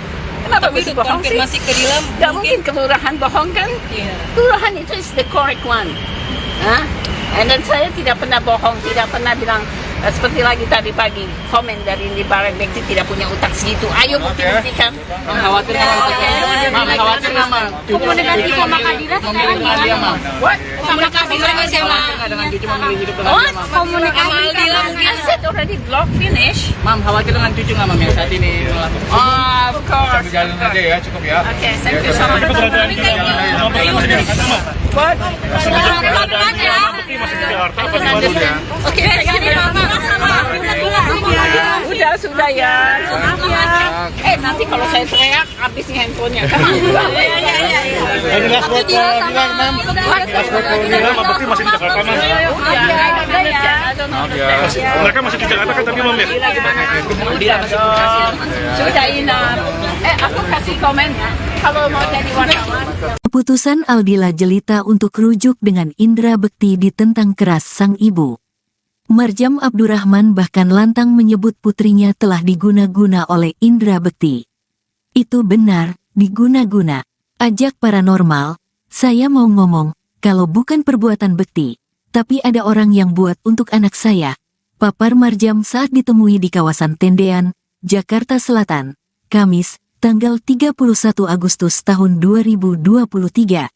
Speaker 2: Kenapa
Speaker 4: Tapi
Speaker 2: mesti
Speaker 4: untuk
Speaker 2: bohong sih?
Speaker 4: konfirmasi ke Dila
Speaker 2: Gak mungkin kelurahan bohong kan?
Speaker 4: Iya.
Speaker 2: Kelurahan itu is the correct one. And then saya tidak pernah bohong, tidak pernah bilang seperti lagi tadi pagi komen dari Indi Barin, Bekti tidak punya utak segitu. Ayo bukti-buktikan.
Speaker 3: Khawatir Mama, khawatir Mama.
Speaker 7: Komunikasi sama Kadira sekarang gimana?
Speaker 2: What?
Speaker 7: Sama Kadira sama
Speaker 3: Dengan cucu memilih hidup dengan dia, Mam.
Speaker 7: komunikasi
Speaker 4: Sama Aldila mungkin.
Speaker 2: I said already block finish.
Speaker 3: Mam, khawatir dengan cucu nggak Mam yang saat ini melakukan?
Speaker 2: Of course.
Speaker 5: Jalan aja ya, cukup ya.
Speaker 2: Okay, thank you so much.
Speaker 5: Keberadaan Dila
Speaker 2: What?
Speaker 5: keberadaan Dila Bekti masih di Jakarta apa di Bandung ya?
Speaker 2: Oke, sudah ya. Nanti kalau saya teriak, habis nih handphonenya.
Speaker 5: Ini last word for Dila, Mam. Last word for Dila, Mam Bekti masih di Jakarta, Mam. Mereka masih di Jakarta kan tapi Mam ya?
Speaker 2: Sudah enough. Aku kasih komen ya. Kalau mau jadi wartawan.
Speaker 1: Keputusan Aldila Jelita untuk rujuk dengan Indra Bekti ditentang keras sang ibu. Marjam Abdurrahman bahkan lantang menyebut putrinya telah diguna-guna oleh Indra Bekti. Itu benar, diguna-guna. Ajak paranormal, saya mau ngomong, kalau bukan perbuatan Bekti, tapi ada orang yang buat untuk anak saya. Papar Marjam saat ditemui di kawasan Tendean, Jakarta Selatan, Kamis, tanggal 31 Agustus tahun 2023.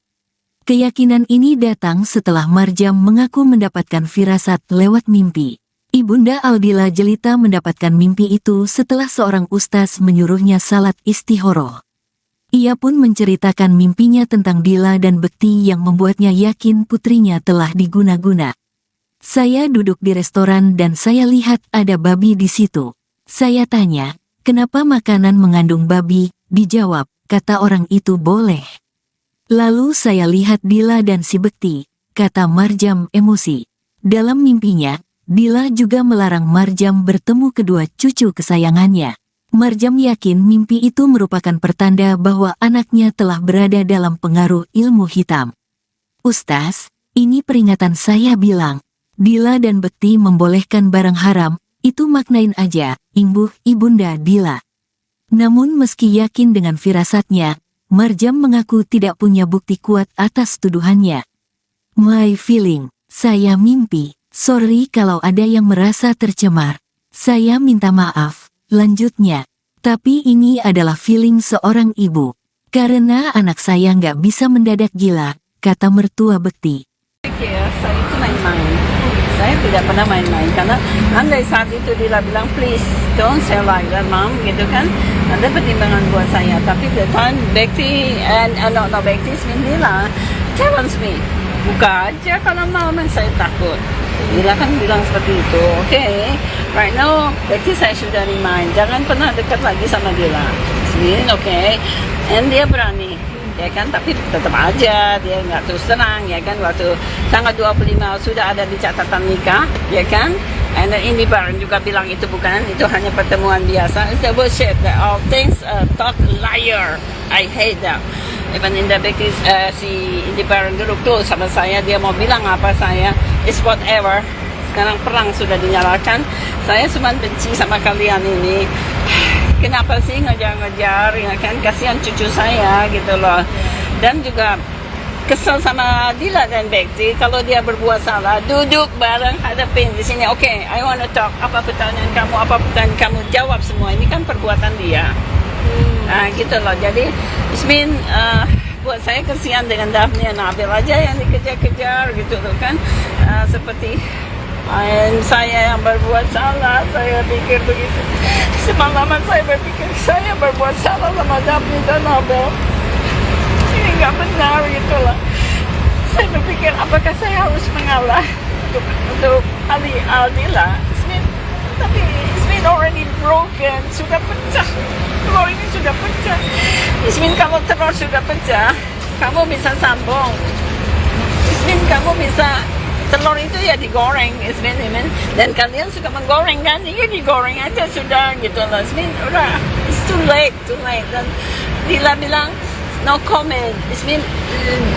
Speaker 1: Keyakinan ini datang setelah Marjam mengaku mendapatkan firasat lewat mimpi. Ibunda Aldila Jelita mendapatkan mimpi itu setelah seorang ustaz menyuruhnya salat istihoroh. Ia pun menceritakan mimpinya tentang Dila dan Bekti yang membuatnya yakin putrinya telah diguna-guna. Saya duduk di restoran dan saya lihat ada babi di situ. Saya tanya, kenapa makanan mengandung babi? Dijawab, kata orang itu boleh. Lalu saya lihat Dila dan si Bekti, kata Marjam emosi. Dalam mimpinya, Dila juga melarang Marjam bertemu kedua cucu kesayangannya. Marjam yakin mimpi itu merupakan pertanda bahwa anaknya telah berada dalam pengaruh ilmu hitam. Ustaz, ini peringatan saya bilang. Dila dan Bekti membolehkan barang haram, itu maknain aja, imbuh ibunda Dila. Namun meski yakin dengan firasatnya, Marjam mengaku tidak punya bukti kuat atas tuduhannya. My feeling, saya mimpi, Sorry kalau ada yang merasa tercemar. Saya minta maaf. Lanjutnya, tapi ini adalah feeling seorang ibu. Karena anak saya nggak bisa mendadak gila, kata mertua Bekti.
Speaker 2: Ya, saya itu main-main. Saya tidak pernah main-main karena andai saat itu dia bilang please don't say like that mom gitu kan, ada pertimbangan buat saya. Tapi the time Bekti no Bekti Dila challenge me, buka aja kalau mau, saya takut. Dila kan bilang seperti itu. Okay, right now Bekti saya sudah remind jangan pernah dekat lagi sama Dila. Okay, and dia berani. Ya kan, tapi tetap aja dia nggak terus terang, ya kan, waktu tanggal 25 sudah ada di catatan nikah, ya kan, and ini Baron juga bilang itu bukan, itu hanya pertemuan biasa. It's the bullshit, all things talk liar, I hate that. Even in the si Indi Baron dulu tuh sama saya, dia mau bilang apa saya, it's whatever. Sekarang perang sudah dinyalakan, saya cuma benci sama kalian ini. Kenapa sih ngejar-ngejar, ya kan, kasihan cucu saya gitu loh. Dan juga kesel sama Dila dan Bekti kalau dia berbuat salah, duduk bareng hadapin di sini. Okay, I wanna talk, apa pertanyaan kamu, jawab semua. Ini kan perbuatan dia. Nah gitu loh, jadi Ismin buat saya kasihan dengan Daphne dan Nabil aja yang dikejar-kejar gitu loh kan, seperti saya yang berbuat salah. Saya pikir begitu. Semalaman saya berpikir saya berbuat salah sama Daphne dan Nabil. Ini nggak benar gitu lah. Saya berpikir apakah saya harus mengalah untuk Aldila. Tapi Ismin already broken, sudah pecah. Telur ini sudah pecah. Ismin, kalau telur sudah pecah, kamu bisa sambung. Ismin, kamu bisa, telur itu ya digoreng, Ismin, dan kalian suka menggoreng kan, ya digoreng aja sudah gitu loh. Ismin, udah, it's too late. Dan Dila bilang no comment. Ismin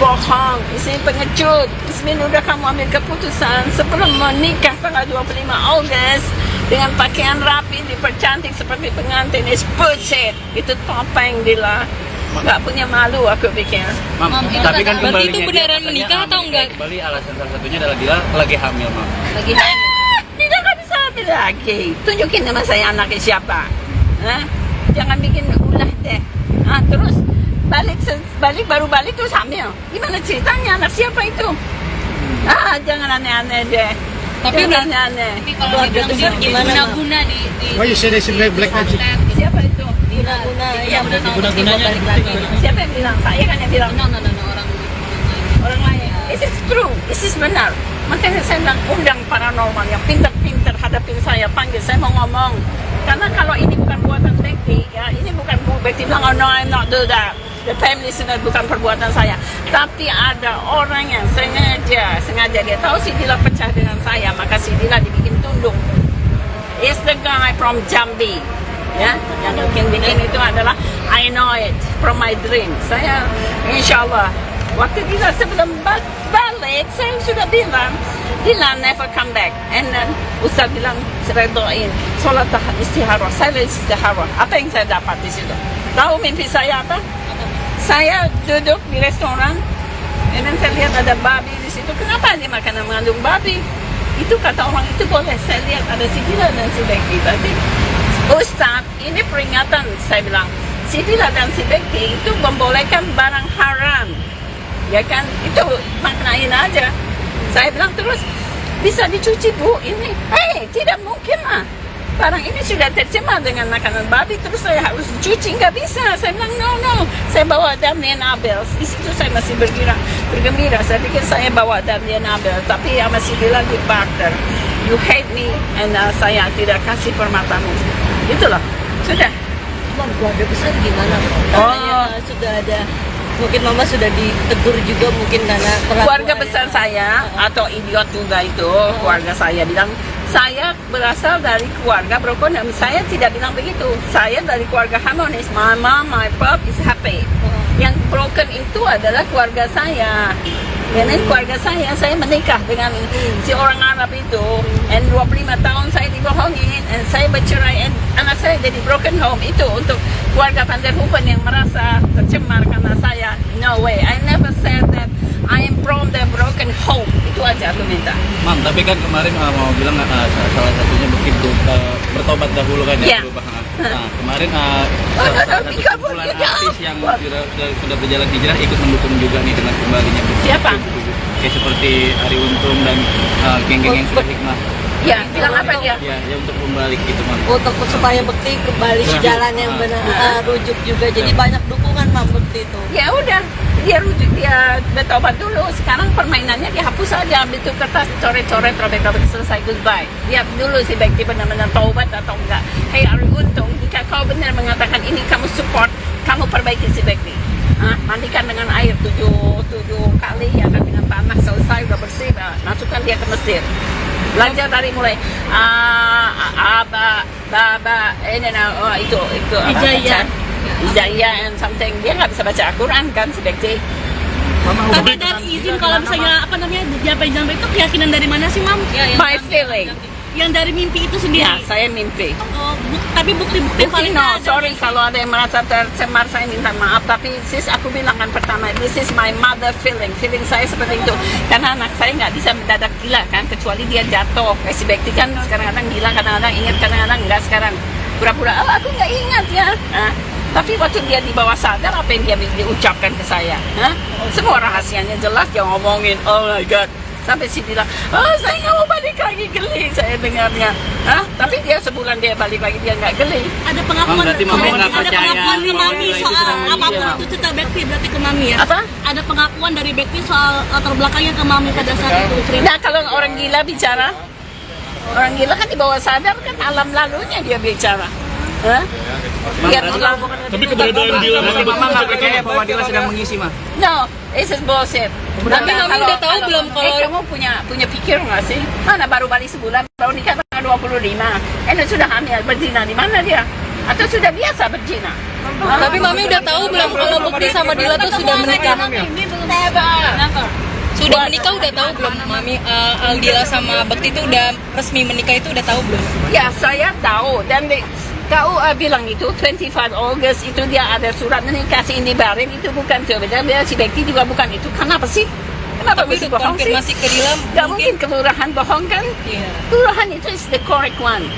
Speaker 2: bohong, Ismin pengecut. Ismin, udah kamu ambil keputusan sebelum menikah tanggal 25 Agustus dengan pakaian rapi, dipercantik seperti pengantin. It's bullshit. Itu topeng Dila. Nggak punya malu aku pikir.
Speaker 3: Mam,
Speaker 4: Tapi
Speaker 3: kan
Speaker 4: berarti itu beneran menikah atau enggak?
Speaker 3: Kembali alasan salah satunya adalah Dila lagi hamil, Mam.
Speaker 4: Lagi hamil.
Speaker 2: Dila nggak bisa hamil lagi. Tunjukin nama saya anaknya siapa. Jangan bikin ulah deh. Terus baru balik terus hamil. Gimana ceritanya, anak siapa itu? Jangan aneh-aneh deh.
Speaker 4: Tapi
Speaker 2: jangan aneh-aneh.
Speaker 4: Tapi kalau dibilang guna-guna di
Speaker 5: Why you say they should black magic?
Speaker 2: Siapa itu?
Speaker 6: Guna-guna yang
Speaker 3: Guna-gunanya
Speaker 2: Siapa yang bilang? Saya kan yang bilang.
Speaker 4: no,
Speaker 2: Orang lain. This is true. This is benar. Makanya saya bilang undang paranormal yang pintar-pintar hadapin saya, panggil saya mau ngomong. Karena kalau ini bukan buatan Bekti, ya ini bukan Bekti bilang, oh no, I'm not do that. The family listener bukan perbuatan saya. Tapi ada orang yang sengaja dia tahu si Dila pecah dengan saya, maka si Dila dibikin tunduk. It's the guy from Jambi. Ya, yang bikin itu adalah I know it from my dream. Saya insya Allah waktu Dila sebelum balik saya sudah bilang Dila never come back, and then Ustaz bilang saya doain sholat istihara. Saya istihara, apa yang saya dapat di situ? Tahu mimpi saya apa? Saya duduk di restoran, and then saya lihat ada babi di situ. Kenapa dia makanan mengandung babi? Itu kata orang itu boleh. Saya lihat ada si Dila dan si Bekti tadi. Ustaz, ini peringatan, saya bilang. Si Dila dan si Bekti itu membolehkan barang haram. Ya kan? Itu maknain aja. Saya bilang terus, bisa dicuci bu ini? Tidak mungkin lah. Barang ini sudah tercemar dengan makanan babi, terus saya harus cuci, nggak bisa. Saya bilang no. Saya bawa Daphne and Abel. Di situ saya masih bergembira. Saya pikir saya bawa Daphne and Abel, tapi ya masih bilang di partner, you hate me, and saya tidak kasih permatamu. Itulah, sudah.
Speaker 6: Keluarga besar gimana? Katanya sudah ada, mungkin mama sudah ditegur juga mungkin karena
Speaker 2: Keluarga besar saya atau idiot juga itu, keluarga saya bilang saya berasal dari keluarga broken. Saya tidak bilang begitu. Saya dari keluarga harmonis. My mom, my pop is happy. Yang broken itu adalah keluarga saya. Dan keluarga saya menikah dengan si orang Arab itu, and 25 tahun saya dibohongin, and saya bercerai, and anak saya jadi broken home. Itu untuk keluarga Van der Hoeven yang merasa tercemar karena saya. No way, I never said that I am from the broken home. Itu aja aku minta.
Speaker 3: Mam, tapi kan kemarin mau bilang salah satunya begitu bertobat dahulu kan ya
Speaker 2: Ya.
Speaker 3: perubahan. Nah, kemarin salah satu kumpulan artis yang sudah berjalan hijrah ikut mendukung juga nih dengan kembalinya Bekti.
Speaker 2: Siapa?
Speaker 3: Kayak seperti Ari Untung dan geng-geng yang sudah hikmah.
Speaker 2: Ya, bilang apa dia?
Speaker 3: Ya untuk kembali gitu, Mam.
Speaker 6: Untuk supaya Bekti kembali ke jalan yang benar, rujuk juga. Jadi banyak dukungan Mam Bekti itu.
Speaker 2: Ya udah, dia rujuk, dia bertobat dulu. Sekarang permainannya dihapus aja, ambil tuh kertas, coret-coret, robek-robek, selesai, goodbye. Lihat dulu si Bekti benar-benar taubat atau enggak. Hey Ari Untung, jika kau benar mengatakan ini kamu support, kamu perbaiki si Bekti. Mandikan dengan air 7 kali ya kan, dengan tanah, selesai udah bersih, masukkan dia ke Mesir. Belajar dari mulai itu Hijaya and something. Dia nggak bisa baca Al-Quran kan si Bekti.
Speaker 7: Tapi dari izin kalau misalnya apa namanya jampe-jampe itu keyakinan dari mana sih, Mam?
Speaker 2: My feeling.
Speaker 7: Yang dari mimpi itu sendiri.
Speaker 2: Ya, saya mimpi.
Speaker 7: Oh, tapi bukti-bukti paling
Speaker 2: No,
Speaker 7: nggak ada.
Speaker 2: sorry kalau ada yang merasa tercemar, saya minta maaf. Tapi sis, aku bilang kan pertama, this is my mother feeling. Feeling saya seperti itu. Karena anak saya nggak bisa mendadak gila kan, kecuali dia jatuh. Kayak si Bekti kan kadang-kadang gila, kadang-kadang ingat, kadang-kadang enggak. Sekarang pura-pura, aku nggak ingat ya. Tapi waktu dia di bawah sadar, apa yang dia diucapkan ke saya? Semua rahasianya jelas, dia ngomongin, oh my God. Sampai si bilang, saya nggak mau balik lagi, geli saya dengarnya. Tapi dia sebulan dia balik lagi, dia nggak geli.
Speaker 7: Ada pengakuan,
Speaker 3: berarti Mami nggak
Speaker 7: ada
Speaker 3: percaya
Speaker 7: pengakuan ke
Speaker 3: bahwa
Speaker 7: Mami
Speaker 3: itu
Speaker 7: soal
Speaker 3: sedang
Speaker 7: apapun
Speaker 3: iya.
Speaker 7: itu cerita Bekti berarti ke Mami ya.
Speaker 2: Apa?
Speaker 7: Ada pengakuan dari Bekti soal latar belakangnya ke Mami pada saat itu cerita.
Speaker 2: Nah, kalau orang gila bicara, orang gila kan di bawah sadar kan alam lalunya dia bicara. Dia bilang,
Speaker 5: Tapi keberadaan Dila
Speaker 3: Berarti Mama nggak percaya bahwa Dila sedang mengisi, Ma?
Speaker 2: no, this is bullshit.
Speaker 4: Tapi Mami udah tahu belum kalau-
Speaker 2: kamu punya pikir nggak sih? Mana baru balik sebulan, baru nikah tanggal 25. Sudah hamil, berzina di mana dia? Atau sudah biasa berzina?
Speaker 4: Tapi Mami udah tahu belum kalau Bekti sama Dila tuh sudah menikah?
Speaker 2: Never.
Speaker 4: Sudah menikah udah tahu belum Mami? Aldila sama Bekti itu udah resmi menikah itu udah tahu belum?
Speaker 2: Ya, saya tahu. Dan KUA bilang itu 25 August itu dia ada surat menikah si Indi Barin, itu bukan tuh. Dan si Bekti juga bukan itu. Kenapa sih? Kenapa
Speaker 4: Tapi
Speaker 2: mesti
Speaker 4: untuk
Speaker 2: bohong sih?
Speaker 4: konfirmasi ke Dila
Speaker 2: Gak mungkin kelurahan bohong kan?
Speaker 4: Iya.
Speaker 2: Kelurahan itu is the correct one.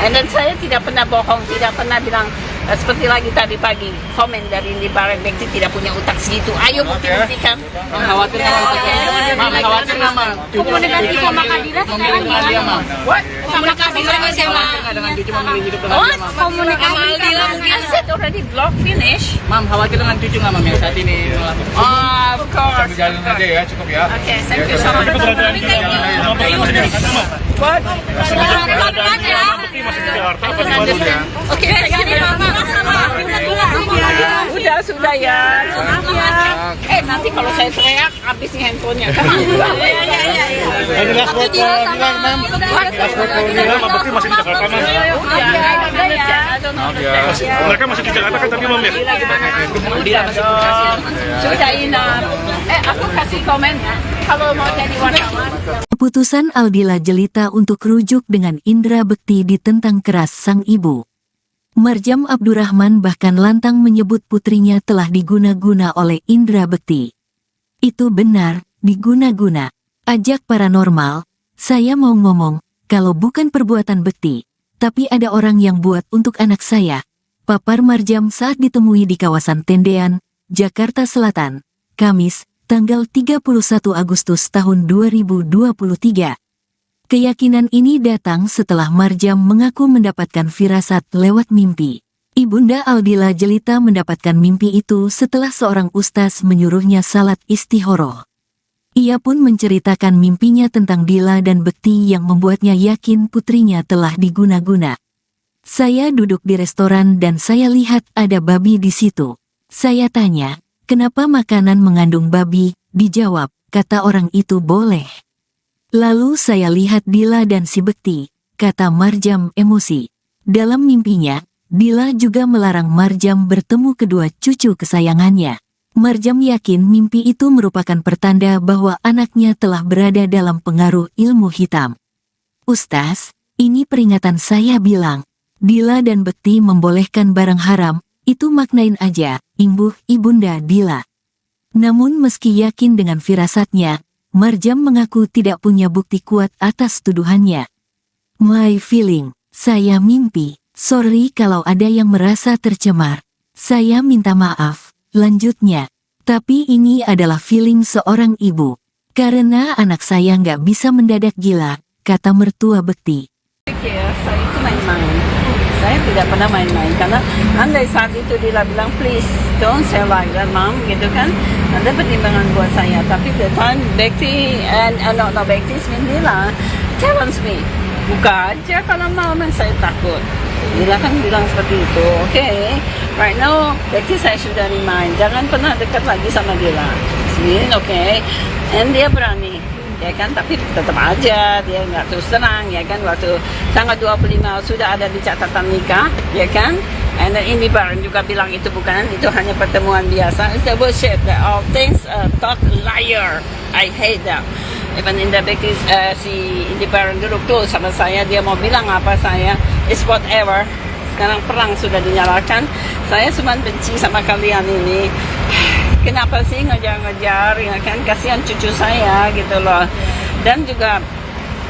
Speaker 2: Dan saya tidak pernah bohong, tidak pernah bilang seperti lagi tadi pagi komen dari Indi Barin, Bekti tidak punya utak segitu. Ayo bukti-buktikan.
Speaker 3: Khawatir nggak, Ma?
Speaker 7: Komunikasi sama Kadila sekarang gimana?
Speaker 2: What?
Speaker 4: Komunikasi sama siapa?
Speaker 3: Dengan cucu memilih hidup dengan
Speaker 2: What?
Speaker 3: dia, Mam?
Speaker 2: Komunikasi
Speaker 4: Sama Aldila mungkin.
Speaker 2: I said already block finish.
Speaker 3: Mam, khawatir dengan cucu nggak, Mam, yang saat ini melakukan?
Speaker 2: Of course.
Speaker 5: Jalan aja ya, cukup ya.
Speaker 2: Okay, thank you so much.
Speaker 5: Keberadaan Dila sama Bekti dari mana?
Speaker 2: What?
Speaker 5: Keberadaan Dila sama Bekti masih di Jakarta apa di Bandung ya?
Speaker 2: Oke, udah sudah ya. Nanti kalau saya teriak habis nih handphonenya.
Speaker 5: Ini last word ke Dila, Mam. Last word ke Dila sama Bekti masih di Jakarta, Mam. Mereka masih di Jakarta kan tapi Mam ya?
Speaker 2: Sudah enough. Aku kasih komen ya. Kalau mau jadi wartawan.
Speaker 1: Keputusan Aldila Jelita untuk rujuk dengan Indra Bekti ditentang keras sang ibu. Marjam Abdurrahman bahkan lantang menyebut putrinya telah diguna-guna oleh Indra Bekti. Itu benar, diguna-guna. Ajak paranormal, saya mau ngomong, kalau bukan perbuatan Bekti, tapi ada orang yang buat untuk anak saya. Papar Marjam saat ditemui di kawasan Tendean, Jakarta Selatan, Kamis, tanggal 31 Agustus tahun 2023. Keyakinan ini datang setelah Marjam mengaku mendapatkan firasat lewat mimpi. Ibunda Aldila Jelita mendapatkan mimpi itu setelah seorang ustaz menyuruhnya salat istihoroh. Ia pun menceritakan mimpinya tentang Dila dan Bekti yang membuatnya yakin putrinya telah diguna-guna. Saya duduk di restoran dan saya lihat ada babi di situ. Saya tanya, kenapa makanan mengandung babi? Dijawab, kata orang itu boleh. Lalu saya lihat Dila dan si Bekti, kata Marjam emosi. Dalam mimpinya, Dila juga melarang Marjam bertemu kedua cucu kesayangannya. Marjam yakin mimpi itu merupakan pertanda bahwa anaknya telah berada dalam pengaruh ilmu hitam. Ustaz, ini peringatan saya bilang. Dila dan Bekti membolehkan barang haram, itu maknain aja, imbuh ibunda Dila. Namun meski yakin dengan firasatnya, Marjam mengaku tidak punya bukti kuat atas tuduhannya. My feeling, saya mimpi. Sorry kalau ada yang merasa tercemar. Saya minta maaf, lanjutnya. Tapi ini adalah feeling seorang ibu. Karena anak saya nggak bisa mendadak gila, kata mertua Bekti.
Speaker 2: Saya itu main-main. Saya tidak pernah main-main karena andai saat itu dia bilang please don't say like that mom gitu kan, ada pertimbangan buat saya. Tapi the time Bekti no Bekti Dila challenge me, buka aja kalau mau, saya takut. Dila kan bilang seperti itu. Okay, right now Bekti saya sudah remind jangan pernah dekat lagi sama Dila. Okay, and dia berani. Ya kan, tapi tetap aja dia nggak terus terang, ya kan, waktu tanggal 25 sudah ada di catatan nikah, ya kan, and then ini Baron juga bilang itu bukan, itu hanya pertemuan biasa. It's the bullshit, all things talk liar, I hate that. Even in the si Indi Baron dulu tuh sama saya, dia mau bilang apa saya, it's whatever. Sekarang perang sudah dinyalakan, saya cuma benci sama kalian ini. Kenapa sih ngejar-ngejar, ya kan, kasihan cucu saya gitu loh. Dan juga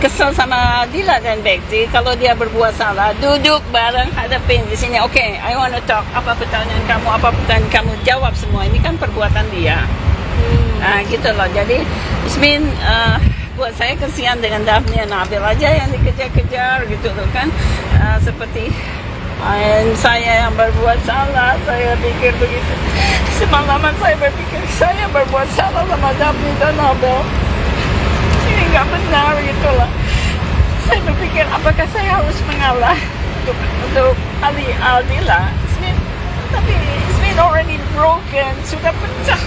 Speaker 2: kesel sama Dila dan Bekti kalau dia berbuat salah, duduk bareng hadapin di sini. Okay, I want to talk, apa pertanyaan kamu, jawab semua. Ini kan perbuatan dia. Nah gitu loh, jadi Ismin buat saya kasihan dengan Daphne dan Nabil aja yang dikejar-kejar gitu loh kan, seperti saya yang berbuat salah. Saya pikir begitu. Semalaman saya berpikir saya berbuat salah sama Daphne dan Nabil. Ini nggak benar gitu lah. Saya berpikir apakah saya harus mengalah untuk Aldila. Tapi Ismin already broken, sudah pecah.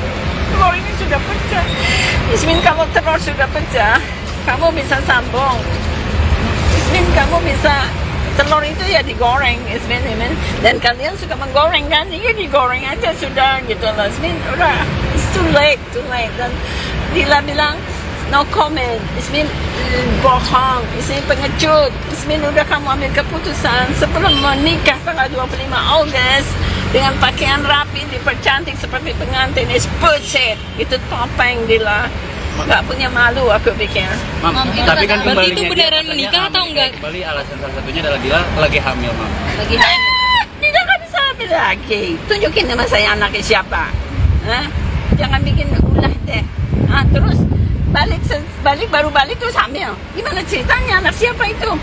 Speaker 2: Telur ini sudah pecah. Ismin, kalau telur sudah pecah, kamu bisa sambung. Ismin, kamu bisa, telur itu ya digoreng, Ismin. Dan kalian suka menggoreng kan, ya digoreng aja sudah gitu loh. Ismin, udah, it's too late. Dan Dila bilang, no comment. Ismin bohong, Ismin pengecut. Ismin, udah kamu ambil keputusan sebelum menikah tanggal 25 Agustus dengan pakaian rapi, dipercantik seperti pengantin. It's bullshit. Itu topeng Dila. Nggak punya malu aku pikir.
Speaker 3: Mam,
Speaker 4: Itu
Speaker 3: tapi kan
Speaker 4: berarti
Speaker 3: kembalinya
Speaker 4: itu beneran
Speaker 3: dia
Speaker 4: menikah
Speaker 3: katanya
Speaker 4: atau
Speaker 3: hamil.
Speaker 4: enggak?
Speaker 3: Kembali alasan salah satunya adalah dia lagi hamil, Mam.
Speaker 4: Lagi hamil.
Speaker 2: Tidak nggak bisa hamil lagi. Tunjukin nama saya anaknya siapa. Hah? Jangan bikin ulah deh. Terus baru balik terus hamil. Gimana ceritanya? Anak siapa itu?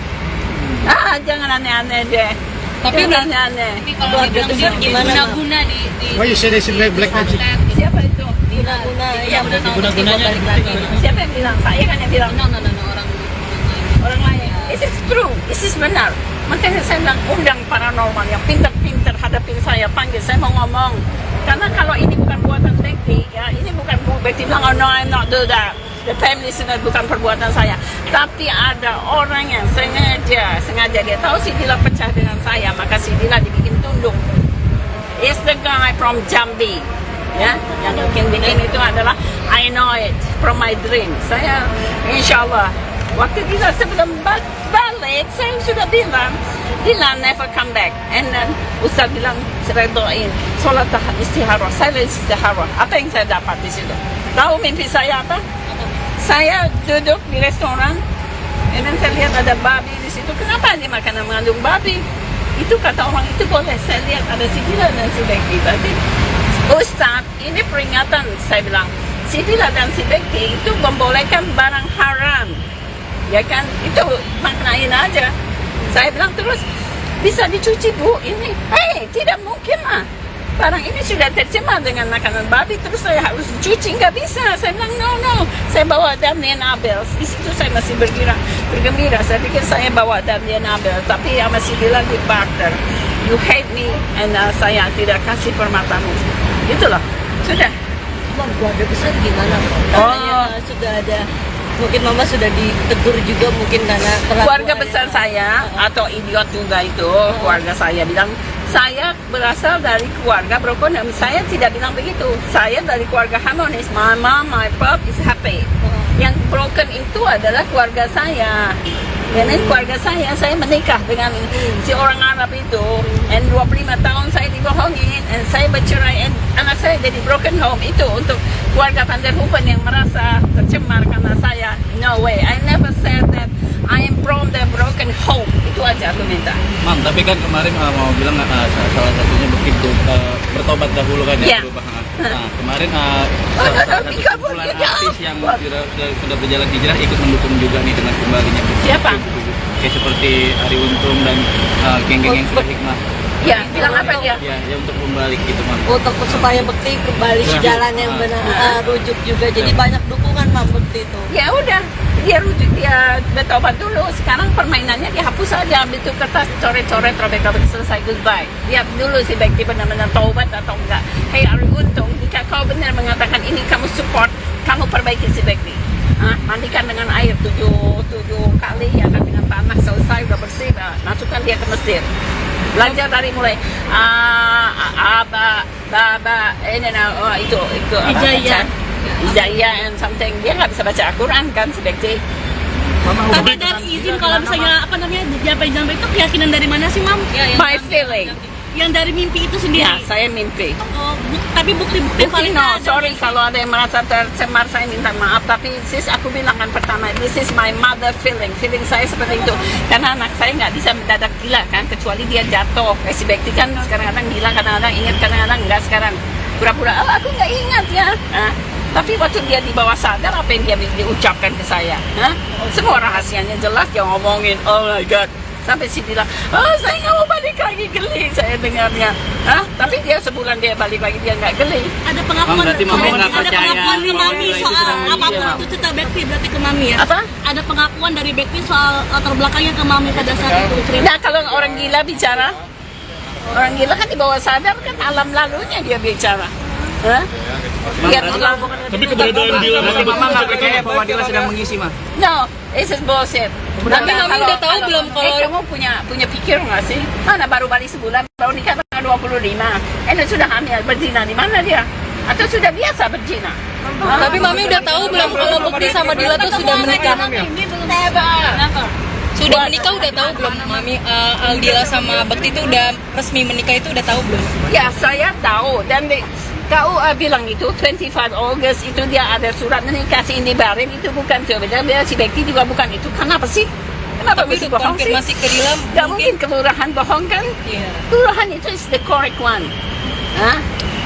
Speaker 2: Jangan aneh-aneh deh.
Speaker 4: Tapi
Speaker 2: jangan
Speaker 4: udah
Speaker 2: aneh-aneh.
Speaker 4: Tapi kalau dibilang guna-guna di
Speaker 5: Why you say they say black magic?
Speaker 2: Siapa itu?
Speaker 6: Guna-guna yang udah tahu
Speaker 3: Guna-gunanya
Speaker 6: balik lagi.
Speaker 2: Siapa yang bilang? Saya kan yang bilang.
Speaker 4: no,
Speaker 2: Orang lain. This is true. This is benar. Makanya saya bilang undang paranormal yang pintar-pintar hadapin saya, panggil saya mau ngomong. Karena kalau ini bukan buatan Bekti, ya ini bukan Bekti bilang, oh no, I'm not do that. The family listener bukan perbuatan saya. Tapi ada orang yang sengaja dia tahu si Dila pecah dengan saya, maka si Dila dibikin tunduk. Is the guy from Jambi. Ya, yang bikin itu adalah I know it from my dream. Saya insya Allah waktu Dila sebelum balik saya sudah bilang Dila never come back, and then Ustaz bilang saya doain sholat istihara, saya istihara. Apa yang saya dapat di situ? Tahu mimpi saya apa? Saya duduk di restoran, and then saya lihat ada babi di situ. Kenapa dia makanan mengandung babi? Itu kata orang itu boleh. Saya lihat ada si Dila dan si Bekti tadi. Ustaz, ini peringatan, saya bilang. Si Dila dan si Bekti itu membolehkan barang haram. Ya kan? Itu maknain aja. Saya bilang terus, bisa dicuci bu ini? Tidak mungkin lah. Barang ini sudah tercemar dengan makanan babi, terus saya harus cuci, nggak bisa. Saya bilang no. Saya bawa Daphne and Abel. Di situ saya masih bergembira. Saya pikir saya bawa Daphne and Abel, tapi yang masih bilang di barter, you hate me, and saya tidak kasih permatamu. Itulah, sudah.
Speaker 6: Keluarga besar gimana? Katanya sudah ada, mungkin mama sudah ditegur juga mungkin karena
Speaker 2: Keluarga besar saya atau idiot juga itu, keluarga saya bilang saya berasal dari keluarga broken. Saya tidak bilang begitu. Saya dari keluarga harmonis. My mom, my pop is happy. Yang broken itu adalah keluarga saya. Dan keluarga saya menikah dengan si orang Arab Arab itu, and 25 tahun saya dibohongin, and saya bercerai, and anak saya jadi broken home. Itu untuk keluarga Van der Hoeven yang merasa tercemar karena saya. No way, I never said that I am from the broken home. Itu aja aku minta.
Speaker 3: Mam, tapi kan kemarin mau bilang salah satunya begitu bertobat dahulu kan
Speaker 2: Ya.
Speaker 3: ya perubahan. Nah, kemarin salah satu kumpulan artis yang sudah berjalan hijrah ikut mendukung juga nih dengan kembalinya.
Speaker 2: Siapa?
Speaker 3: Kayak seperti Ari Untung dan geng-geng yang sudah hikmah.
Speaker 2: Ya, bilang apa dia?
Speaker 3: Ya untuk kembali gitu, Mam.
Speaker 6: Untuk supaya Bekti kembali ke jalan yang benar, rujuk juga. Jadi banyak dukungan Mam Bekti itu.
Speaker 2: Ya udah, dia rujuk, dia bertobat dulu. Sekarang permainannya dihapus aja, ambil tuh kertas, coret-coret, robek-robek, selesai, goodbye. Lihat dulu si Bekti benar-benar taubat atau enggak. Hey Ari Untung, jika kau benar mengatakan ini kamu support, kamu perbaiki si Bekti. Mandikan dengan air 7 kali, ya kan, dengan tanah, selesai, udah bersih, masukkan dia ke masjid. Belajar dari mulai itu Hidayah and something. Dia nggak bisa baca Al-Quran kan si Bekti.
Speaker 7: Tapi dari izin kalau misalnya apa namanya jampe-jampe itu keyakinan dari mana sih, Mam?
Speaker 2: My feeling.
Speaker 7: Yang dari mimpi itu sendiri.
Speaker 2: Ya, saya mimpi.
Speaker 7: Oh, tapi bukti-bukti paling
Speaker 2: No,
Speaker 7: nggak ada.
Speaker 2: sorry kalau ada yang merasa tercemar, saya minta maaf. Tapi sis, aku bilang kan pertama, this is my mother feeling. Feeling saya seperti itu. Karena anak saya nggak bisa mendadak gila kan, kecuali dia jatuh. Si Bekti kan kadang-kadang gila, kadang-kadang ingat, kadang-kadang enggak. Sekarang pura-pura, aku nggak ingat ya. Tapi waktu dia di bawah sadar, apa yang dia diucapkan ke saya? Semua rahasianya jelas, dia ngomongin, oh my God. Sampai si bilang, saya nggak mau balik lagi, geli saya dengarnya. Tapi dia sebulan dia balik lagi, dia nggak geli.
Speaker 7: Ada pengakuan,
Speaker 3: Berarti Mama nggak
Speaker 7: ada
Speaker 3: percaya
Speaker 7: pengakuan ke
Speaker 3: bahwa
Speaker 7: Mami
Speaker 3: nilai itu
Speaker 7: soal
Speaker 3: sedang
Speaker 7: apapun
Speaker 3: meninggi,
Speaker 7: itu cerita Bekti berarti ke Mami ya.
Speaker 2: Apa?
Speaker 7: Ada pengakuan dari Bekti soal latar belakangnya ke Mami pada saat itu cerita.
Speaker 2: Nah, kalau orang gila bicara, orang gila kan di bawah sadar kan alam lalunya dia bicara. Dia bilang,
Speaker 5: Tapi keberadaan Dila
Speaker 3: Berarti Mama nggak percaya bahwa Dila sedang mengisi, Ma?
Speaker 2: no, this is bullshit.
Speaker 4: Tapi Mami udah tahu belum kalau-
Speaker 2: kamu punya pikir nggak sih? Mana baru balik sebulan, baru nikah tanggal 25. Sudah hamil, berzina di mana dia? Atau sudah biasa berzina?
Speaker 4: Tapi Mami udah tahu belum kalau Bekti sama Dila tuh sudah menikah?
Speaker 2: Never.
Speaker 4: Sudah menikah udah tahu belum Mami? Aldila sama Bekti itu udah resmi menikah itu udah tahu belum?
Speaker 2: Ya, saya tahu. Dan KUA bilang itu 25 August itu dia ada surat menikah si Indi Barin, itu bukan tuh. Dia si Bekti juga bukan itu. Kenapa sih? Kenapa
Speaker 4: Tapi
Speaker 2: mesti
Speaker 4: untuk
Speaker 2: bohong sih?
Speaker 4: konfirmasi ke Dila
Speaker 2: Gak mungkin kelurahan bohong kan?
Speaker 4: Iya.
Speaker 2: Kelurahan itu is the correct one.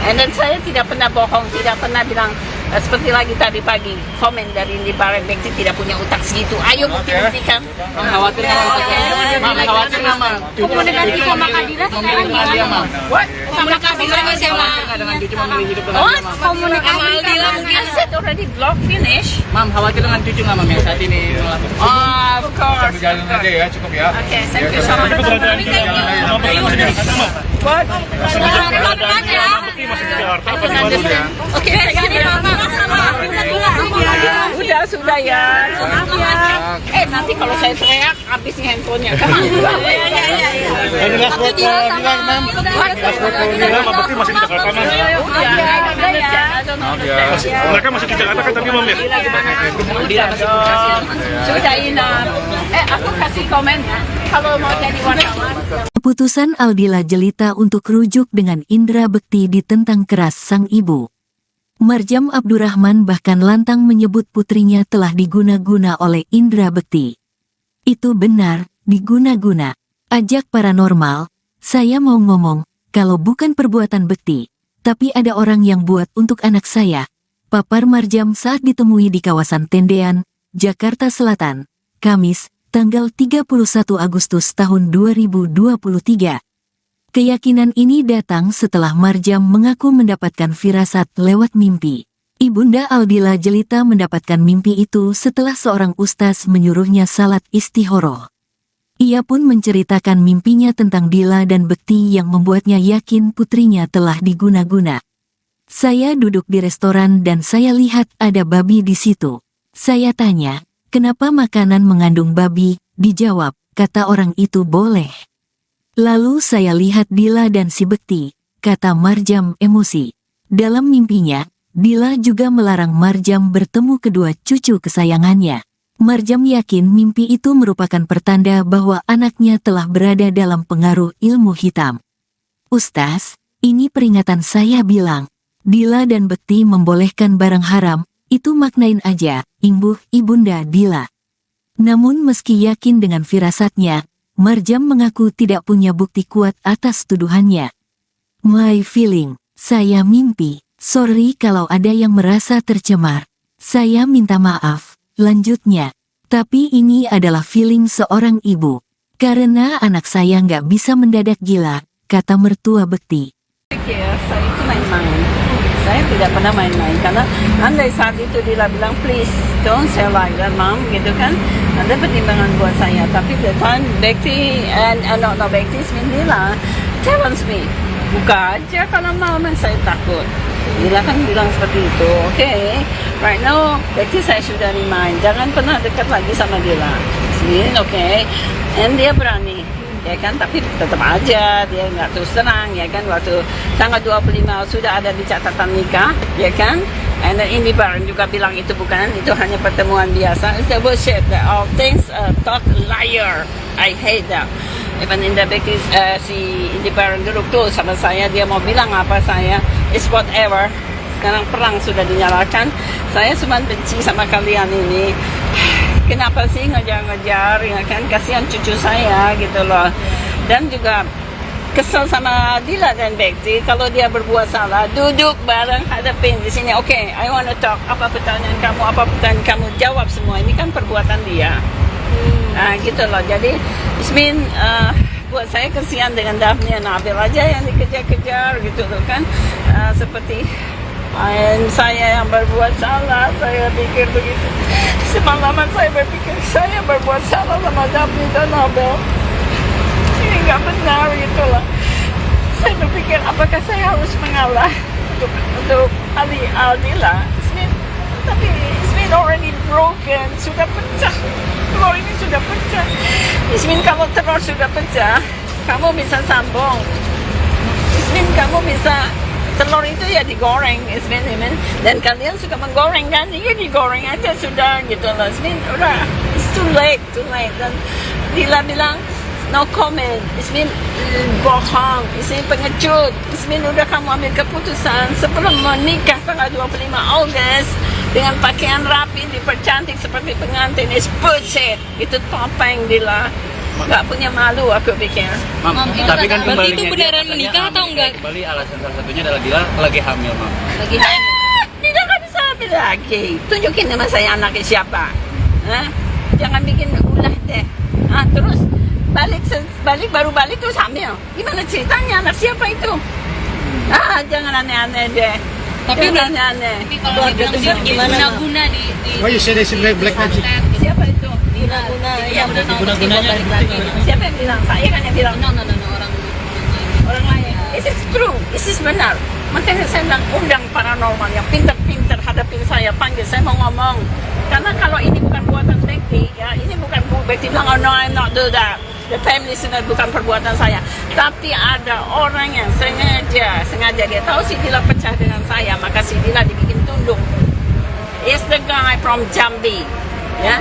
Speaker 2: And then saya tidak pernah bohong, tidak pernah bilang seperti lagi tadi pagi komen dari Indi Barin, Bekti tidak punya utak segitu. Ayo bukti-buktikan.
Speaker 3: Khawatir nggak, Ma?
Speaker 7: Komunikasi sama Kadila sekarang gimana?
Speaker 2: What?
Speaker 4: Komunikasi sama siapa?
Speaker 3: Nggak dengan cucu memilih hidup dengan
Speaker 2: What?
Speaker 3: Mama?
Speaker 4: Sama Aldila mungkin.
Speaker 2: I said already block finish.
Speaker 3: Mam, khawatir dengan cucu nggak, Mam, yang saat ini melakukan?
Speaker 2: Of course.
Speaker 5: Berjalan aja ya, cukup ya.
Speaker 2: Okay, thank you so much.
Speaker 5: Keberadaan Dila sama.
Speaker 2: What?
Speaker 5: Keberadaan Dila sama Bekti masih di Jakarta apa di Bandung ya?
Speaker 2: Oke, udah sudah ya. Nanti kalau saya teriak habis nih handphonenya.
Speaker 5: Ini last word ke Dila, Mam. Last word ke Dila sama Bekti masih di Jakarta, Mam. Mereka masih di Jakarta kan tapi Mam ya?
Speaker 2: Sudah enough. Aku kasih komen ya. Kalau mau jadi wartawan.
Speaker 1: Keputusan Aldila Jelita untuk rujuk dengan Indra Bekti ditentang keras sang ibu. Marjam Abdurrahman bahkan lantang menyebut putrinya telah diguna-guna oleh Indra Bekti. Itu benar, diguna-guna. Ajak paranormal, saya mau ngomong, kalau bukan perbuatan Bekti, tapi ada orang yang buat untuk anak saya. Papar Marjam saat ditemui di kawasan Tendean, Jakarta Selatan, Kamis, tanggal 31 Agustus tahun 2023. Keyakinan ini datang setelah Marjam mengaku mendapatkan firasat lewat mimpi. Ibunda Aldila Jelita mendapatkan mimpi itu setelah seorang ustaz menyuruhnya salat istihoroh. Ia pun menceritakan mimpinya tentang Dila dan Bekti yang membuatnya yakin putrinya telah diguna-guna. Saya duduk di restoran dan saya lihat ada babi di situ. Saya tanya, kenapa makanan mengandung babi? Dijawab, kata orang itu boleh. Lalu saya lihat Dila dan si Bekti, kata Marjam emosi. Dalam mimpinya, Dila juga melarang Marjam bertemu kedua cucu kesayangannya. Marjam yakin mimpi itu merupakan pertanda bahwa anaknya telah berada dalam pengaruh ilmu hitam. Ustaz, ini peringatan saya bilang. Dila dan Bekti membolehkan barang haram, itu maknain aja, imbuh Ibunda Dila. Namun meski yakin dengan firasatnya, Marjam mengaku tidak punya bukti kuat atas tuduhannya. My feeling, saya mimpi. Sorry kalau ada yang merasa tercemar. Saya minta maaf. Lanjutnya, tapi ini adalah feeling seorang ibu. Karena anak saya nggak bisa mendadak gila, kata mertua Bekti.
Speaker 2: Saya itu main-main. Saya tidak pernah main-main karena andai saat itu Dila bilang please don't say like that mom gitu kan, ada pertimbangan buat saya. Tapi the time Bekti not Bekti Dila challenge me, buka aja kalau mau, saya takut. Dila kan bilang seperti itu. Okay, right now Bekti saya sudah remind, jangan pernah dekat lagi sama Dila. Okay, and dia berani. Ya kan, tapi tetap aja dia nggak terus terang, ya kan, waktu tanggal 25 sudah ada di catatan nikah, ya kan, and then ini Baron juga bilang itu bukan, itu hanya pertemuan biasa. It's a bullshit, all things talk liar, I hate that. Even in the Bekti, si Indi Baron dulu tuh sama saya, dia mau bilang apa saya, it's whatever. Sekarang perang sudah dinyalakan, saya cuma benci sama kalian ini. Kenapa sih ngejar-ngejar, ya kan, kasihan cucu saya gitu loh. Dan juga kesel sama Dila dan Bekti, kalau dia berbuat salah, duduk bareng, hadapin di sini. Okay, I want to talk, apa pertanyaan kamu, jawab semua. Ini kan perbuatan dia. Nah gitu loh, jadi Ismin, buat saya kasihan dengan Daphne dan Abel aja yang dikejar-kejar gitu loh kan. Seperti saya yang berbuat salah, saya pikir begitu. Semalaman saya berpikir saya berbuat salah sama Daphne dan Abel. Ini nggak benar gitu lah. Saya berpikir apakah saya harus mengalah untuk Aldila. Tapi Ismin already broken, sudah pecah. Telur ini sudah pecah. Ismin, kalau telur sudah pecah, kamu bisa sambung. Ismin, kamu bisa, telur itu ya digoreng, Ismin, dan kalian suka menggoreng kan, ya digoreng aja sudah gitu loh. Ismin, udah, it's too late. Dan Dila bilang no comment. Ismin bohong, Ismin pengecut. Ismin, udah kamu ambil keputusan sebelum menikah tanggal 25 Agustus dengan pakaian rapi, dipercantik seperti pengantin. It's bullshit. Itu topeng Dila. Nggak punya malu aku pikir.
Speaker 3: Mam, tapi kan
Speaker 4: berarti itu beneran menikah atau enggak?
Speaker 3: Kembali alasan salah satunya adalah Dila lagi hamil, Mam.
Speaker 4: Lagi hamil.
Speaker 2: Dila nggak bisa hamil lagi. Tunjukin nama saya anaknya siapa. Jangan bikin ulah deh. Terus baru balik terus hamil. Gimana ceritanya, anak siapa itu? Jangan aneh-aneh deh.
Speaker 4: Tapi
Speaker 2: jangan aneh-aneh.
Speaker 4: Tapi kalau dibilang guna-guna di
Speaker 5: Why you say they say black magic?
Speaker 2: Siapa itu?
Speaker 6: Guna-guna yang
Speaker 3: Guna-gunanya
Speaker 2: Siapa yang bilang? Saya kan yang bilang.
Speaker 4: no,
Speaker 2: Orang lain. It is true. It is benar. Makanya saya bilang undang paranormal yang pintar-pintar hadapin saya, panggil saya mau ngomong. Karena kalau ini bukan buatan Bekti, ya ini bukan Bekti bilang, oh no, I'm not do that. The family listener bukan perbuatan saya. Tapi ada orang yang sengaja dia tahu si Dila pecah dengan saya, maka si Dila dibikin tunduk. It's the guy from Jambi. Ya,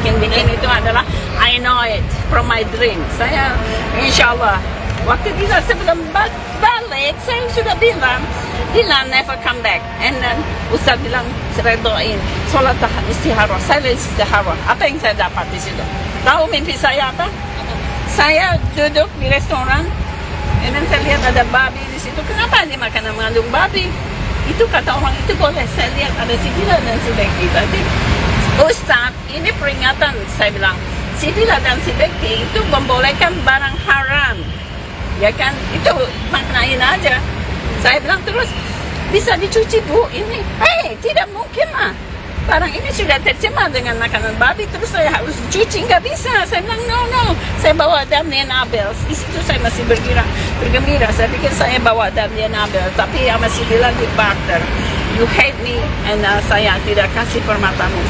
Speaker 2: yang bikin itu adalah I know it from my dream. Saya insya Allah waktu Dila sebelum balik saya sudah bilang Dila never come back, and then Ustaz bilang saya doain sholat istihara, saya istihara. Apa yang saya dapat di situ? Tahu mimpi saya apa? Saya duduk di restoran, and then saya lihat ada babi di situ. Kenapa dia makanan mengandung babi? Itu kata orang itu boleh. Saya lihat ada si Dila dan si Bekti tadi. Ustaz, ini peringatan, saya bilang. Si Dila dan si Bekti itu membolehkan barang haram. Ya kan? Itu maknain aja. Saya bilang terus, bisa dicuci bu ini? Tidak mungkin lah. Barang ini sudah tercemar dengan makanan babi, terus saya harus cuci, nggak bisa. Saya bilang no. Saya bawa Daphne and Abel. Di situ saya masih bergembira. Saya pikir saya bawa Daphne and Abel, tapi yang masih bilang di barter. You hate me, and saya tidak kasih permatamu.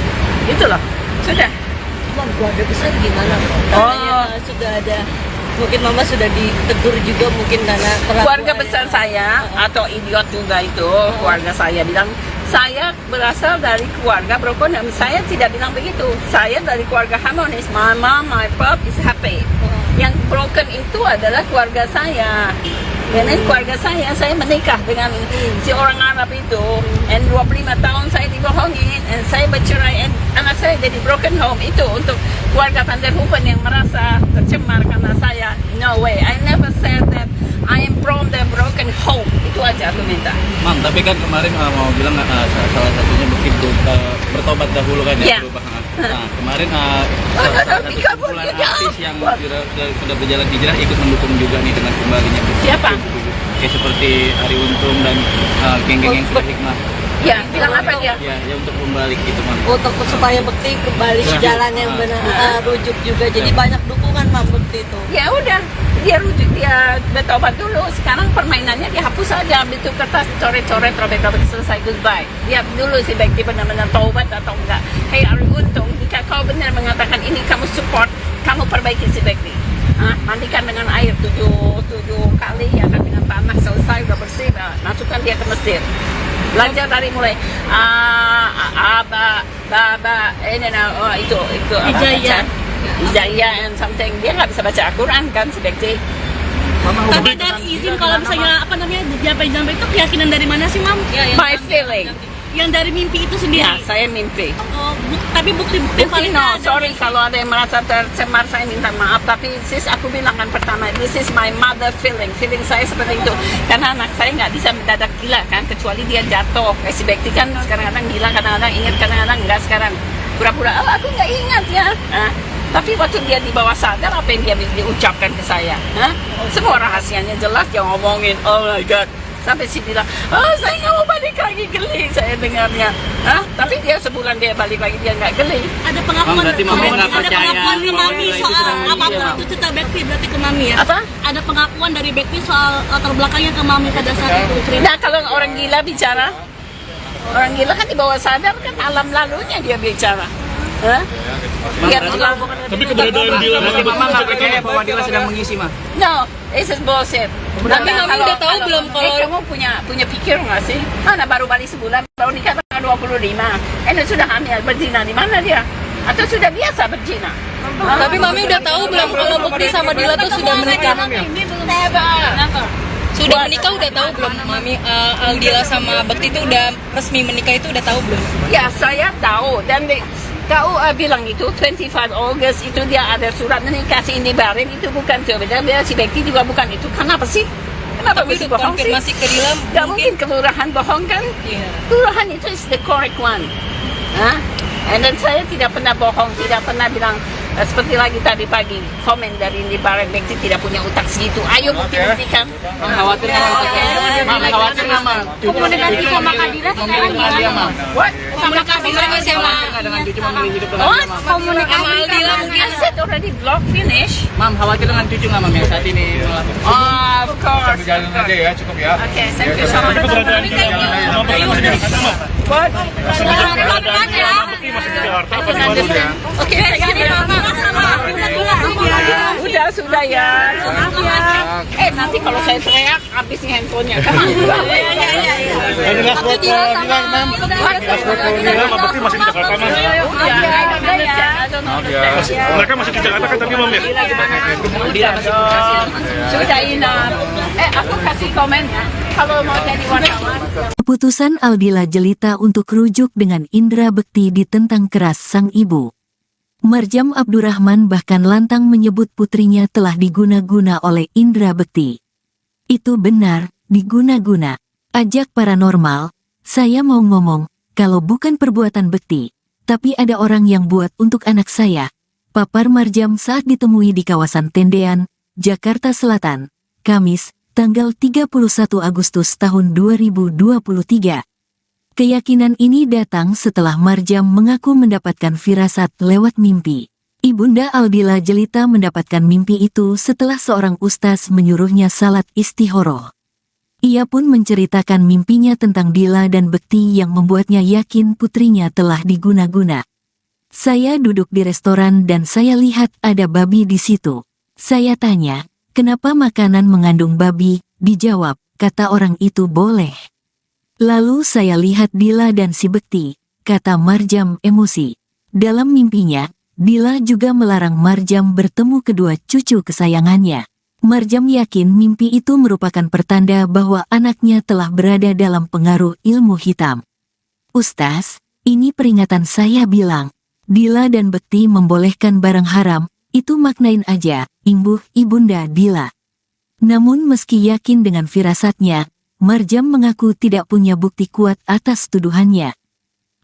Speaker 2: Itulah, sudah.
Speaker 6: Keluarga besar gimana? Katanya sudah ada, mungkin mama sudah ditegur juga mungkin karena
Speaker 2: Keluarga besar saya atau idiot juga itu, keluarga saya bilang Saya berasal dari keluarga broken home. Saya tidak bilang begitu. Saya dari keluarga harmonis. My mom, my pop is happy. Yang broken itu adalah keluarga saya. Dan ini keluarga saya menikah dengan si orang Arab itu. And 25 tahun saya dibohongin. And saya bercerai. And anak saya jadi broken home. Itu untuk keluarga Van der Hoeven yang merasa tercemar karena saya. No way. I never said that I am from the broken home. Itu aja aku minta.
Speaker 3: Mam, tapi kan kemarin mau bilang salah satunya mungkin bertobat dahulu kan ya,
Speaker 2: Yeah.
Speaker 3: perubahan. Nah, kemarin salah satu kumpulan artis yang sudah berjalan hijrah ikut mendukung juga nih dengan kembalinya.
Speaker 2: Siapa?
Speaker 3: Kayak seperti Ari Untung dan geng-geng yang sudah hikmah.
Speaker 2: Ya, bilang apa dia?
Speaker 3: Ya untuk kembali gitu, Mam.
Speaker 6: Untuk supaya Bekti kembali ke jalan yang benar, rujuk juga. Jadi banyak dukungan Mam Bekti itu.
Speaker 2: Ya udah, dia rujuk, dia bertobat dulu. Sekarang permainannya dihapus aja, ambil tuh kertas, coret-coret, robek-robek, selesai, goodbye. Lihat dulu si Bekti benar-benar taubat atau enggak. Hey Ari Untung, jika kau benar mengatakan ini kamu support, kamu perbaiki si Bekti. Mandikan dengan air 7 kali, ya kan, dengan tanah, selesai, udah bersih, masukkan dia ke masjid. Belajar dari mulai itu Hijayah and something. Dia nggak bisa baca Al-Quran kan si Bekti.
Speaker 7: Tapi dari izin kalau misalnya apa namanya jampe-jampe itu keyakinan dari mana sih, Mam?
Speaker 2: My feeling.
Speaker 7: Yang dari mimpi itu sendiri.
Speaker 2: Ya, saya mimpi.
Speaker 7: Oh, tapi bukti-bukti paling
Speaker 2: No,
Speaker 7: nggak ada.
Speaker 2: sorry kalau ada yang merasa tercemar, saya minta maaf. Tapi sis, aku bilang kan pertama, this is my mother feeling. Feeling saya seperti itu. Karena anak saya nggak bisa mendadak gila kan, kecuali dia jatuh. Kayak si Bekti kan kadang-kadang gila, kadang-kadang ingat, kadang-kadang enggak. Sekarang pura-pura, oh aku nggak ingat ya. Tapi waktu dia di bawah sadar, apa yang dia diucapkan ke saya? Semua rahasianya jelas, dia ngomongin, oh my God. Sampai si bilang, oh saya nggak mau balik lagi, geli saya dengarnya. Tapi dia sebulan dia balik lagi, dia nggak geli.
Speaker 7: Ada pengakuan,
Speaker 3: Berarti Mami nggak
Speaker 7: ada
Speaker 3: percaya
Speaker 7: pengakuan ke
Speaker 3: bahwa
Speaker 7: Mami
Speaker 3: itu
Speaker 7: soal
Speaker 3: sedang
Speaker 7: apapun
Speaker 3: iya.
Speaker 7: itu cerita Bekti berarti ke Mami ya.
Speaker 2: Apa?
Speaker 7: Ada pengakuan dari Bekti soal latar belakangnya ke Mami pada saat itu cerita.
Speaker 2: Nah kalau orang gila bicara, orang gila kan di bawah sadar kan alam lalunya dia bicara. Dia bilang,
Speaker 5: Tapi keberadaan Dila
Speaker 3: Berarti Mama nggak percaya bahwa Dila sedang mengisi, Ma?
Speaker 2: no, this is bullshit.
Speaker 4: Tapi Mami udah tahu belum kalau-
Speaker 2: kamu punya pikir nggak sih? Mana baru balik sebulan, baru nikah tanggal 25. Sudah hamil, berzina di mana dia? Atau sudah biasa berzina?
Speaker 4: Tapi Mami udah tahu belum kalau Bekti sama Dila tuh sudah menikah?
Speaker 2: Never.
Speaker 4: Sudah menikah udah tahu belum Mami? Aldila sama Bekti itu udah resmi menikah itu udah tahu belum?
Speaker 2: Ya saya tahu dan KUA bilang itu 25 August itu dia ada surat menikah si Indi Barin itu bukan tuh beda si Bekti juga bukan itu. Kenapa sih? Kenapa
Speaker 4: Tapi
Speaker 2: mesti
Speaker 4: untuk
Speaker 2: bohong sih?
Speaker 4: konfirmasi ke Dila
Speaker 2: Gak mungkin kelurahan bohong kan?
Speaker 4: Iya.
Speaker 2: Kelurahan itu is the correct one. And then saya tidak pernah bohong, tidak pernah bilang seperti lagi tadi pagi komen dari Indi Barin Bekti tidak punya utak segitu. Ayo bukti-buktikan.
Speaker 3: Khawatir nggak, Ma?
Speaker 7: Komunikasi sama Kadila sekarang gimana?
Speaker 2: What?
Speaker 4: Komunikasi sama siapa?
Speaker 3: Nggak dengan cucu memilih hidup dengan
Speaker 2: What?
Speaker 3: Mama?
Speaker 4: Sama Aldila mungkin.
Speaker 2: I said already block finish.
Speaker 3: Mam, khawatir dengan cucu nggak, Mam, yang saat ini melakukan?
Speaker 2: Of course.
Speaker 5: Jalan aja ya, cukup ya.
Speaker 2: Okay, thank you so much.
Speaker 5: Keberadaan Dila sama
Speaker 2: What?
Speaker 5: keberadaan Dila Bekti masih di Jakarta apa gimana?
Speaker 2: Oke, udah sudah ya. Nanti kalau saya teriak habis nih handphonenya.
Speaker 5: Ini last word ke Dila, Mam. Last word ke Dila sama Bekti masih di Jakarta, Mam. Mereka masih di Jakarta kan tapi Mam ya?
Speaker 2: Sudah enough. Aku kasih komen ya. Kalau mau jadi wartawan.
Speaker 1: Keputusan Aldila Jelita untuk rujuk dengan Indra Bekti ditentang keras sang ibu. Marjam Abdurrahman bahkan lantang menyebut putrinya telah diguna-guna oleh Indra Bekti. Itu benar, diguna-guna. Ajak paranormal, saya mau ngomong, kalau bukan perbuatan Bekti, tapi ada orang yang buat untuk anak saya. Papar Marjam saat ditemui di kawasan Tendean, Jakarta Selatan, Kamis, tanggal 31 Agustus tahun 2023. Keyakinan ini datang setelah Marjam mengaku mendapatkan firasat lewat mimpi. Ibunda Aldila Jelita mendapatkan mimpi itu setelah seorang ustaz menyuruhnya salat istihoroh. Ia pun menceritakan mimpinya tentang Dila dan Bekti yang membuatnya yakin putrinya telah diguna-guna. Saya duduk di restoran dan saya lihat ada babi di situ. Saya tanya, kenapa makanan mengandung babi? Dijawab, kata orang itu boleh. Lalu saya lihat Dila dan si Bekti, kata Marjam emosi. Dalam mimpinya, Dila juga melarang Marjam bertemu kedua cucu kesayangannya. Marjam yakin mimpi itu merupakan pertanda bahwa anaknya telah berada dalam pengaruh ilmu hitam. Ustaz, ini peringatan saya bilang. Dila dan Bekti membolehkan barang haram, itu maknain aja, imbuh ibunda Dila. Namun meski yakin dengan firasatnya, Marjam mengaku tidak punya bukti kuat atas tuduhannya.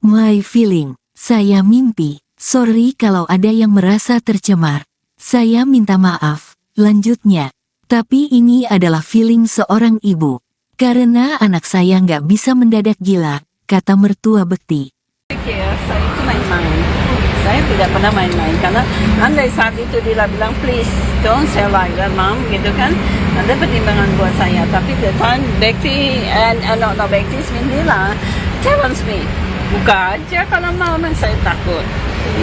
Speaker 1: My feeling, saya mimpi, sorry kalau ada yang merasa tercemar. Saya minta maaf, lanjutnya. Tapi ini adalah feeling seorang ibu. Karena anak saya nggak bisa mendadak gila, kata mertua Bekti.
Speaker 2: Saya itu main-main. Saya tidak pernah main-main karena andai saat itu Dila bilang please don't say like that mom gitu kan, ada pertimbangan buat saya. Tapi the time Bekti no Bekti Dila challenge me, buka aja kalau mau, saya takut.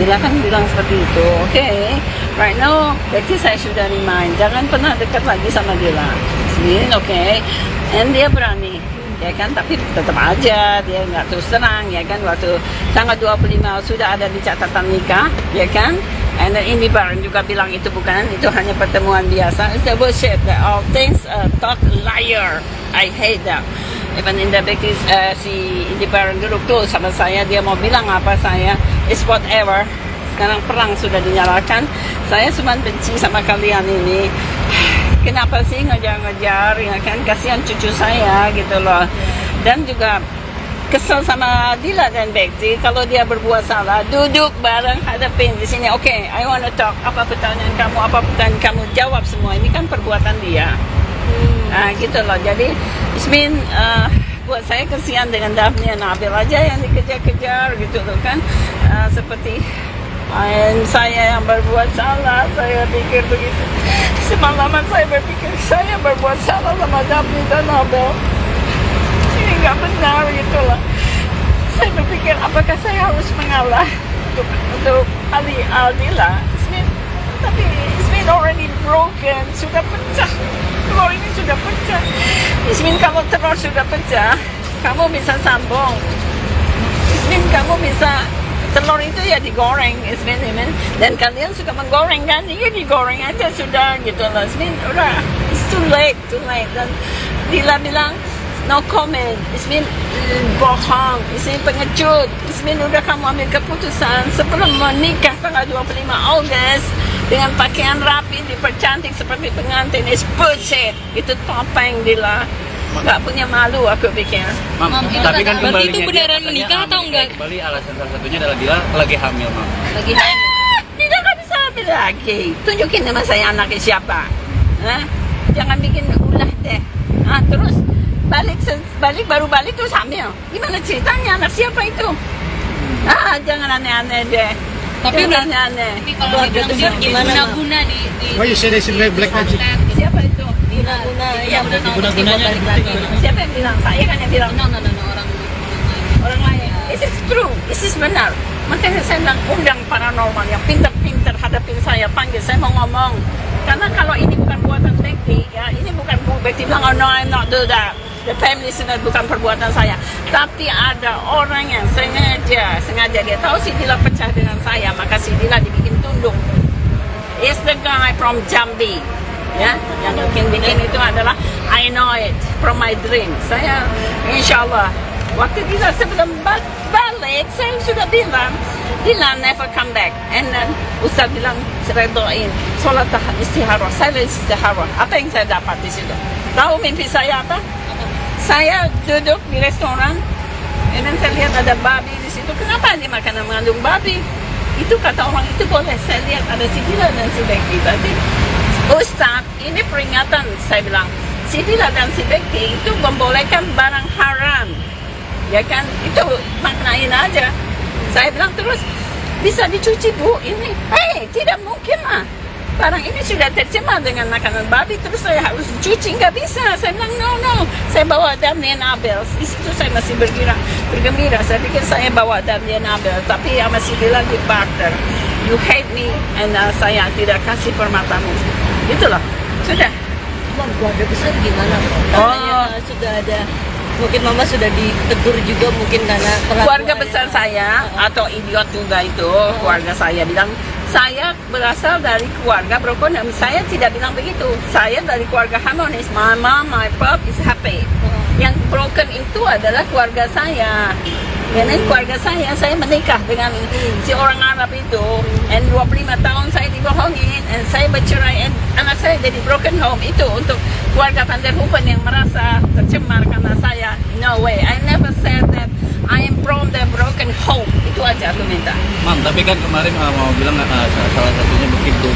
Speaker 2: Dila kan bilang seperti itu. Okay, right now Bekti saya sudah remind jangan pernah dekat lagi sama Dila. Okay, and dia berani. Ya kan, tapi tetap aja dia nggak terus terang, ya kan, waktu tanggal 25 sudah ada di catatan nikah, ya kan, and then Indi Barron juga bilang itu bukan, itu hanya pertemuan biasa. It's the bullshit, all things talk liar, I hate that. Even in the Bektis, si Indi Barron duduk tuh sama saya, dia mau bilang apa saya, it's whatever. Sekarang perang sudah dinyalakan, saya cuma benci sama kalian ini. Kenapa sih ngejar-ngejar, ya kan, kasihan cucu saya gitu loh. Dan juga kesel sama Dila dan Bekti, kalau dia berbuat salah, duduk bareng hadapin di sini. Okay, I wanna talk, apa pertanyaan kamu, jawab semua. Ini kan perbuatan dia. Gitu loh, jadi Ismin, buat saya kasihan dengan Daphne dan Abel aja yang dikejar-kejar gitu loh kan. Seperti saya yang berbuat salah, saya pikir begitu. Semalaman saya berpikir saya berbuat salah sama Daphne dan Abel. Ini nggak benar gitu lah. Saya berpikir apakah saya harus mengalah untuk Aldila. Tapi Ismin already broken, sudah pecah. Telur ini sudah pecah. Ismin, kalau telur sudah pecah, kamu bisa sambung. Ismin, kamu bisa, telur itu ya digoreng, Ismin, dan kalian suka menggoreng kan, ya digoreng aja sudah gitu loh. Ismin, udah, it's too late. Dan Dila bilang, no comment. Ismin, bohong. Ismin pengecut. Ismin, udah kamu ambil keputusan sebelum menikah tanggal 25 Agustus dengan pakaian rapi, dipercantik seperti pengantin. It's bullshit. Itu topeng Dila. Nggak punya malu aku pikir.
Speaker 3: Mam, tapi kan
Speaker 4: berarti itu
Speaker 3: kembalinya
Speaker 4: beneran
Speaker 3: dia
Speaker 4: menikah
Speaker 3: katanya
Speaker 4: atau
Speaker 3: hamil.
Speaker 4: enggak?
Speaker 3: Kembali alasan salah satunya adalah Dila lagi hamil, Mam.
Speaker 4: Lagi hamil.
Speaker 2: Tidak kan bisa hamil lagi. Tunjukin nama saya anaknya siapa. Jangan bikin ulah deh. Terus baru balik terus hamil. Gimana ceritanya, anak siapa itu? Jangan aneh-aneh deh.
Speaker 4: Tapi
Speaker 2: jangan
Speaker 4: udah
Speaker 2: aneh.
Speaker 4: Tapi kalau dibilang dia guna-guna di
Speaker 5: Why you say they should wear black magic?
Speaker 2: Siapa itu?
Speaker 6: Guna-guna yang
Speaker 5: Guna-gunanya
Speaker 6: balik lagi.
Speaker 2: Siapa yang bilang? Saya kan yang bilang.
Speaker 4: orang
Speaker 2: Orang lain. This is true. This is benar. Makanya saya bilang undang paranormal yang pintar-pintar hadapin saya, panggil saya mau ngomong. Karena kalau ini bukan buatan Bekti, ya ini bukan Bekti bilang, oh no, I'm not do that. The family sudah bukan perbuatan saya. Tapi ada orang yang sengaja dia tahu si Dila pecah dengan saya, maka si Dila dibikin tunduk. It's the guy from Jambi. Ya, yang bikin itu adalah I know it from my dream. Saya insya Allah waktu Dila sebelum balik saya sudah bilang Dila never come back, and then Ustaz bilang saya doain sholat istihara. Saya istihara, apa yang saya dapat di situ? Tahu mimpi saya apa? Saya duduk di restoran, dan saya lihat ada babi di situ. Kenapa dia makanan mengandung babi? Itu kata orang itu boleh. Saya lihat ada si Dila dan si Bekti. Berarti Ustaz, ini peringatan. Saya bilang si Dila dan si Bekti itu membolehkan barang haram, ya kan? Itu maknain aja. Saya bilang terus bisa dicuci bu ini? Tidak mungkin lah. Barang ini sudah tercemar dengan makanan babi, terus saya harus cuci, nggak bisa. Saya bilang no. Saya bawa Daphne and Abel. Di situ saya masih bergembira. Saya pikir saya bawa Daphne and Abel, tapi ya masih bilang di barter. You hate me, and saya tidak kasih permatamu. Itulah, sudah.
Speaker 6: Keluarga besar gimana? Katanya sudah ada mungkin mama sudah ditegur juga mungkin karena
Speaker 2: Keluarga besar saya atau idiot juga itu, keluarga saya bilang saya berasal dari keluarga broken home. Saya tidak bilang begitu. Saya dari keluarga harmonis. My mom, my pop is happy. Yang broken itu adalah keluarga saya. Karena keluarga saya menikah dengan si orang Arab itu, and 25 tahun saya dibohongin, and saya bercerai, and anak saya jadi broken home. Itu untuk keluarga Van der Hoeven yang merasa tercemar karena saya. No way, I never said that I am from the broken home. Itu aja aku minta.
Speaker 3: Mam, tapi kan kemarin mau bilang salah satunya begitu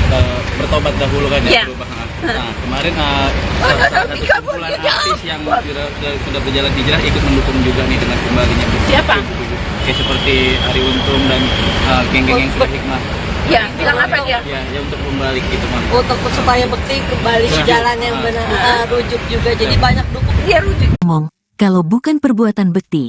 Speaker 3: bertobat dahulu kan ya,
Speaker 2: Ya.
Speaker 3: perubahan. Nah, kemarin salah satu kumpulan artis yang sudah berjalan hijrah ikut mendukung juga nih dengan kembalinya Bekti.
Speaker 2: Siapa?
Speaker 3: Kayak seperti Ari Untung dan geng-geng yang sudah hikmah.
Speaker 2: Ya, bilang apa dia?
Speaker 3: Ya untuk kembali gitu, Mam.
Speaker 6: untuk supaya Bekti kembali ke jalan yang benar, rujuk juga. Jadi banyak dukung.
Speaker 2: Dia rujuk.
Speaker 1: Ngomong, kalau bukan perbuatan Bekti,